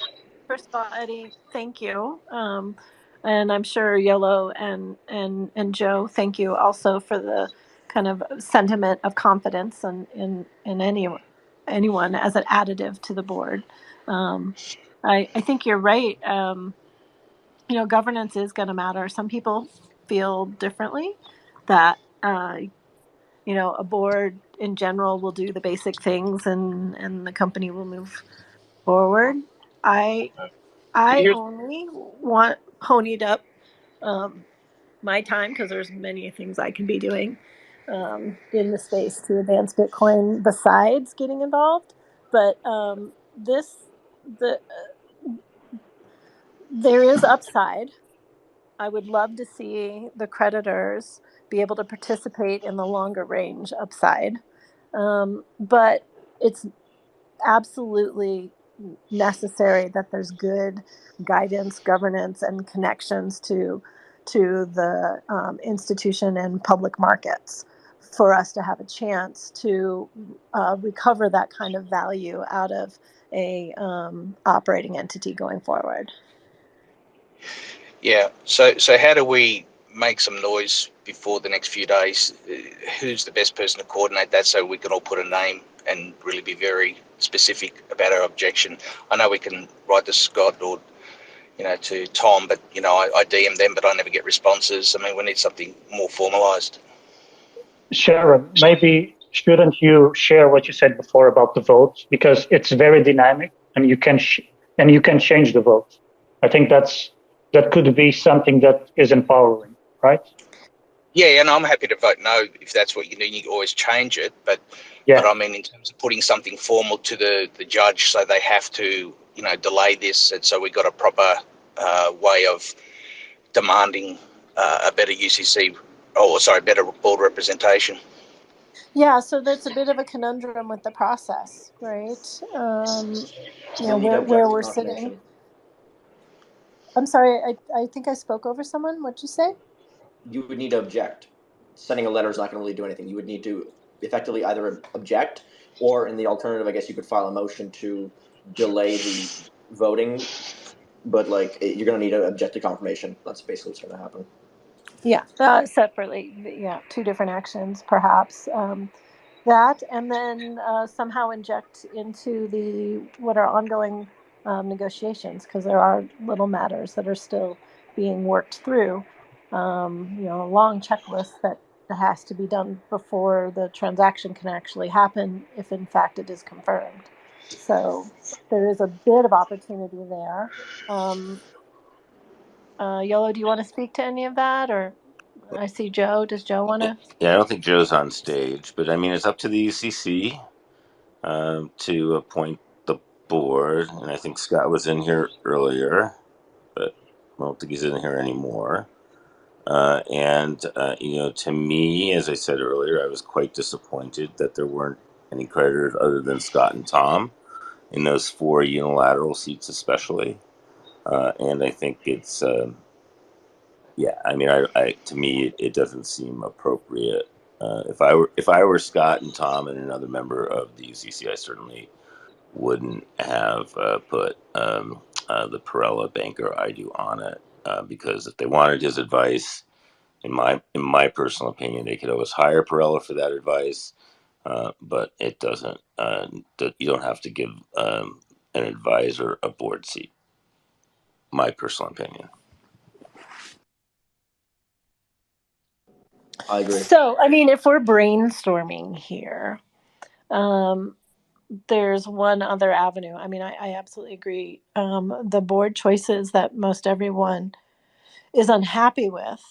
first of all, Eddie, thank you. And I'm sure Yolo and Joe, thank you also for the kind of sentiment of confidence in anyone as an additive to the board. I think you're right. You know, governance is going to matter. Some people feel differently that, you know, a board in general will do the basic things and the company will move forward. I only want ponied up my time because there's many things I can be doing in the space to advance Bitcoin besides getting involved. But there is upside. I would love to see the creditors be able to participate in the longer range upside. But it's absolutely necessary that there's good guidance, governance, and connections to the institution and public markets for us to have a chance to recover that kind of value out of a operating entity going forward. Yeah. So how do we make some noise before the next few days? Who's the best person to coordinate that so we can all put a name and really be very specific about our objection? I know we can write to Scott or, you know, to Tom, but, you know, I DM them, but I never get responses. I mean, we need something more formalized. Sharon, maybe shouldn't you share what you said before about the votes, because it's very dynamic and you can change the votes. I think that could be something that is empowering, right? Yeah, and I'm happy to vote no if that's what you need. You can always change it, but I mean, in terms of putting something formal to the judge, so they have to, you know, delay this, and so we got a proper way of demanding a better UCC, better board representation. Yeah, so that's a bit of a conundrum with the process, right? You know, where we're sitting. I'm sorry, I think I spoke over someone. What'd you say? You would need to object. Sending a letter is not going to really do anything. You would need to effectively either object, or in the alternative, I guess you could file a motion to delay the voting. But like, you're going to need to object to confirmation. That's basically what's going to happen. Yeah, separately. Yeah, two different actions, perhaps. That, and then somehow inject into what are ongoing negotiations, because there are little matters that are still being worked through. You know, a long checklist that has to be done before the transaction can actually happen, if in fact it is confirmed. So there is a bit of opportunity there. Yolo, do you want to speak to any of that, or I see Joe. Does Joe want to? Yeah, I don't think Joe's on stage, but I mean, it's up to the UCC to appoint the board, and I think Scott was in here earlier, but I don't think he's in here anymore. You know, to me, as I said earlier, I was quite disappointed that there weren't any creditors other than Scott and Tom in those 4 unilateral seats, especially. And I think it's, yeah. I mean, to me, it doesn't seem appropriate. If I were Scott and Tom and another member of the UCC, I certainly wouldn't have put the Perella banker I do on it, because if they wanted his advice, in my personal opinion, they could always hire Perella for that advice, but it doesn't. You don't have to give an advisor a board seat. My personal opinion. I agree. So, I mean, if we're brainstorming here, there's one other avenue. I mean, I absolutely agree. The board choices that most everyone is unhappy with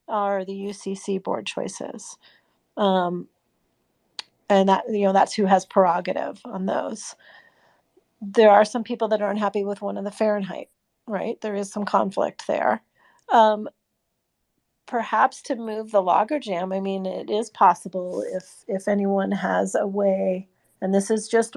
are the UCC board choices. And that, you know, that's who has prerogative on those. There are some people that are unhappy with one of the Fahrenheit, right? There is some conflict there. Perhaps to move the loggerjam, I mean, it is possible if anyone has a way, and this is just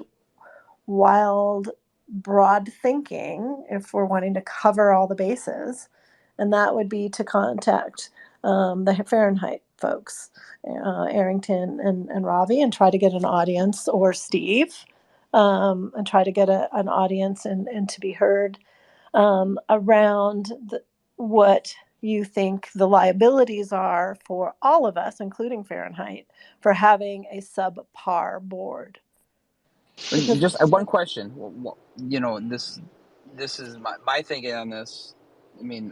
wild broad thinking if we're wanting to cover all the bases, and that would be to contact the Fahrenheit folks, Arrington and Ravi, and try to get an audience, or Steve, and try to get an audience and to be heard around what you think the liabilities are for all of us, including Fahrenheit, for having a subpar board. Because Just one question. You know, this is my thinking on this. I mean,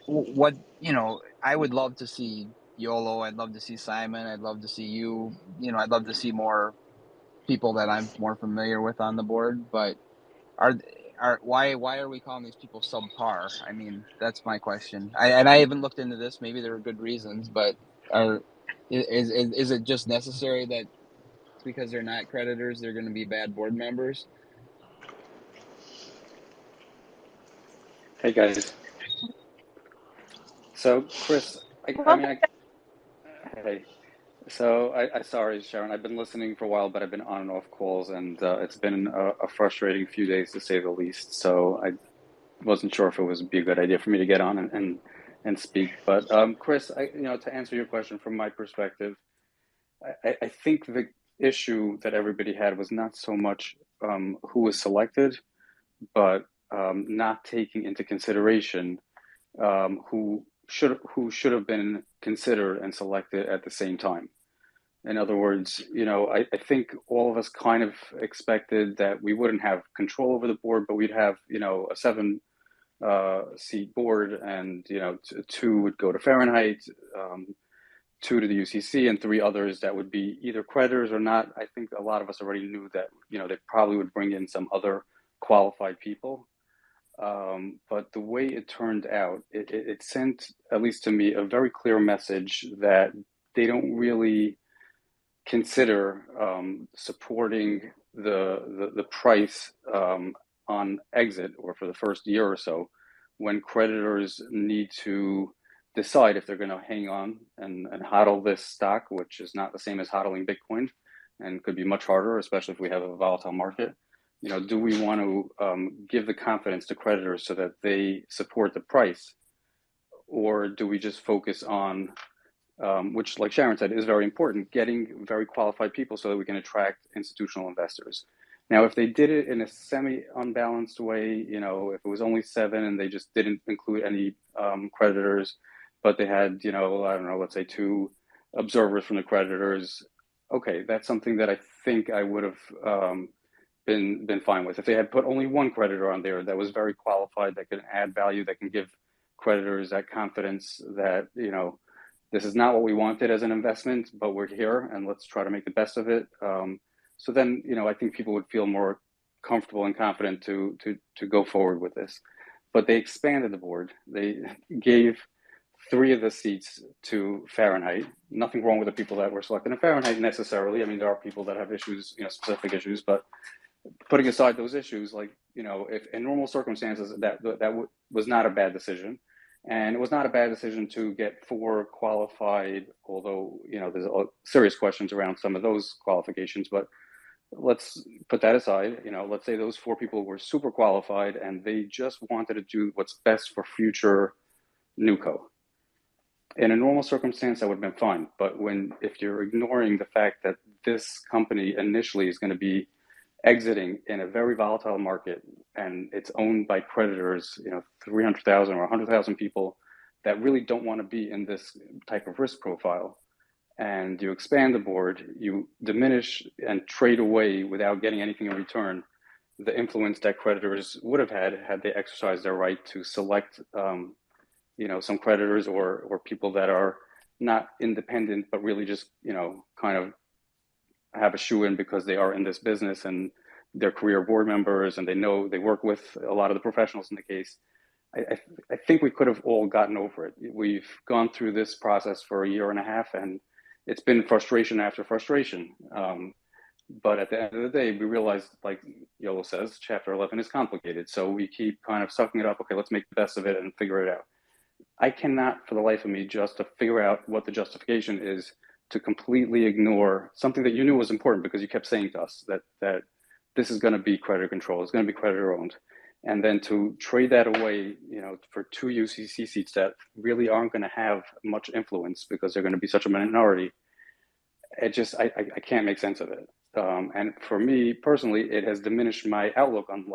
what, you know, I would love to see Yolo. I'd love to see Simon. I'd love to see you. You know, I'd love to see more people that I'm more familiar with on the board. But why are we calling these people subpar? I mean, that's my question. I haven't looked into this. Maybe there are good reasons, but is it just necessary that because they're not creditors, they're going to be bad board members? Hey guys. So Kris, hey. So I sorry, Sharon. I've been listening for a while, but I've been on and off calls, and it's been a frustrating few days to say the least. So I wasn't sure if it would be a good idea for me to get on and speak. But Kris, to answer your question from my perspective, I think the issue that everybody had was not so much who was selected, but not taking into consideration who should have been considered and selected at the same time. In other words, I think all of us kind of expected that we wouldn't have control over the board, but we'd have, a 7 seat board, and 2 would go to Fahrenheit, 2 to the UCC, and 3 others that would be either creditors or not. I think a lot of us already knew that, they probably would bring in some other qualified people. But the way it turned out, it sent, at least to me, a very clear message that they don't really consider supporting the price on exit, or for the first year or so, when creditors need to decide if they're going to hang on and hodl this stock, which is not the same as hodling Bitcoin and could be much harder, especially if we have a volatile market. Do we want to give the confidence to creditors so that they support the price, or do we just focus on, which, like Sharon said, is very important, getting very qualified people so that we can attract institutional investors? Now, if they did it in a semi-unbalanced way, if it was only 7 and they just didn't include any creditors, but they had, I don't know, let's say 2 observers from the creditors, okay, that's something that I think I would have been fine with. If they had put only 1 creditor on there that was very qualified, that could add value, that can give creditors that confidence that, this is not what we wanted as an investment, but we're here and let's try to make the best of it. So then, I think people would feel more comfortable and confident to go forward with this. But they expanded the board. They gave 3 of the seats to Fahrenheit. Nothing wrong with the people that were selected in Fahrenheit necessarily. I mean, there are people that have issues, specific issues, but putting aside those issues, like, if in normal circumstances, that was not a bad decision. And it was not a bad decision to get 4 qualified, although, there's serious questions around some of those qualifications. But let's put that aside. Let's say those 4 people were super qualified and they just wanted to do what's best for future NewCo. In a normal circumstance, that would have been fine. But if you're ignoring the fact that this company initially is going to be exiting in a very volatile market, and it's owned by creditors, 300,000 or 100,000 people that really don't want to be in this type of risk profile, and you expand the board, you diminish and trade away without getting anything in return the influence that creditors would have had they exercised their right to select, some creditors or people that are not independent, but really just, kind of have a shoe in because they are in this business and they're career board members and they work with a lot of the professionals in the case. I think we could have all gotten over it. We've gone through this process for 1.5 years, and it's been frustration after frustration. But at the end of the day, we realized, like Yolo says, Chapter 11 is complicated. So we keep kind of sucking it up. Okay, let's make the best of it and figure it out. I cannot, for the life of me, just to figure out what the justification is to completely ignore something that you knew was important, because you kept saying to us that this is going to be creditor control, it's going to be creditor owned. And then to trade that away, for two UCC seats that really aren't going to have much influence because they're going to be such a minority, I can't make sense of it. And for me personally, it has diminished my outlook on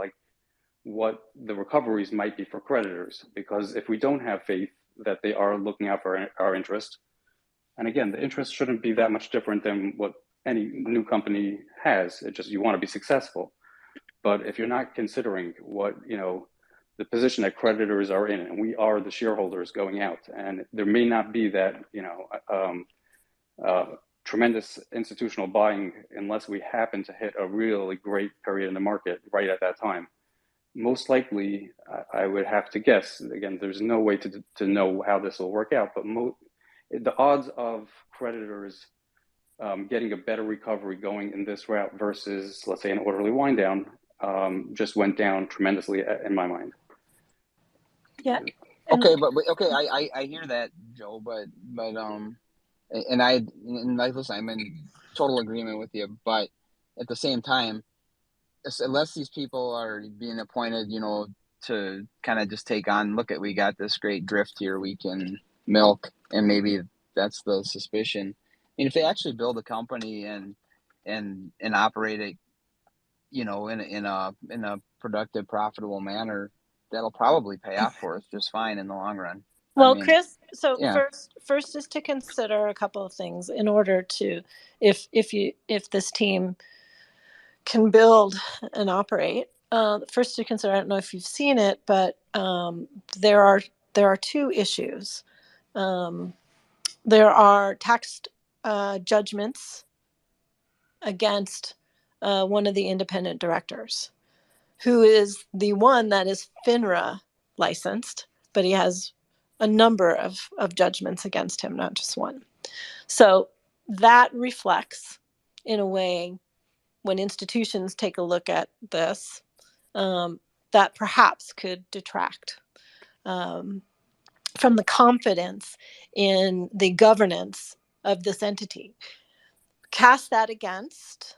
what the recoveries might be for creditors, because if we don't have faith that they are looking out for our interest, and again, the interest shouldn't be that much different than what any new company has. It just, you want to be successful. But if you're not considering what, the position that creditors are in, and we are the shareholders going out, and there may not be that, tremendous institutional buying unless we happen to hit a really great period in the market right at that time. Most likely, I would have to guess, again, there's no way to know how this will work out, but the odds of creditors getting a better recovery going in this route versus, let's say, an orderly wind down just went down tremendously in my mind. Yeah. Okay, but okay, I hear that, Joe, but listen, I'm in total agreement with you, but at the same time, unless these people are being appointed, to kind of just take on, we got this great drift here we can milk, and maybe that's the suspicion. I mean, if they actually build a company and operate it, in a productive, profitable manner, that'll probably pay off for us just fine in the long run. Well, Kris, so yeah. first is to consider a couple of things in order to, if this team can build and operate. First to consider, I don't know if you've seen it, but there are two issues. There are tax judgments against one of the independent directors, who is the one that is FINRA licensed, but he has a number of judgments against him, not just one. So that reflects, in a way, when institutions take a look at this, that perhaps could detract from the confidence in the governance of this entity. Cast that against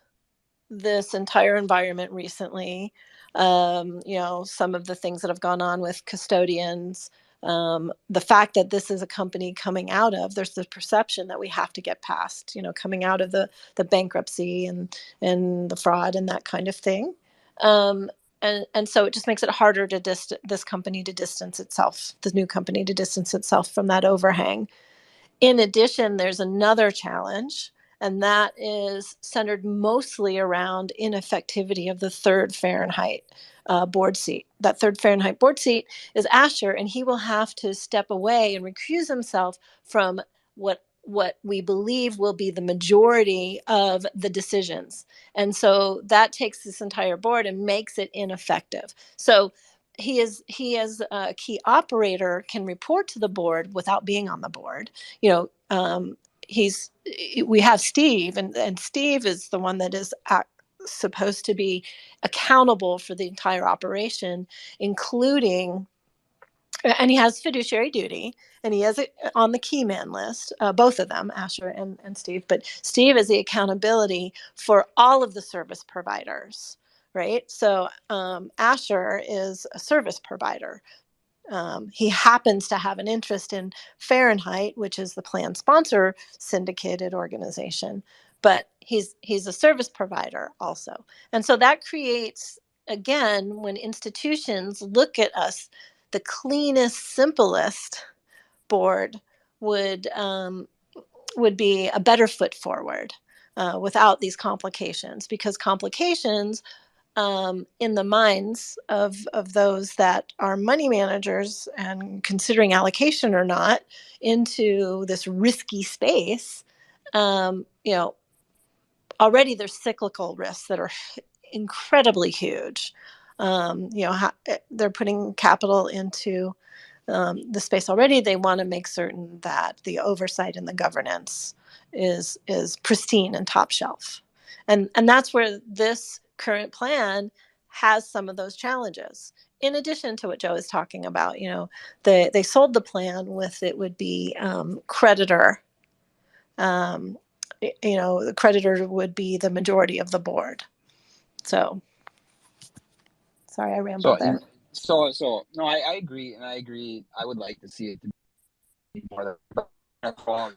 this entire environment recently, some of the things that have gone on with custodians, the fact that this is a company coming out of, there's the perception that we have to get past, coming out of the bankruptcy and the fraud and that kind of thing. And so it just makes it harder this company to distance itself, the new company to distance itself from that overhang. In addition, there's another challenge, and that is centered mostly around ineffectivity of the third Fahrenheit board seat. That third Fahrenheit board seat is Asher, and he will have to step away and recuse himself from what we believe will be the majority of the decisions. And so that takes this entire board and makes it ineffective. So he is a key operator, can report to the board without being on the board. We have Steve, and Steve is the one that is supposed to be accountable for the entire operation, including, and he has fiduciary duty, and he has it on the key man list, both of them, Asher and Steve, but Steve is the accountability for all of the service providers, right? So Asher is a service provider. He happens to have an interest in Fahrenheit, which is the plan sponsor syndicated organization, but he's a service provider also. And so that creates, again, when institutions look at us, the cleanest, simplest board would be a better foot forward without these complications, because complications in the minds of those that are money managers and considering allocation or not into this risky space, already there's cyclical risks that are incredibly huge. They're putting capital into the space already. They want to make certain that the oversight and the governance is pristine and top shelf. And that's where this current plan has some of those challenges. In addition to what Joe is talking about, they sold the plan with it would be creditor. The creditor would be the majority of the board. So Sorry, I rambled there. So no, I agree, and I agree. I would like to see it to be more quality.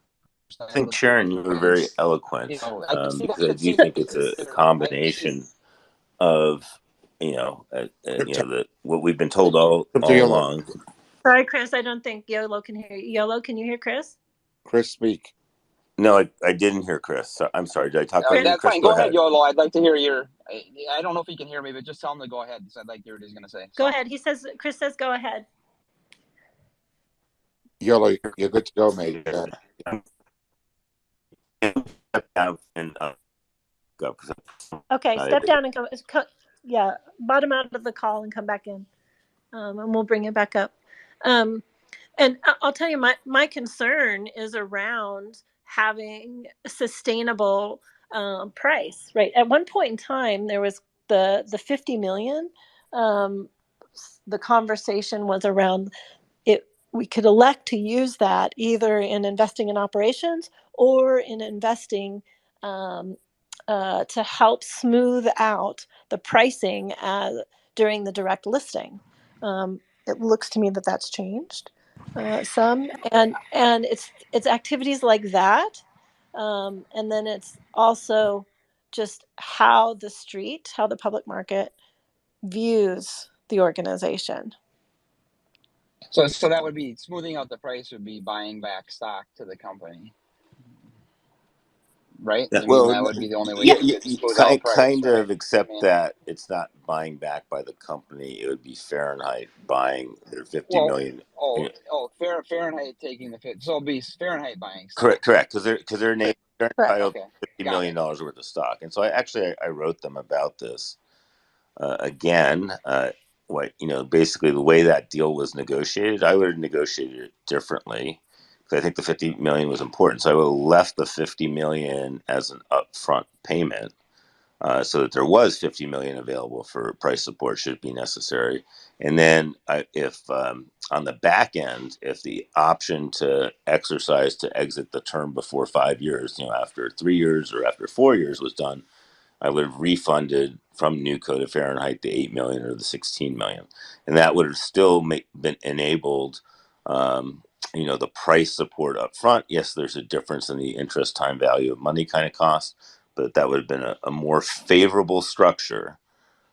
I think, Sharon, you were very eloquent, because I do think it's a combination of, what we've been told all Yolo. along. Sorry, Kris, I don't think Yolo can hear you. Yolo, can you hear Kris? Kris, speak. No, I didn't hear Kris. So, I'm sorry. Did I talk over you? That's Kris, fine. go Go ahead, ahead. Yolo. I'd like to hear your. I don't know if he can hear me, but just tell him to go ahead. So I'd like to hear what he's going to say. Go ahead. Kris says, go ahead. Yolo, you're good to go, mate. Okay, step down and come. Yeah, bottom out of the call and come back in, and we'll bring it back up. And I'll tell you, my concern is around having a sustainable price. Right. At one point in time, there was the 50 million. The conversation was around it. We could elect to use that either in investing in operations or in investing to help smooth out the pricing during the direct listing. It looks to me that that's changed some, and it's activities like that, and then it's also just how the public market views the organization. So that would be smoothing out the price. Would be buying back stock to the company. Right? Yeah, I mean, that would be the only way you to smooth out price, kind right? of, except that it's not buying back by the company. It would be Fahrenheit buying their 50 million. Fahrenheit taking the fit. So it'll be Fahrenheit buying stock. Correct, because they're entitled Okay. to $50 million worth of stock, and so I wrote them about this again. Basically the way that deal was negotiated, I would have negotiated it differently. I think the 50 million was important, so I would have left the 50 million as an upfront payment, so that there was 50 million available for price support should it be necessary. And then, if on the back end, if the option to exercise to exit the term before 5 years, after 3 years or after 4 years was done, I would have refunded from NewCo to Fahrenheit the 8 million or the 16 million, and that would have still been enabled. The price support up front. Yes, there's a difference in the interest time value of money kind of cost, but that would have been a more favorable structure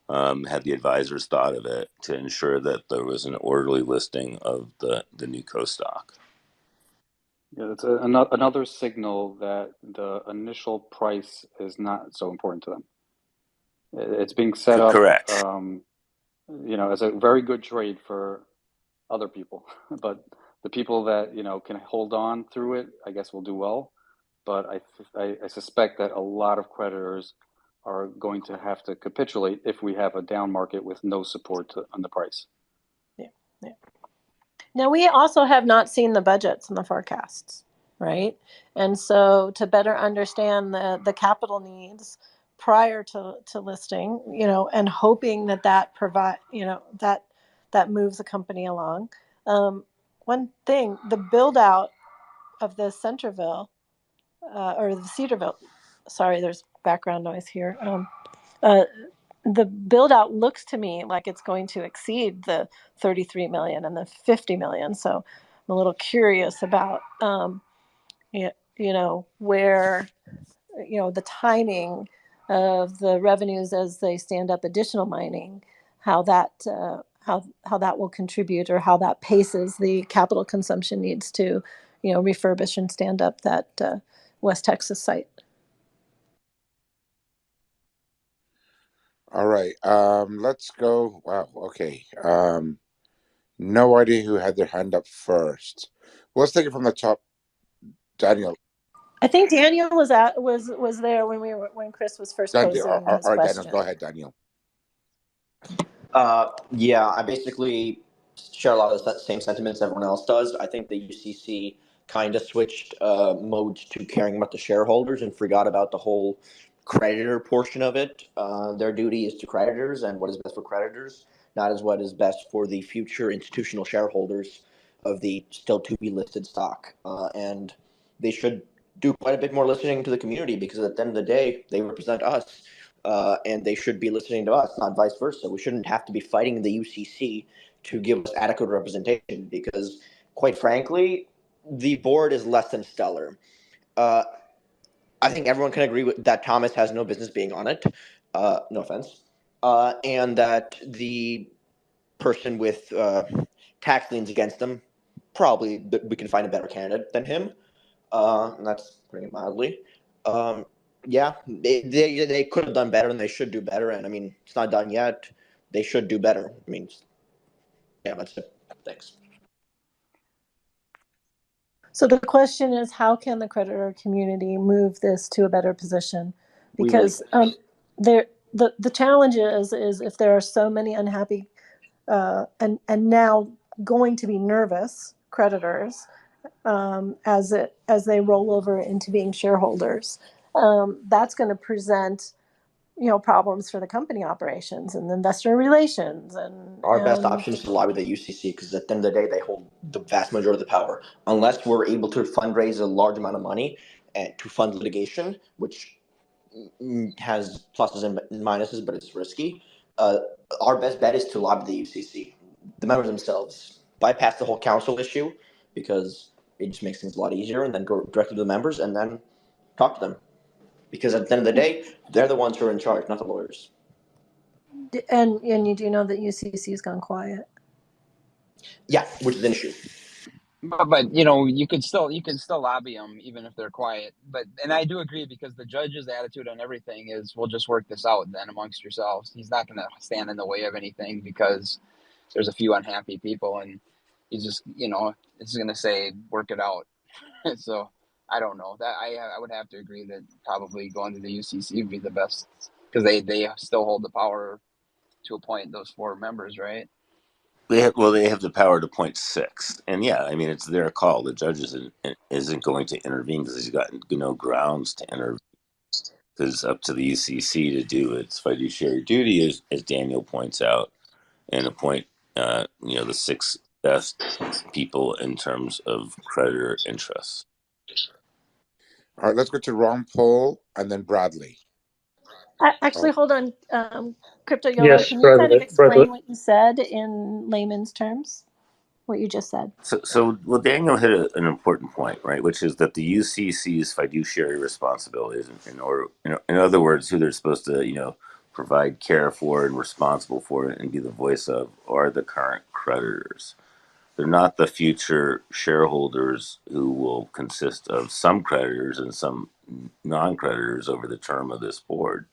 had the advisors thought of it to ensure that there was an orderly listing of the NewCo stock. Yeah, it's another signal that the initial price is not so important to them. It's being set up, correct. As a very good trade for other people, but the people that can hold on through it, I guess, will do well. But I suspect that a lot of creditors are going to have to capitulate if we have a down market with no support on the price. Yeah. Now, we also have not seen the budgets and the forecasts, right? And so to better understand the capital needs prior to listing, and hoping that provide, that moves the company along. One thing, the build out of the Centerville or the Cedarville, sorry, there's background noise here. The build out looks to me like it's going to exceed the 33 million and the 50 million. So I'm a little curious about, where, the timing of the revenues as they stand up additional mining, how that will contribute, or how that paces the capital consumption needs to, refurbish and stand up that West Texas site. All right. Let's go. Wow. Okay. No idea who had their hand up first. Well, let's take it from the top. Daniel. I think Daniel was there when Kris was first posing his all right, question. Daniel, go ahead, Daniel. Yeah, I basically share a lot of the same sentiments everyone else does. I think the UCC kind of switched modes to caring about the shareholders and forgot about the whole creditor portion of it. Their duty is to creditors and what is best for creditors, not as what is best for the future institutional shareholders of the still to be listed stock. And they should do quite a bit more listening to the community, because at the end of the day, they represent us. and they should be listening to us, not vice versa. We shouldn't have to be fighting the UCC to give us adequate representation because, quite frankly, the board is less than stellar. I think everyone can agree with that Thomas has no business being on it. No offense. And that the person with tax liens against them, probably we can find a better candidate than him. And that's putting it mildly. Yeah, they could have done better, and they should do better. And I mean, it's not done yet. They should do better. I mean, yeah, that's it. Thanks. So the question is, how can the creditor community move this to a better position? Because the challenge is if there are so many unhappy and now going to be nervous creditors as they roll over into being shareholders, that's going to present problems for the company operations and investor relations. And our best option is to lobby the UCC because at the end of the day, they hold the vast majority of the power. Unless we're able to fundraise a large amount of money to fund litigation, which has pluses and minuses, but it's risky. Our best bet is to lobby the UCC. The members themselves bypass the whole council issue because it just makes things a lot easier, and then go directly to the members and then talk to them. Because at the end of the day, they're the ones who are in charge, not the lawyers. And you do know that UCC has gone quiet. Yeah, which is an issue. But you can still lobby them even if they're quiet. And I do agree because the judge's attitude on everything is, we'll just work this out then amongst yourselves. He's not going to stand in the way of anything because there's a few unhappy people, and he's just it's going to say work it out. So I don't know that I would have to agree that probably going to the UCC would be the best because they still hold the power to appoint those 4 members, right? They have the power to appoint 6, and yeah, I mean it's their call. The judge isn't going to intervene because he's got no grounds to intervene. Because it's up to the UCC to do its fiduciary duty, as Daniel points out, and appoint the 6 best people in terms of creditor interests. All right, let's go to Ron Paul and then Bradley. Actually, hold on. Crypto Yolo, Yes, can you kind of explain Bradley. what you said in layman's terms? What you just said. So Daniel hit an important point, right? Which is that the UCC's fiduciary responsibilities, in other words, who they're supposed to, provide care for and responsible for and be the voice of, are the current creditors. They're not the future shareholders who will consist of some creditors and some non-creditors over the term of this board.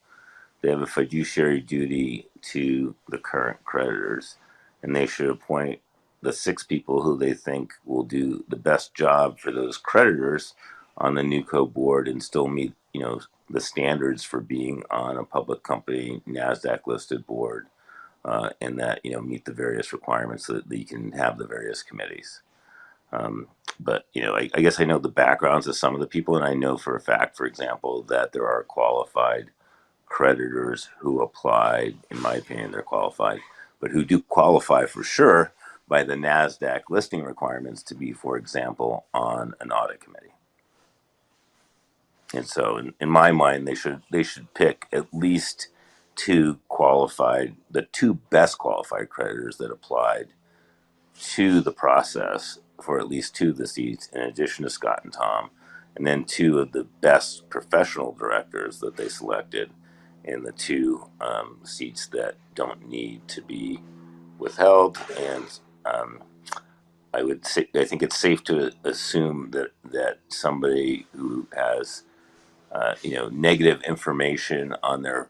They have a fiduciary duty to the current creditors, and they should appoint the 6 people who they think will do the best job for those creditors on the NewCo board and still meet, the standards for being on a public company, NASDAQ listed board, and that, meet the various requirements so that you can have the various committees. But, I guess I know the backgrounds of some of the people, and I know for a fact, for example, that there are qualified creditors who applied. In my opinion, they're qualified, but who do qualify for sure by the NASDAQ listing requirements to be, for example, on an audit committee. And so in my mind, they should pick at least 2 qualified, the 2 best qualified creditors that applied to the process for at least 2 of the seats, in addition to Scott and Tom, and then 2 of the best professional directors that they selected in the 2 seats that don't need to be withheld. And I think it's safe to assume that somebody who has negative information on their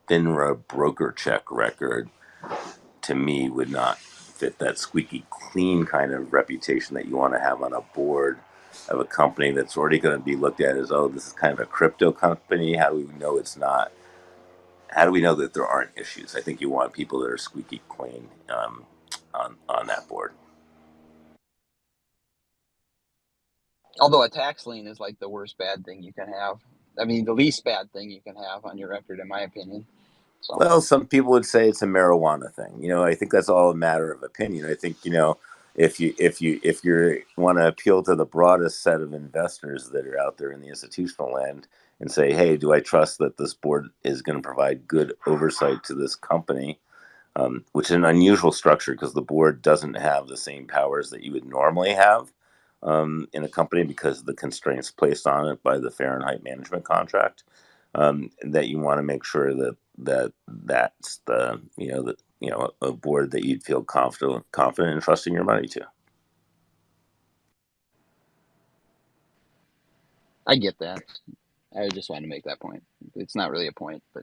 FINRA broker check record, to me, would not fit that squeaky clean kind of reputation that you want to have on a board of a company that's already going to be looked at as, oh, this is kind of a crypto company. How do we know it's not? How do we know that there aren't issues? I think you want people that are squeaky clean on that board. Although a tax lien is like the worst bad thing you can have. I mean, the least bad thing you can have on your record, in my opinion. So. Well, some people would say it's a marijuana thing. I think that's all a matter of opinion. I think, if you want to appeal to the broadest set of investors that are out there in the institutional land and say, hey, do I trust that this board is going to provide good oversight to this company, which is an unusual structure because the board doesn't have the same powers that you would normally have in a company because of the constraints placed on it by the Fahrenheit management contract. That you want to make sure that's a board that you'd feel confident in trusting your money to. I get that. I just wanted to make that point. It's not really a point, but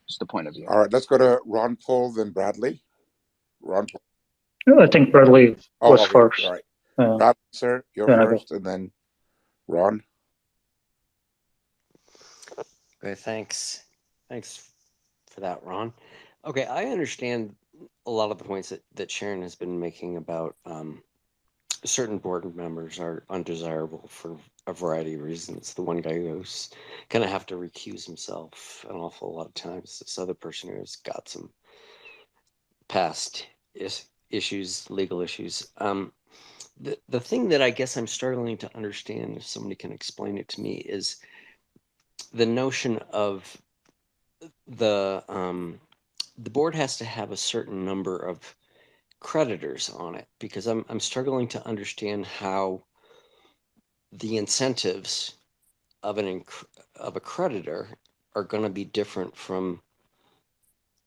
just a point of view. All right, let's go to Ron Paul, then Bradley. Ron Paul. I think Bradley was first. All right. Bradley, sir, you're first, and then Ron. Okay, thanks. Thanks for that, Ron. Okay, I understand a lot of the points that Sharon has been making about certain board members are undesirable for a variety of reasons. The one guy who's going to have to recuse himself an awful lot of times. This other person who's got some past issues, legal issues. The thing that I guess I'm struggling to understand, if somebody can explain it to me, is the notion of the board has to have a certain number of creditors on it, because I'm struggling to understand how the incentives of a creditor are going to be different from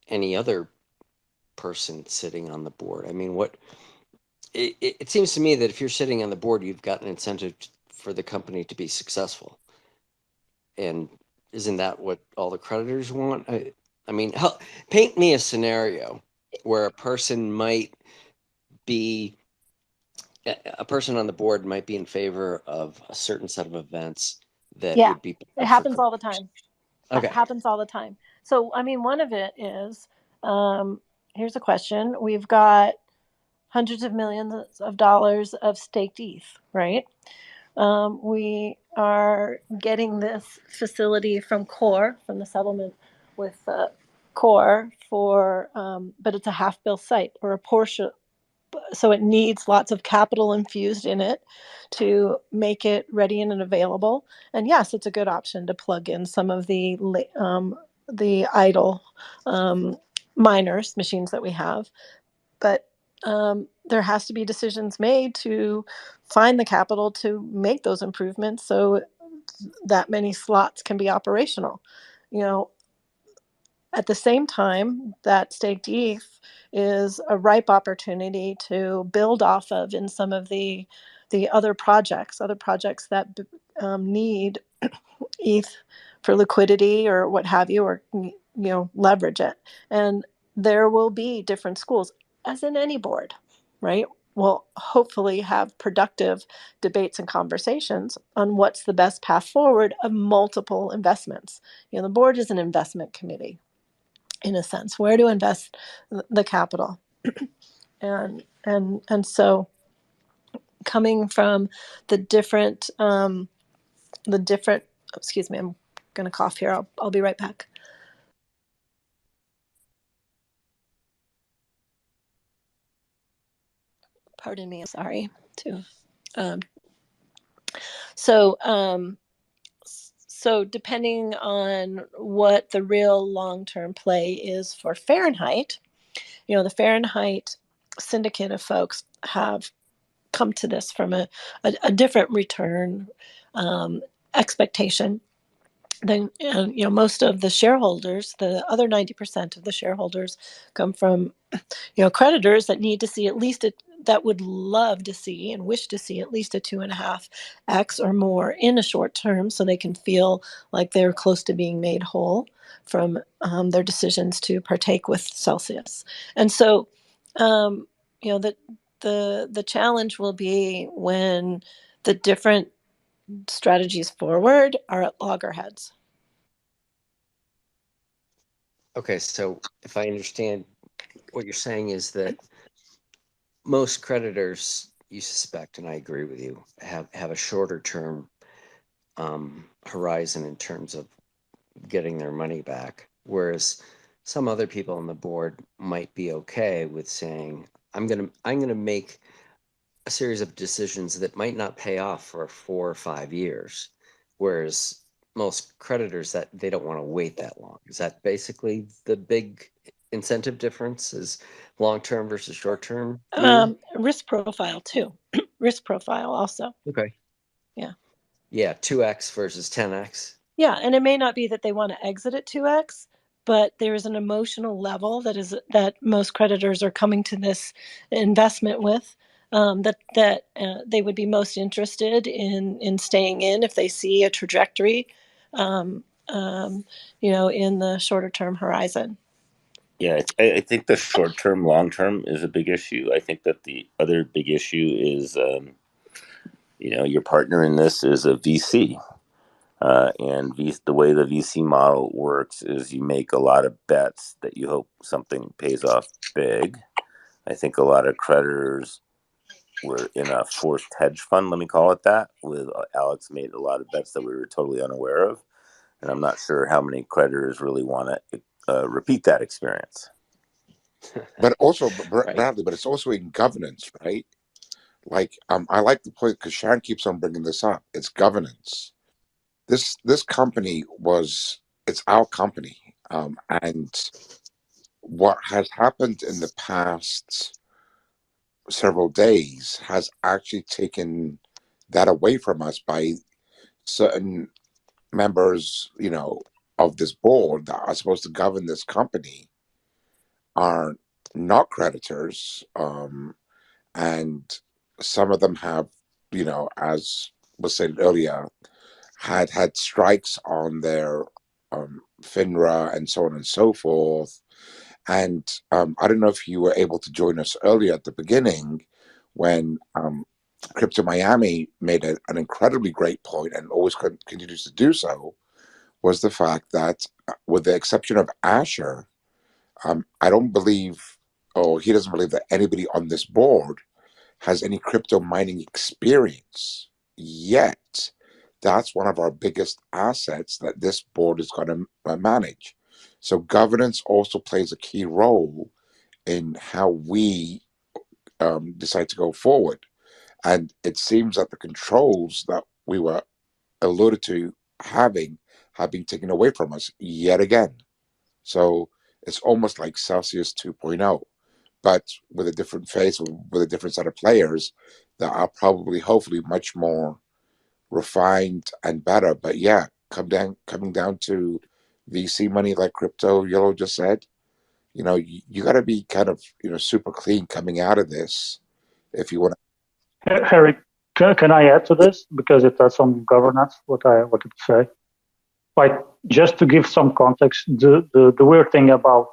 any other person sitting on the board. I mean, it seems to me that if you're sitting on the board, you've got an incentive for the company to be successful. And isn't that what all the creditors want? I mean, paint me a scenario where a person on the board might be in favor of a certain set of events that would be. It happens all the time. Okay. It happens all the time. So, I mean, one of it is, here's a question. We've got hundreds of millions of dollars of staked ETH, right? We are getting this facility from Core, from the settlement with Core but it's a half-built site or a portion. So it needs lots of capital infused in it to make it ready and available. And yes, it's a good option to plug in some of the idle miners, machines that we have. But there has to be decisions made to find the capital to make those improvements so that many slots can be operational. At the same time, that staked ETH is a ripe opportunity to build off of in some of the other projects that need ETH for liquidity or what have you, or leverage it. And there will be different schools, as in any board, right? We'll hopefully have productive debates and conversations on what's the best path forward of multiple investments. The board is an investment committee, in a sense, where to invest the capital. and so coming from the different excuse me, I'm going to cough here. I'll be right back. Pardon me. Sorry. So depending on what the real long-term play is for Fahrenheit, the Fahrenheit syndicate of folks have come to this from a different return expectation than most of the shareholders. The other 90% of the shareholders come from creditors that need to see at least that would love to see and wish to see at least a 2.5x or more in a short term, so they can feel like they're close to being made whole from their decisions to partake with Celsius. And so the challenge will be when the different strategies forward are at loggerheads. Okay, so if I understand, what you're saying is that most creditors, you suspect, and I agree with you, have a shorter term horizon in terms of getting their money back, whereas some other people on the board might be okay with saying, I'm gonna make a series of decisions that might not pay off for 4 or 5 years, whereas most creditors that they don't want to wait that long. Is that basically the big incentive difference? Is long-term versus short-term? Risk profile too. Risk profile also. Okay. Yeah. Yeah, 2x versus 10x. Yeah, and it may not be that they want to exit at 2x, but there is an emotional level that most creditors are coming to this investment with, that they would be most interested in staying in if they see a trajectory, in the shorter term horizon. Yeah, I think the short term, long term is a big issue. I think that the other big issue is, your partner in this is a VC. The way the VC model works is you make a lot of bets that you hope something pays off big. I think a lot of creditors were in a forced hedge fund, let me call it that, with Alex made a lot of bets that we were totally unaware of. And I'm not sure how many creditors really want to repeat that experience. But also, Right. Bradley, but it's also in governance, right? Like, I like the point because Sharon keeps on bringing this up. It's governance. This company it's our company, and what has happened in the past several days has actually taken that away from us by certain members, of this board that are supposed to govern this company are not creditors, and some of them have, as was said earlier, had strikes on their FINRA and so on and so forth. And I don't know if you were able to join us earlier at the beginning when CryptoMiami made an incredibly great point and always continues to do so, was the fact that with the exception of Asher, I don't believe, or he doesn't believe that anybody on this board has any crypto mining experience yet. That's one of our biggest assets that this board is going to manage. So governance also plays a key role in how we decide to go forward. And it seems that the controls that we were alluded to having have been taken away from us yet again. So it's almost like Celsius 2.0, but with a different face, with a different set of players that are probably, hopefully, much more refined and better. But yeah, coming down to VC money, like Yolo just said, you got to be kind of, super clean coming out of this if you want to. Harry, can I add to this? Because it has some governance, what I wanted to say. Like, just to give some context, the weird thing about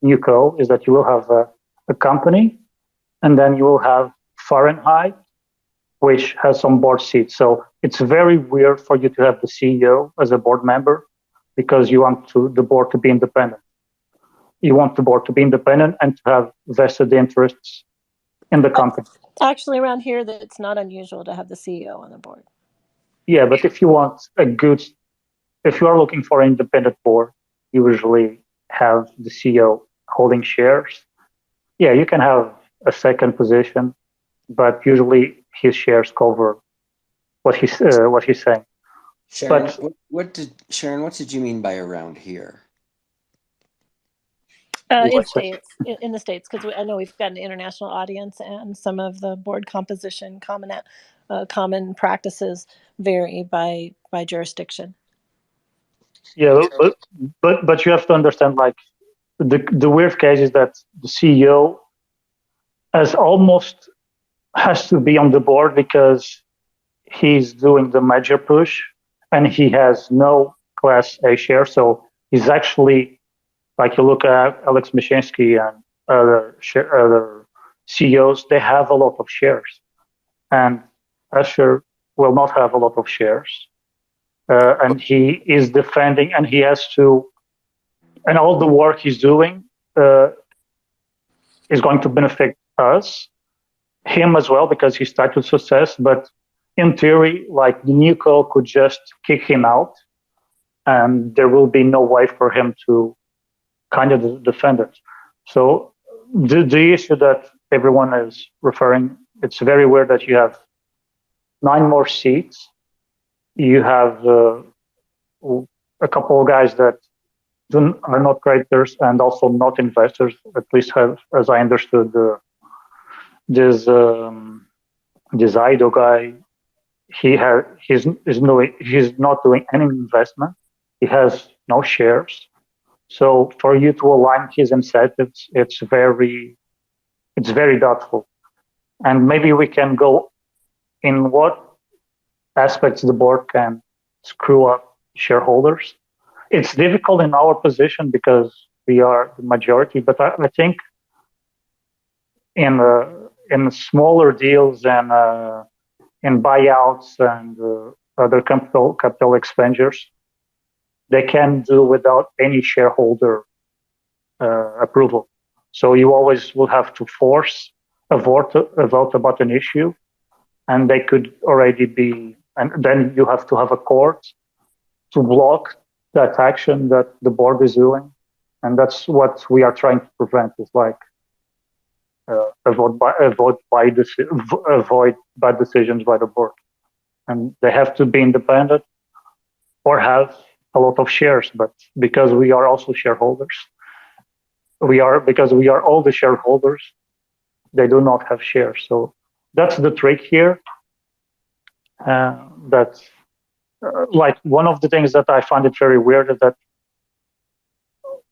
NewCo is that you will have a company, and then you will have Fahrenheit, which has some board seats. So it's very weird for you to have the CEO as a board member because you want the board to be independent. You want the board to be independent and to have vested interests in the company. Actually, around here, that it's not unusual to have the CEO on the board. Yeah, but if you want if you are looking for an independent board, you usually have the CEO holding shares. Yeah, you can have a second position, but usually his shares cover what he's saying. Sharon, what did you mean by around here? In the States, because I know we've got an international audience, and some of the board composition common practices vary by jurisdiction. Yeah, but you have to understand, like, the weird case is that the CEO has to be on the board because he's doing the major push and he has no Class A share. So he's actually, like, you look at Alex Mashinsky and other CEOs, they have a lot of shares. And Asher will not have a lot of shares. And he is defending, and he has to, and all the work he's doing is going to benefit us, him as well, because he's tied to success. But in theory, like, the NewCo could just kick him out, and there will be no way for him to kind of defend it. So the issue that everyone is referring it's very weird that you have 9 more seats. You have a couple of guys that are not creditors and also not investors, at least as I understood. This Ido guy, he's not doing any investment. He has no shares. So for you to align his incentives, it's very doubtful. And maybe we can go in what aspects the board can screw up shareholders. It's difficult in our position because we are the majority, but I think in smaller deals and in buyouts and other capital expenditures, they can do without any shareholder approval. So you always will have to force a vote about an issue, and they could already be, and then you have to have a court to block that action that the board is doing, and that's what we are trying to prevent. Is like avoid bad decisions by the board, and they have to be independent or have a lot of shares. But because we are also shareholders, because we are all the shareholders, they do not have shares. So that's the trick here. That's like one of the things that I find it very weird is that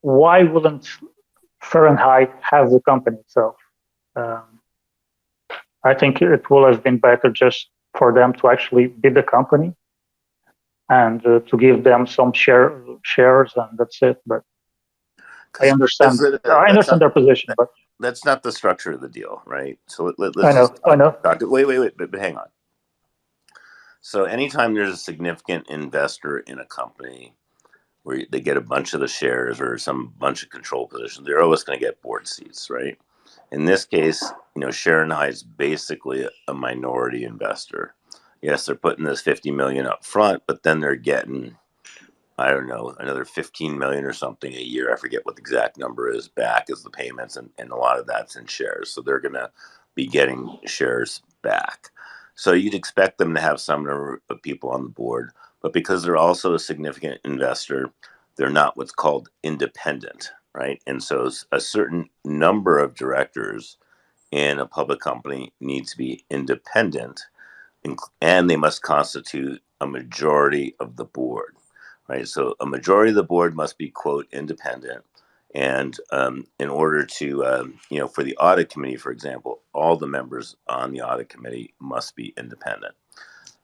why wouldn't Fahrenheit have the company itself? I think it would have been better just for them to actually be the company and to give them some shares, and that's it. But I understand. I understand their position, but that's not the structure of the deal, right? So let's I know. Wait, but hang on. So anytime there's a significant investor in a company where they get a bunch of the shares or some bunch of control positions, they're always going to get board seats, right? In this case, Sharon is basically a minority investor. Yes, they're putting this $50 million up front, but then they're getting, I don't know, another 15 million or something a year. I forget what the exact number is back as the payments, and a lot of that's in shares. So they're going to be getting shares back. So you'd expect them to have some number of people on the board, but because they're also a significant investor, they're not what's called independent, right? And so a certain number of directors in a public company needs to be independent, and they must constitute a majority of the board, right? So a majority of the board must be, quote, independent. And in order to, for the audit committee, for example, all the members on the audit committee must be independent.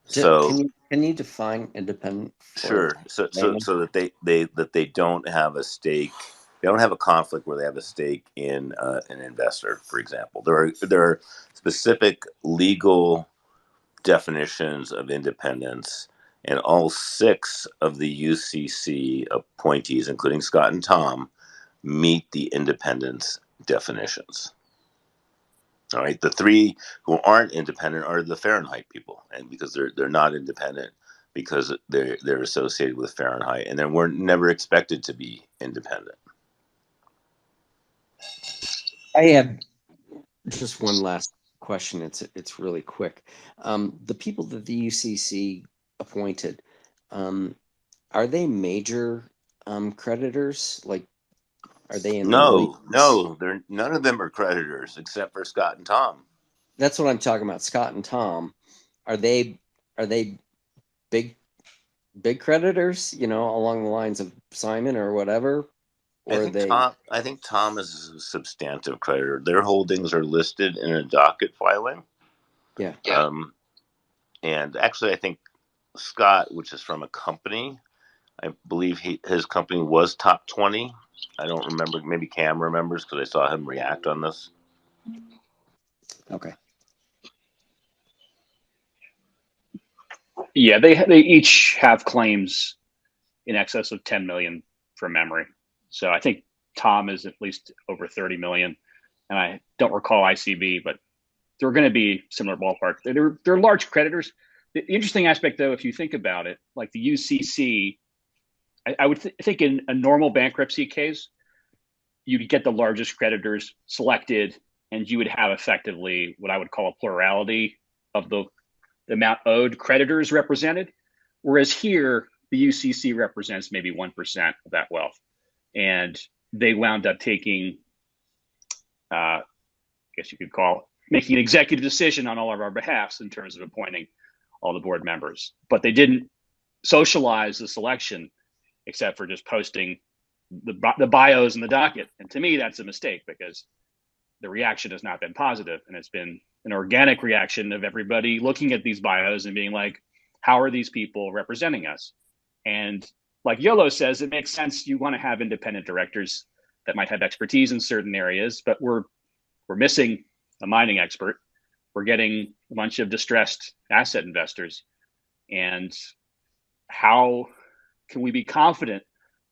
So can you define independent? Sure. So that they don't have a stake. They don't have a conflict where they have a stake in an investor, for example. There are specific legal definitions of independence, and all 6 of the UCC appointees, including Scott and Tom, meet the independence definitions. All right, the 3 who aren't independent are the Fahrenheit people, and because they're not independent because they're associated with Fahrenheit, and then we're never expected to be independent. I have just one last question. It's really quick. The people that the UCC appointed, are they major creditors? Like, are they in the millions? No, none of them are creditors except for Scott and Tom. That's what I'm talking about. Scott and Tom, are they big creditors? Along the lines of Simon or whatever. Or I think Tom is a substantive creditor. Their holdings are listed in a docket filing. Yeah. And actually, I think Scott, which is from a company, I believe his company was top 20. I don't remember. Maybe Cam remembers because I saw him react on this. Okay. Yeah, they each have claims in excess of 10 million from memory. So I think Tom is at least over 30 million, and I don't recall ICB, but they're going to be similar ballpark. They're large creditors. The interesting aspect, though, if you think about it, like the UCC, I would think in a normal bankruptcy case, you'd get the largest creditors selected, and you would have effectively what I would call a plurality of the amount owed creditors represented. Whereas here, the UCC represents maybe 1% of that wealth. And they wound up taking, I guess you could call it, making an executive decision on all of our behalfs in terms of appointing all the board members. But they didn't socialize the selection except for just posting the bios in the docket. And to me, that's a mistake because the reaction has not been positive. And it's been an organic reaction of everybody looking at these bios and being like, how are these people representing us? And like Yolo says, it makes sense. You want to have independent directors that might have expertise in certain areas, but we're missing a mining expert. We're getting a bunch of distressed asset investors. And how can we be confident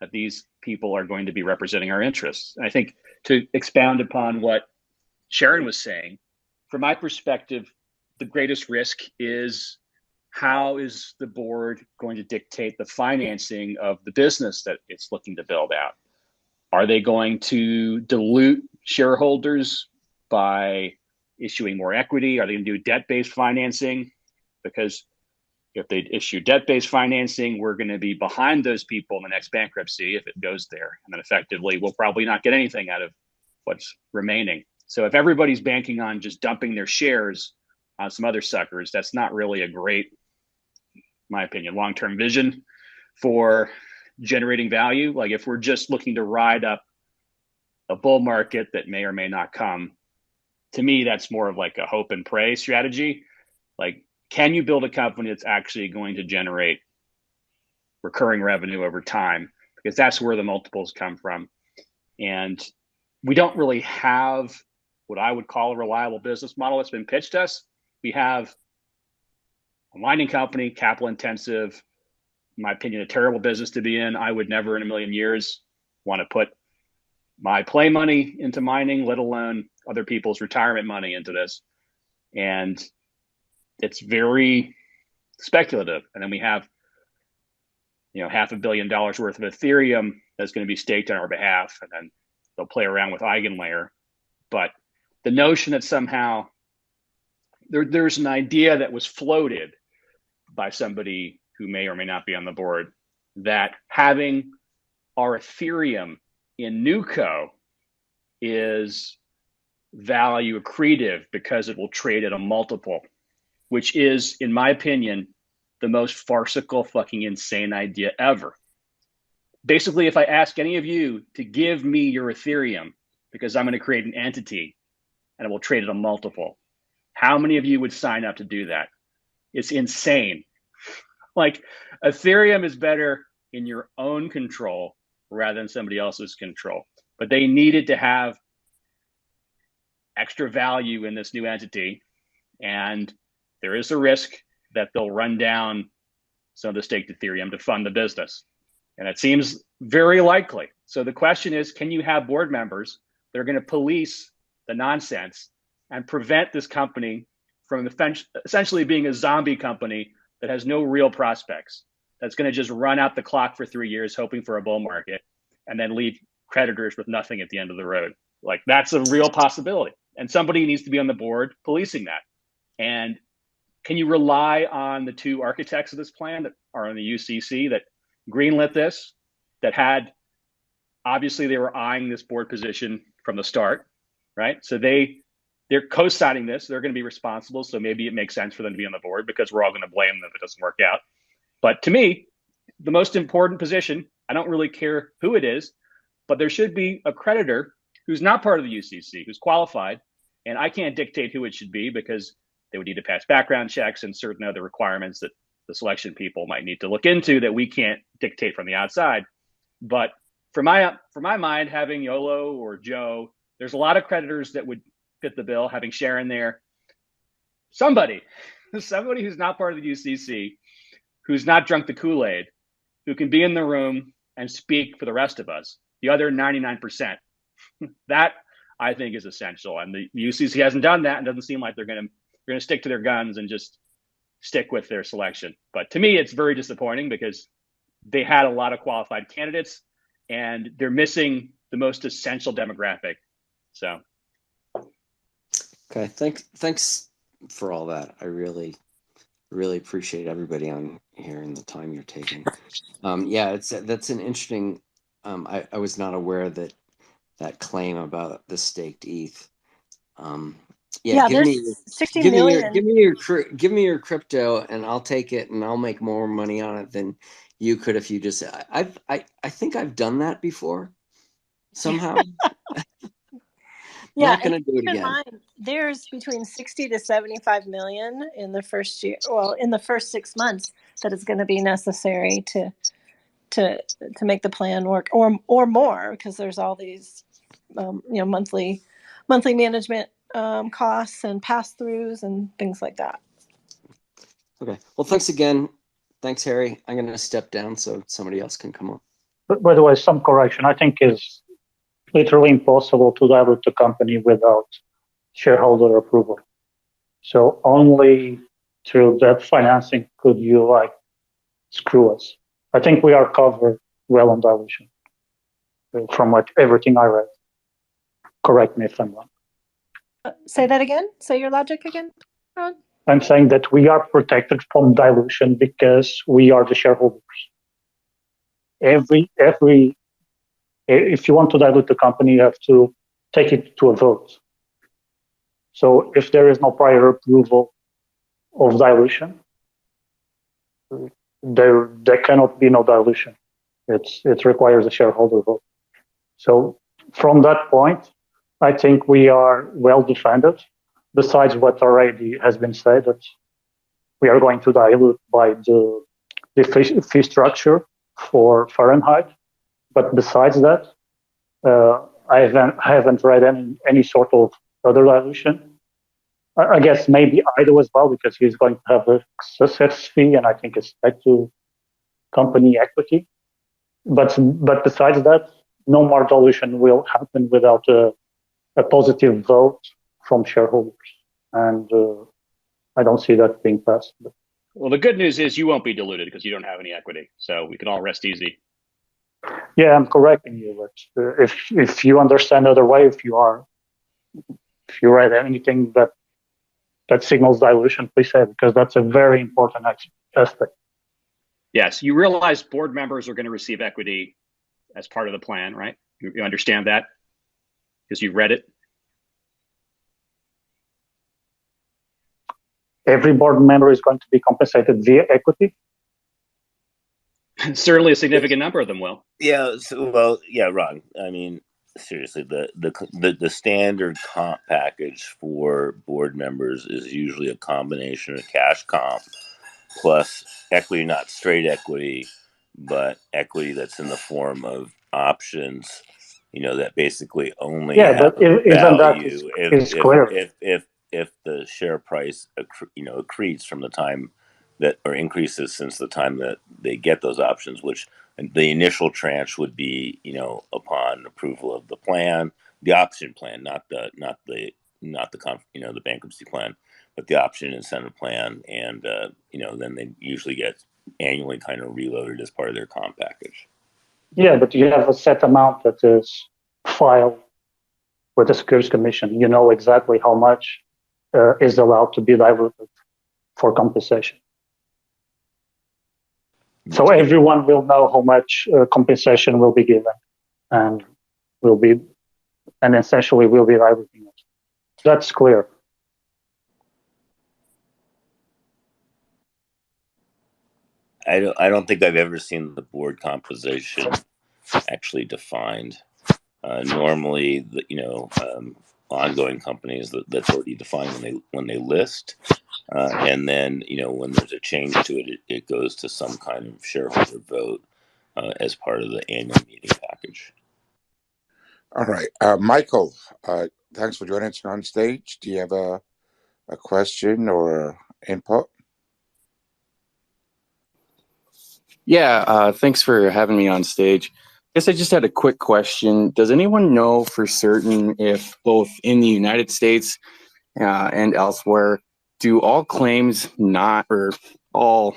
that these people are going to be representing our interests? And I think to expound upon what Sharon was saying, from my perspective, the greatest risk is how is the board going to dictate the financing of the business that it's looking to build out? Are they going to dilute shareholders by issuing more equity? Are they going to do debt-based financing? Because if they issue debt-based financing, we're going to be behind those people in the next bankruptcy if it goes there. And then effectively, we'll probably not get anything out of what's remaining. So if everybody's banking on just dumping their shares on some other suckers, that's not really a great, in my opinion, long-term vision for generating value. Like if we're just looking to ride up a bull market that may or may not come, to me, that's more of like a hope and pray strategy. Like, can you build a company that's actually going to generate recurring revenue over time? Because that's where the multiples come from. And we don't really have what I would call a reliable business model that's been pitched us. We have a mining company, capital intensive, in my opinion, a terrible business to be in. I would never in a million years want to put my play money into mining, let alone other people's retirement money into this. And it's very speculative. And then we have, $500 million worth of Ethereum that's going to be staked on our behalf. And then they'll play around with Eigenlayer. But the notion that somehow there's an idea that was floated by somebody who may or may not be on the board that having our Ethereum in NewCo is value accretive because it will trade at a multiple, which is, in my opinion, the most farcical, fucking insane idea ever. Basically, if I ask any of you to give me your Ethereum because I'm going to create an entity and it will trade at a multiple, how many of you would sign up to do that? It's insane. Like, Ethereum is better in your own control rather than somebody else's control. But they needed to have extra value in this new entity. And there is a risk that they'll run down some of the staked Ethereum to fund the business. And it seems very likely. So the question is, can you have board members that are going to police the nonsense and prevent this company from essentially being a zombie company that has no real prospects, that's going to just run out the clock for 3 years, hoping for a bull market, and then leave creditors with nothing at the end of the road? Like, that's a real possibility. And somebody needs to be on the board policing that. And can you rely on the two architects of this plan that are on the UCC that greenlit this, that had, obviously they were eyeing this board position from the start, right? So they're co-signing this. They're going to be responsible. So maybe it makes sense for them to be on the board because we're all going to blame them if it doesn't work out. But to me, the most important position, I don't really care who it is, but there should be a creditor who's not part of the UCC, who's qualified. And I can't dictate who it should be because they would need to pass background checks and certain other requirements that the selection people might need to look into that we can't dictate from the outside. But for my mind, having Yolo or Joe, there's a lot of creditors that would fit the bill. Having Sharon there, somebody who's not part of the UCC, who's not drunk the Kool-Aid, who can be in the room and speak for the rest of us, the other 99%. That, I think, is essential. And the UCC hasn't done that, and doesn't seem like they're going to stick to their guns and just stick with their selection. But to me, it's very disappointing because they had a lot of qualified candidates and they're missing the most essential demographic. So Okay, thanks for all that. I really appreciate everybody on here and the time you're taking. Yeah, that's an interesting. I was not aware that claim about the staked ETH. Yeah, Yeah, give me there's 60 million. give me your crypto, and I'll take it, and I'll make more money on it than you could if you just. I think I've done that before, somehow. Yeah, Not and gonna do it keep in again. mind, there's between 60 to 75 million in the first year, well, in the first 6 months that is going to be necessary to make the plan work, or more, because there's all these monthly management costs and pass-throughs and things like that. Okay. Well, thanks again. Thanks, Harry. I'm going to step down so somebody else can come on. But by the way, some correction. I think it's literally impossible to dilute the company without shareholder approval. So only through that financing could you screw us. I think we are covered well on dilution from everything I read. Correct me if I'm wrong. Say that again. Say your logic again, Ron. I'm saying that we are protected from dilution because we are the shareholders. If you want to dilute the company, you have to take it to a vote. So if there is no prior approval of dilution, there cannot be no dilution. It requires a shareholder vote. So from that point, I think we are well defended. Besides what already has been said, that we are going to dilute by the fee structure for Fahrenheit. But besides that, I haven't read any sort of other dilution. I guess maybe Ido as well, because he's going to have a success fee, and I think it's tied to company equity. But besides that, no more dilution will happen without a positive vote from shareholders, and I don't see that being passed. Well, the good news is you won't be diluted because you don't have any equity, so we can all rest easy. Yeah, I'm correcting you, but if you understand other way, if you read anything that signals dilution, please say it, because that's a very important aspect. Yes, you realize board members are going to receive equity as part of the plan, right? You understand that because you read it? Every board member is going to be compensated via equity? Certainly a significant number of them will. Yeah, yeah, Ron. I mean, seriously, the standard comp package for board members is usually a combination of cash comp plus equity, not straight equity, but equity that's in the form of options, that basically only have even that value is clear. if the share price accretes from the time that, or increases since the time that they get those options, which the initial tranche would be, upon approval of the plan, the option plan, not the bankruptcy plan, but the option incentive plan, and then they usually get annually kind of reloaded as part of their comp package. Yeah, but you have a set amount that is filed with the Securities Commission. You know exactly how much is allowed to be diluted for compensation. So everyone will know how much compensation will be given, and essentially will be diluting it. That's clear. I don't think I've ever seen the board composition actually defined. Normally, ongoing companies that's already defined when they list, and then when there's a change to it, it goes to some kind of shareholder vote as part of the annual meeting package. All right, Michael. Thanks for joining us on stage. Do you have a question or input? Yeah, thanks for having me on stage. I guess I just had a quick question. Does anyone know for certain if both in the United States and elsewhere, do all claims not, or all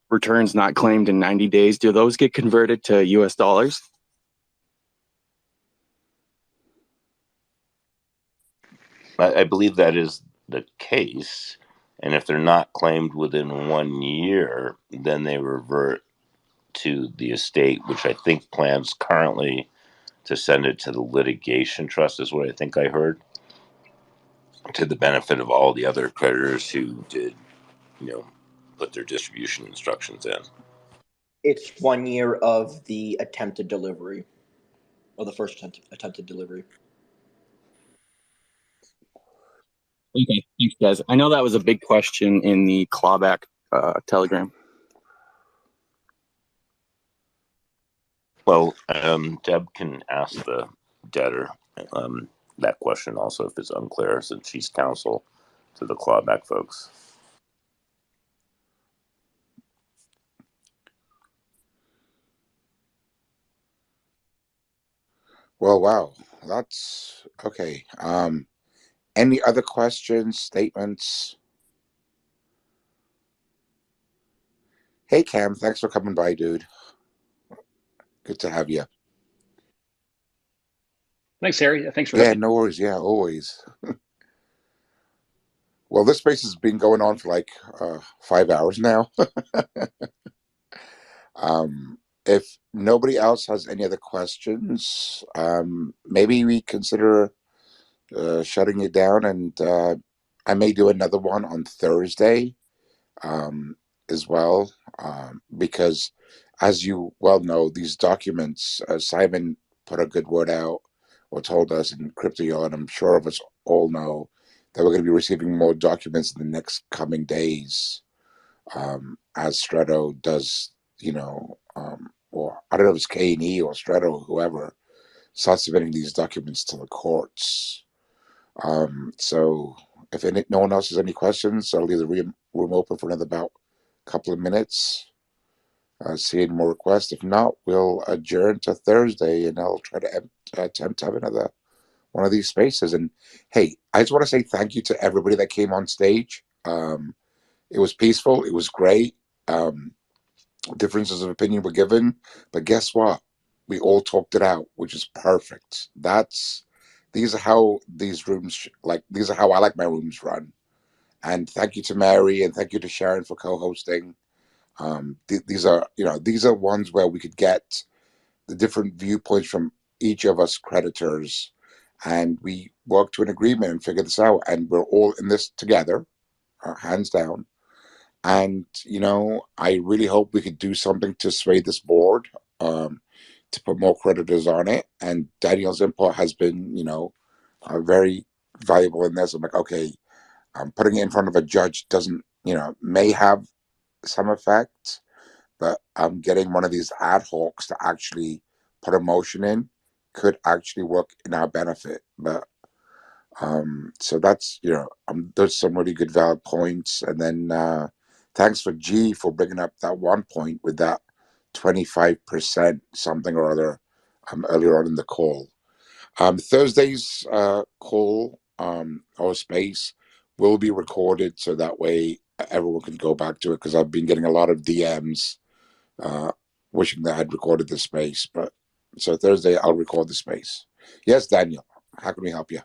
returns not claimed in 90 days, do those get converted to US dollars? I believe that is the case. And if they're not claimed within 1 year, then they revert to the estate, which I think plans currently to send it to the litigation trust, is what I think I heard, to the benefit of all the other creditors who did, put their distribution instructions in. It's 1 year of the attempted delivery, or the first attempted delivery. Okay, thanks, guys. I know that was a big question in the clawback telegram. Well, Deb can ask the debtor that question also if it's unclear, since she's counsel to the clawback folks. Well, wow, that's okay. Any other questions, statements? Hey, Cam, thanks for coming by, dude. Good to have you. Thanks, Harry. Thanks for Yeah, hosting. no worries. Yeah, always. Well, this space has been going on for like 5 hours now. If nobody else has any other questions, maybe we consider shutting it down, and I may do another one on Thursday as well, because as you well know, these documents, Simon put a good word out or told us in CryptoYolo, and I'm sure of us all know that we're going to be receiving more documents in the next coming days, as Strato does, or I don't know if it's K&E or Strato or whoever starts submitting these documents to the courts. So if no one else has any questions, I'll leave the room open for another about a couple of minutes. See any more requests. If not, we'll adjourn to Thursday, and I'll try to attempt to have another one of these spaces. And hey, I just want to say thank you to everybody that came on stage. It was peaceful. It was great. Differences of opinion were given, but guess what? We all talked it out, which is perfect. These are how these rooms, these are how I like my rooms run. And thank you to Mary, and thank you to Sharon for co-hosting. These are ones where we could get the different viewpoints from each of us creditors, and we work to an agreement and figure this out. And we're all in this together, hands down. And I really hope we could do something to sway this board, to put more creditors on it. And Daniel's input has been, very valuable in this. I'm like, okay, putting it in front of a judge doesn't, may have some effect, but getting one of these ad hocs to actually put a motion in could actually work in our benefit. But so that's, there's some really good valid points. And then thanks for Jeev for bringing up that one point with that 25% something or other earlier on in the call. Thursday's call or space will be recorded, so that way everyone can go back to it, because I've been getting a lot of DMs wishing that I had recorded the space. But so Thursday I'll record the space. Yes, Daniel, how can we help you?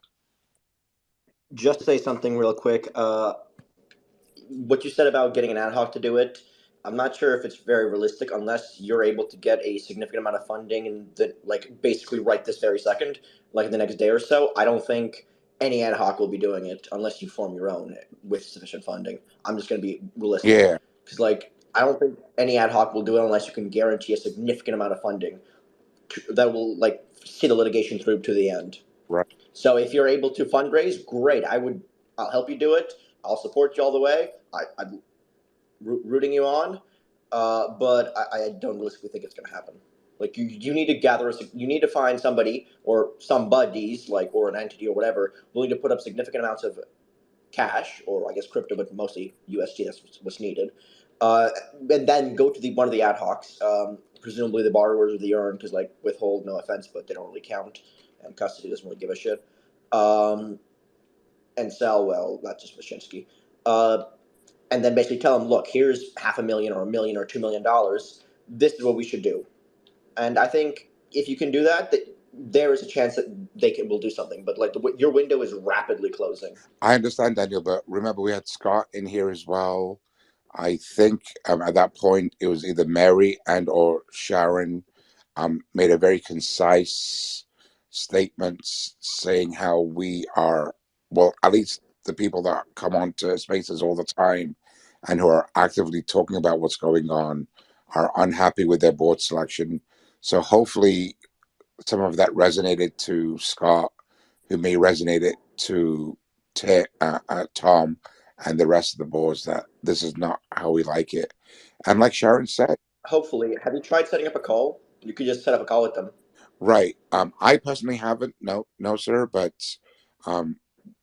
Just to say something real quick. What you said about getting an ad hoc to do it, I'm not sure if it's very realistic unless you're able to get a significant amount of funding and basically right this very second, like in the next day or so. I don't think any ad hoc will be doing it unless you form your own with sufficient funding. I'm just going to be realistic. Yeah. Because I don't think any ad hoc will do it unless you can guarantee a significant amount of funding that will see the litigation through to the end. Right. So if you're able to fundraise, great. I'll help you do it. I'll support you all the way. I'm rooting you on, but I don't realistically think it's going to happen. You need to you need to find somebody or some buddies, or an entity or whatever, willing to put up significant amounts of cash, or I guess crypto, but mostly USD. That's what's needed. And then go to one of the ad hocs, presumably the borrowers of the earn, because withhold, no offense, but they don't really count, and custody doesn't really give a shit. And sell, well, that's just Mashinsky. And then basically tell them, look, here's $500,000 or $1 million or $2 million. This is what we should do. And I think if you can do that, there is a chance that will do something. But like your window is rapidly closing. I understand, Daniel, but remember we had Scott in here as well. I think at that point it was either Mary and or Sharon made a very concise statement saying how we are, well, at least the people that come on to spaces all the time and who are actively talking about what's going on are unhappy with their board selection. So hopefully some of that resonated to Scott, who may resonate it to Tom and the rest of the boards, that this is not how we like it. And like Sharon said, hopefully, have you tried setting up a call? You could just set up a call with them. right. I personally haven't, no, sir. But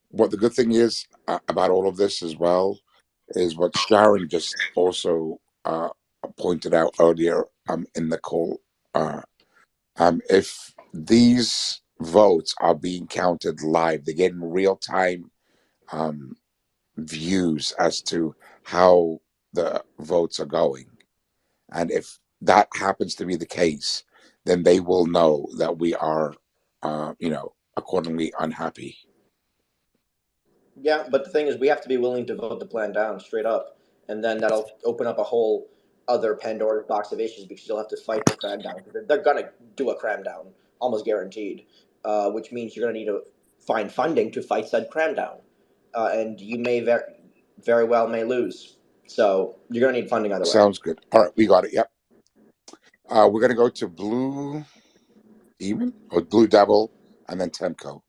what the good thing is about all of this as well is what Sharon just also pointed out earlier in the call. If these votes are being counted live, they're getting real time views as to how the votes are going. And if that happens to be the case, then they will know that we are, accordingly unhappy. Yeah, but the thing is, we have to be willing to vote the plan down straight up, and then that'll open up a whole other Pandora's box of issues because you'll have to fight the cram down. They're gonna do a cram down, almost guaranteed, which means you're gonna need to find funding to fight said cram down, and you may very well may lose. So you're gonna need funding either way. Sounds good. All right, we got it. Yep. We're gonna go to Blue Demon or Blue Devil, and then Temco.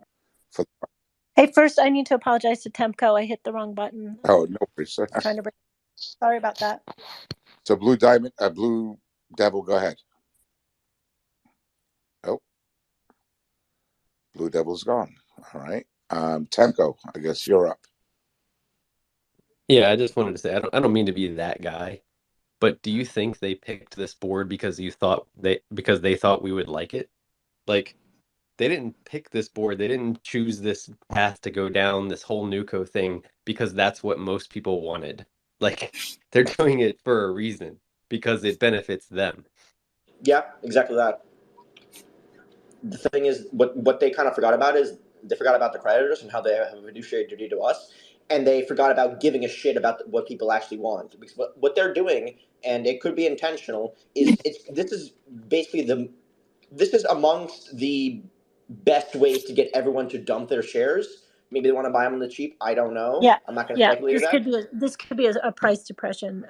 Hey, first I need to apologize to Temco. I hit the wrong button. Oh, no worries. Trying to sorry about that. So Blue Devil, go ahead. Oh, Blue Devil's gone. All right. Temco, I guess you're up. Yeah, I just wanted to say I don't mean to be that guy, but do you think they picked this board because they thought we would like it? Like, they didn't pick this board. They didn't choose this path to go down this whole NewCo thing because that's what most people wanted. Like, they're doing it for a reason because it benefits them. Yeah, exactly that. The thing is, what they kind of forgot about is they forgot about the creditors and how they have a fiduciary duty to us, and they forgot about giving a shit about what people actually want. Because what they're doing, and it could be intentional, is this is basically this is amongst the best ways to get everyone to dump their shares. Maybe they want to buy them on the cheap. I don't know. Yeah, I'm not going to speculate this could be a price depression.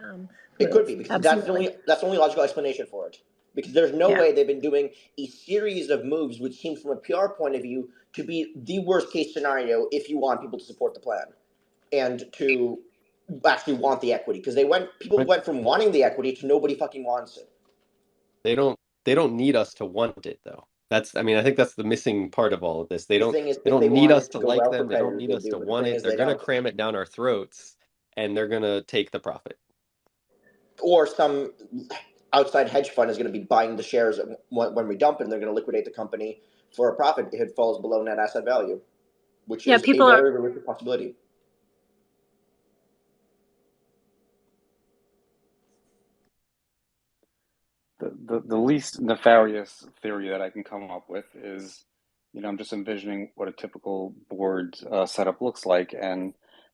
It could be, because that's the only logical explanation for it. Because there's no way they've been doing a series of moves, which seems from a PR point of view to be the worst case scenario if you want people to support the plan and to actually want the equity. Because people went from wanting the equity to nobody fucking wants it. They don't need us to want it though. I think that's the missing part of all of this. They don't need us to like them. They don't need us to want it. They're gonna cram it down our throats, and they're gonna take the profit. Or some outside hedge fund is going to be buying the shares when we dump it, and they're going to liquidate the company for a profit if it falls below net asset value, which is a very realistic possibility. The least nefarious theory that I can come up with is, I'm just envisioning what a typical board setup looks like, and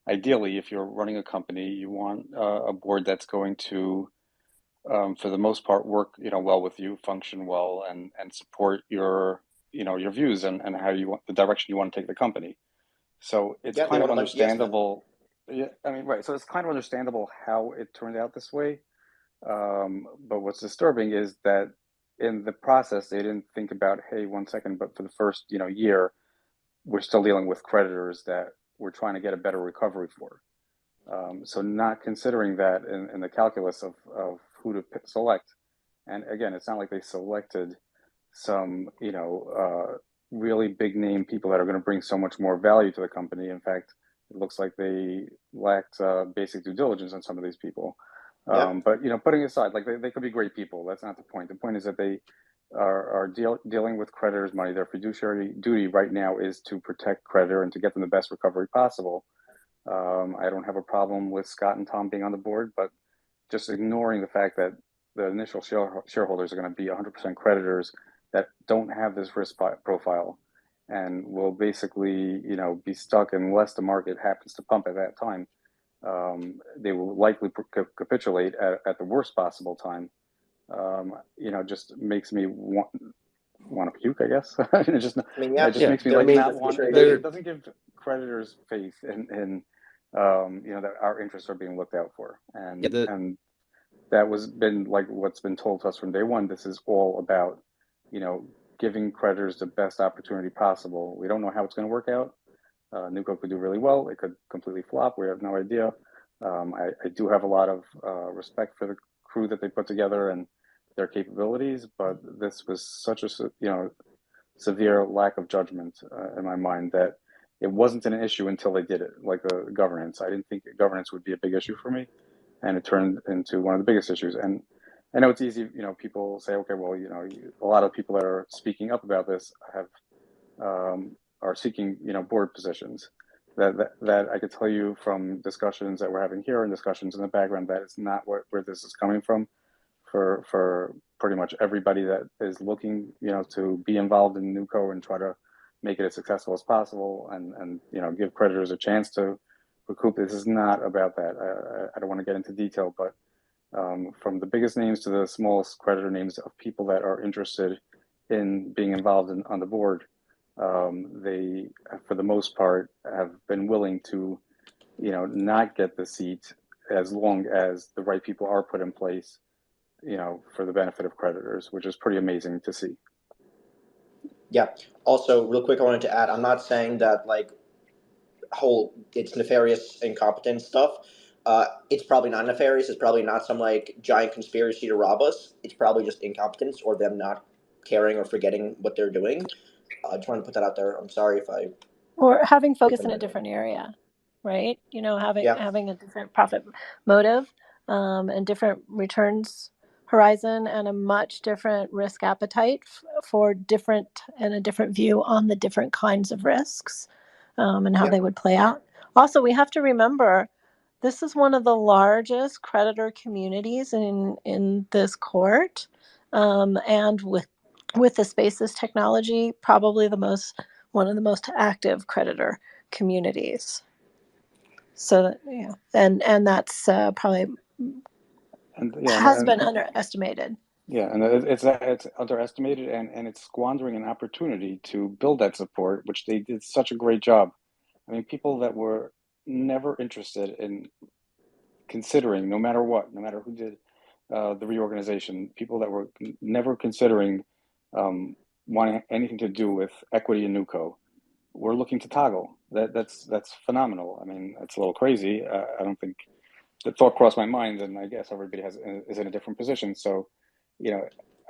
ideally, if you're running a company, you want a board that's going to, for the most part, work well with you, function well, and support your your views and how you want the direction you want to take the company. So it's kind of understandable. Yeah, right. So it's kind of understandable how it turned out this way. But what's disturbing is that in the process, they didn't think about, hey, 1 second, but for the first year, we're still dealing with creditors that we're trying to get a better recovery for. So not considering that in the calculus of who to select. And again, it's not like they selected some, really big name people that are going to bring so much more value to the company. In fact, it looks like they lacked basic due diligence on some of these people. But putting aside, like they could be great people. That's not the point. The point is that they are dealing with creditors' money. Their fiduciary duty right now is to protect creditor and to get them the best recovery possible. I don't have a problem with Scott and Tom being on the board, but just ignoring the fact that the initial shareholders are going to be 100% creditors that don't have this risk profile and will basically, be stuck unless the market happens to pump at that time. They will likely capitulate at the worst possible time. Just makes me want to puke, I guess. It just makes me like not want. It doesn't give creditors faith in that our interests are being looked out for, and that was been like what's been told to us from day one. This is all about giving creditors the best opportunity possible. We don't know how it's going to work out. NewCo could do really well. It could completely flop. We have no idea. I do have a lot of respect for the crew that they put together and their capabilities, but this was such a severe lack of judgment in my mind that it wasn't an issue until they did it, like the governance. I didn't think governance would be a big issue for me, and it turned into one of the biggest issues. And I know it's easy, people say, okay, well, a lot of people that are speaking up about this are seeking, board positions. That I could tell you from discussions that we're having here and discussions in the background that it's not where this is coming from. For pretty much everybody that is looking, to be involved in NewCo and try to make it as successful as possible and give creditors a chance to recoup. This is not about that. I don't want to get into detail, but from the biggest names to the smallest creditor names of people that are interested in being involved on the board, they, for the most part, have been willing to, not get the seat as long as the right people are put in place, for the benefit of creditors, which is pretty amazing to see. Yeah. Also, real quick, I wanted to add, I'm not saying that it's nefarious, incompetent stuff. It's probably not nefarious. It's probably not some giant conspiracy to rob us. It's probably just incompetence or them not caring or forgetting what they're doing. I just wanted to put that out there. I'm sorry if I... Or having focus in a different area, right? Having a different profit motive and different returns horizon and a much different risk appetite for a different view on the different kinds of risks and how they would play out. Also, we have to remember this is one of the largest creditor communities in this court, and with the Spaces technology, probably one of the most active creditor communities. So and that's probably has been underestimated. Yeah, and it's underestimated, and it's squandering an opportunity to build that support, which they did such a great job. I mean, people that were never interested in considering, no matter who did the reorganization, people that were never considering wanting anything to do with equity in NewCo, were looking to toggle. That's phenomenal. I mean, it's a little crazy. I don't think the thought crossed my mind, and I guess everybody is in a different position. So,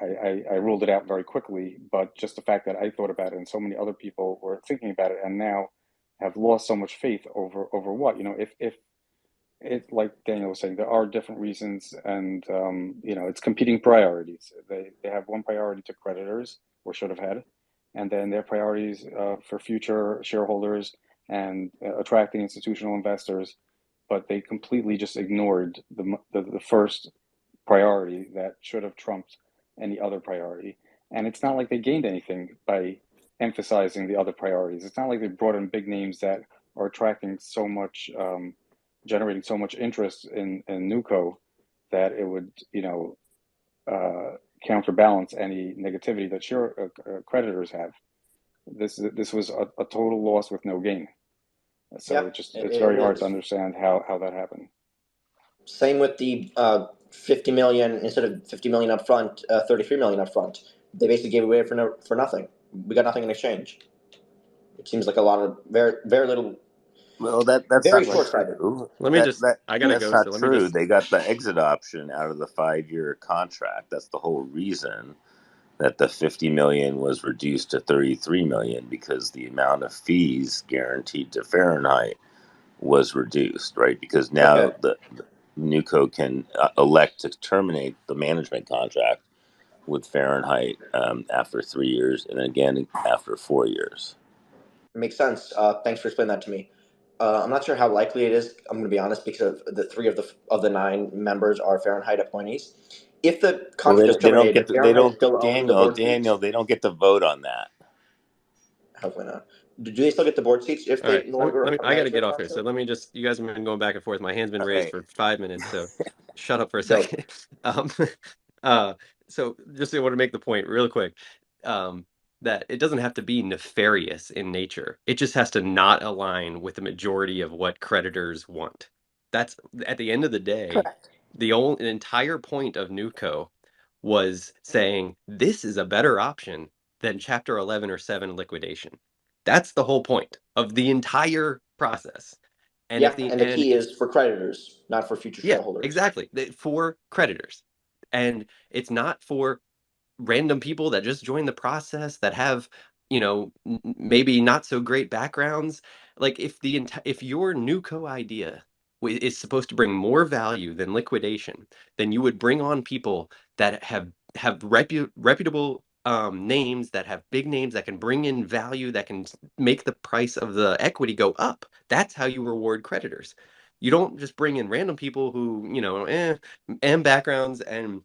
I ruled it out very quickly. But just the fact that I thought about it, and so many other people were thinking about it, and now have lost so much faith over what, if it, like Daniel was saying, there are different reasons, and it's competing priorities. They have one priority to creditors, or should have had, and then their priorities for future shareholders and attracting institutional investors. But they completely just ignored the first priority that should have trumped any other priority. And it's not like they gained anything by emphasizing the other priorities. It's not like they brought in big names that are attracting so much, generating so much interest in NewCo that it would, counterbalance any negativity that creditors have. This was a total loss with no gain. So it's very hard to understand how that happened. Same with the 50 million, instead of 50 million up front, 33 million up front. They basically gave away for nothing. We got nothing in exchange. It seems like a lot of very little. Well, that's very not short true. I gotta go. That's not so let true. me just... They got the exit option out of the 5-year contract. That's the whole reason that the 50 million was reduced to 33 million, because the amount of fees guaranteed to Fahrenheit was reduced, right? Because now the NewCo can elect to terminate the management contract with Fahrenheit after 3 years, and again after 4 years. Makes sense. Thanks for explaining that to me. I'm not sure how likely it is. I'm going to be honest, because the 3 of the 9 members are Fahrenheit appointees. If the Well, contract is they don't get terminated, they Fahrenheit don't still owns the board seats. Daniel, they don't get to vote on that. Hopefully not. Do they still get the board seats if All they right, no longer I got to manage get their off here. So contract? let me just, you guys have been going back and forth. My hand's been All raised right. for 5 minutes, so shut up for a Go. second. Um, so just I want to make the point real quick, that it doesn't have to be nefarious in nature. It just has to not align with the majority of what creditors want. That's at the end of the day, Correct. the entire point of NewCo was saying this is a better option than Chapter 11 or 7 liquidation. That's the whole point of the entire process. And Yeah, and the key is for creditors, not for future yeah, shareholders. exactly, for creditors, and it's not for random people that just join the process that have, maybe not so great backgrounds. Like if your NewCo idea is supposed to bring more value than liquidation, then you would bring on people that have reputable names, that have big names, that can bring in value, that can make the price of the equity go up. That's how you reward creditors. You don't just bring in random people who, and backgrounds and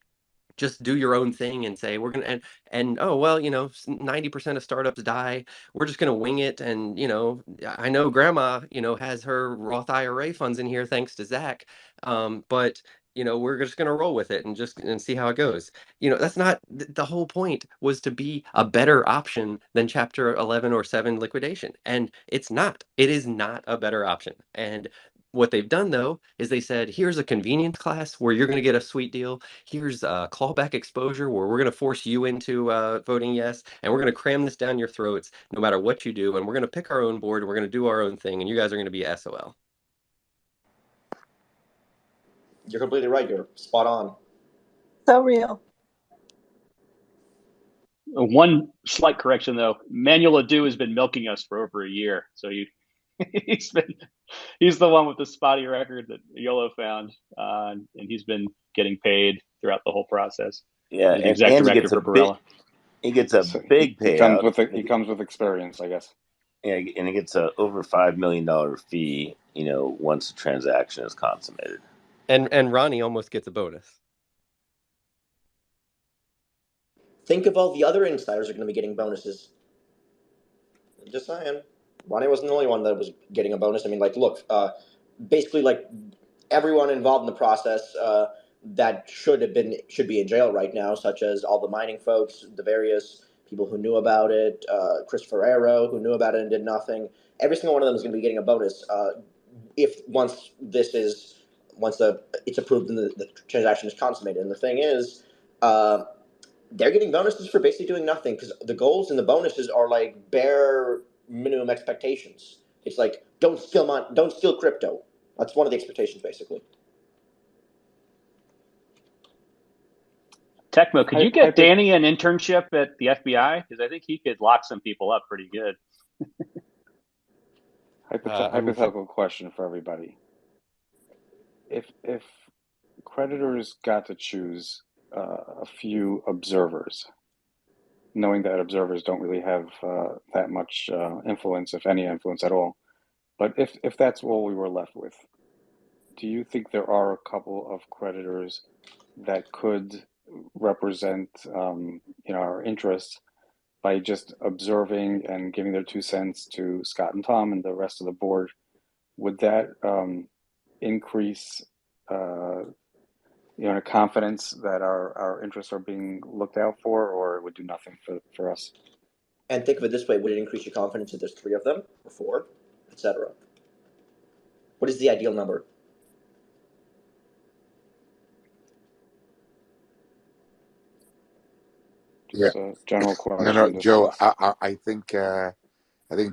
just do your own thing and say we're gonna and oh well 90% of startups die, we're just gonna wing it. And I know grandma has her Roth IRA funds in here thanks to Zach, but we're just gonna roll with it and just see how it goes. That's not the whole point. Was to be a better option than Chapter 11 or 7 liquidation, and it is not a better option. And what they've done though is they said, here's a convenience class where you're going to get a sweet deal. Here's a clawback exposure where we're going to force you into voting yes, and we're going to cram this down your throats no matter what you do, and we're going to pick our own board, and we're going to do our own thing, and you guys are going to be SOL. You're completely right. You're spot on. So real. One slight correction though, Manuel Adu has been milking us for over a year, so he's the one with the spotty record that Yolo found, and he's been getting paid throughout the whole process. Yeah, He's the exec director he gets for Barella. He gets a So big he comes payout. with experience, I guess. Yeah, and he gets a over $5 million fee. Once the transaction is consummated. And Ronnie almost gets a bonus. Think of all the other insiders are going to be getting bonuses. Just saying. Ronnie wasn't the only one that was getting a bonus. I mean, look, basically, everyone involved in the process that should be in jail right now, such as all the mining folks, the various people who knew about it, Chris Ferrero, who knew about it and did nothing. Every single one of them is going to be getting a bonus once it's approved and the transaction is consummated. And the thing is, they're getting bonuses for basically doing nothing, because the goals and the bonuses are bare minimum expectations. It's don't steal crypto. That's one of the expectations, basically. Tecmo, could you get Danny an internship at the FBI? Because I think he could lock some people up pretty good. Hypothetical question for everybody. If creditors got to choose a few observers, knowing that observers don't really have that much influence, if any influence at all, but if that's all we were left with, do you think there are a couple of creditors that could represent our interests by just observing and giving their 2 cents to Scott and Tom and the rest of the board? Would that increase confidence that our interests are being looked out for, or it would do nothing for us? And think of it this way: would it increase your confidence if there's 3 of them, or 4, etc.? What is the ideal number? Just a general question. No, Joe. I think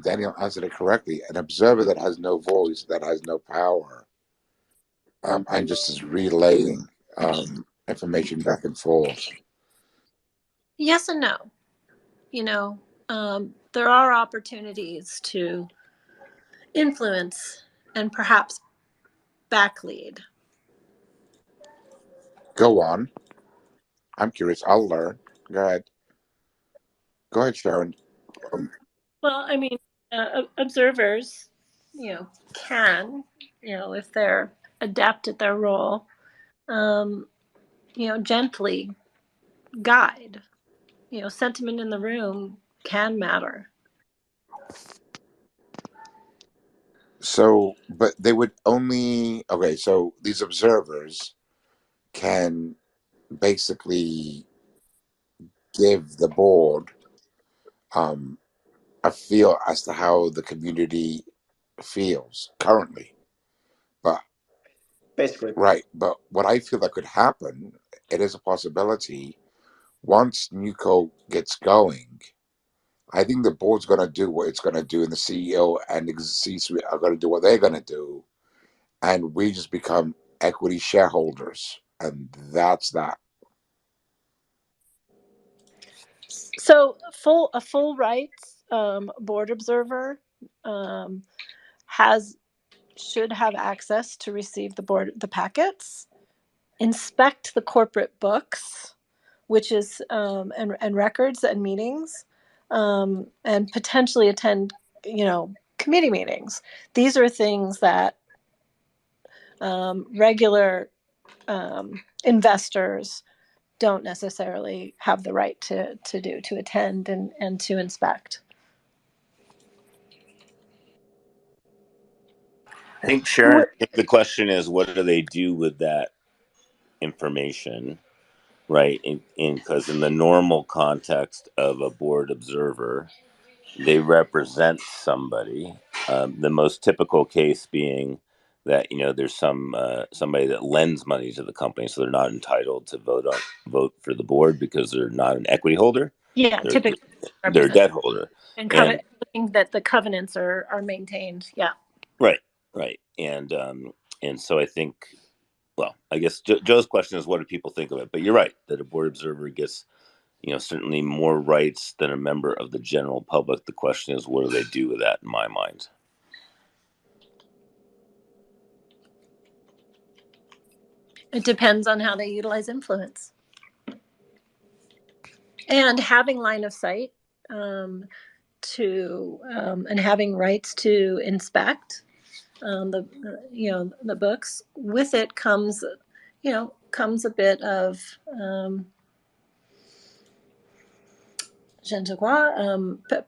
Daniel answered it correctly. An observer that has no voice, that has no power, and just is relaying information back and forth. Yes and no. There are opportunities to influence and perhaps backlead. Go on. I'm curious. I'll learn. Go ahead. Go ahead, Sharon. Well, I mean, observers, can, if they're adept at their role, gently guide. Sentiment in the room can matter. So, but they would only, okay, so these observers can basically give the board a feel as to how the community feels currently. But Basically. right, but what I feel that could happen, it is a possibility. Once NewCo gets going, I think the board's going to do what it's going to do, and the CEO and the C-suite are going to do what they're going to do, and we just become equity shareholders, and that's that. So a full rights board observer should have access to receive the packets, inspect the corporate books, which is and records and meetings, and potentially attend committee meetings. These are things that regular investors don't necessarily have the right to do, to attend and to inspect. I think Sharon, the question is, what do they do with that information, right? Because in the normal context of a board observer, they represent somebody. The most typical case being that there's somebody that lends money to the company, so they're not entitled to vote for the board because they're not an equity holder. Yeah, They're typically they're a debt holder, and and looking that the covenants are maintained. Yeah. right, and so I think, well, I guess Joe's question is, what do people think of it? But you're right that a board observer gets certainly more rights than a member of the general public. The question is, what do they do with that, in my mind? It depends on how they utilize influence. And having line of sight and having rights to inspect the books. With it comes a bit of je ne sais quoi,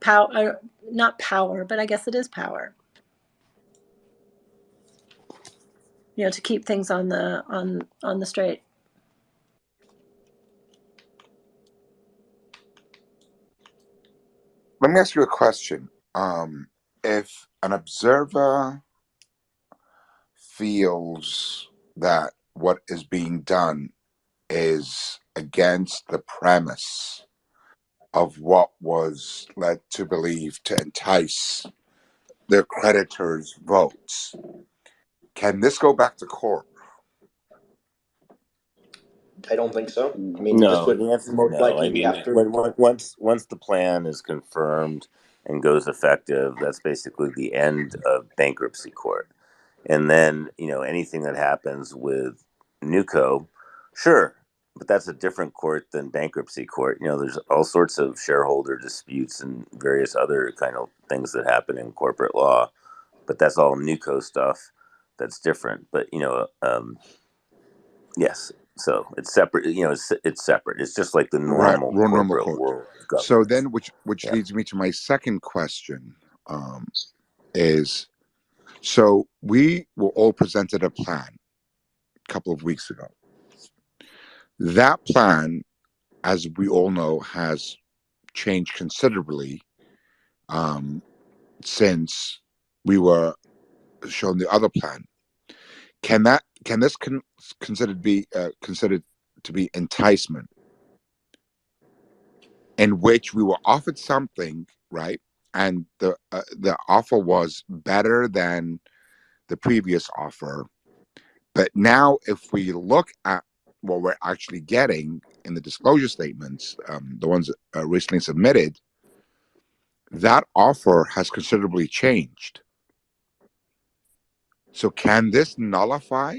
power, not power, but I guess it is power. To keep things on the straight. Let me ask you a question. If an observer feels that what is being done is against the premise of what was led to believe to entice their creditors' votes, can this go back to court? I don't think so. I mean, this No, would the answer is most no. I likely be mean, after. once the plan is confirmed and goes effective, that's basically the end of bankruptcy court. And then anything that happens with NewCo, sure, but that's a different court than bankruptcy court. There's all sorts of shareholder disputes and various other kind of things that happen in corporate law, but that's all NewCo stuff. That's different. But yes. So it's separate. It's separate. It's just like the Right, normal normal corporate court. world of So governance. then, which Yeah. leads me to my second question, is, so we were all presented a plan a couple of weeks ago. That plan, as we all know, has changed considerably since we were shown the other plan. Can this considered to be enticement, in which we were offered something, right? And the offer was better than the previous offer. But now, if we look at what we're actually getting in the disclosure statements, the ones recently submitted, that offer has considerably changed. So can this nullify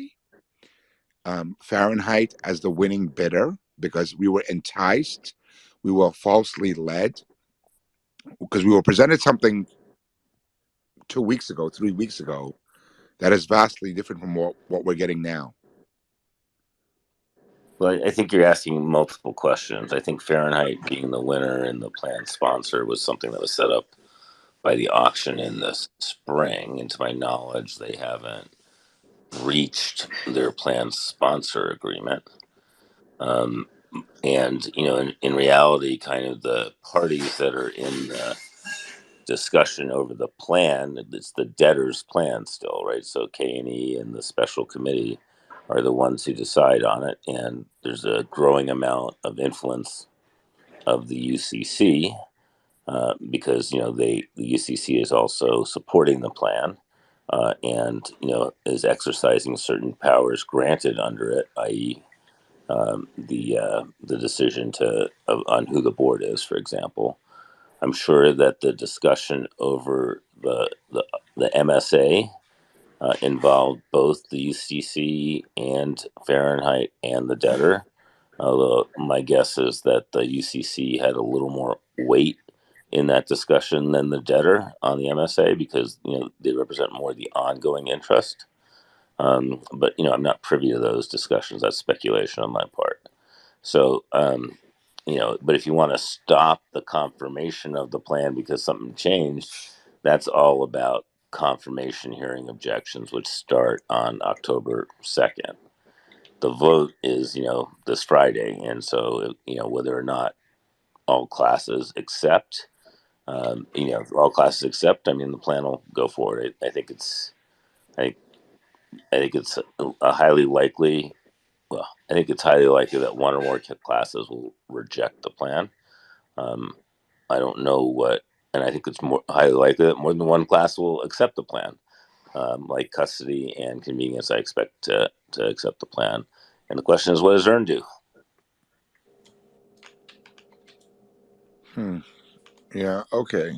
Fahrenheit as the winning bidder, because we were enticed, we were falsely led, because we were presented something 2 weeks ago, 3 weeks ago, that is vastly different from what we're getting now? Well, I think you're asking multiple questions. I think Fahrenheit being the winner and the plan sponsor was something that was set up by the auction in the spring. And to my knowledge, they haven't reached their plan sponsor agreement. And, in reality, kind of the parties that are in the discussion over the plan, it's the debtor's plan still, right? So K&E and the special committee are the ones who decide on it. And there's a growing amount of influence of the UCC because, the UCC is also supporting the plan. And is exercising certain powers granted under it, i.e., the decision on who the board is, for example. I'm sure that the discussion over the MSA involved both the UCC and Fahrenheit and the debtor. Although my guess is that the UCC had a little more weight in that discussion than the debtor on the MSA because they represent more the ongoing interest. But I'm not privy to those discussions. That's speculation on my part. So but if you want to stop the confirmation of the plan because something changed, that's all about confirmation hearing objections, which start on October 2nd. The vote is this Friday, and so whether or not all classes accept. If all classes accept, the plan will go forward. I think it's a highly likely. Well, I think it's highly likely that one or more classes will reject the plan. I don't know what, and I think it's more highly likely that more than one class will accept the plan. Like custody and convenience, I expect to accept the plan. And the question is, what does Earn do? Yeah, okay.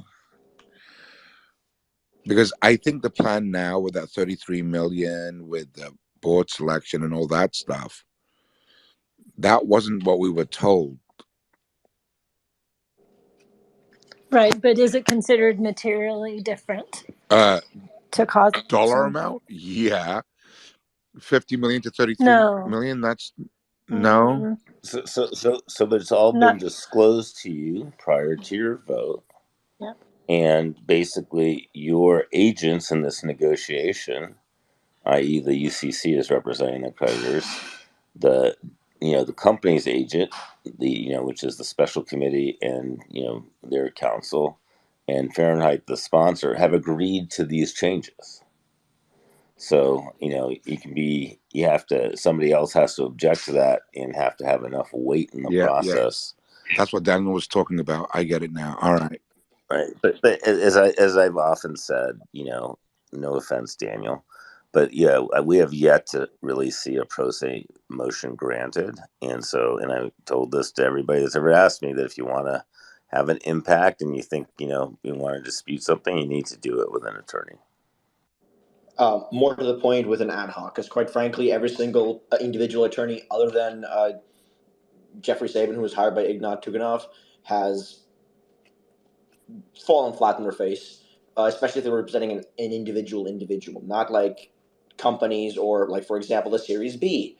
Because I think the plan now with that 33 million, with the board selection and all that stuff, that wasn't what we were told. Right, but is it considered materially different to cause Dollar action? amount? Yeah. 50 million to 33 No. million? That's no. So it's all been Not. disclosed to you prior to your vote. Yep. And basically, your agents in this negotiation, i.e., the UCC is representing the creditors, the company's agent, which is the special committee and their counsel, and Fahrenheit, the sponsor, have agreed to these changes. So somebody else has to object to that and have to have enough weight in the process. That's what Daniel was talking about. I get it now. All right. Right, but as I've often said, no offense, Daniel, but we have yet to really see a pro se motion granted, and I told this to everybody that's ever asked me that if you want to have an impact and you think you want to dispute something, you need to do it with an attorney. More to the point with an ad hoc, because quite frankly, every single individual attorney, other than Jeffrey Sabin, who was hired by Ignat Tuganov, has fallen flat on their face, especially if they're representing an individual, not like companies or, like, for example, the Series B.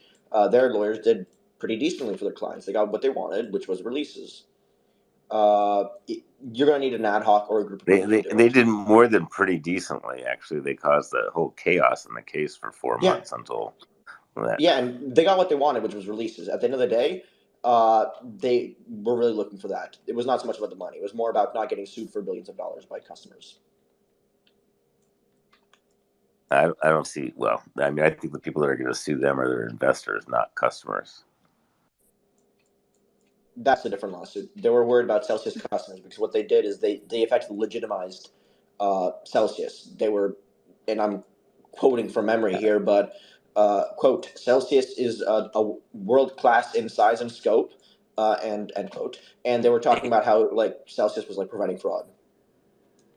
Their lawyers did pretty decently for their clients. They got what they wanted, which was releases. You're going to need an ad hoc or a group of people. They did more than pretty decently, actually. They caused the whole chaos in the case for 4 months until that. Yeah, and they got what they wanted, which was releases. At the end of the day, they were really looking for that. It was not so much about the money. It was more about not getting sued for billions of dollars by customers. I don't see. Well, I think the people that are going to sue them are their investors, not customers. That's a different lawsuit. They were worried about Celsius customers because what they did is they effectively legitimized Celsius. They were, and I'm quoting from memory here, but quote, Celsius is a world class in size and scope, and end quote. And they were talking about how Celsius was providing fraud.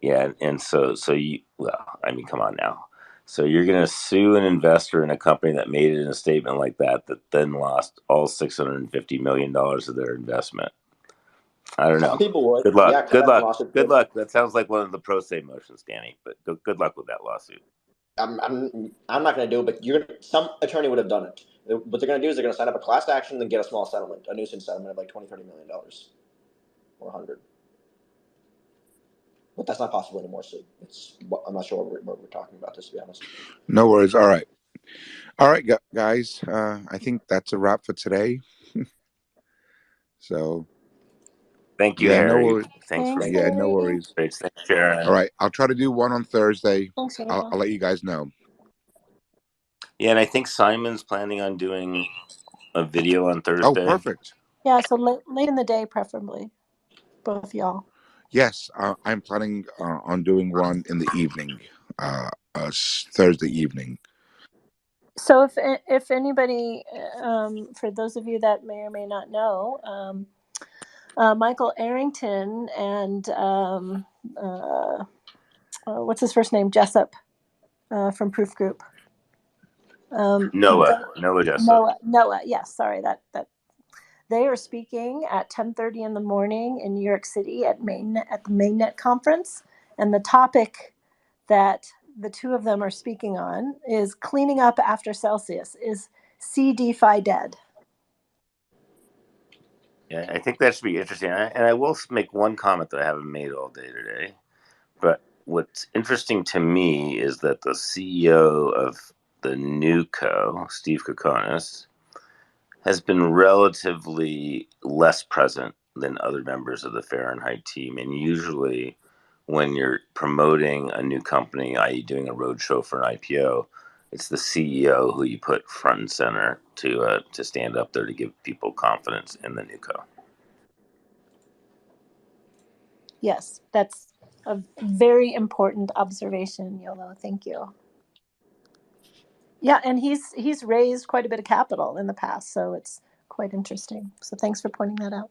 Yeah, and so you, come on now. So you're going to sue an investor in a company that made it in a statement like that then lost all $650 million of their investment. I don't know. Some people would. Good luck. Yeah, Good luck. Good luck. That sounds like one of the pro se motions, Danny. But good luck with that lawsuit. I'm not going to do it, but some attorney would have done it. What they're going to do is they're going to sign up a class action, then get a small settlement, a nuisance settlement of like $20-30 million or 100. But that's not possible anymore. So I'm not sure what we're talking about this, to be honest. No worries. All right, guys. I think that's a wrap for today. So. Thank you, Yeah, no Harry. worries. Thanks for Yeah, no worries. Thanks, Sharon. All right, I'll try to do one on Thursday. Thanks, I'll let you guys know. Yeah, and I think Simon's planning on doing a video on Thursday. Oh, perfect. Yeah, so late in the day, preferably, both y'all. Yes, I'm planning on doing one in the evening, Thursday evening. So if anybody, for those of you that may or may not know, Michael Arrington and what's his first name? Jessup from Proof Group. Noah Jessup. Noah. Yes, sorry that they are speaking at 10:30 in the morning in New York City at the Mainnet conference, and the topic that the two of them are speaking on is cleaning up after Celsius. Is CDFI dead? Yeah, I think that should be interesting. And I will make one comment that I haven't made all day today. But what's interesting to me is that the CEO of the NewCo, Steve Kokonis, has been relatively less present than other members of the Fahrenheit team. And usually when you're promoting a new company, i.e. doing a roadshow for an IPO, it's the CEO who you put front and center to stand up there to give people confidence in the NewCo. Yes, that's a very important observation, Yolo. Thank you. Yeah, and he's raised quite a bit of capital in the past, so it's quite interesting. So thanks for pointing that out.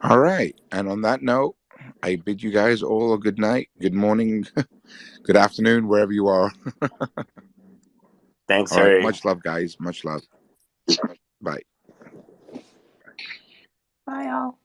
All right, and on that note, I bid you guys all a good night, good morning, good afternoon, wherever you are. Thanks, all right, Harry. much love, guys. Much love. Bye. Bye, all.